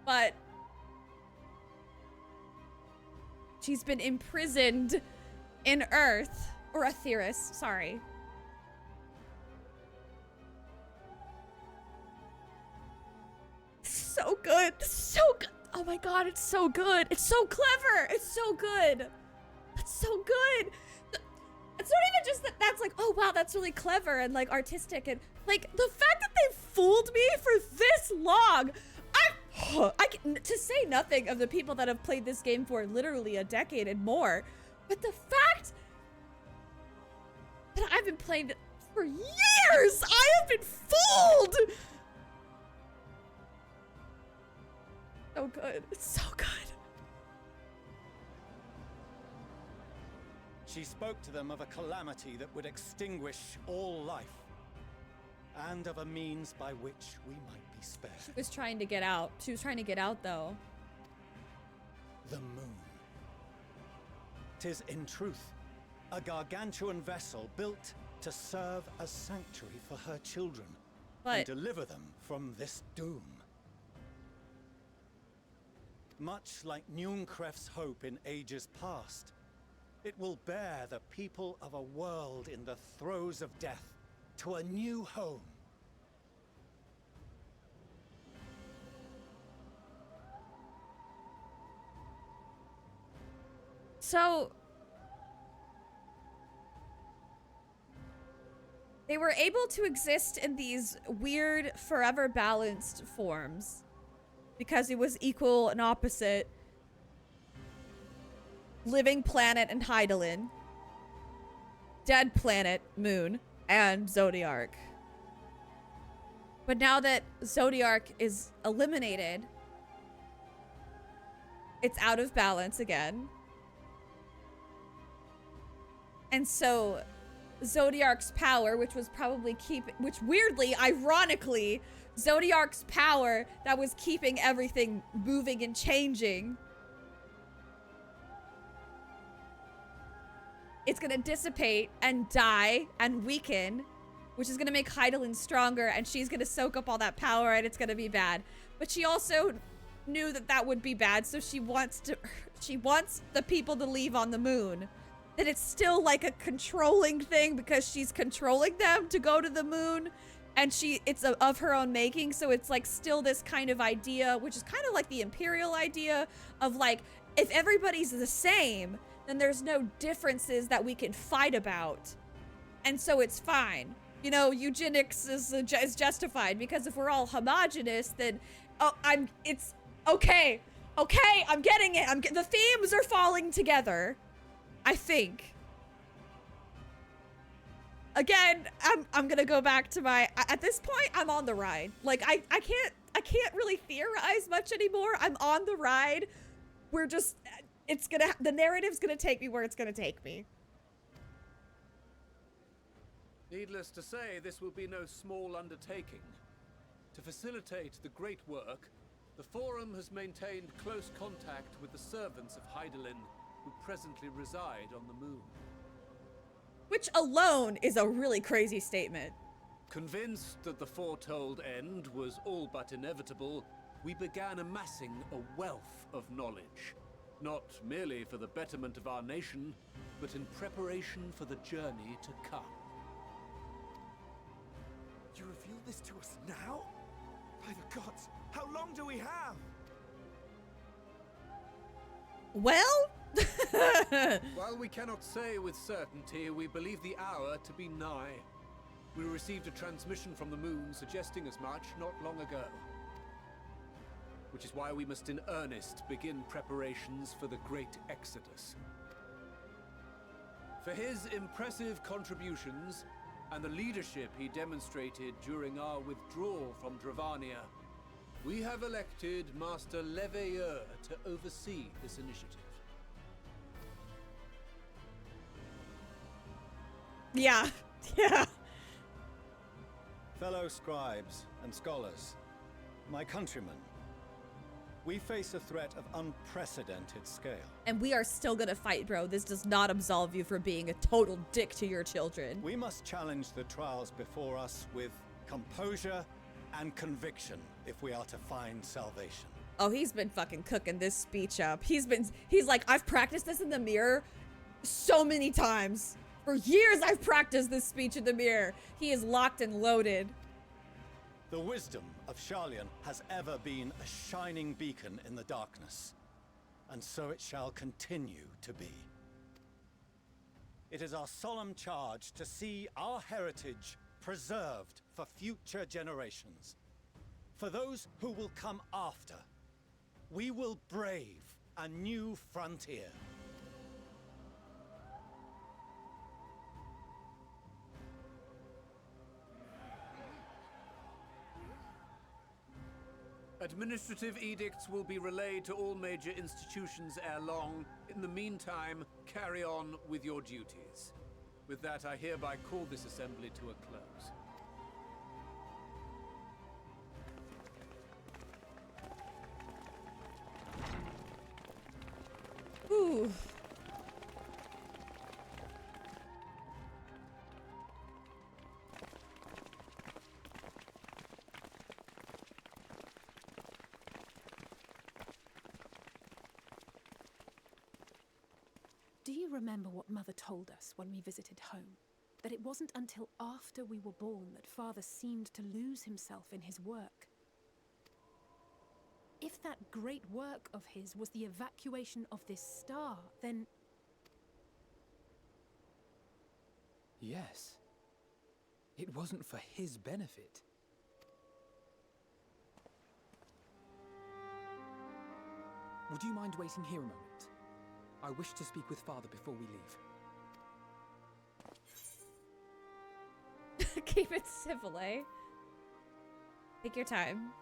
But she's been imprisoned in Earth, or Aetheris, sorry. So good, so good. Oh my god, it's so good. It's so clever. It's so good. It's so good. It's not even just that that's like, oh wow, that's really clever and like artistic, and like the fact that they fooled me for this long. I can, to say nothing of the people that have played this game for literally a decade and more, but the fact that I've been playing it for years, I have been fooled. So good. It's so good. She spoke to them of a calamity that would extinguish all life, and of a means by which we might be spared. She was trying to get out. She was trying to get out, though. The moon. 'Tis in truth a gargantuan vessel built to serve as sanctuary for her children, and deliver them from this doom. Much like Njunkref's hope in ages past, it will bear the people of a world in the throes of death to a new home. So they were able to exist in these weird, forever balanced forms because it was equal and opposite. Living planet and Hydaelyn, dead planet, moon, and Zodiark. But now that Zodiark is eliminated, it's out of balance again. And so Zodiark's power, which was probably which weirdly, ironically, Zodiark's power that was keeping everything moving and changing, it's gonna dissipate and die and weaken, which is gonna make Hydaelyn stronger, and she's gonna soak up all that power, and it's gonna be bad. But she also knew that that would be bad, so she wants the people to leave on the moon. That it's still like a controlling thing because she's controlling them to go to the moon, and it's of her own making, so it's like still this kind of idea, which is kind of like the Imperial idea of like, if everybody's the same, then there's no differences that we can fight about. And so it's fine. you know, eugenics is justified, because if we're all homogenous, then it's okay. Okay, I'm getting it. The themes are falling together, I think. Again, I'm gonna go back to my, at this point, I'm on the ride. Like, I can't really theorize much anymore. I'm on the ride. We're just, the narrative's gonna take me where it's gonna take me. Needless to say, this will be no small undertaking. To facilitate the great work, the Forum has maintained close contact with the servants of Hydaelyn, who presently reside on the moon. Which alone is a really crazy statement. Convinced that the foretold end was all but inevitable, we began amassing a wealth of knowledge. Not merely for the betterment of our nation, but in preparation for the journey to come. You reveal this to us now? By the gods, how long do we have? Well? While we cannot say with certainty, we believe the hour to be nigh. We received a transmission from the moon suggesting as much not long ago. Which is why we must in earnest begin preparations for the great exodus. For his impressive contributions and the leadership he demonstrated during our withdrawal from Dravania, we have elected Master Leveilleur to oversee this initiative. Yeah, yeah. Fellow scribes and scholars, my countrymen, we face a threat of unprecedented scale. And we are still gonna fight, bro. This does not absolve you for being a total dick to your children. We must challenge the trials before us with composure and conviction if we are to find salvation. Oh, he's been fucking cooking this speech up. He's like, I've practiced this in the mirror so many times. For years, I've practiced this speech in the mirror. He is locked and loaded. The wisdom of Sharlayan has ever been a shining beacon in the darkness, and so it shall continue to be. It is our solemn charge to see our heritage preserved for future generations. For those who will come after, we will brave a new frontier. Administrative edicts will be relayed to all major institutions ere long. In the meantime, carry on with your duties. With that, I hereby call this assembly to a close. Ooh. Do you remember what Mother told us when we visited home? That it wasn't until after we were born that Father seemed to lose himself in his work. If that great work of his was the evacuation of this star, then... Yes. It wasn't for his benefit. Would you mind waiting here a moment? I wish to speak with Father before we leave. Keep it civil, eh? Take your time.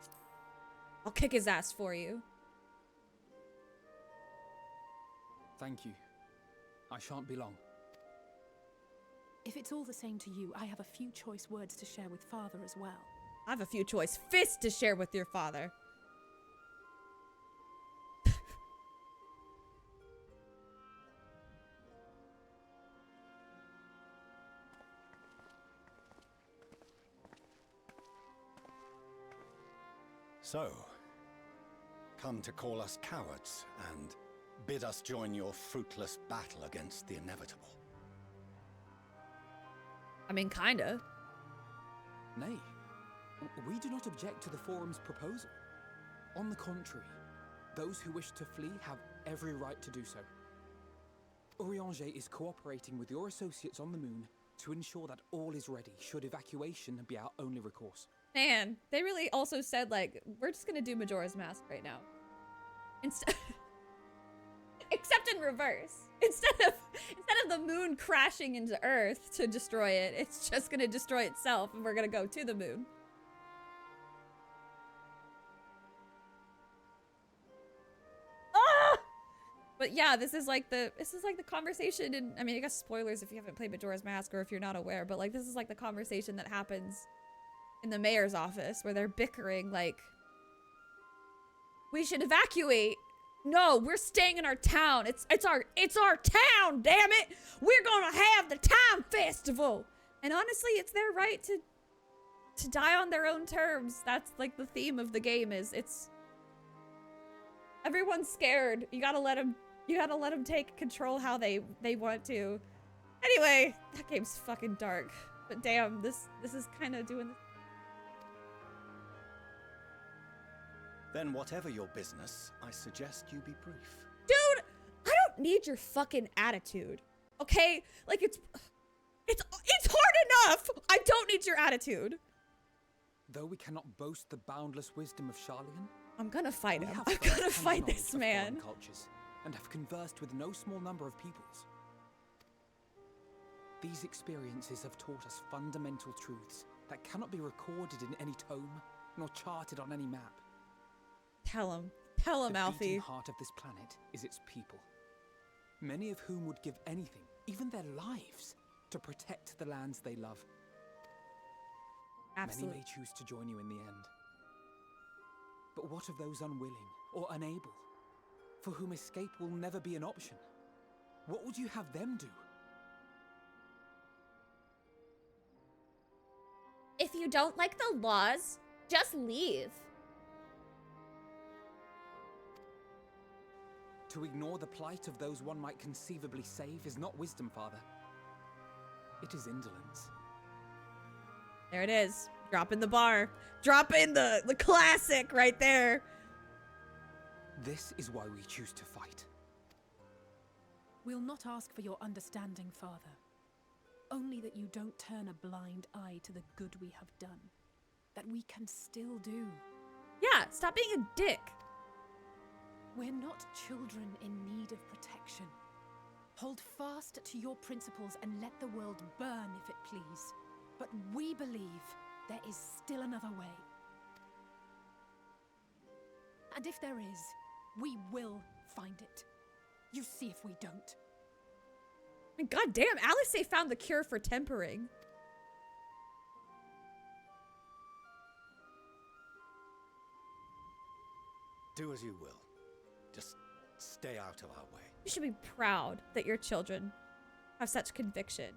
I'll kick his ass for you. Thank you. I shan't be long. If it's all the same to you, I have a few choice words to share with Father as well. I have a few choice fists to share with your father. So, come to call us cowards and bid us join your fruitless battle against the inevitable. I mean, kinda. Nay, we do not object to the Forum's proposal. On the contrary, those who wish to flee have every right to do so. Urianger is cooperating with your associates on the moon to ensure that all is ready should evacuation be our only recourse. Man, they really also said, like, we're just gonna do Majora's Mask right now. Except in reverse. Instead of the moon crashing into Earth to destroy it, it's just gonna destroy itself and we're gonna go to the moon. Ah! But yeah, this is like the conversation, and I mean, I guess spoilers if you haven't played Majora's Mask or if you're not aware, but like this is like the conversation that happens in the mayor's office where they're bickering like, we should evacuate. No, we're staying in our town. It's our town, damn it. We're gonna have the time festival. And honestly, it's their right to die on their own terms. That's like the theme of the game is it's everyone's scared. You gotta let them take control how they want to. Anyway, that game's fucking dark. But damn, this is kind of doing this. Then whatever your business, I suggest you be brief. Dude, I don't need your fucking attitude. Okay? Like it's hard enough. I don't need your attitude. Though we cannot boast the boundless wisdom of Charlian, I'm gonna fight him. I'm gonna fight this man. Cultures and have conversed with no small number of peoples. These experiences have taught us fundamental truths that cannot be recorded in any tome nor charted on any map. Tell him, Alfie. The beating heart of this planet is its people, many of whom would give anything, even their lives, to protect the lands they love. Absolutely. Many may choose to join you in the end. But what of those unwilling or unable, for whom escape will never be an option? What would you have them do? If you don't like the laws, just leave. To ignore the plight of those one might conceivably save is not wisdom, Father. It is indolence. There it is. Drop in the bar. Drop in the classic right there. This is why we choose to fight. We'll not ask for your understanding, Father. Only that you don't turn a blind eye to the good we have done. That we can still do. Yeah, stop being a dick. We're not children in need of protection. Hold fast to your principles and let the world burn if it please. But we believe there is still another way. And if there is, we will find it. You see if we don't. God damn, Alice found the cure for tempering. Do as you will. Just stay out of our way. You should be proud that your children have such conviction.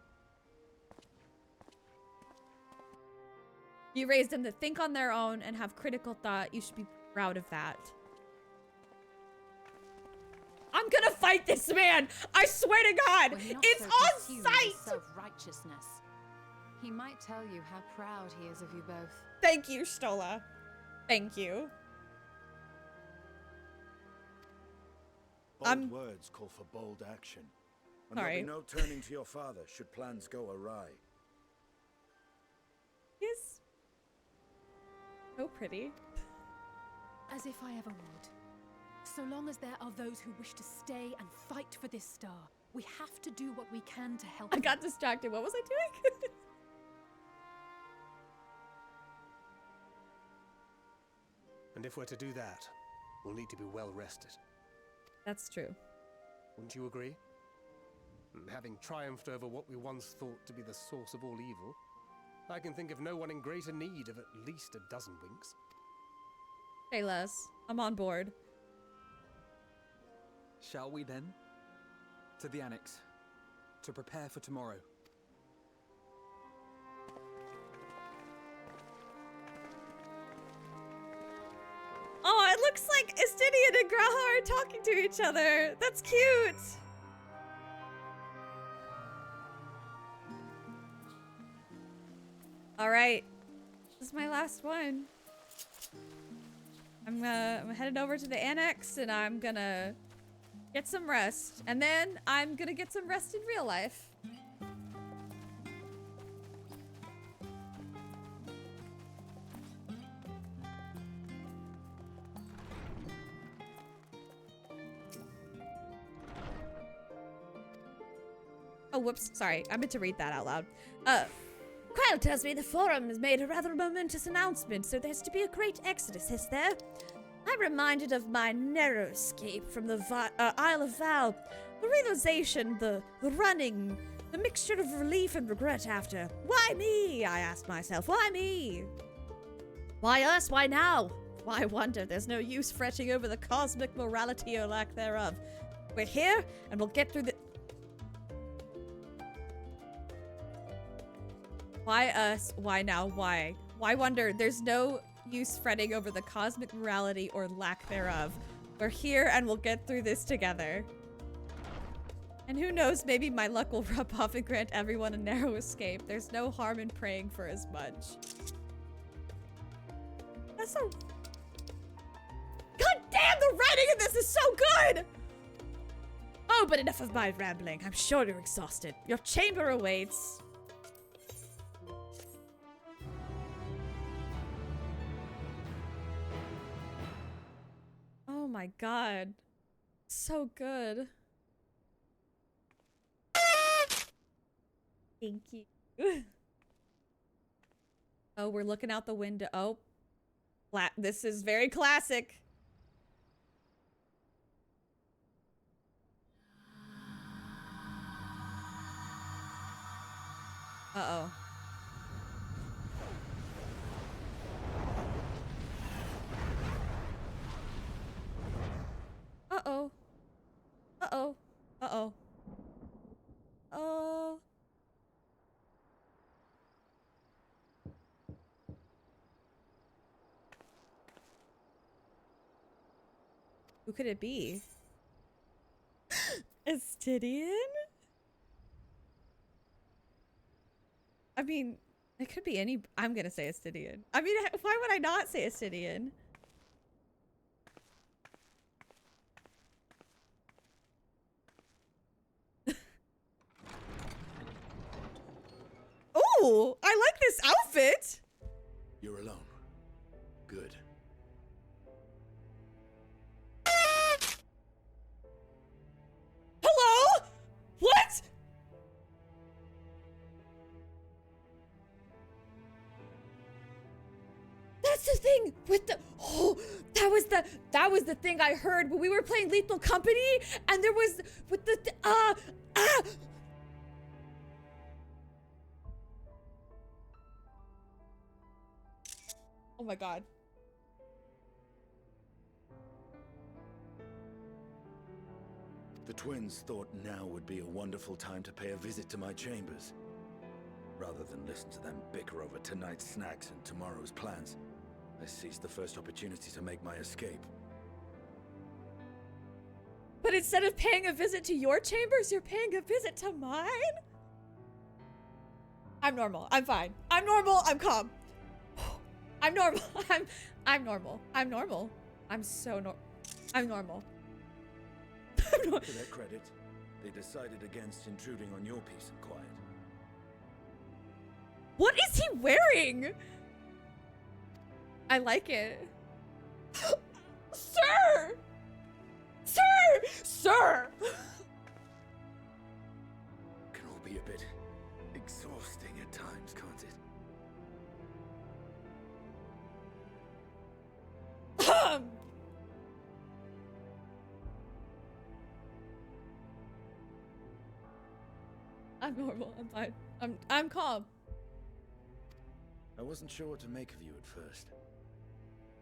You raised them to think on their own and have critical thought. You should be proud of that. I'm gonna fight this man! I swear to God! It's on sight! Self-righteousness. He might tell you how proud he is of you both. Thank you, Stola. Thank you. Bold words call for bold action. And there'll be no turning to your father should plans go awry. He's so pretty. As if I ever would. So long as there are those who wish to stay and fight for this star, we have to do what we can to help. I got distracted. What was I doing? And if we're to do that, we'll need to be well rested. That's true. Wouldn't you agree? And having triumphed over what we once thought to be the source of all evil, I can think of no one in greater need of at least a dozen winks. Hey Les, I'm on board. Shall we then? To the annex. To prepare for tomorrow. Oh, it looks like Estinian and Graha are talking to each other. That's cute. All right, this is my last one. I'm headed over to the annex and I'm gonna get some rest. And then I'm gonna get some rest in real life. Oh, whoops. Sorry. I meant to read that out loud. Kyle tells me the Forum has made a rather momentous announcement, so there's to be a great exodus, is there? I'm reminded of my narrow escape from the Isle of Val. The realization, the running, the mixture of relief and regret after. Why me? I asked myself. Why me? Why us? Why now? Why wonder? There's no use fretting over the cosmic morality or lack thereof. We're here, and we'll get through the... Why us? Why now? Why? Why wonder? There's no use fretting over the cosmic morality or lack thereof. We're here, and we'll get through this together. And who knows, maybe my luck will rub off and grant everyone a narrow escape. There's no harm in praying for as much. That's so... God damn, the writing in this is so good! Oh, but enough of my rambling. I'm sure you're exhausted. Your chamber awaits. Oh my god. So good. Thank you. Oh, we're looking out the window. Oh. This is very classic. Uh-oh. Uh-oh. Uh-oh. Uh-oh. Oh. Who could it be? Astidian? I mean, it could be any... I'm gonna say Astidian. I mean, why would I not say Astidian? Oh, I like this outfit! You're alone. Good. Hello? What? That's the thing with the... Oh, that was the thing I heard when we were playing Lethal Company, and there was... With the... Oh my god. The twins thought now would be a wonderful time to pay a visit to my chambers. Rather than listen to them bicker over tonight's snacks and tomorrow's plans, I seized the first opportunity to make my escape. But instead of paying a visit to your chambers, you're paying a visit to mine? I'm normal. I'm fine. I'm normal. I'm calm. I'm normal. I'm normal. I'm normal. I'm so I'm normal. To their credit, they decided against intruding on your peace and quiet. What is he wearing? I like it. Sir! Sir! Sir! Can all be a bit exhausting at times, can't it? I'm normal. I'm fine. I'm calm. I wasn't sure what to make of you at first.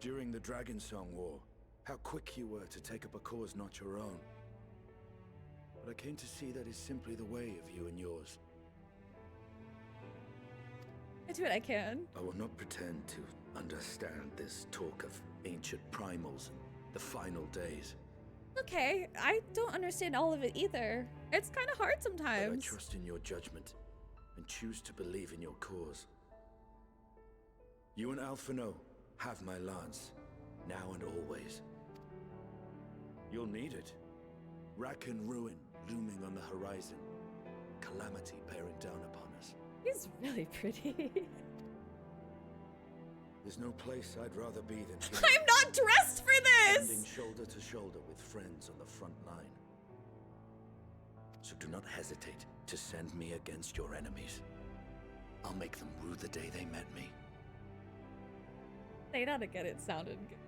During the Dragon Song War, how quick you were to take up a cause not your own. But I came to see that is simply the way of you and yours. I do what I can. I will not pretend to understand this talk of ancient primals and the final days. Okay, I don't understand all of it either. It's kind of hard sometimes. But I trust in your judgment and choose to believe in your cause. You and Alphino have my lance, now and always. You'll need it. Rack and ruin looming on the horizon. Calamity bearing down upon us. He's really pretty. There's no place I'd rather be than here. I'm not dressed for this! Standing shoulder to shoulder with friends on the front line. So do not hesitate to send me against your enemies. I'll make them rue the day they met me. Say that again, it sounded good.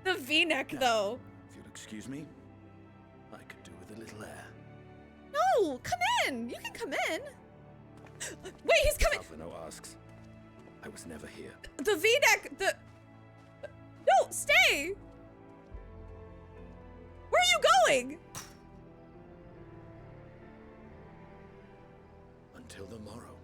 The V-neck, though. If you'll excuse me, I could do with a little air. No, come in. You can come in. Wait, he's coming. Alvino asks. I was never here. The V-neck, No, stay. Where are you going? Until the morrow.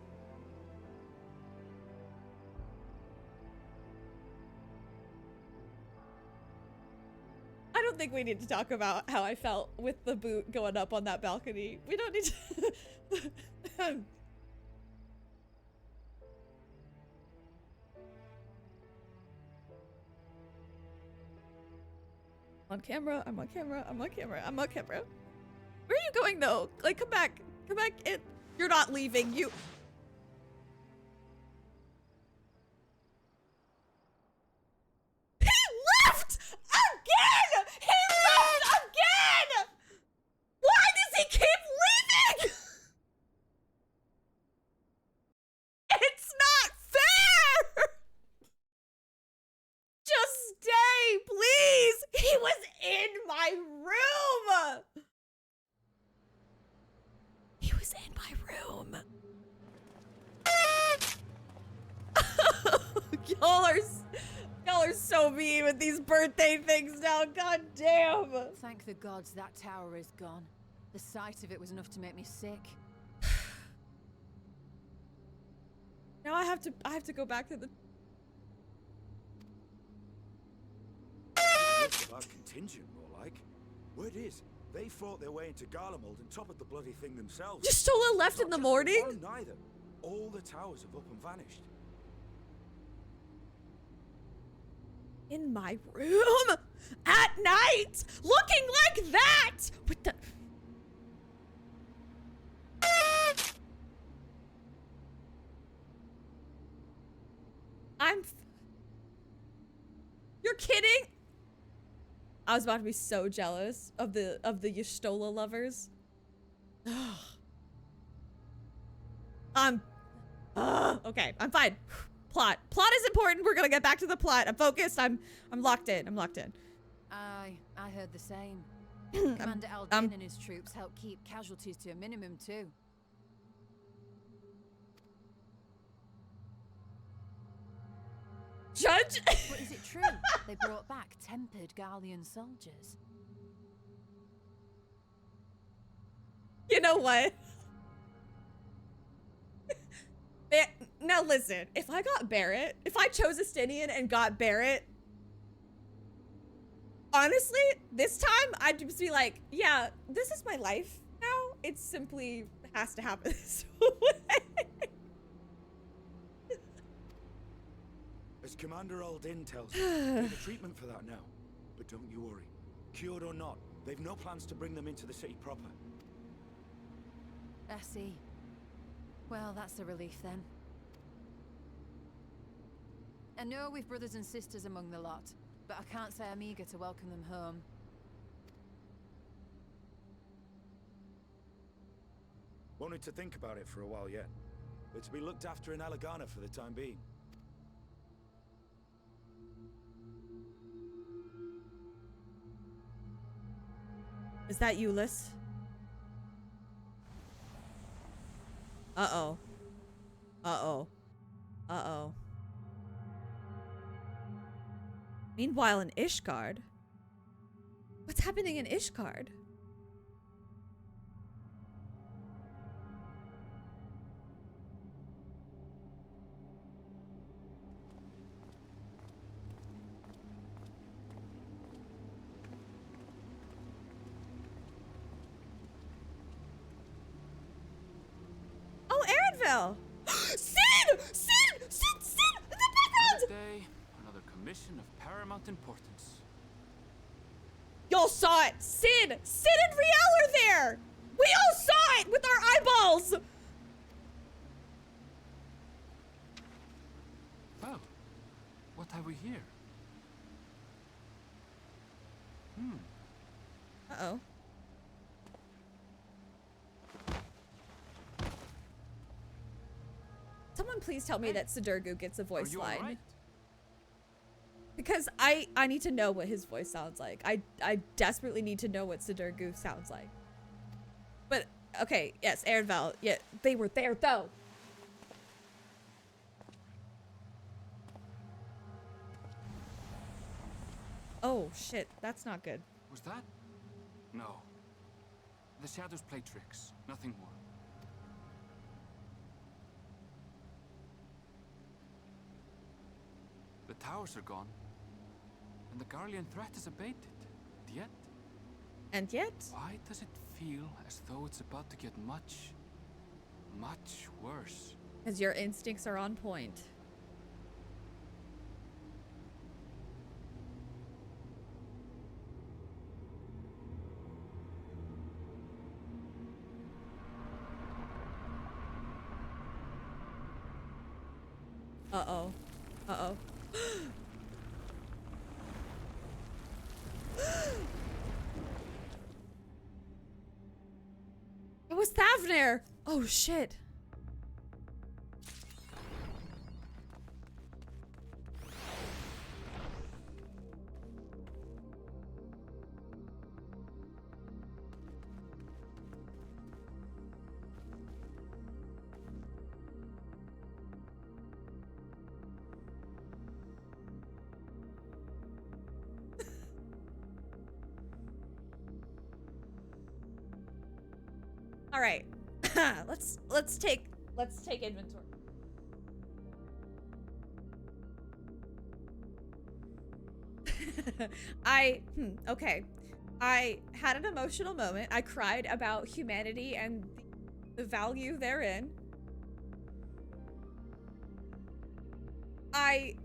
I don't think we need to talk about how I felt with the boot going up on that balcony. We don't need to. On camera, I'm on camera, I'm on camera, I'm on camera. Where are you going though? Like, come back in. You're not leaving, you. He left again! He left again! Why does he keep leaving? It's not fair! Just stay, please! He was in my room! He was in my room. Y'all are so mean with these birthday things now. God damn. Thank the gods that tower is gone. The sight of it was enough to make me sick. Now I have to go back to the. It's about contingent, more like. Word is, they fought their way into Garlemald and toppled the bloody thing themselves. Y'shtola left in the morning? One, neither. All the towers have up and vanished. In my room at night, looking like that with the. You're kidding? I was about to be so jealous of the Y'shtola lovers. Okay, I'm fine. Plot is important. We're gonna get back to the plot. I'm focused. I'm locked in. I heard the same. Commander Aldin and his troops help keep casualties to a minimum too. Judge? But is it true? They brought back tempered Garlean soldiers. You know what? Now listen, if I got Barrett, if I chose Estinian and got Barrett, honestly, this time I'd just be like, yeah, this is my life now. It simply has to happen this way. As Commander Aldin tells me, there's a treatment for that now. But don't you worry. Cured or not, they've no plans to bring them into the city proper. I see. Well, that's a relief then. I know we've brothers and sisters among the lot, but I can't say I'm eager to welcome them home. Wanted to think about it for a while yet. They're to be looked after in Alagana for the time being. Is that Ulyss? Uh-oh. Uh-oh. Uh-oh. Meanwhile in Ishgard. What's happening in Ishgard? Oh, Erenville! Sid! In the background! Another day, another commission of paramount importance. Y'all saw it! Sid and Riel are there! We all saw it with our eyeballs! Oh, what have we here? Uh-oh. Someone please tell me that Sidurgu gets a voice line. Right? Because I need to know what his voice sounds like. I desperately need to know what Sidurgu sounds like. But, okay, yes, Aaron Val. Yeah, they were there, though. Oh, shit. That's not good. Was that? No. The shadows play tricks. Nothing more. The towers are gone. And the Garlean threat is abated. And yet? And yet? Why does it feel as though it's about to get much, much worse? Because your instincts are on point. Uh-oh. Uh-oh. It was Thavner! Oh, shit. All right, let's take inventory. Okay. I had an emotional moment. I cried about humanity and the value therein. I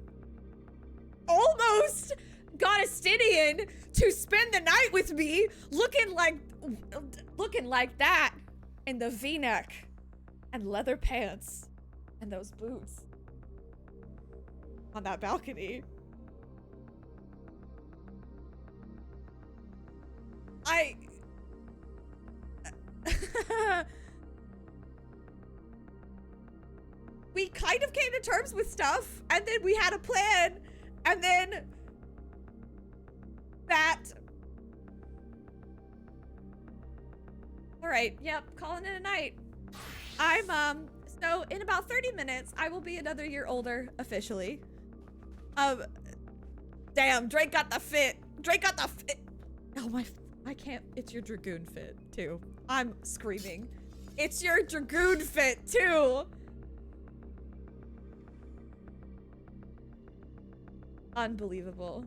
almost got a Stydian to spend the night with me looking like that. And the V-neck and leather pants and those boots on that balcony. We kind of came to terms with stuff, and then we had a plan, and then that. All right, yep, calling it a night. So in about 30 minutes, I will be another year older, officially. Damn, Drake got the fit. Oh, I can't, it's your Dragoon fit, too. I'm screaming. It's your Dragoon fit, too. Unbelievable.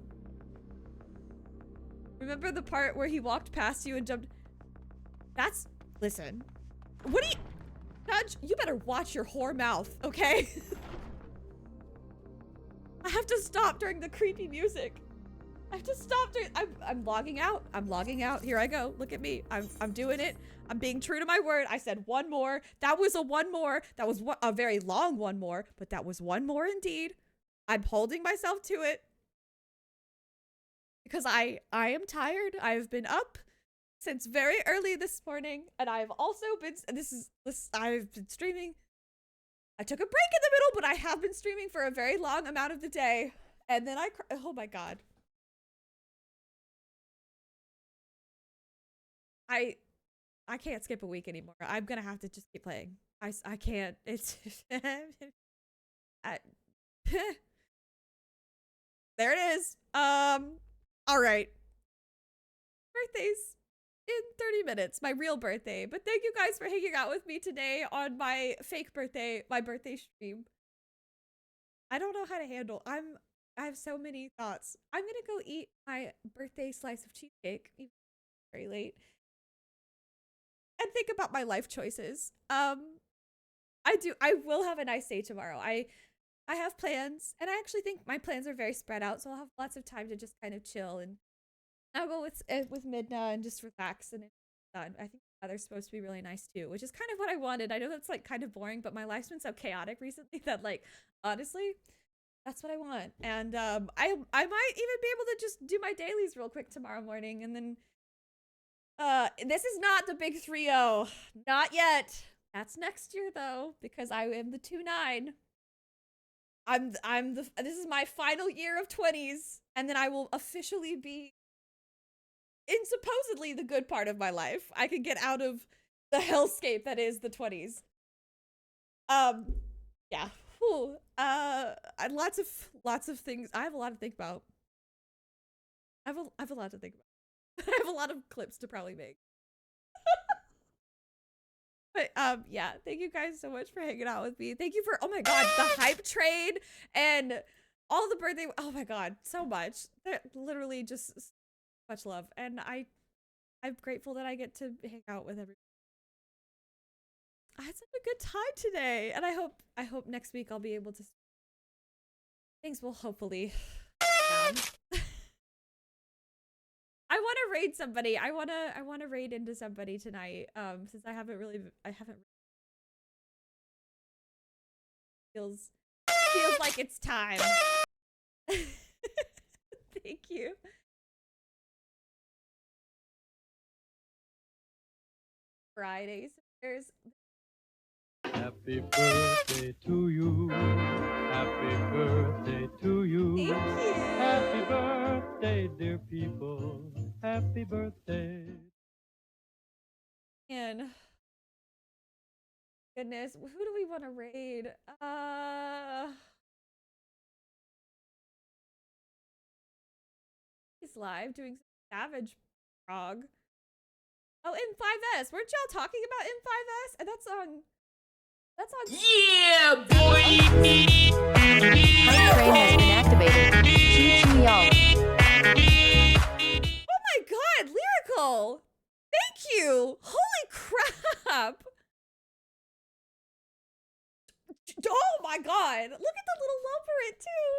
Remember the part where he walked past you and jumped? Listen, what do you, Judge, you better watch your whore mouth, okay? I have to stop during the creepy music. I have to stop during, I'm logging out. Here I go. Look at me. I'm doing it. I'm being true to my word. I said one more. That was a one more. That was a very long one more, but that was one more indeed. I'm holding myself to it. Because I am tired. I've been up since very early this morning, and I've also been, I've been streaming. I took a break in the middle, but I have been streaming for a very long amount of the day. And then oh my God. I can't skip a week anymore. I'm gonna have to just keep playing. I can't, it's, there it is. All right. Birthdays in 30 minutes, my real birthday. But thank you guys for hanging out with me today on my fake birthday, my birthday stream. I don't know how to handle. I have so many thoughts. I'm gonna go eat my birthday slice of cheesecake, even very late, and think about my life choices. I will have a nice day tomorrow. I have plans, and I actually think my plans are very spread out, so I'll have lots of time to just kind of chill, and I'll go with Midna and just relax, and it's done. I think the weather's supposed to be really nice too, which is kind of what I wanted. I know that's like kind of boring, but my life's been so chaotic recently that, like, honestly, that's what I want. And I might even be able to just do my dailies real quick tomorrow morning, and then This is not the big 3-0. Not yet. That's next year though, because I am the 2-9. This is my final year of 20s, and then I will officially be in supposedly the good part of my life. I can get out of the hellscape that is the 20s. Yeah. Whew. Lots of things. I have a lot to think about. I have a lot to think about. I have a lot of clips to probably make. But yeah, thank you guys so much for hanging out with me. Thank you for, oh my god, the hype train and all the birthday. Oh my god, so much. They're literally just much love, and I'm grateful that I get to hang out with everyone. I had such a good time today, and I hope next week I'll be able to. Things will hopefully. I want to raid somebody. I want to raid into somebody tonight. Since I haven't feels like it's time. Thank you. Fridays. There's Happy birthday to you. Happy birthday to you. Thank you. Happy birthday, dear people. Happy birthday. And goodness, who do we want to raid? He's live doing some Savage Frog. Oh, M5S. Weren't y'all talking about M5S? And that's on. Yeah, boy! Hype train has been activated. Oh my god, Lyrical! Thank you! Holy crap! Oh my god! Look at the little Loperant too!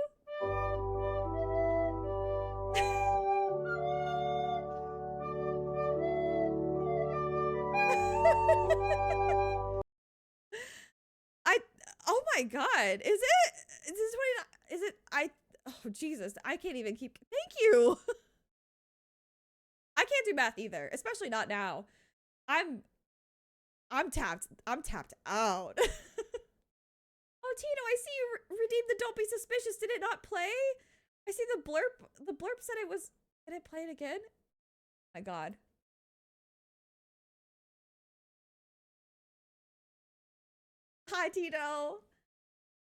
Oh my god, is it oh Jesus, I can't even keep, thank you. I can't do math either, especially not now. I'm tapped out. Oh Tino, I see you redeemed the Don't Be Suspicious. Did it not play? I see the blurb said it was, did it play it again? Oh my god. Hi Tito.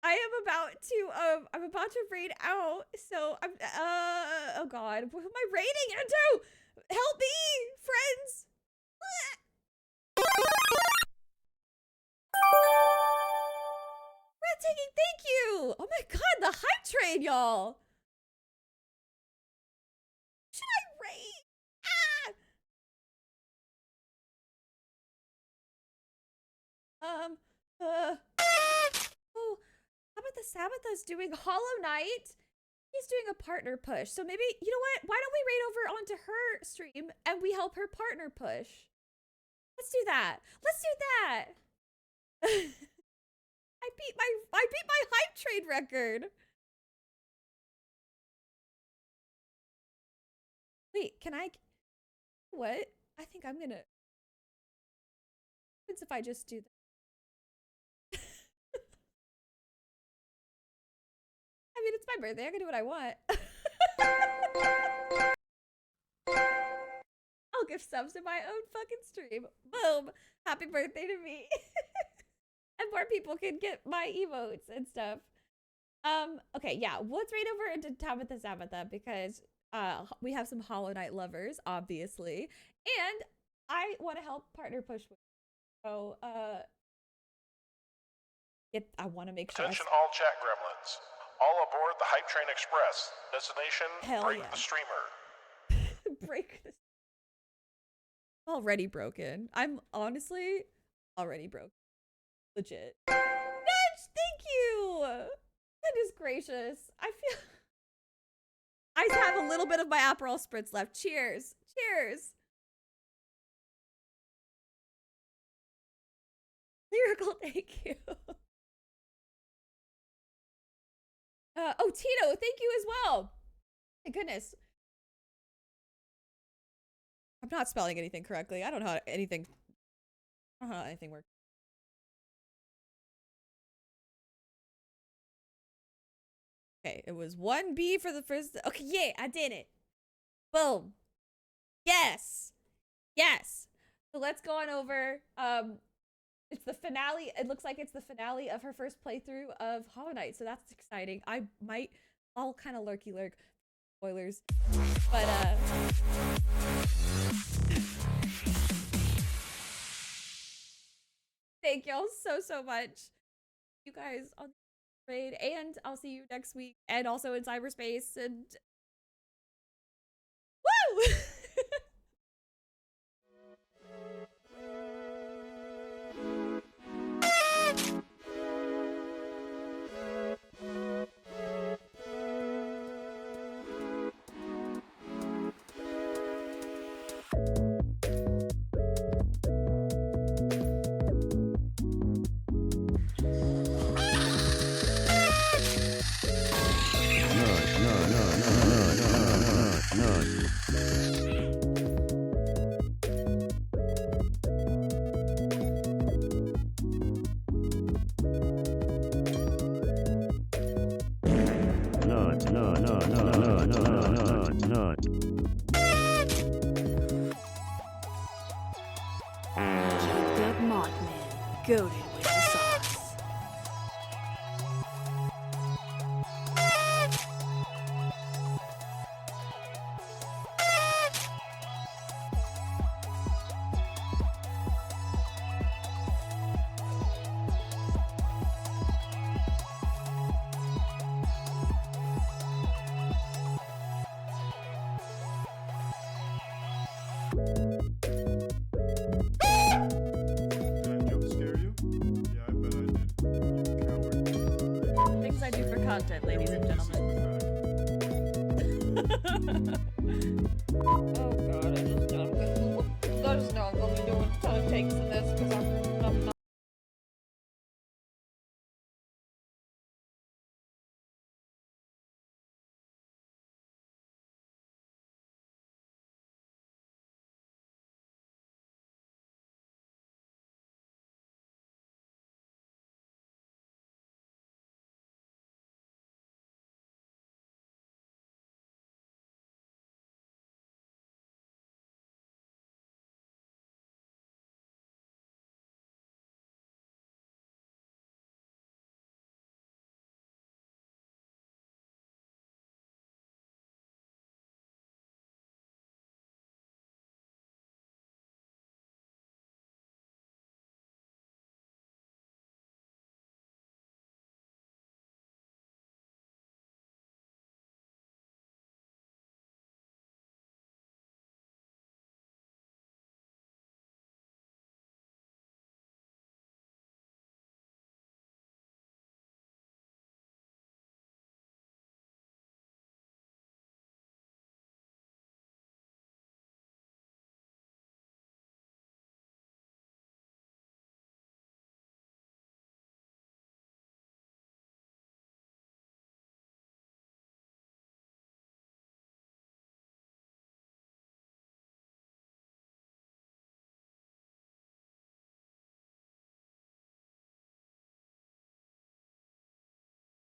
I'm about to raid out, so I'm oh god, what am I raiding into? Help me, friends. Breathtaking, thank you. Oh my god, the hype train, y'all. Should I raid? Oh, how about the Sabbatha's doing Hollow Knight? He's doing a partner push. So maybe, you know what? Why don't we raid over onto her stream and we help her partner push? Let's do that. Let's do that. I beat my hype trade record. Wait, can I? What? I think I'm gonna. What happens if I just do that? I mean, it's my birthday. I can do what I want. I'll give subs to my own fucking stream. Boom. Happy birthday to me. And more people can get my emotes and stuff. Okay, yeah. Let's raid over into Tabitha Sabbatha because we have some Hollow Knight lovers, obviously. And I want to help partner push with. So I want to make sure. Attention all chat gremlins. All aboard the Hype Train Express. Destination, Hell break yeah. the streamer. Break the. Already broken. I'm honestly already broken. Legit. Nudge, thank you. Goodness gracious. I feel. I have a little bit of my Aperol spritz left. Cheers. Cheers. Lyrical, thank you. Oh, Tito, thank you as well. My goodness. I'm not spelling anything correctly. I don't know how anything works. Okay, it was 1B for the first. Okay, yeah, I did it. Boom. Yes. Yes. So let's go on over. It's the finale. It looks like it's the finale of her first playthrough of Hollow Knight. So that's exciting. I'll kind of lurky lurk. Spoilers. But thank y'all so much. You guys on the raid, and I'll see you next week, and also in cyberspace, and woo! Goated with the sauce. Things I do for content, ladies and gentlemen. Oh god, I just know I'm gonna be doing a ton of takes in this because I'm